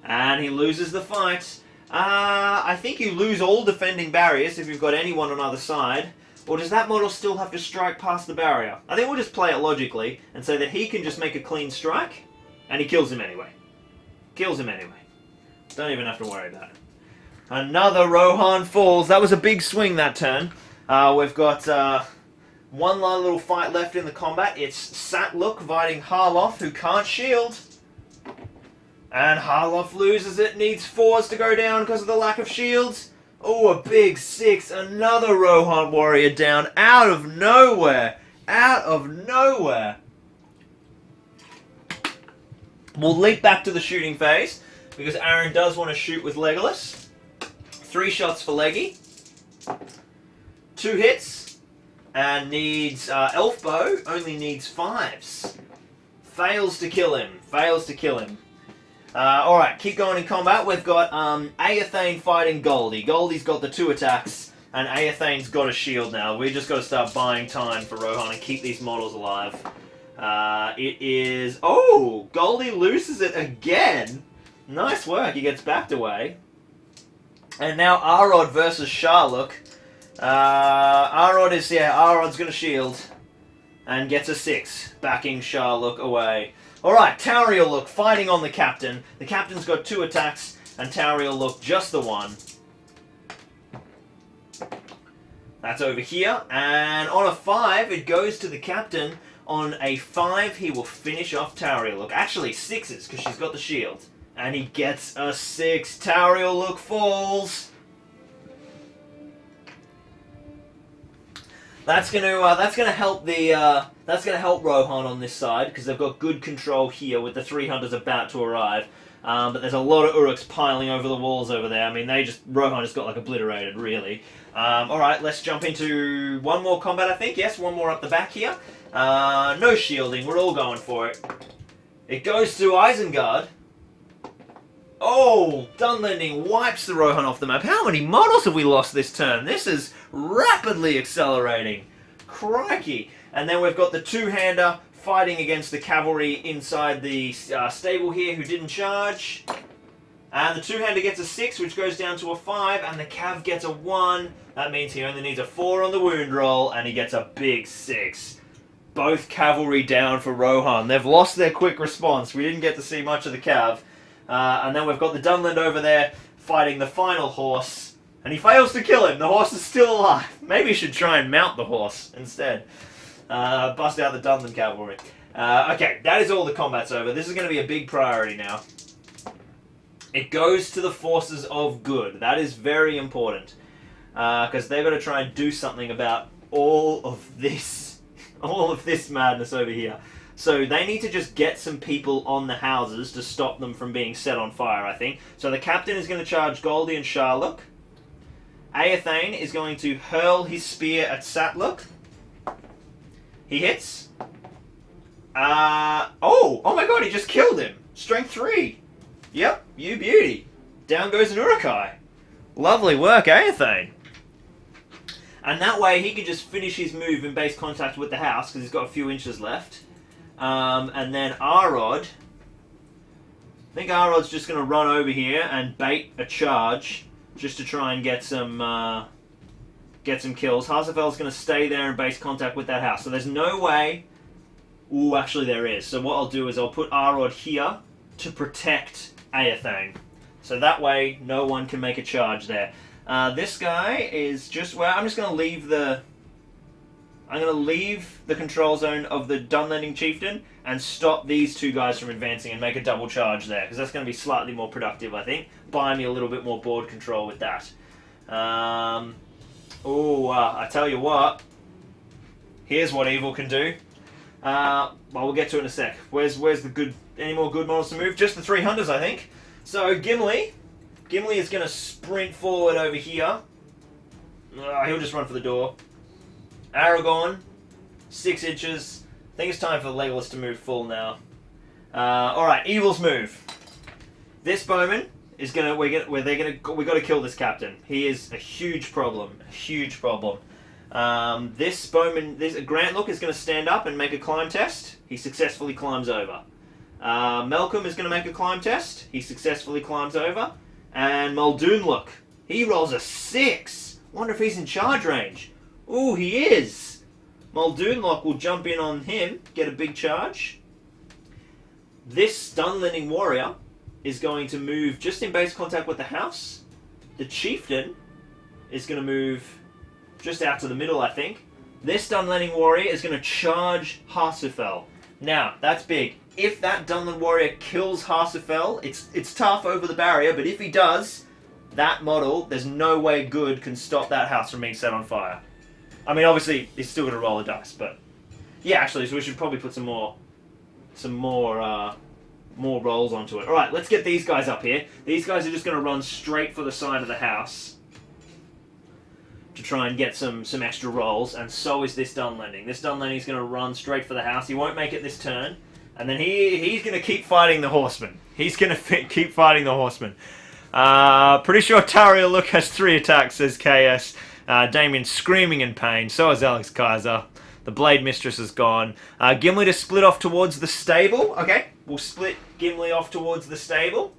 And he loses the fight. I think you lose all defending barriers if you've got anyone on either side. Or does that model still have to strike past the barrier? I think we'll just play it logically and say that he can just make a clean strike, and he kills him anyway. Kills him anyway. Don't even have to worry about it. Another Rohan falls. That was a big swing that turn. We've got one little fight left in the combat. It's Satluk fighting Harloff, who can't shield. And Harloff loses it, needs 4s to go down because of the lack of shields. Oh, a big 6. Another Rohan warrior down out of nowhere. Out of nowhere. We'll leap back to the shooting phase because Aaron does want to shoot with Legolas. 3 shots for Leggy. 2 hits. And needs Elf Bow. Only needs 5s. Fails to kill him. Fails to kill him. Alright, keep going in combat. We've got Aethane fighting Goldie. Goldie's got the 2 attacks, and Aethane's got a shield now. We've just got to start buying time for Rohan and keep these models alive. It is... Oh! Goldie loses it again! Nice work, he gets backed away. And now Arod versus Sharluk. Arod's going to shield, and gets a 6, backing Sharluk away. Alright, Tauriel Look fighting on the captain. The captain's got 2 attacks, and Tauriel Look just the 1. That's over here. And on a 5, it goes to the captain. On a 5, he will finish off Tauriel Look. Actually, 6s, because she's got the shield. And he gets a 6. Tauriel Look falls. That's gonna help Rohan on this side because they've got good control here with the 3 hunters about to arrive. But there's a lot of Uruks piling over the walls over there. I mean, Rohan just got like obliterated, really. All right, let's jump into one more combat. I think yes, one more up the back here. No shielding. We're all going for it. It goes to Isengard. Oh, Dunlending wipes the Rohan off the map. How many models have we lost this turn? This is rapidly accelerating. Crikey. And then we've got the 2-hander fighting against the cavalry inside the stable here who didn't charge. And the 2-hander gets a 6, which goes down to a 5, and the cav gets a 1. That means he only needs a 4 on the wound roll, and he gets a big 6. Both cavalry down for Rohan. They've lost their quick response. We didn't get to see much of the cav. And then we've got the Dunland over there fighting the final horse. And he fails to kill him. The horse is still alive. Maybe he should try and mount the horse instead. Bust out the Dunland cavalry. Okay, that is all the combat's over. This is going to be a big priority now. It goes to the forces of good. That is very important. Because they've got to try and do something about all of this madness over here. So they need to just get some people on the houses to stop them from being set on fire, I think. So the captain is going to charge Goldie and Sharluk. Aethane is going to hurl his spear at Satluk. He hits. Oh my god, he just killed him. Strength 3. Yep, you beauty. Down goes an uruk-hai. Lovely work, Aethane. And that way he can just finish his move in base contact with the house, because he's got a few inches left. And then Arod, I think Arod's just going to run over here and bait a charge just to try and get some kills. Harzafel's going to stay there in base contact with that house. So there's no way... Ooh, actually there is. So what I'll do is I'll put Arod here to protect Aethane. So that way no one can make a charge there. This guy is just... Well, I'm just going to leave the... I'm going to leave the control zone of the Dunlending Chieftain and stop these two guys from advancing and make a double charge there, because that's going to be slightly more productive, I think. Buy me a little bit more board control with that. I tell you what. Here's what evil can do. Well, we'll get to it in a sec. Where's the good... Any more good models to move? Just the 3 hunters, I think. So, Gimli. Gimli is going to sprint forward over here. He'll just run for the door. Aragorn, 6 inches. I think it's time for Legolas to move full now. Alright, Evil's move. This bowman is gonna we got to kill this captain. He is a huge problem. A huge problem. This bowman, Grant Look is gonna stand up and make a climb test. He successfully climbs over. Malcolm is gonna make a climb test. He successfully climbs over. And Muldoon Look, he rolls a 6. Wonder if he's in charge range. Ooh, he is! Muldoon Lock will jump in on him, get a big charge. This Dunlending warrior is going to move just in base contact with the house. The chieftain is going to move just out to the middle, I think. This Dunlending warrior is going to charge Harsufel. Now, that's big. If that Dunlend warrior kills Harsufel, it's tough over the barrier, but if he does, that model, there's no way good can stop that house from being set on fire. I mean, obviously, he's still going to roll a dice, but... Yeah, actually, so we should probably put some more rolls onto it. Alright, let's get these guys up here. These guys are just going to run straight for the side of the house to try and get some extra rolls, and so is this Dunlending. This Dunlending's going to run straight for the house. He won't make it this turn, and then he's going to keep fighting the horseman. He's going to keep fighting the horseman. Pretty sure Tauriel Look has 3 attacks, says KS. Damien's screaming in pain. So is Alex Kaiser. The Blade Mistress is gone. Gimli to split off towards the stable. Okay, we'll split Gimli off towards the stable.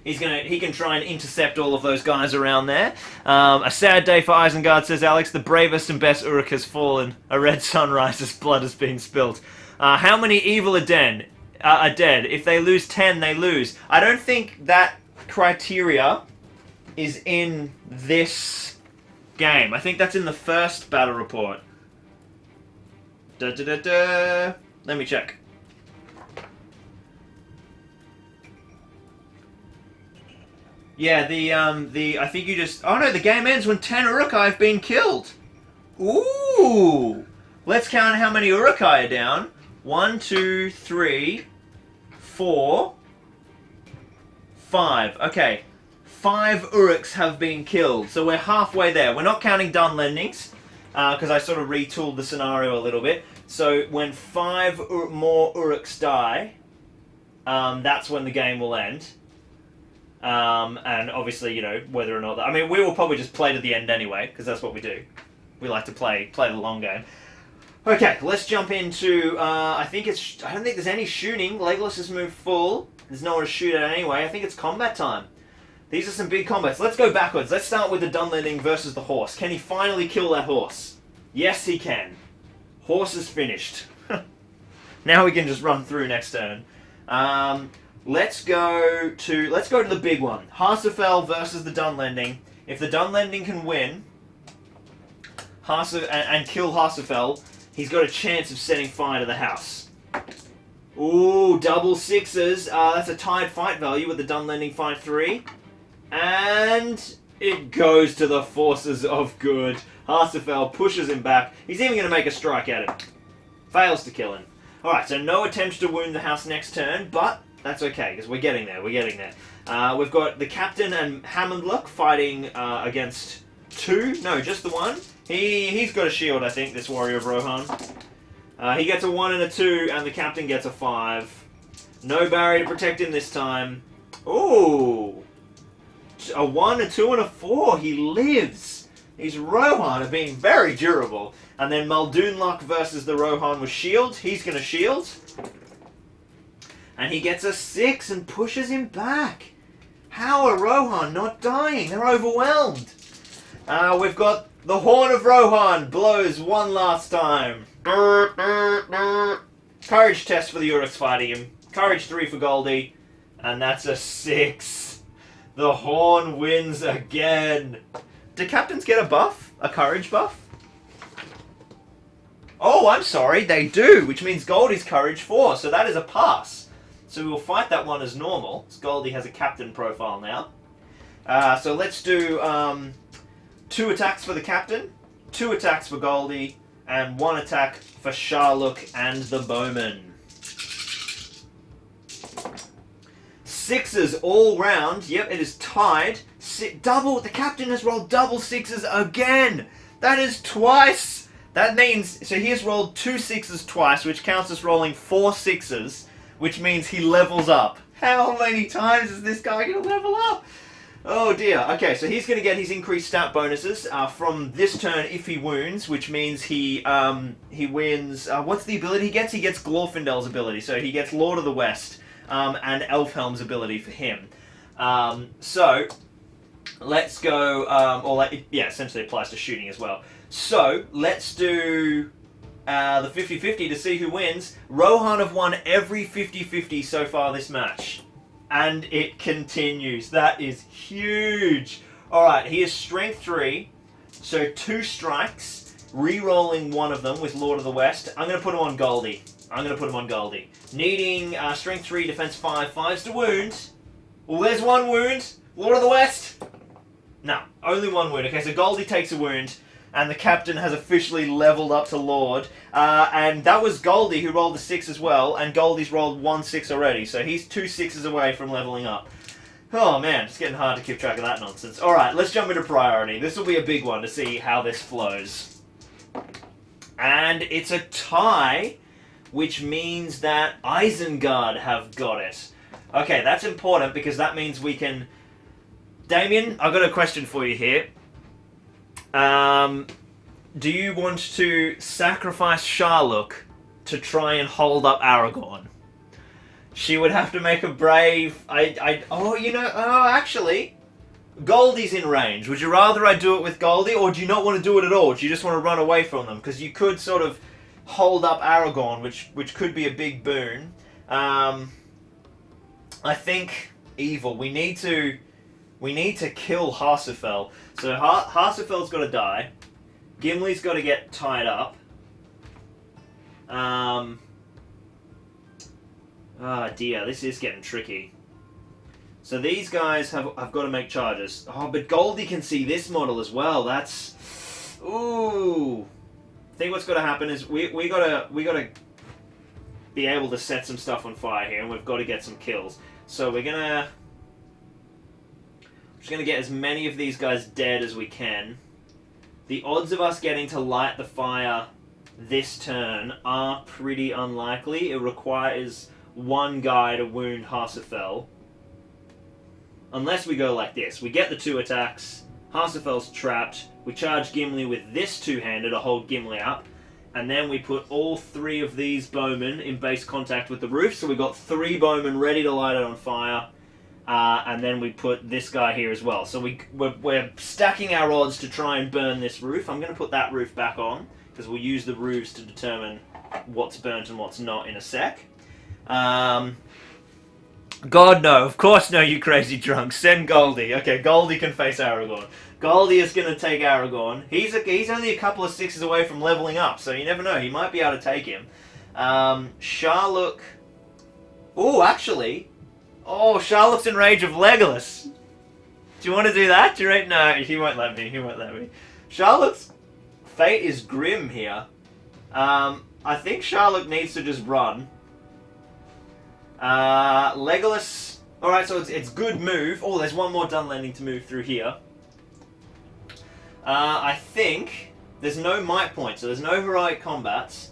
He can try and intercept all of those guys around there. A sad day for Isengard, says Alex. The bravest and best Uruk has fallen. A red sun rises, blood has been spilt. How many evil are dead? If they lose 10, they lose. I don't think that criteria is in this game. I think that's in the first battle report. Let me check. Yeah, I think you just... Oh no, the game ends when 10 uruk-hai have been killed. Ooh! Let's count how many uruk-hai are down. 1, 2, 3, 4, 5. Okay. 5 uruks have been killed, so we're halfway there. We're not counting Dunlendings, because I sort of retooled the scenario a little bit. So when 5 more uruks die, that's when the game will end. And obviously, you know, whether or not... I mean, we will probably just play to the end anyway, because that's what we do. We like to play the long game. Okay, let's jump into... I don't think there's any shooting. Legolas has moved full. There's no one to shoot at anyway. I think it's combat time. These are some big combats. Let's go backwards. Let's start with the Dunlending versus the horse. Can he finally kill that horse? Yes, he can. Horse is finished. Now we can just run through next turn. Let's go to the big one. Harsufel versus the Dunlending. If the Dunlending can win and kill Harsufel, he's got a chance of setting fire to the house. Ooh, double 6s. That's a tied fight value with the Dunlending fight 3. And it goes to the forces of good. Harsufel pushes him back. He's even going to make a strike at him. Fails to kill him. Alright, so no attempts to wound the house next turn, but that's okay, because we're getting there. We've got the Captain and Hammondluck fighting against 2. No, just the 1. He's got a shield, I think, this Warrior of Rohan. He gets a 1 and a 2, and the Captain gets a 5. No barrier to protect him this time. Ooh! A 1, a 2, and a 4. He lives. These Rohan are being very durable. And then Muldoonluck versus the Rohan with shield. He's going to shield. And he gets a 6 and pushes him back. How are Rohan not dying? They're overwhelmed. We've got the Horn of Rohan blows one last time. Courage test for the Uruks fighting him. Courage 3 for Goldie. And that's a 6. The Horn wins again. Do captains get a buff? A courage buff? Oh, I'm sorry, they do, which means Goldie's courage 4, so that is a pass. So we'll fight that one as normal. So Goldie has a captain profile now. So let's do 2 attacks for the captain, 2 attacks for Goldie, and 1 attack for Sharlook and the bowman. 6s all round. Yep, it is tied. Double. The captain has rolled double 6s again. That is twice. That means, so he has rolled 2 6s twice, which counts as rolling 4 6s, which means he levels up. How many times is this guy going to level up? Oh dear. Okay, so he's going to get his increased stat bonuses from this turn if he wounds, which means he wins. What's the ability he gets? He gets Glorfindel's ability, so he gets Lord of the West and Elfhelm's ability for him. So let's go. Yeah, essentially applies to shooting as well. So let's do the 50-50 to see who wins. Rohan have won every 50-50 so far this match. And it continues. That is huge. Alright, he has Strength 3. So 2 strikes. Re-rolling 1 of them with Lord of the West. I'm going to put him on Goldie. Needing Strength 3, Defense 5. 5s to wound. Well, there's 1 wound. Lord of the West. No, only 1 wound. Okay, so Goldie takes a wound. And the captain has officially leveled up to Lord. And that was Goldie who rolled a 6 as well. And Goldie's rolled 1 6 already. So he's 2 6s away from leveling up. Oh man, it's getting hard to keep track of that nonsense. Alright, let's jump into priority. This will be a big one to see how this flows. And it's a tie, which means that Isengard have got it. Okay, that's important because that means we can... Damien, I've got a question for you here. Do you want to sacrifice Sharlook to try and hold up Aragorn? She would have to make a brave... actually, Goldie's in range. Would you rather I do it with Goldie, or do you not want to do it at all? Do you just want to run away from them? Because you could sort of hold up Aragorn, which could be a big boon. I think evil. We need to kill Harsefel. So Harsefel's got to die. Gimli's got to get tied up. Ah dear, this is getting tricky. So these guys have got to make charges. Oh, but Goldie can see this model as well. That's... Ooh. I think what's got to happen is we gotta be able to set some stuff on fire here, and we've got to get some kills. So we're just gonna get as many of these guys dead as we can. The odds of us getting to light the fire this turn are pretty unlikely. It requires 1 guy to wound Harsefel. Unless we go like this. We get the 2 attacks, Harsefel's trapped, we charge Gimli with this 2-hander to hold Gimli up, and then we put all 3 of these bowmen in base contact with the roof, so we've got 3 bowmen ready to light it on fire. And then we put this guy here as well. So we're stacking our odds to try and burn this roof. I'm going to put that roof back on, because we'll use the roofs to determine what's burnt and what's not in a sec. God no, of course no, you crazy drunk. Send Goldie. Okay, Goldie can face Aragorn. Goldie is going to take Aragorn. He's only a couple of 6s away from leveling up, so you never know. He might be able to take him. Sharlook... Oh, actually... Oh, Sharlook's in range of Legolas. Do you want to do that? Do you reckon? No, he won't let me. He won't let me. Sharlook's fate is grim here. I think Sharlook needs to just run. Legolas... Alright, so it's good move. Oh, there's one more Dunlending to move through here. I think there's no might point, so there's no heroic combats.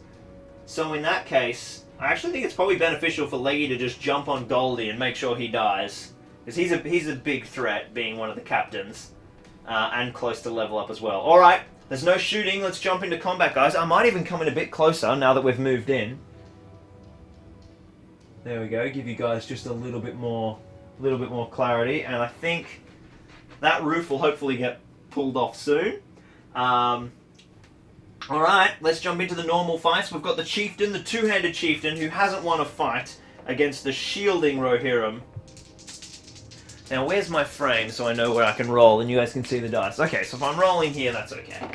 So in that case... I actually think it's probably beneficial for Leggy to just jump on Goldie and make sure he dies. Because he's a big threat, being one of the captains. And close to level up as well. Alright, there's no shooting, let's jump into combat, guys. I might even come in a bit closer now that we've moved in. There we go, give you guys just a little bit more clarity. And I think that roof will hopefully get pulled off soon. Alright, let's jump into the normal fights. We've got the chieftain, the 2-handed chieftain, who hasn't won a fight against the shielding Rohirrim. Now, where's my frame so I know where I can roll and you guys can see the dice? Okay, so if I'm rolling here, that's okay.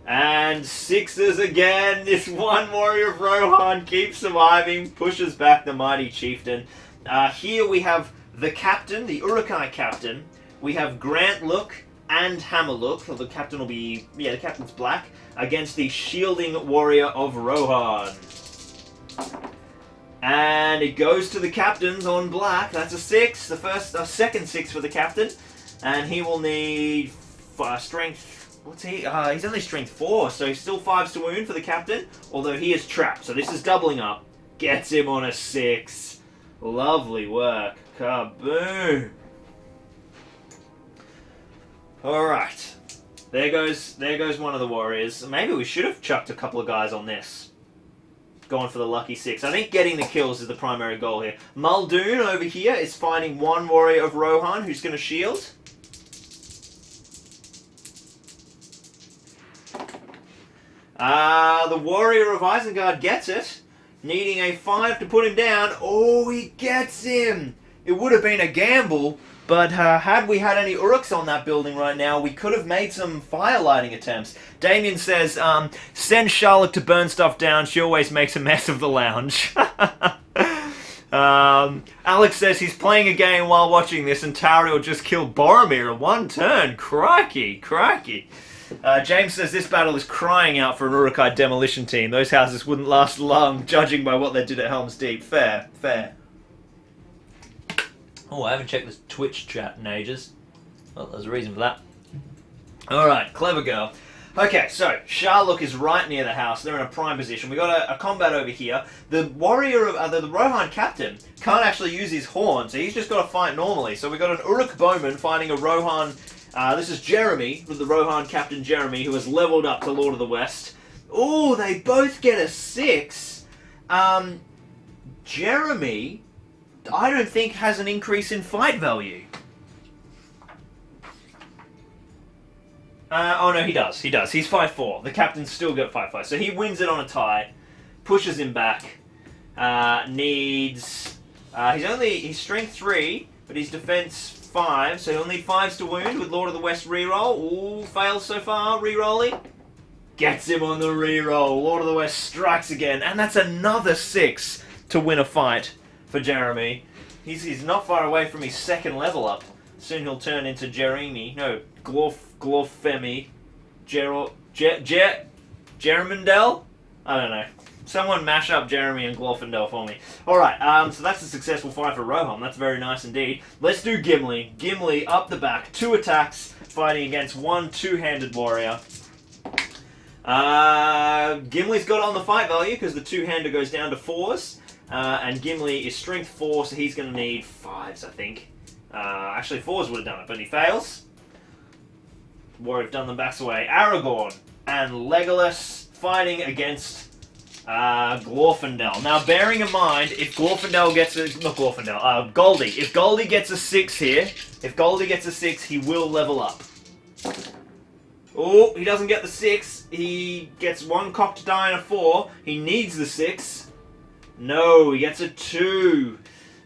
And sixes again. This one warrior of Rohan keeps surviving, pushes back the mighty chieftain. Here we have the captain, the uruk-hai captain. We have Grant Look and Hammer Look. The captain will be, the captain's black, against the shielding warrior of Rohan. And it goes to the captains on black. That's a 6. The second 6 for the captain. And he will need strength. What's he? He's only strength 4, so he's still 5s to wound for the captain. Although he is trapped, so this is doubling up. Gets him on a 6. Lovely work. Kaboom. Alright. There goes one of the warriors. Maybe we should have chucked a couple of guys on this. Going for the lucky 6. I think getting the kills is the primary goal here. Muldoon over here is finding one warrior of Rohan who's going to shield. The warrior of Isengard gets it. Needing a 5 to put him down. Oh, he gets him! It would have been a gamble, but had we had any uruks on that building right now, we could have made some fire lighting attempts. Damien says, send Charlotte to burn stuff down. She always makes a mess of the lounge. Alex says he's playing a game while watching this and Tauriel just killed Boromir in one turn. Crikey, crikey. James says this battle is crying out for an uruk-hai demolition team. Those houses wouldn't last long, judging by what they did at Helm's Deep. Fair, fair. Oh, I haven't checked this Twitch chat in ages. Well, there's a reason for that. Alright, clever girl. Okay, so, Sharlock is right near the house. They're in a prime position. We got a combat over here. The warrior of the Rohan captain can't actually use his horn, so he's just got to fight normally. So we got an Uruk bowman fighting a Rohan. This is Jeremy, with the Rohan captain Jeremy, who has leveled up to Lord of the West. Oh, they both get a 6. Jeremy, I don't think has an increase in fight value. Oh no, he does. He does. He's 5-4. The captain's still got 5-5. So he wins it on a tie, pushes him back. He's strength 3, but he's defense 5, so he'll need 5s to wound with Lord of the West reroll. Ooh, fails so far, rerolling. Gets him on the reroll. Lord of the West strikes again, and that's another 6 to win a fight for Jeremy. He's not far away from his second level up. Soon he'll turn into Jeremy. No, Glorfemi. Jeremandel? I don't know. Someone mash up Jeremy and Glorfindel for me. Alright, so that's a successful fight for Rohan. That's very nice indeed. Let's do Gimli. Gimli up the back. 2 attacks, fighting against one 2-handed warrior. Gimli's got on the fight value because the 2-hander goes down to 4s. And Gimli is strength 4, so he's going to need 5s, I think. Actually, 4s would have done it, but he fails. Warrior of Dunland backs away. Aragorn and Legolas fighting against Glorfindel. Now, bearing in mind, if Glorfindel gets a... Not Glorfindel, Goldie. If Goldie gets a 6 here, he will level up. Oh, he doesn't get the 6. He gets 1 cocked die and a 4. He needs the 6. No, he gets a 2.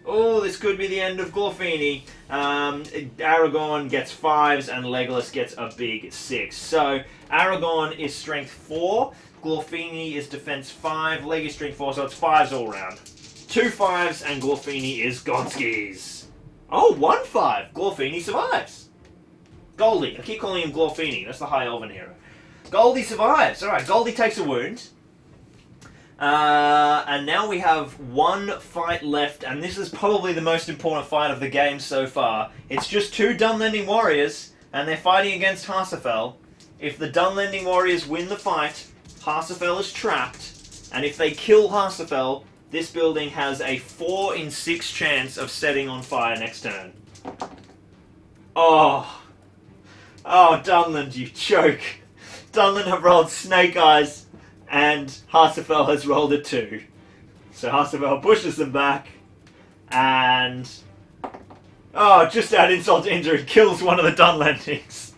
Oh, this could be the end of Glorfini. Aragorn gets 5s and Legolas gets a big 6. So, Aragorn is strength 4. Glorfini is defense 5. Leg is strength 4, so it's 5s all round. 2 5s and Glorfini is Godskis. Oh, 1 5. Glorfini survives. Goldie. I keep calling him Glorfini. That's the High Elven hero. Goldie survives. Alright, Goldie takes a wound. And now we have 1 fight left, and this is probably the most important fight of the game so far. It's just 2 Dunlending warriors, and they're fighting against Harsafel. If the Dunlending warriors win the fight, Harsafel is trapped, and if they kill Harsafel, this building has a 4 in 6 chance of setting on fire next turn. Oh, Dunland, you choke. Dunland have rolled Snake Eyes. And Harsafel has rolled a 2. So Harsafel pushes them back. And... oh, just add insult to injury. Kills one of the Dunlendings.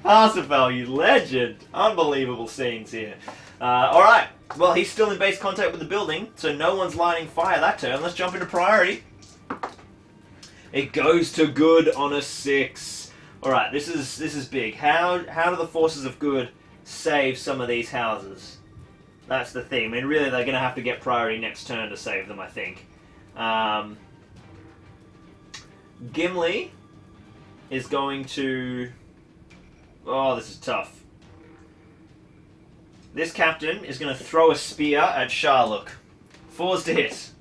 Harsafel, you legend. Unbelievable scenes here. Alright. Well, he's still in base contact with the building. So no one's lighting fire that turn. Let's jump into priority. It goes to good on a 6. Alright, this is big. How do the forces of good save some of these houses? That's the thing. I mean, really, they're going to have to get priority next turn to save them, I think. Gimli is going to... Oh, this is tough. This captain is going to throw a spear at Sharluk. 4s to hit.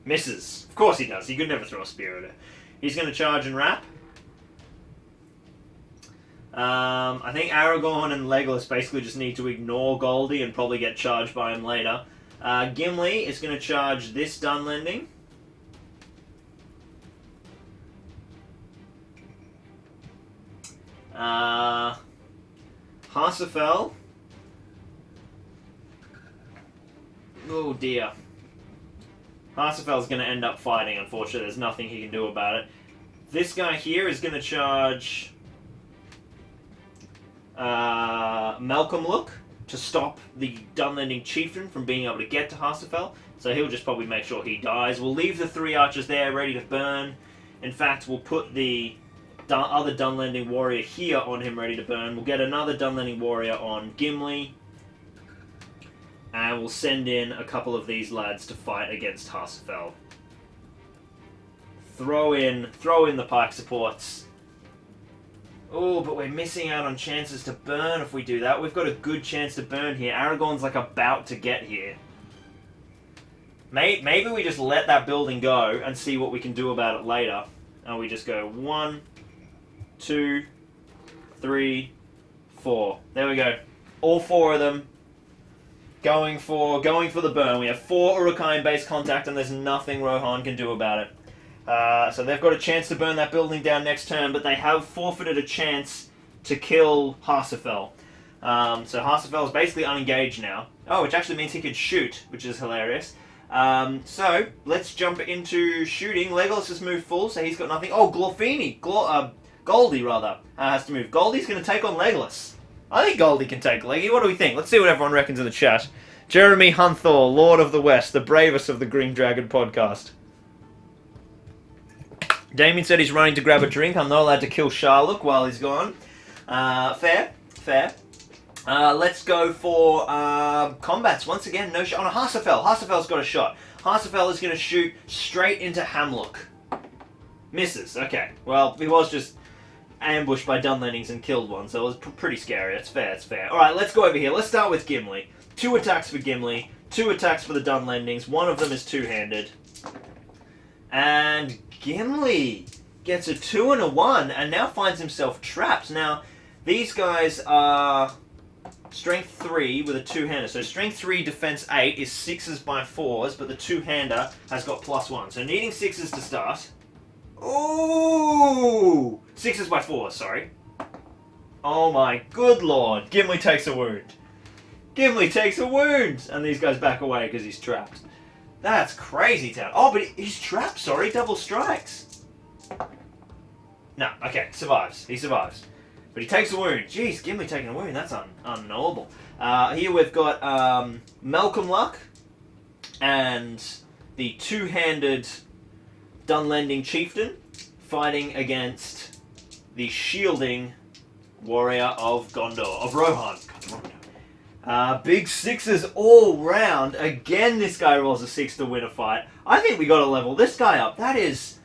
Misses. Of course he does. He could never throw a spear at her. He's going to charge and wrap. I think Aragorn and Legolas basically just need to ignore Goldie and probably get charged by him later. Gimli is going to charge this Dunlending. Harsafel. Oh dear. Harsafel's going to end up fighting, unfortunately. There's nothing he can do about it. This guy here is going to charge Malcolm Look to stop the Dunlending Chieftain from being able to get to Harsafel. So he'll just probably make sure he dies. We'll leave the 3 archers there ready to burn. In fact, we'll put the other Dunlending warrior here on him ready to burn. We'll get another Dunlending warrior on Gimli. And we'll send in a couple of these lads to fight against Harsafel. Throw in the pike supports. Oh, but we're missing out on chances to burn if we do that. We've got a good chance to burn here. Aragorn's like about to get here. Maybe we just let that building go and see what we can do about it later. And we just go 1, 2, 3, 4. There we go. All 4 of them going for the burn. We have 4 uruk-hai in base contact, and there's nothing Rohan can do about it. So they've got a chance to burn that building down next turn, but they have forfeited a chance to kill Harsafel. So Harsafel is basically unengaged now. Oh, which actually means he can shoot, which is hilarious. So let's jump into shooting. Legolas has moved full, so he's got nothing. Oh, Goldie rather has to move. Goldie's going to take on Legolas. I think Goldie can take Leggy. What do we think? Let's see what everyone reckons in the chat. Jeremy Hunthor, Lord of the West, the bravest of the Green Dragon podcast. Damien said he's running to grab a drink. I'm not allowed to kill Sharluk while he's gone. Fair. Let's go for combats. Once again, no shot on a Harsafel. Harsafel's got a shot. Harsafel is going to shoot straight into Hamlook. Misses. Okay. Well, he was just ambushed by Dunlendings and killed one, so it was pretty scary. It's fair. Alright, let's go over here. Let's start with Gimli. 2 attacks for Gimli, 2 attacks for the Dunlendings. One of them is two-handed. And Gimli gets a 2 and a 1 and now finds himself trapped. Now, these guys are strength 3 with a two-hander. So strength 3, defense 8 is 6s by 4s, but the two-hander has got +1. So needing 6s to start. Ooh! 6s by 4s, sorry. Oh my good lord. Gimli takes a wound. Gimli takes a wound! And these guys back away because he's trapped. That's crazy town. Oh, but he's trapped, sorry. Double strikes. No, okay. Survives. He survives. But he takes a wound. Jeez, Gimli taking a wound. That's unknowable. Here we've got Malcolm Luck and the two-handed Dunlending Chieftain fighting against the shielding warrior of Gondor, of Rohan. Big 6s all round. Again, this guy rolls a 6 to win a fight. I think we got to level this guy up. That is...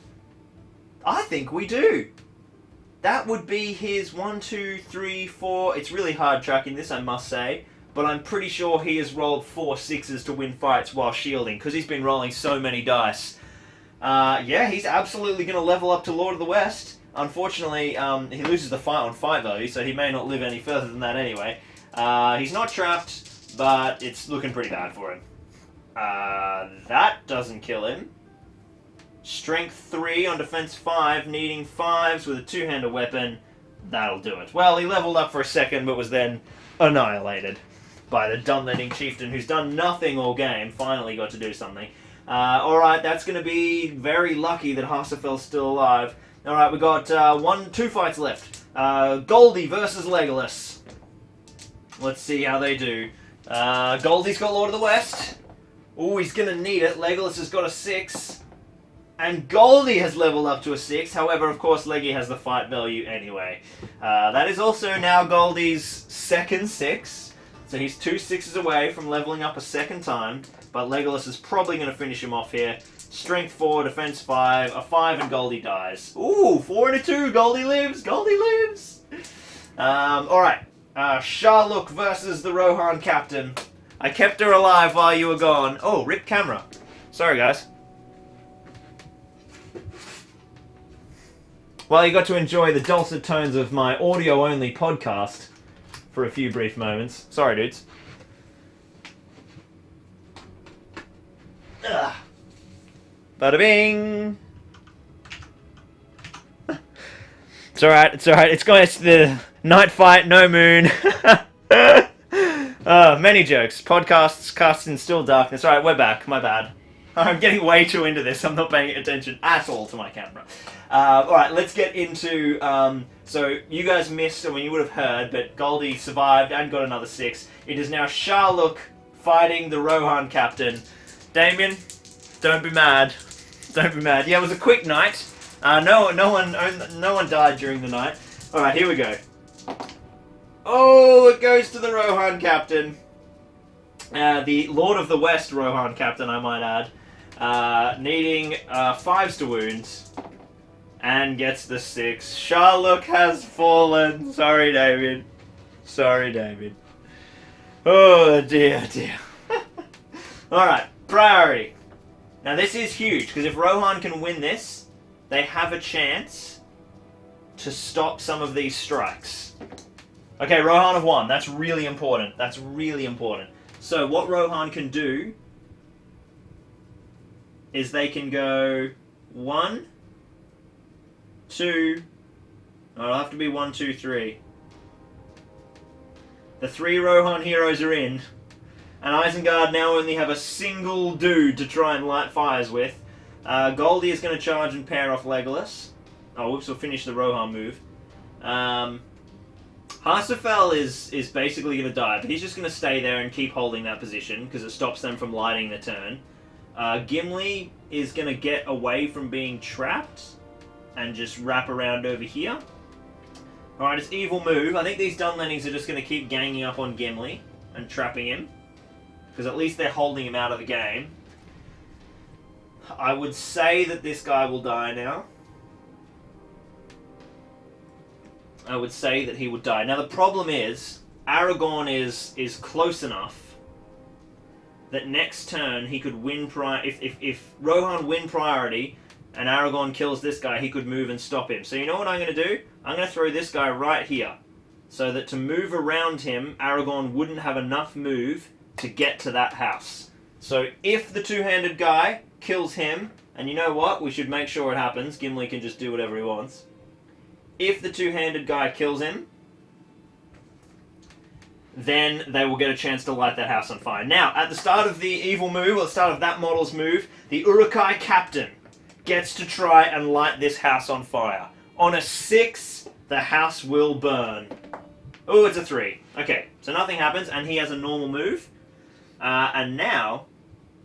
I think we do. That would be his 1, 2, 3, 4... It's really hard tracking this, I must say. But I'm pretty sure he has rolled 4 6s to win fights while shielding, because he's been rolling so many dice. Yeah, he's absolutely going to level up to Lord of the West. Unfortunately, he loses the fight on fight value, so he may not live any further than that anyway. He's not trapped, but it's looking pretty bad for him. That doesn't kill him. Strength 3 on defense 5, needing 5s with a two-handed weapon. That'll do it. Well, he leveled up for a second, but was then annihilated by the Dunlending Chieftain, who's done nothing all game, finally got to do something. Alright, that's going to be very lucky that Harsafel's still alive. Alright, we got 2 fights left. Goldie versus Legolas. Let's see how they do. Goldie's got Lord of the West. Oh, he's going to need it. Legolas has got a 6. And Goldie has leveled up to a 6. However, of course, Leggy has the fight value anyway. That is also now Goldie's second 6. So he's 2 6s away from leveling up a second time. But Legolas is probably going to finish him off here. Strength 4, defense 5, a 5, and Goldie dies. Ooh, 4 and a 2. Goldie lives. Goldie lives. Alright. Sharluk versus the Rohan captain. I kept her alive while you were gone. Oh, rip camera. Sorry, guys. Well, you got to enjoy the dulcet tones of my audio-only podcast for a few brief moments. Sorry, dudes. Ugh. Bada bing. It's alright, it's alright. It's the night fight, no moon. Many jokes. Podcasts cast in still darkness. Alright, we're back. My bad. I'm getting way too into this. I'm not paying attention at all to my camera. Alright, let's get into... so, you guys missed, and you would have heard, but Goldie survived and got another 6. It is now Sharluk fighting the Rohan captain. Damien, don't be mad. Don't be mad. Yeah, it was a quick night. No one died during the night. Alright, here we go. Oh, it goes to the Rohan captain. The Lord of the West Rohan captain, I might add. Needing 5s to wounds. And gets the 6. Sharluk has fallen. Sorry, David. Sorry, David. Oh, dear, dear. Alright, priority. Now, this is huge, because if Rohan can win this, they have a chance to stop some of these strikes. Okay, Rohan have won. That's really important. That's really important. So, what Rohan can do is they can go 1, 2... Oh, it'll have to be 1, 2, 3. The 3 Rohan heroes are in. And Isengard now only have a single dude to try and light fires with. Goldie is going to charge and pair off Legolas. Oh, whoops, we'll finish the Rohan move. Harsafel is basically going to die, but he's just going to stay there and keep holding that position, because it stops them from lighting the turn. Gimli is going to get away from being trapped, and just wrap around over here. Alright, it's evil move. I think these Dunlendings are just going to keep ganging up on Gimli and trapping him, because at least they're holding him out of the game. I would say that this guy will die now. I would say that he would die. Now the problem is, Aragorn is close enough that next turn he could win if Rohan win priority and Aragorn kills this guy, he could move and stop him. So you know what I'm going to do? I'm going to throw this guy right here, so that to move around him, Aragorn wouldn't have enough move to get to that house. So if the two-handed guy kills him, and you know what? We should make sure it happens. Gimli can just do whatever he wants. If the two-handed guy kills him, then they will get a chance to light that house on fire. Now, at the start of the evil move, or the start of that model's move, the uruk-hai captain gets to try and light this house on fire. On a 6, the house will burn. Oh, it's a 3. Okay, so nothing happens, and he has a normal move. And now,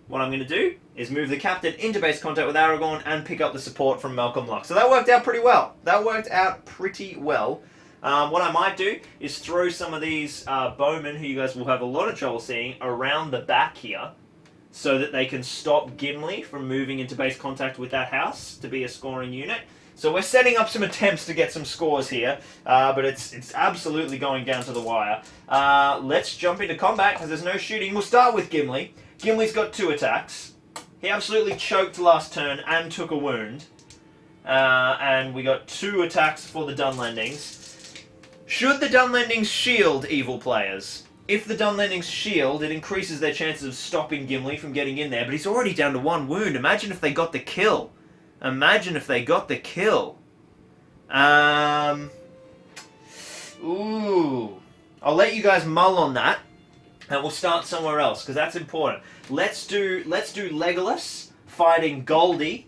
what I'm going to do is move the captain into base contact with Aragorn and pick up the support from Malcolm Luck. So that worked out pretty well. That worked out pretty well. What I might do is throw some of these bowmen, who you guys will have a lot of trouble seeing, around the back here, so that they can stop Gimli from moving into base contact with that house to be a scoring unit. So we're setting up some attempts to get some scores here, but it's absolutely going down to the wire. Let's jump into combat, because there's no shooting. We'll start with Gimli. Gimli's got 2 attacks. He absolutely choked last turn and took a wound. And we got 2 attacks for the Dunlendings. Should the Dunlendings shield evil players? If the Dunlendings shield, it increases their chances of stopping Gimli from getting in there, but he's already down to 1 wound. Imagine if they got the kill. Imagine if they got the kill. Ooh. I'll let you guys mull on that, and we'll start somewhere else, because that's important. Let's do Legolas fighting Goldie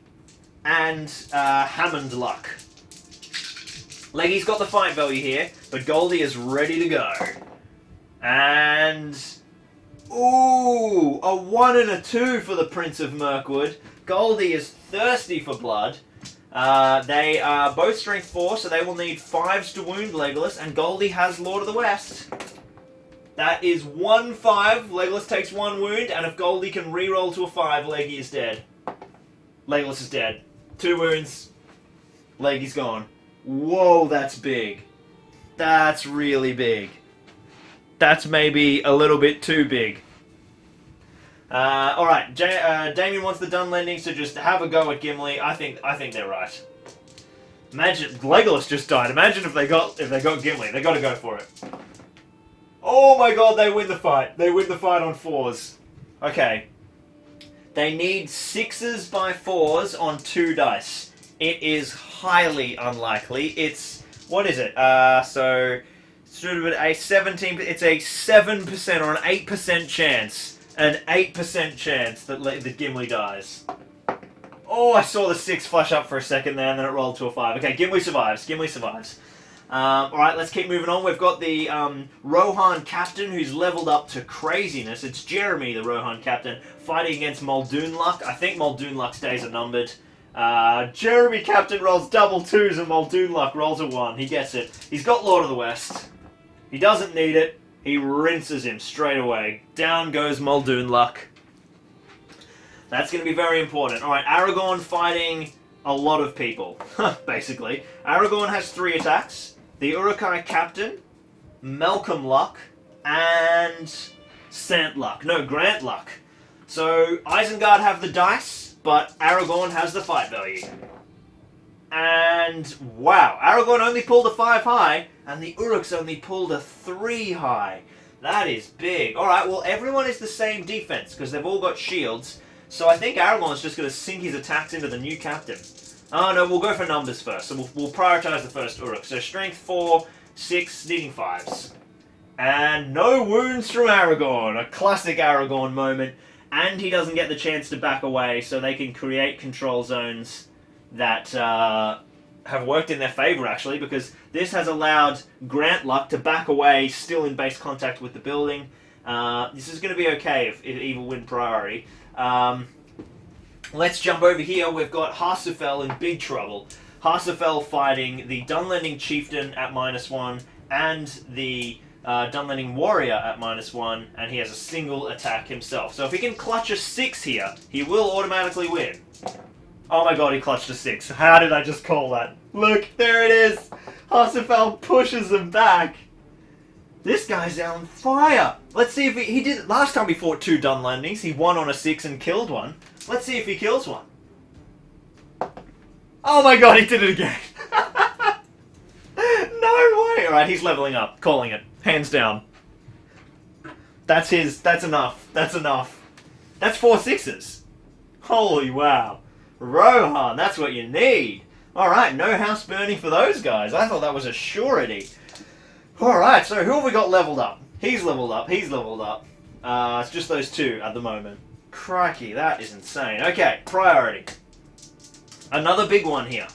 and Hammond Luck. Leggy's got the fight value here, but Goldie is ready to go. And... ooh! A 1 and a 2 for the Prince of Mirkwood. Goldie is thirsty for blood. They are both strength 4, so they will need 5s to wound Legolas, and Goldie has Lord of the West. That is 1-5. Legolas takes 1 wound, and if Goldie can reroll to a 5, Leggy is dead. Legolas is dead. 2 wounds. Leggy's gone. Whoa, that's big. That's really big. That's maybe a little bit too big. Alright, Damien wants the Dunlending, so just have a go at Gimli. I think they're right. Imagine Legolas just died. Imagine if they got Gimli. They gotta go for it. Oh my god, they win the fight. They win the fight on 4s. Okay. They need 6s by 4s on 2 dice. It is highly unlikely. It's, what is it? So, a 17, it's a 7% or an 8% chance. An 8% chance that Gimli dies. Oh, I saw the 6 flash up for a second there, and then it rolled to a 5. Okay, Gimli survives. Gimli survives. Alright, let's keep moving on. We've got the Rohan captain who's leveled up to craziness. It's Jeremy, the Rohan captain, fighting against Muldoon Luck. I think Muldoon Luck's days are numbered. Jeremy captain rolls double 2s and Muldoon Luck rolls a 1. He gets it. He's got Lord of the West. He doesn't need it. He rinses him straight away. Down goes Muldoon Luck. That's going to be very important. Alright, Aragorn fighting a lot of people, basically. Aragorn has 3 attacks. The Uruk-hai captain, Malcolm Luck, and Sant Luck. No, Grant Luck. So, Isengard have the dice, but Aragorn has the fight value. And, wow, Aragorn only pulled a 5 high, and the Uruks only pulled a 3 high. That is big. Alright, well, everyone is the same defense, because they've all got shields. So I think Aragorn's just going to sink his attacks into the new captain. Oh no, we'll go for numbers first. So we'll prioritise the first Uruk. So strength 4, 6, needing 5s. And no wounds from Aragorn. A classic Aragorn moment. And he doesn't get the chance to back away, so they can create control zones that have worked in their favour, actually, because this has allowed Grant Luck to back away, still in base contact with the building. This is going to be okay if evil win priority. Let's jump over here. We've got Harsufel in big trouble. Harsufel fighting the Dunlending Chieftain at -1 and the Dunlending Warrior at -1, and he has a single attack himself. So if he can clutch a 6 here, he will automatically win. Oh my god, he clutched a 6. How did I just call that? Look, there it is! Harsufel pushes him back. This guy's on fire! Let's see if he did it. Last time he fought 2 Dunlendings, he won on a 6 and killed one. Let's see if he kills one. Oh my god, he did it again! No way! Alright, he's leveling up. Calling it. Hands down. That's his. That's enough. That's enough. That's 4 6s. Holy wow. Rohan, that's what you need. Alright, no house burning for those guys. I thought that was a surety. Alright, so who have we got leveled up? He's leveled up, he's leveled up. It's just those 2 at the moment. Crikey, that is insane. Okay, priority. Another big one here.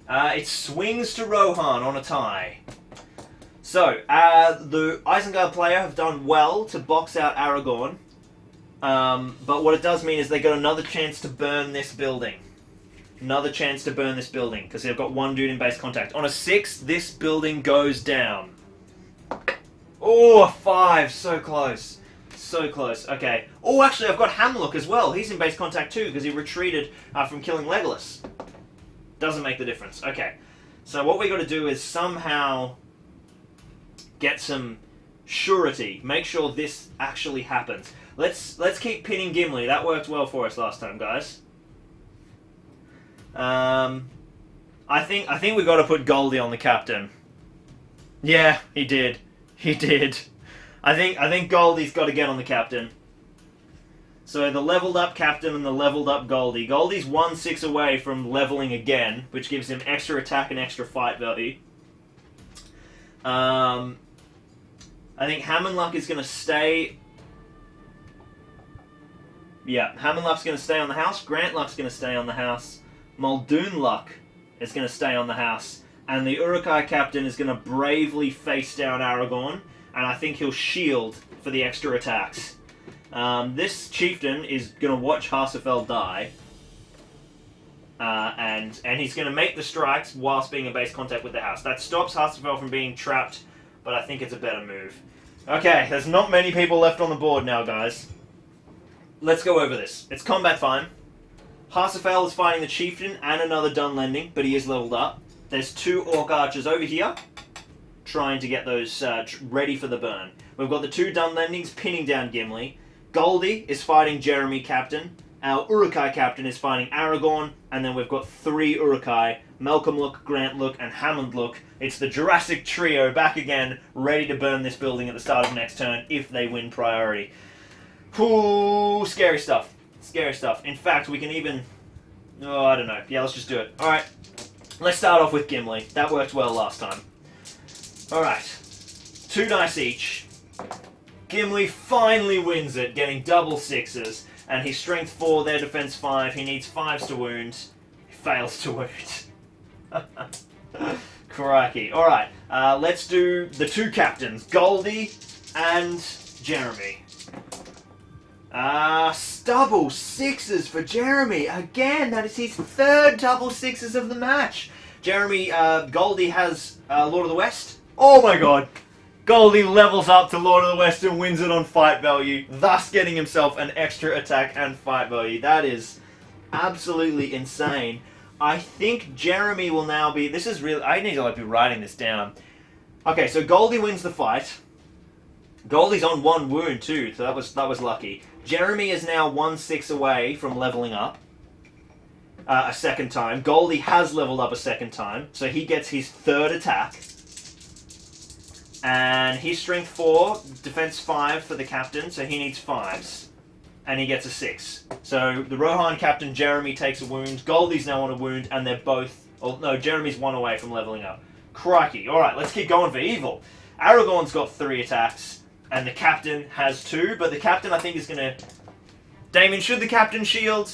It swings to Rohan on a tie. So, the Isengard player have done well to box out Aragorn. But what it does mean is they got another chance to burn this building. Another chance to burn this building, because they've got 1 dude in base contact. On a 6, this building goes down. Oh, a 5. So close. So close. Okay. Oh, actually, I've got Hamlook as well. He's in base contact too, because he retreated from killing Legolas. Doesn't make the difference. Okay. So what we got to do is somehow get some surety. Make sure this actually happens. Let's keep pinning Gimli. That worked well for us last time, guys. I think we got to put Goldie on the captain. Yeah, he did. He did. I think Goldie's got to get on the captain. So the leveled up captain and the leveled up Goldie. Goldie's 1/6 away from leveling again, which gives him extra attack and extra fight value. I think Hammerluck is going to stay. Yeah, Hammerluck's going to stay on the house. Grantluck's going to stay on the house. Muldoon Luck is going to stay on the house. And the Uruk-hai captain is going to bravely face down Aragorn. And I think he'll shield for the extra attacks. This chieftain is going to watch Harsafel die. And he's going to make the strikes whilst being in base contact with the house. That stops Harsafel from being trapped, but I think it's a better move. Okay, there's not many people left on the board now, guys. Let's go over this. It's combat fine. Harsafel is fighting the chieftain and another Dunlending, but he is leveled up. There's 2 orc archers over here, trying to get those ready for the burn. We've got the 2 Dunlendings pinning down Gimli. Goldie is fighting Jeremy Captain. Our uruk-hai Captain is fighting Aragorn. And then we've got 3 uruk-hai, Malcolm Look, Grant Look, and Hammond Look. It's the Jurassic Trio back again, ready to burn this building at the start of next turn if they win priority. Ooh, scary stuff. Scary stuff. In fact, we can even... Oh, I don't know. Yeah, let's just do it. Alright. Let's start off with Gimli. That worked well last time. Alright. 2 dice each. Gimli finally wins it, getting double 6s. And he's strength 4, their defense 5. He needs 5s to wound. He fails to wound. Crikey. Alright. Let's do the 2 captains. Goldie and Jeremy. Double 6s for Jeremy. Again, that is his 3rd double 6s of the match. Jeremy, Goldie has Lord of the West. Oh my god. Goldie levels up to Lord of the West and wins it on fight value, thus getting himself an extra attack and fight value. That is absolutely insane. I think Jeremy will now be... This is really... I need to be writing this down. Okay, so Goldie wins the fight. Goldie's on 1 wound too, so that was lucky. Jeremy is now 1/6 away from leveling up a second time. Goldie has leveled up a second time, so he gets his 3rd attack. And he's strength 4, defense 5 for the captain, so he needs 5s. And he gets a 6. So the Rohan captain, Jeremy, takes a wound. Goldie's now on a wound, and they're both... Oh, no, Jeremy's 1 away from leveling up. Crikey. Alright, let's keep going for evil. Aragorn's got 3 attacks. And the captain has 2, but the captain I think is going to... Damien, should the captain shield?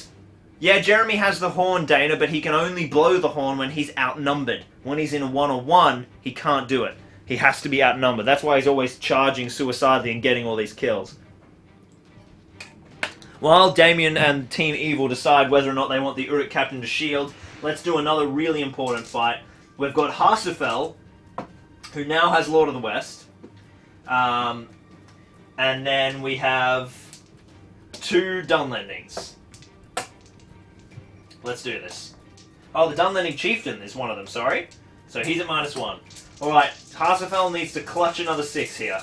Yeah, Jeremy has the horn, Dana, but he can only blow the horn when he's outnumbered. When he's in a 1-on-1, he can't do it. He has to be outnumbered. That's why he's always charging suicidally and getting all these kills. While Damien and Team Evil decide whether or not they want the Uruk captain to shield, let's do another really important fight. We've got Harsafel, who now has Lord of the West. And then we have 2 Dunlendings. Let's do this. Oh, the Dunlending Chieftain is one of them, sorry. So he's at -1. Alright, Harsafel needs to clutch another 6 here.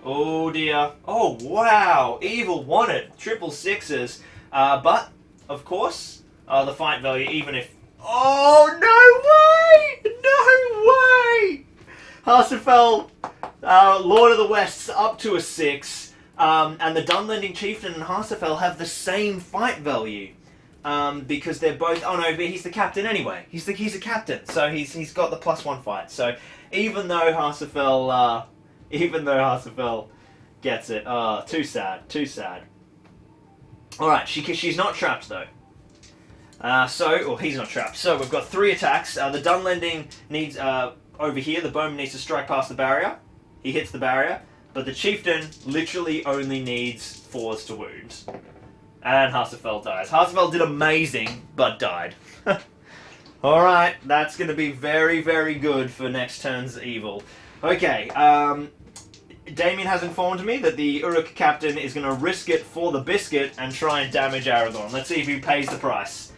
Oh dear. Oh wow! Evil won it. Triple 6s. But, of course, the fight value, even if... Oh, no way! No way! Harsafel... Lord of the West's up to a 6, and the Dunlending Chieftain and Harsafel have the same fight value, because they're both... Oh no, but he's the captain anyway. He's a captain, so he's got the +1 fight. So even though Harsafel gets it, too sad, too sad. All right, she's not trapped though. He's not trapped. So we've got 3 attacks. The Dunlending needs over here. The bowman needs to strike past the barrier. He hits the barrier, but the chieftain literally only needs 4s to wound. And Harsafel dies. Harsafel did amazing, but died. Alright, that's going to be very, very good for next turn's evil. Okay, Damien has informed me that the Uruk captain is going to risk it for the biscuit and try and damage Aragorn. Let's see if he pays the price.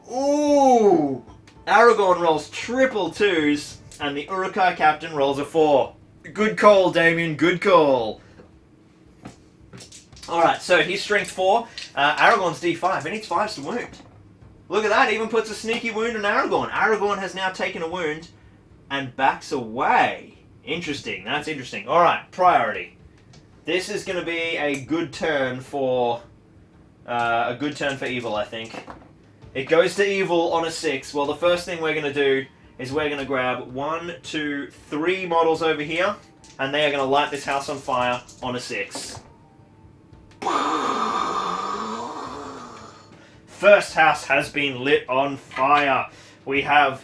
Ooh! Aragorn rolls triple 2s, and the Uruk-hai captain rolls a 4. Good call, Damien. Good call. Alright, so he's strength 4. Aragorn's D5. He needs 5s to wound. Look at that. Even puts a sneaky wound on Aragorn. Aragorn has now taken a wound and backs away. Interesting. That's interesting. Alright, priority. This is going to be a good turn for... evil, I think. It goes to evil on a 6. Well, the first thing we're going to do is we're going to grab 1, 2, 3 models over here, and they are going to light this house on fire on a 6. First house has been lit on fire. We have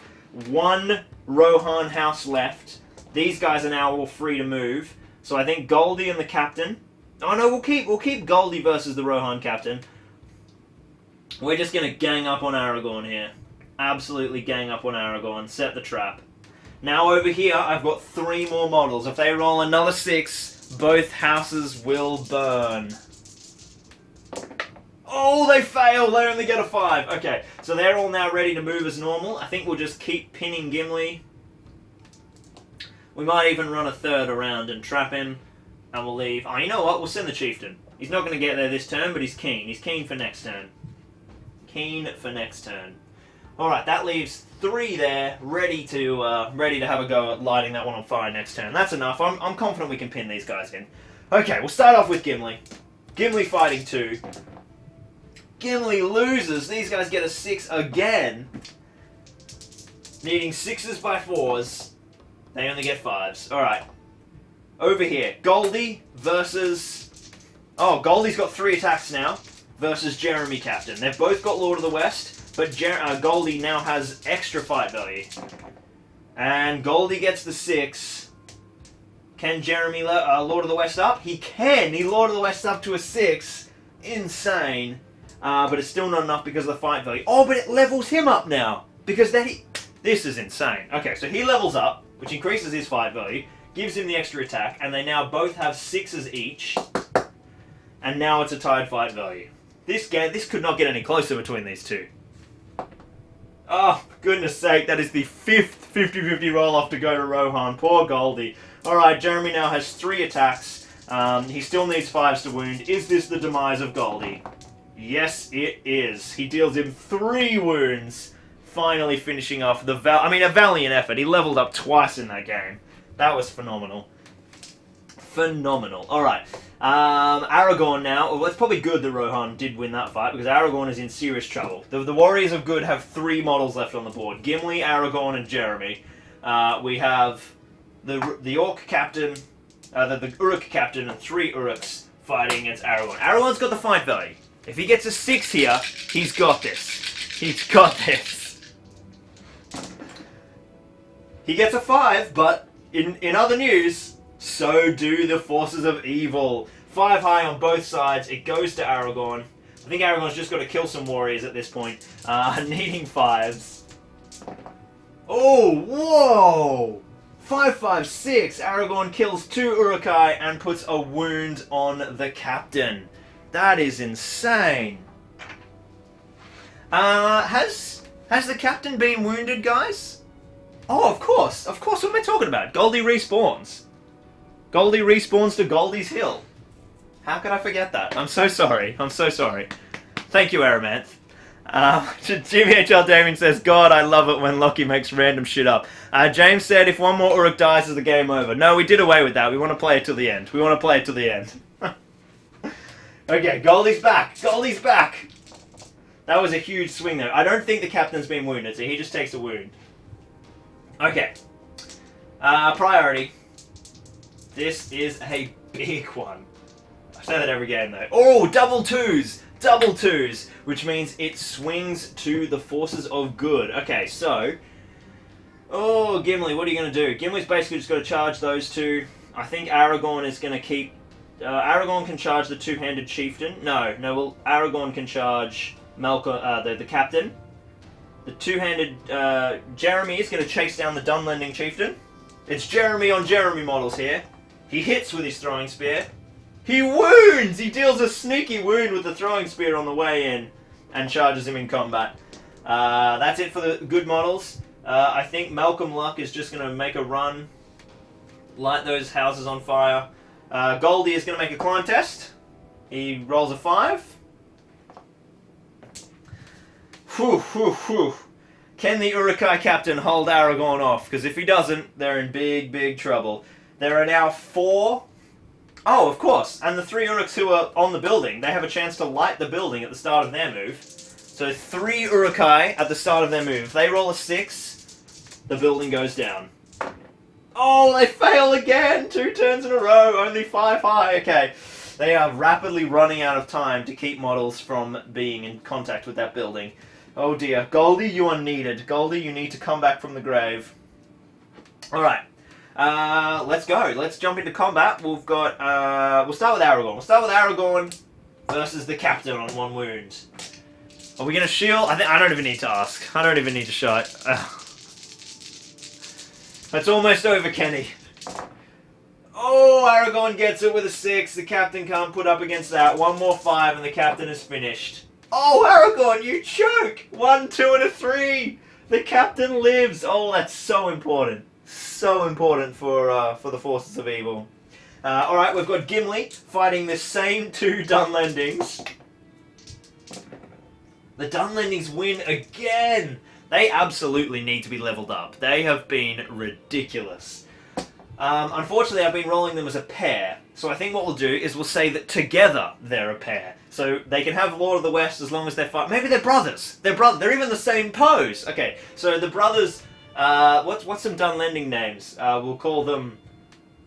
1 Rohan house left. These guys are now all free to move. So I think Goldie and the captain Oh no, we'll keep Goldie versus the Rohan captain. We're just gonna gang up on Aragorn here. Absolutely gang up on Aragorn. Set the trap. Now over here, I've got 3 more models. If they roll another 6, both houses will burn. Oh, they fail! They only get a 5. Okay, so they're all now ready to move as normal. I think we'll just keep pinning Gimli. We might even run a 3rd around and trap him, and we'll leave. Oh, you know what? We'll send the chieftain. He's not going to get there this turn, but he's keen. He's keen for next turn. Keen for next turn. Alright, that leaves 3 there, ready to have a go at lighting that one on fire next turn. That's enough. I'm confident we can pin these guys in. Okay, we'll start off with Gimli. Gimli fighting 2. Gimli loses. These guys get a 6 again. Needing 6s by 4s. They only get 5s. Alright. Over here. Goldie versus... Oh, Goldie's got 3 attacks now. Versus Jeremy Captain. They've both got Lord of the West. But Goldie now has extra fight value. And Goldie gets the 6. Can Jeremy Lord of the West up? He can! He Lord of the West up to a 6. Insane. But it's still not enough because of the fight value. Oh, but it levels him up now. Because then he... This is insane. Okay, so he levels up, which increases his fight value, gives him the extra attack, and they now both have 6s each. And now it's a tied fight value. This could not get any closer between these two. Oh, for goodness sake, that is the 5th 50-50 roll-off to go to Rohan. Poor Goldie. Alright, Jeremy now has 3 attacks. He still needs 5s to wound. Is this the demise of Goldie? Yes, it is. He deals him 3 wounds, finally finishing off the a valiant effort. He leveled up twice in that game. That was phenomenal. Phenomenal. Alright. Aragorn now. Well, it's probably good that Rohan did win that fight, because Aragorn is in serious trouble. The Warriors of Good have 3 models left on the board. Gimli, Aragorn, and Jeremy. We have the Orc Captain, the Uruk Captain, and 3 Uruks fighting against Aragorn. Aragorn's got the fight value. If he gets a 6 here, he's got this. He's got this. He gets a 5, but in other news, so do the forces of evil. 5 high on both sides. It goes to Aragorn. I think Aragorn's just got to kill some warriors at this point. Needing 5s. Oh, whoa! 5, 5, 6. Aragorn kills 2 uruk-hai and puts a wound on the captain. That is insane. Has the captain been wounded, guys? Oh, of course. Of course, what am I talking about? Goldie respawns. Goldie respawns to Goldie's Hill. How could I forget that? I'm so sorry. I'm so sorry. Thank you, Aramanth. GVHL Damien says, God, I love it when Lockie makes random shit up. James said, if one more Uruk dies, is the game over. No, we did away with that. We want to play it till the end. We want to play it till the end. Okay, Goldie's back. Goldie's back. That was a huge swing, though. I don't think the captain's been wounded, so he just takes a wound. Okay. Priority. This is a big one. I say that every game, though. Oh, double 2s! Double 2s! Which means it swings to the forces of good. Okay, so... Oh, Gimli, what are you going to do? Gimli's basically just got to charge those 2. I think Aragorn is going to keep... Aragorn can charge the 2-handed chieftain. No, Aragorn can charge the captain. The 2-handed Jeremy is going to chase down the Dunlending chieftain. It's Jeremy on Jeremy models here. He hits with his throwing spear. He wounds! He deals a sneaky wound with the throwing spear on the way in and charges him in combat. That's it for the good models. I think Malcolm Luck is just going to make a run, light those houses on fire. Goldie is going to make a climb test. He rolls a 5. Whew, whew, whew. Can the uruk-hai captain hold Aragorn off? Because if he doesn't, they're in big, big trouble. There are now 4... Oh, of course. And the 3 Uruks who are on the building, they have a chance to light the building at the start of their move. So 3 uruk-hai at the start of their move. If they roll a 6, the building goes down. Oh, they fail again! 2 turns in a row, only 5 high. Okay, they are rapidly running out of time to keep models from being in contact with that building. Oh dear. Goldie, you are needed. Goldie, you need to come back from the grave. Alright. Let's go. Let's jump into combat. We've got, we'll start with Aragorn. We'll start with Aragorn versus the captain on 1 wound. Are we going to shield? I don't even need to ask. I don't even need to shot. That's almost over, Kenny. Oh, Aragorn gets it with a 6. The captain can't put up against that. 1 more 5 and the captain is finished. Oh, Aragorn, you choke! 1, 2, and a 3. The captain lives. Oh, that's so important. So important for the forces of evil. Alright, we've got Gimli fighting the same 2 Dunlendings. The Dunlendings win again. They absolutely need to be leveled up. They have been ridiculous. Unfortunately, I've been rolling them as a pair. So I think what we'll do is we'll say that together they're a pair. So they can have Lord of the West as long as they're fighting. Maybe they're brothers. They're even the same pose. Okay, so the brothers... what's some Dunlending names? We'll call them...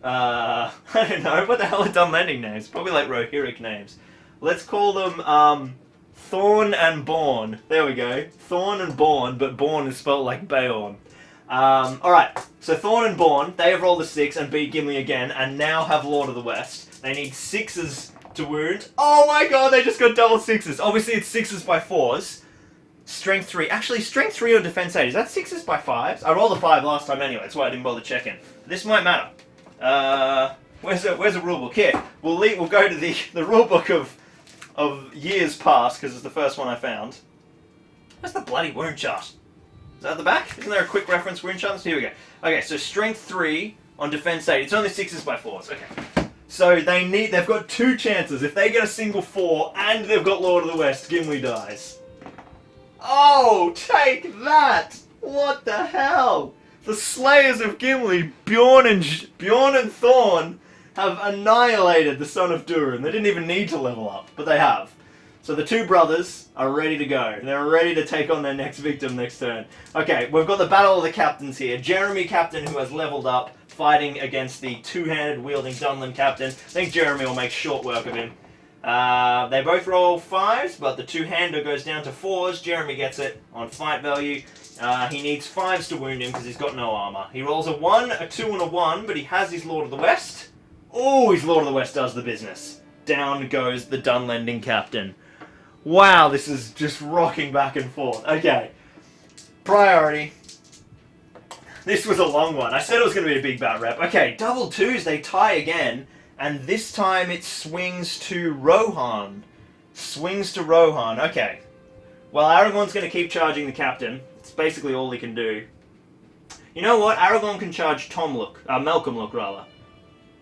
I don't know. What the hell are Dunlending names? Probably like Rohirric names. Let's call them... Thorn and Born. There we go. Thorn and Born, but Born is spelled like Beorn. Alright, so Thorn and Born, they have rolled a 6 and beat Gimli again, and now have Lord of the West. They need 6s to wound. Oh my god, they just got double 6s. Obviously it's 6s by 4s. Strength 3. Actually, Strength 3 or Defense 8. Is that 6s by 5s? I rolled a 5 last time anyway, that's why I didn't bother checking. This might matter. Where's the rulebook? Here, we'll go to the rulebook of years past, because it's the first one I found. Where's the bloody wound chart? Is that at the back? Isn't there a quick reference wound chart? Here we go. Okay, so Strength 3 on Defense 8. It's only 6s by 4s. Okay. So they've got 2 chances. If they get a single 4 and they've got Lord of the West, Gimli dies. Oh, take that! What the hell? The Slayers of Gimli, Bjorn and Thorn, have annihilated the son of Durin. They didn't even need to level up, but they have. So the 2 brothers are ready to go. They're ready to take on their next victim next turn. Okay, we've got the Battle of the Captains here. Jeremy Captain, who has leveled up, fighting against the 2-handed wielding Dunland Captain. I think Jeremy will make short work of him. They both roll 5s, but the 2-hander goes down to 4s. Jeremy gets it on fight value. He needs 5s to wound him because he's got no armor. He rolls a 1, a 2, and a 1, but he has his Lord of the West. Oh, his Lord of the West does the business. Down goes the Dunlending Captain. Wow, this is just rocking back and forth. Okay. Priority. This was a long one. I said it was going to be a big bat rep. Okay, double 2s, they tie again. And this time it swings to Rohan. Swings to Rohan. Okay. Well, Aragorn's going to keep charging the captain. It's basically all he can do. You know what? Aragorn can charge Malcolm Look, rather.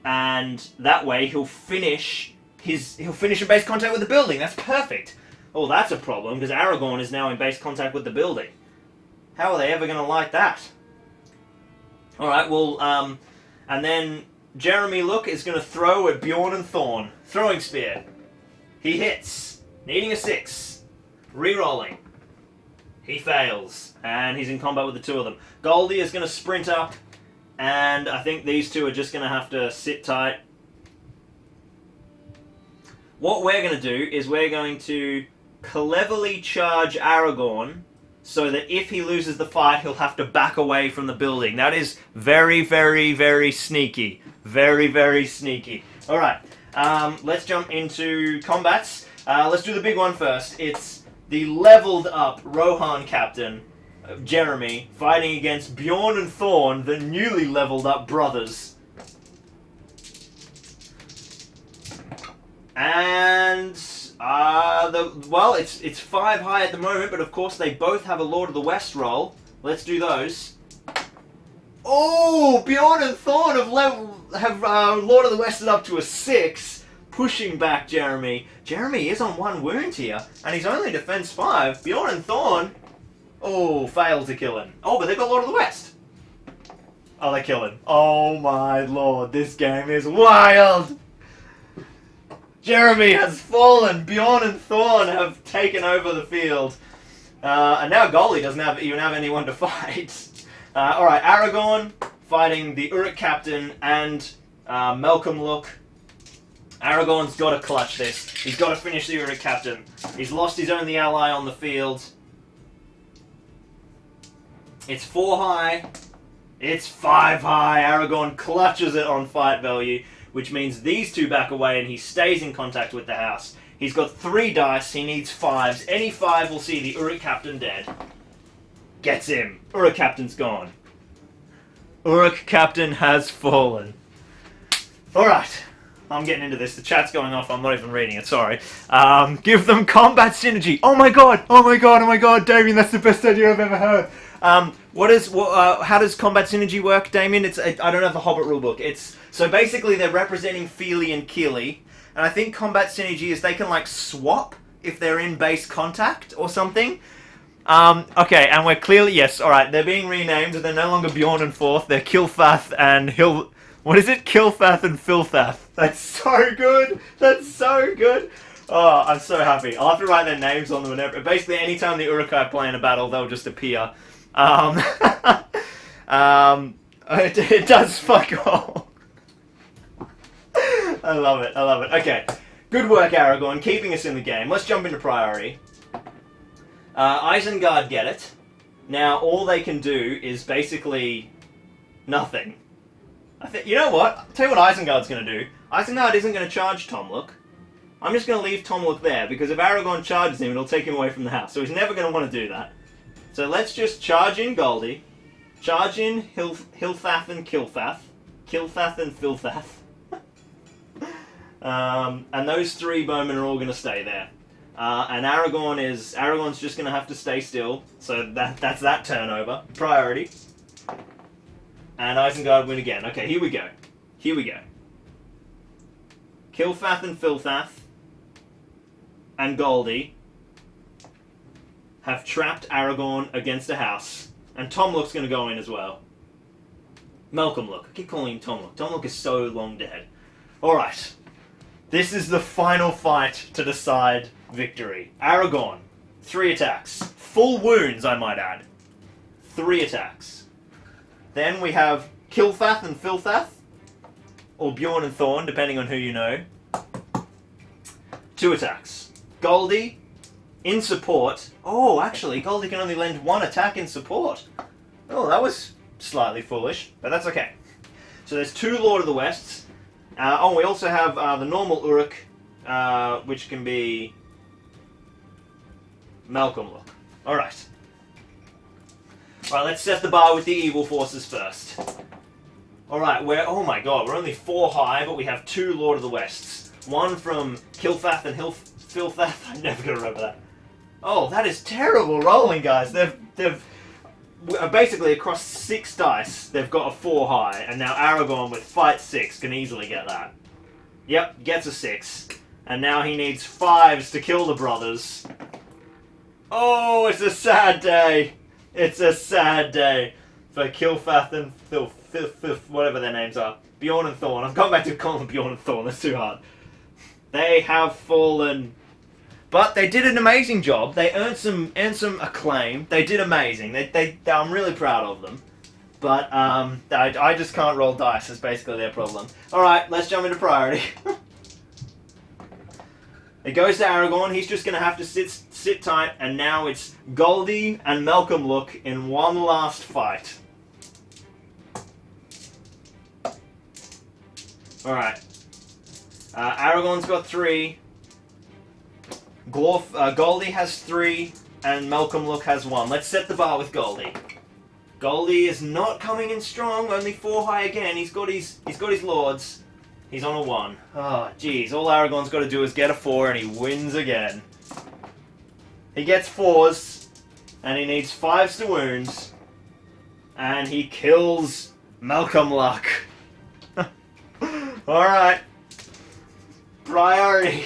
And that way he'll finish in base contact with the building. That's perfect. Oh, that's a problem, because Aragorn is now in base contact with the building. How are they ever going to like that? Alright, well, and then Jeremy Look is going to throw at Bjorn and Thorn. Throwing spear. He hits. Needing a 6. Rerolling. He fails. And he's in combat with the 2 of them. Goldie is going to sprint up. And I think these 2 are just going to have to sit tight. What we're going to do is we're going to cleverly charge Aragorn so that if he loses the fight, he'll have to back away from the building. That is very, very, very sneaky. Very, very sneaky. Alright, let's jump into combats. Let's do the big one first. It's the leveled up Rohan captain, Jeremy, fighting against Bjorn and Thorn, the newly leveled up brothers. And well, it's 5 high at the moment, but of course they both have a Lord of the West roll. Let's do those. Oh, Bjorn and Thorn have Lord of the Wested up to a 6, pushing back Jeremy. Jeremy is on 1 wound here, and he's only defense 5. Bjorn and Thorn, oh, failed to kill him. Oh, but they've got Lord of the West. Oh, they kill him. Oh my lord, this game is wild. Jeremy has fallen. Bjorn and Thorn have taken over the field. And now Golly doesn't even have anyone to fight. Alright, Aragorn fighting the Uruk captain and Malcolm Look. Aragorn's got to clutch this. He's got to finish the Uruk captain. He's lost his only ally on the field. It's 4 high. It's 5 high. Aragorn clutches it on fight value, which means these two back away and he stays in contact with the house. He's got 3 dice, he needs 5s. Any 5 will see the Uruk Captain dead. Gets him. Uruk Captain's gone. Uruk Captain has fallen. Alright. I'm getting into this. The chat's going off. I'm not even reading it. Sorry. Give them combat synergy. Oh my god. Oh my god. Oh my god. Damien, that's the best idea I've ever heard. How does combat synergy work, Damien? I don't have the Hobbit rulebook. So basically they're representing Feely and Keely. And I think combat synergy is they can like swap if they're in base contact or something. Okay, and we're clearly, yes, alright, they're being renamed. They're no longer Bjorn and Forth. They're Kilfath and what is it? Kilfath and Filthath. That's so good. That's so good. Oh, I'm so happy. I'll have to write their names on them whenever. Basically, anytime the Uruk-hai play in a battle, they'll just appear. It does fuck all. I love it. I love it. Okay. Good work, Aragorn, keeping us in the game. Let's jump into priority. Isengard get it. Now, all they can do is basically nothing. You know what? I'll tell you what Isengard's going to do. Isengard isn't going to charge Tomluk. I'm just going to leave Tomluk there, because if Aragorn charges him, it'll take him away from the house. So he's never going to want to do that. So let's just charge in Goldie. Charge in Hilthath and Kilfath. Kilfath and Filthath. And those 3 bowmen are all going to stay there. And Aragorn's just going to have to stay still. So that's that turnover. Priority. And Isengard win again. Okay, here we go. Here we go. Kilfath and Filthath and Goldie have trapped Aragorn against a house. And Tomluk's going to go in as well. Malcolm-luk. I keep calling him Tomluk. Tomluk is so long dead. Alright. This is the final fight to decide victory. Aragorn. 3 attacks. Full wounds, I might add. 3 attacks. Then we have Kilfath and Filthath. Or Bjorn and Thorn, depending on who you know. 2 attacks. Goldie, in support. Oh, actually, Goldie can only lend 1 attack in support. Oh, that was slightly foolish, but that's okay. So there's 2 Lord of the Wests. We also have the normal Uruk, which can be Malcolm-luk. Alright. Alright, let's set the bar with the evil forces first. Alright, oh my god, we're only 4 high, but we have 2 Lord of the Wests. One from Kilfath and Filthath. I'm never going to remember that. Oh, that is terrible rolling, guys. They've basically across 6 dice, they've got a 4 high, and now Aragorn with fight 6 can easily get that. Yep, gets a 6. And now he needs 5s to kill the brothers. Oh, it's a sad day. It's a sad day for Kilfath and whatever their names are. Bjorn and Thorn. I've gone back to calling them Bjorn and Thorn. That's too hard. They have fallen. But they did an amazing job. They earned some acclaim. They did amazing. I'm really proud of them. But I just can't roll dice. That's basically their problem. Alright, let's jump into priority. It goes to Aragorn. He's just going to have to sit tight. And now it's Goldie and Malcolm-luk in one last fight. Alright. Aragorn's got 3. Goldie has 3. And Malcolm-luk has 1. Let's set the bar with Goldie. Goldie is not coming in strong. Only 4 high again. He's got his lords. He's on a 1. Oh, jeez. All Aragorn's got to do is get a 4 and he wins again. He gets 4s. And he needs 5s to wounds. And he kills Malcolm-luk. Alright. Priority.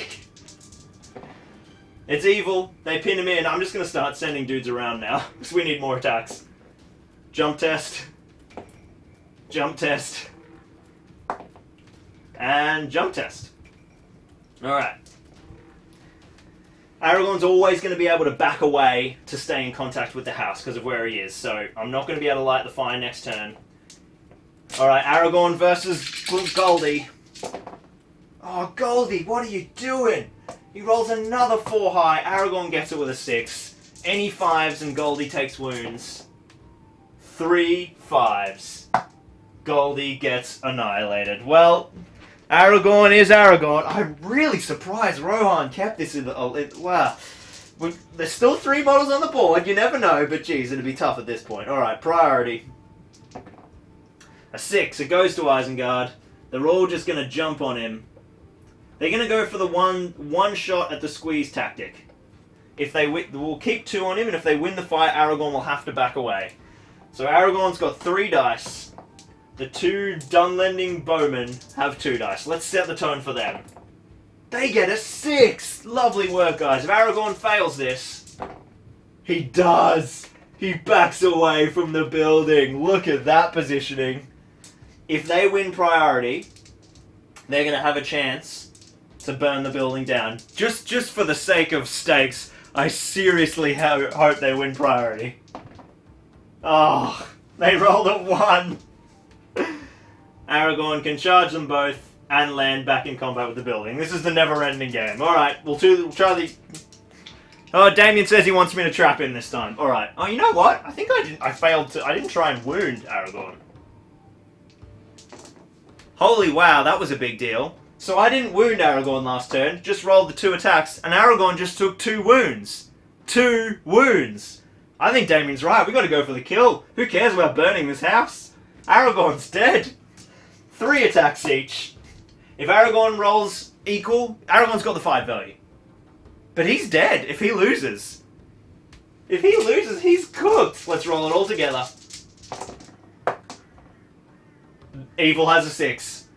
It's evil. They pin him in. I'm just going to start sending dudes around now. Because we need more attacks. Jump test. Jump test. And jump test. Alright. Aragorn's always going to be able to back away to stay in contact with the house because of where he is. So I'm not going to be able to light the fire next turn. Alright, Aragorn versus Goldie. Oh, Goldie, what are you doing? He rolls another 4 high. Aragorn gets it with a 6. Any 5s and Goldie takes wounds. 3 5s. Goldie gets annihilated. Well, Aragorn is Aragorn. I'm really surprised Rohan kept this in the... wow. There's still 3 models on the board. You never know, but geez, it'd be tough at this point. Alright, priority. A 6. It goes to Isengard. They're all just going to jump on him. They're going to go for the one shot at the squeeze tactic. If they we'll keep 2 on him, and if they win the fight, Aragorn will have to back away. So Aragorn's got 3 dice. The 2 Dunlending bowmen have 2 dice. Let's set the tone for them. They get a 6! Lovely work, guys. If Aragorn fails this... He does! He backs away from the building. Look at that positioning. If they win priority, they're going to have a chance to burn the building down. Just for the sake of stakes, I seriously hope they win priority. Oh, they rolled a 1. Aragorn can charge them both and land back in combat with the building. This is the never-ending game. Alright, we'll try the... Oh, Damien says he wants me to trap him this time. Alright. Oh, you know what? I think I failed to... I didn't try and wound Aragorn. Holy wow, that was a big deal. So I didn't wound Aragorn last turn, just rolled the 2 attacks, and Aragorn just took 2 wounds. 2 wounds! I think Damien's right, we gotta go for the kill. Who cares about burning this house? Aragorn's dead. 3 attacks each. If Aragorn rolls equal, Aragorn's got the 5 value. But he's dead if he loses. If he loses, he's cooked. Let's roll it all together. Evil has a 6.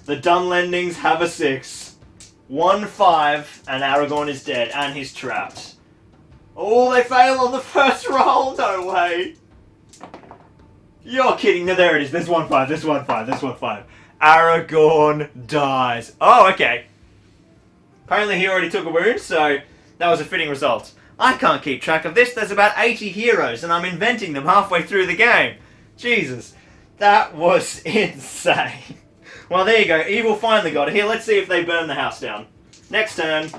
The Dunlendings have a 6. 1 5, and Aragorn is dead, and he's trapped. Oh, they fail on the first roll! No way! You're kidding. No, there it is. There's 1 5, there's 1 5, there's 1 5. Aragorn dies. Oh, okay. Apparently he already took a wound, so that was a fitting result. I can't keep track of this. There's about 80 heroes, and I'm inventing them halfway through the game. Jesus. That was insane. Well, there you go. Evil finally got it. Here, let's see if they burn the house down. Next turn.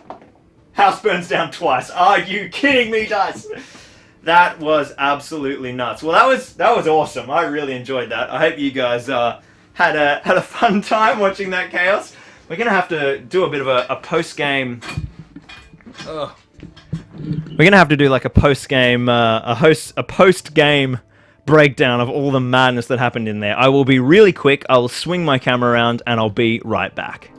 House burns down twice. Are you kidding me, dice? That was absolutely nuts. Well, that was awesome. I really enjoyed that. I hope you guys had a fun time watching that chaos. We're gonna have to do a bit of a post game. We're gonna have to do like a post game, a post game breakdown of all the madness that happened in there. I will be really quick. I will swing my camera around, and I'll be right back.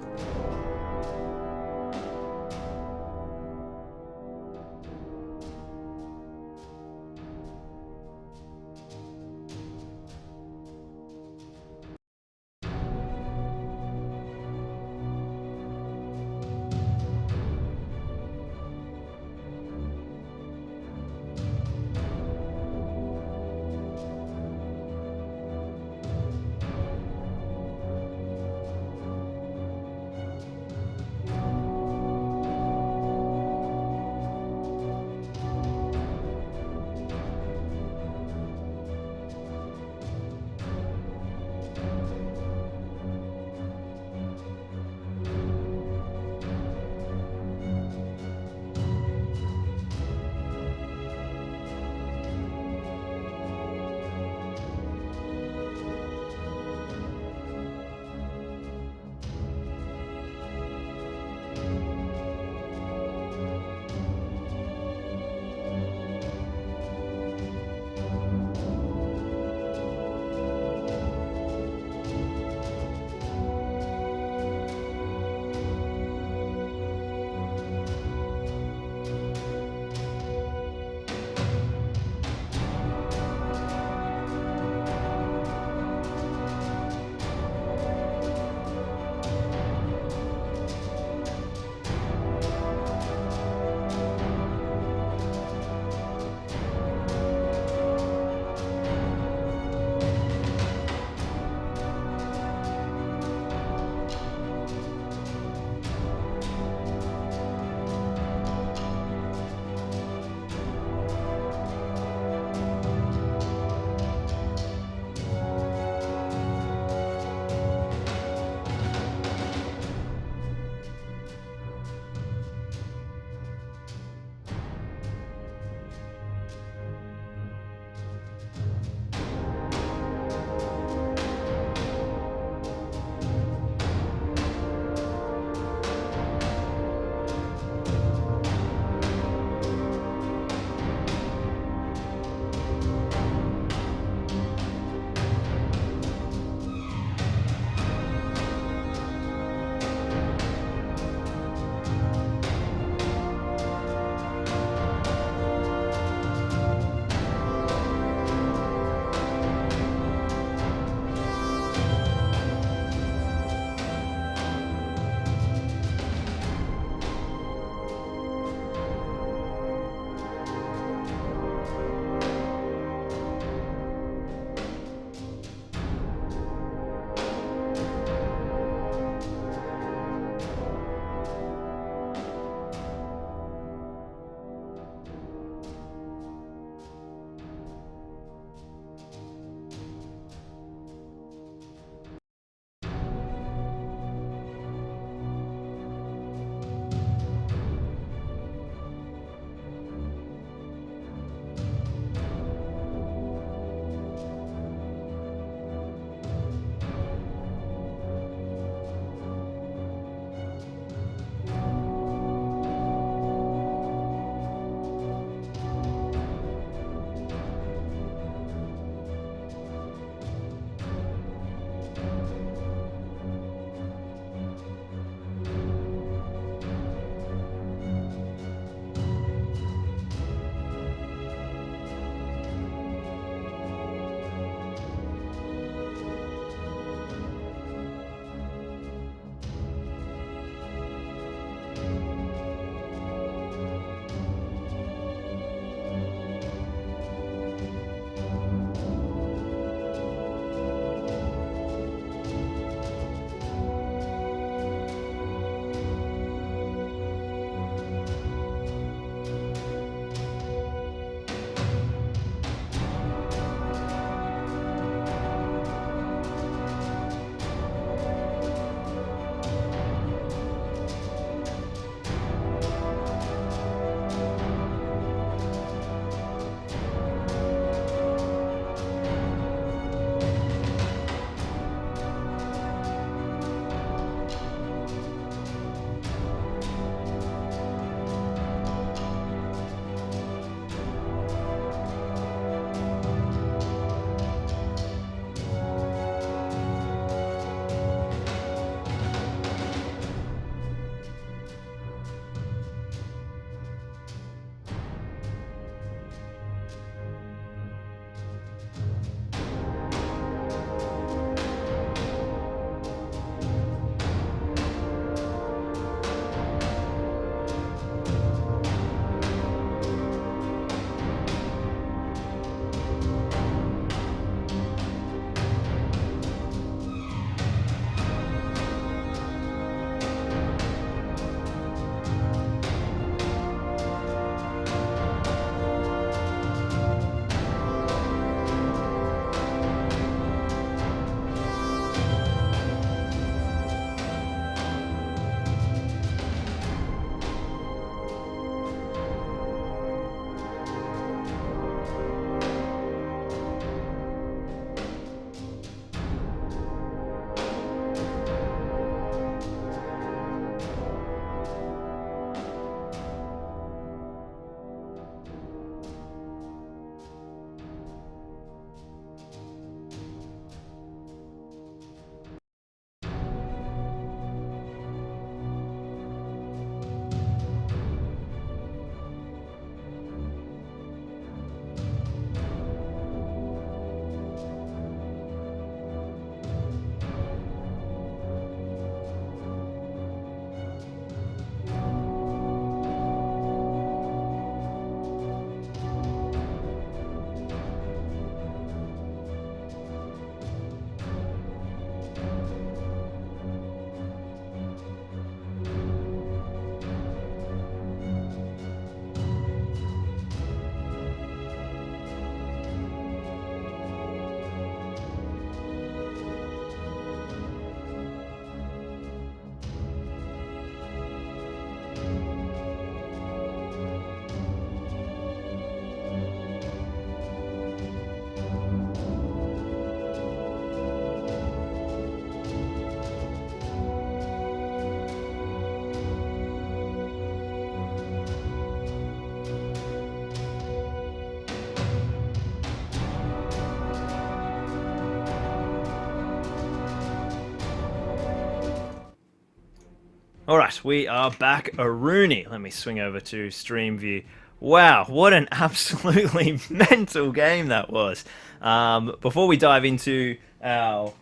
Alright, we are back a Rooney. Let me swing over to stream view. Wow, what an absolutely mental game that was. Before we dive into our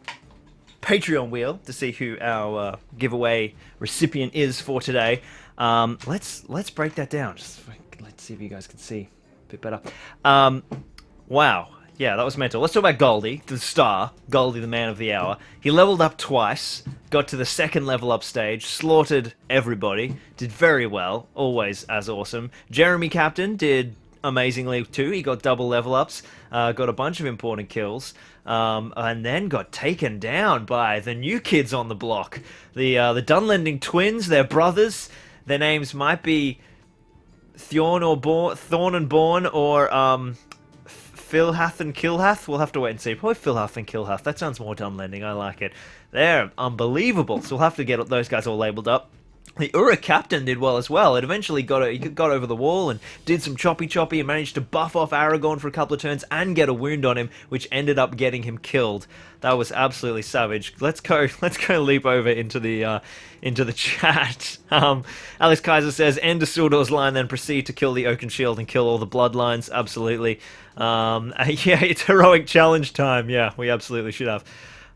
Patreon wheel to see who our giveaway recipient is for today, let's break that down. Let's see if you guys can see a bit better. Wow. Yeah, that was mental. Let's talk about Goldie, the star. Goldie, the man of the hour. He leveled up twice, got to the second level up stage, slaughtered everybody, did very well, always as awesome. Jeremy Captain did amazingly too. He got double level ups, got a bunch of important kills, and then got taken down by the new kids on the block. The Dunlending twins, their brothers. Their names might be Thorn and Born, or Philhath and Kilhath. We'll have to wait and see. Probably Philhath and Kilhath. That sounds more Dunlending. I like it. They're unbelievable. So we'll have to get those guys all labelled up. The Uruk Captain did well as well. It eventually got over the wall and did some choppy and managed to buff off Aragorn for a couple of turns and get a wound on him, which ended up getting him killed. That was absolutely savage. Let's go leap over into the chat. Alex Kaiser says, end Isildur's line, then proceed to kill the Oaken Shield and kill all the bloodlines. Absolutely. Yeah, it's heroic challenge time. Yeah, we absolutely should have.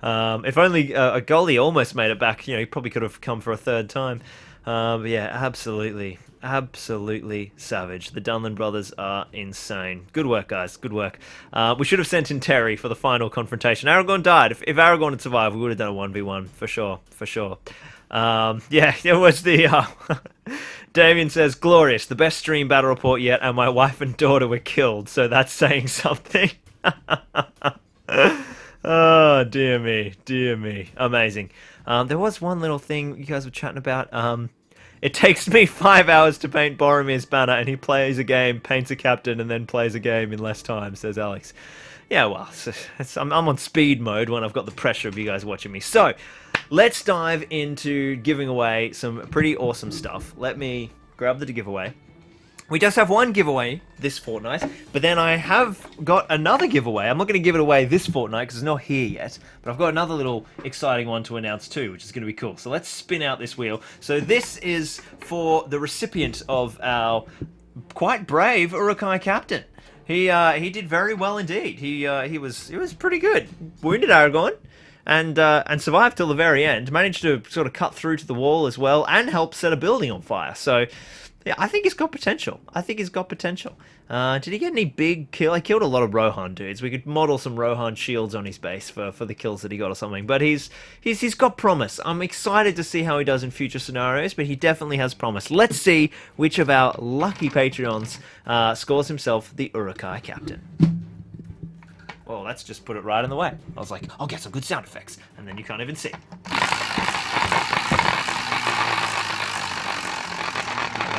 If only Goldie almost made it back. You know, he probably could have come for a third time. But yeah, absolutely savage. The Dunland brothers are insane. Good work, guys. Good work. We should have sent in Terry for the final confrontation. Aragorn died. If Aragorn had survived, we would have done a 1v1 for sure. Yeah, it was the... Damien says, glorious, the best stream battle report yet, and my wife and daughter were killed, so that's saying something. Oh, dear me. Amazing. There was one little thing you guys were chatting about. It takes me 5 hours to paint Boromir's banner, and he plays a game, paints a captain, and then plays a game in less time, says Alex. Yeah, well, I'm on speed mode when I've got the pressure of you guys watching me. So, let's dive into giving away some pretty awesome stuff. Let me grab the giveaway. We just have one giveaway this fortnight, but then I have got another giveaway. I'm not going to give it away this fortnight because it's not here yet, but I've got another little exciting one to announce too, which is going to be cool. So let's spin out this wheel. So this is for the recipient of our quite brave uruk-hai captain. He did very well indeed. He was pretty good. Wounded Aragorn and survived till the very end. Managed to sort of cut through to the wall as well and help set a building on fire. So yeah, I think he's got potential. Did he get any big kill? I killed a lot of Rohan dudes. We could model some Rohan shields on his base for the kills that he got or something. But he's got promise. I'm excited to see how he does in future scenarios, but he definitely has promise. Let's see which of our lucky Patreons scores himself the uruk-hai captain. Well, let's just put it right in the way. I was like, I'll get some good sound effects. And then you can't even see.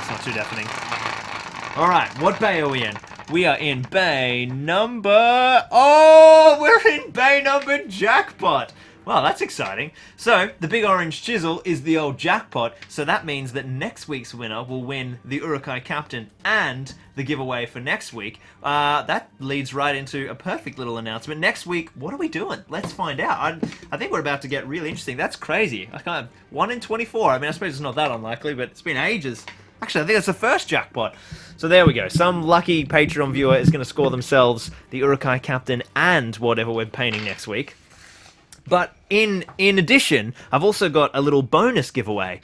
Not too deafening. Alright, what bay are we in? We are in bay number... Oh, we're in bay number jackpot. Wow, that's exciting. So, the big orange chisel is the old jackpot, so that means that next week's winner will win the uruk-hai captain and the giveaway for next week. That leads right into a perfect little announcement. Next week, what are we doing? Let's find out. I think we're about to get really interesting. That's crazy. 1 in 24. I mean, I suppose it's not that unlikely, but it's been ages. Actually, I think that's the first jackpot. So there we go. Some lucky Patreon viewer is going to score themselves the uruk-hai captain and whatever we're painting next week. But in addition, I've also got a little bonus giveaway,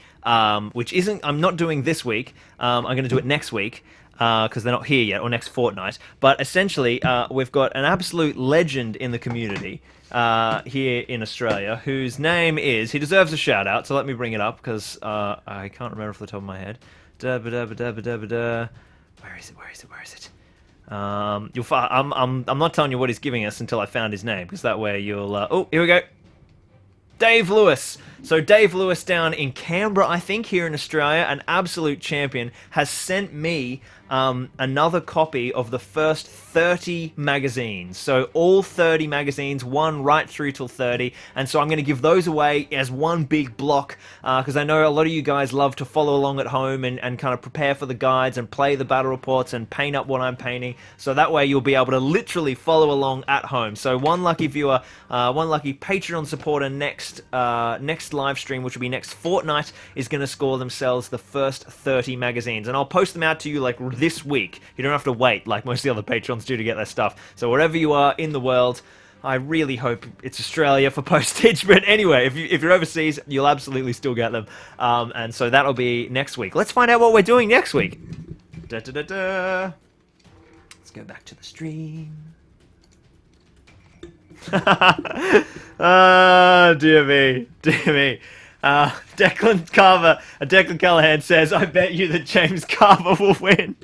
which I'm not doing this week. I'm going to do it next week because they're not here yet, or next fortnight. But essentially, we've got an absolute legend in the community here in Australia, whose name is... He deserves a shout out, so let me bring it up because I can't remember off the top of my head. Where is it? I'm not telling you what he's giving us until I found his name, because that way you'll... oh, here we go. Dave Lewis. So Dave Lewis down in Canberra, I think, here in Australia, an absolute champion, has sent me another copy of the first 30 magazines. So all 30 magazines, one right through till 30. And so I'm going to give those away as one big block, because I know a lot of you guys love to follow along at home and kind of prepare for the guides and play the battle reports and paint up what I'm painting. So that way you'll be able to literally follow along at home. So one lucky viewer, one lucky Patreon supporter next live stream, which will be next fortnight, is going to score themselves the first 30 magazines. And I'll post them out to you like this week. You don't have to wait like most of the other patrons do to get their stuff. So wherever you are in the world, I really hope it's Australia for postage, but anyway, if you're overseas, you'll absolutely still get them. And so that'll be next week. Let's find out what we're doing next week. Let's go back to the stream. Oh, dear me, dear me. Declan Callahan says, I bet you that James Carver will win.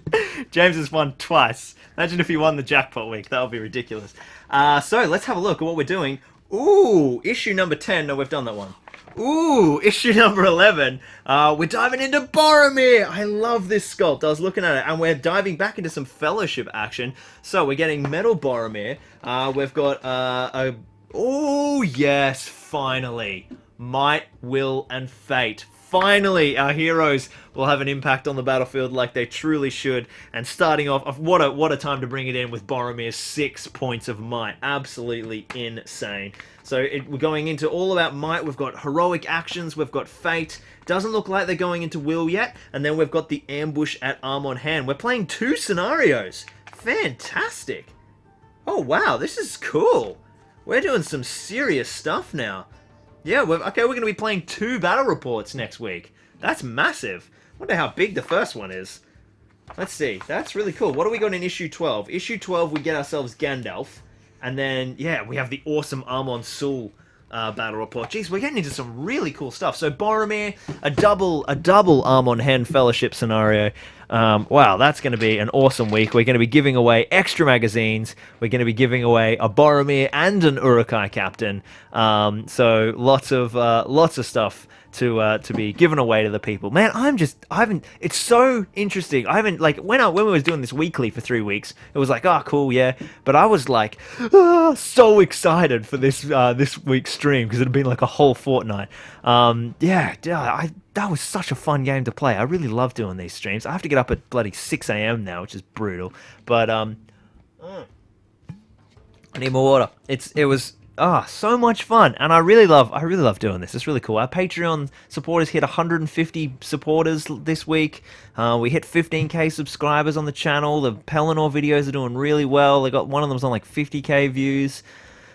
James has won twice. Imagine if he won the jackpot week. That would be ridiculous. So let's have a look at what we're doing. Ooh, issue number 10. No, we've done that one. Ooh, issue number 11. We're diving into Boromir. I love this sculpt. I was looking at it, and we're diving back into some Fellowship action. So we're getting Metal Boromir. We've got oh, yes, finally. Might, Will, and Fate. Finally, our heroes will have an impact on the battlefield like they truly should. And starting off, what a time to bring it in with Boromir's 6 points of might. Absolutely insane. So we're going into all about might. We've got heroic actions. We've got Fate. Doesn't look like they're going into Will yet. And then we've got the ambush at Arm on Hand. We're playing 2 scenarios. Fantastic. Oh, wow. This is cool. We're doing some serious stuff now. Yeah, we're going to be playing 2 battle reports next week. That's massive. Wonder how big the first one is. Let's see. That's really cool. What do we got in issue 12? Issue 12, we get ourselves Gandalf. And then, yeah, we have the awesome Amon Sul battle report. Jeez, we're getting into some really cool stuff. So Boromir, a double Arm on Hand Fellowship scenario. Wow, that's going to be an awesome week. We're going to be giving away extra magazines. We're going to be giving away a Boromir and an Uruk-hai captain. So lots of stuff to be given away to the people. Man, it's so interesting. I haven't, like, when we was doing this weekly for 3 weeks, it was like, oh, cool, yeah. But I was like, so excited for this week's stream because it had been like a whole fortnight. That was such a fun game to play. I really love doing these streams. I have to get up at bloody 6 a.m. now, which is brutal. But I need more water. It was so much fun, and I really love doing this. It's really cool. Our Patreon supporters hit 150 supporters this week. We hit 15k subscribers on the channel. The Pelennor videos are doing really well. They got one of them's on like 50k views.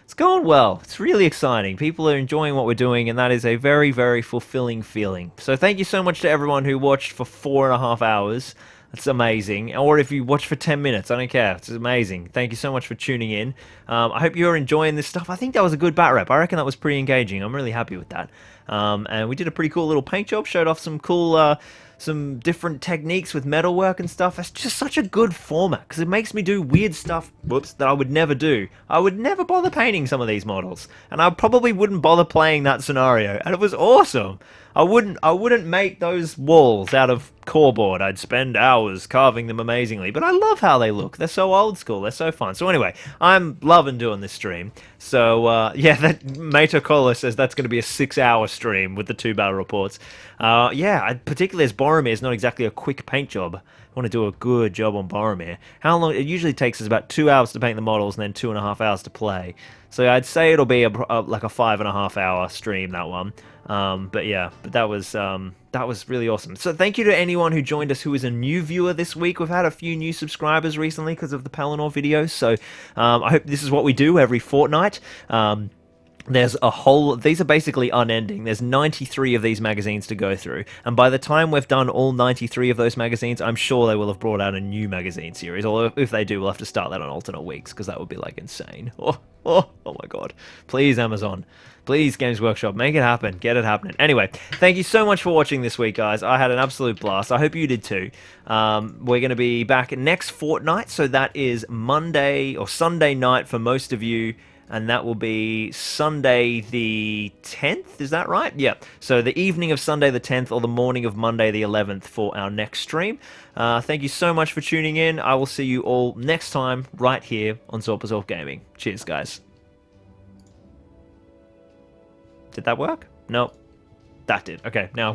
It's going well. It's really exciting. People are enjoying what we're doing, and that is a very, very fulfilling feeling. So thank you so much to everyone who watched for 4.5 hours. That's amazing. Or if you watch for 10 minutes, I don't care. It's amazing. Thank you so much for tuning in. I hope you're enjoying this stuff. I think that was a good bat rep. I reckon that was pretty engaging. I'm really happy with that. And we did a pretty cool little paint job. Showed off some cool, some different techniques with metalwork and stuff. It's just such a good format because it makes me do weird stuff, that I would never do. I would never bother painting some of these models. And I probably wouldn't bother playing that scenario. And it was awesome. I wouldn't make those walls out of coreboard. I'd spend hours carving them amazingly, but I love how they look. They're so old school. They're so fun. So anyway, I'm loving doing this stream. So yeah, that Mater Cola says that's going to be a 6-hour stream with the 2 battle reports. Particularly as Boromir is not exactly a quick paint job. I want to do a good job on Boromir. How long? It usually takes us about 2 hours to paint the models and then 2.5 hours to play. So I'd say it'll be like a 5.5 hour stream, that one. But that was really awesome. So thank you to anyone who joined us who is a new viewer this week. We've had a few new subscribers recently because of the Pelennor videos. So I hope this is what we do every fortnight. There's a whole... These are basically unending. There's 93 of these magazines to go through. And by the time we've done all 93 of those magazines, I'm sure they will have brought out a new magazine series. Or if they do, we'll have to start that on alternate weeks, because that would be, like, insane. Oh my god. Please, Amazon. Please, Games Workshop, make it happen. Get it happening. Anyway, thank you so much for watching this week, guys. I had an absolute blast. I hope you did too. We're going to be back next fortnight, so that is Monday or Sunday night for most of you, and that will be Sunday the 10th, is that right? Yeah, so the evening of Sunday the 10th or the morning of Monday the 11th for our next stream. Thank you so much for tuning in. I will see you all next time right here on Zorpazorp Gaming. Cheers, guys. Did that work? Nope. That did. Okay, now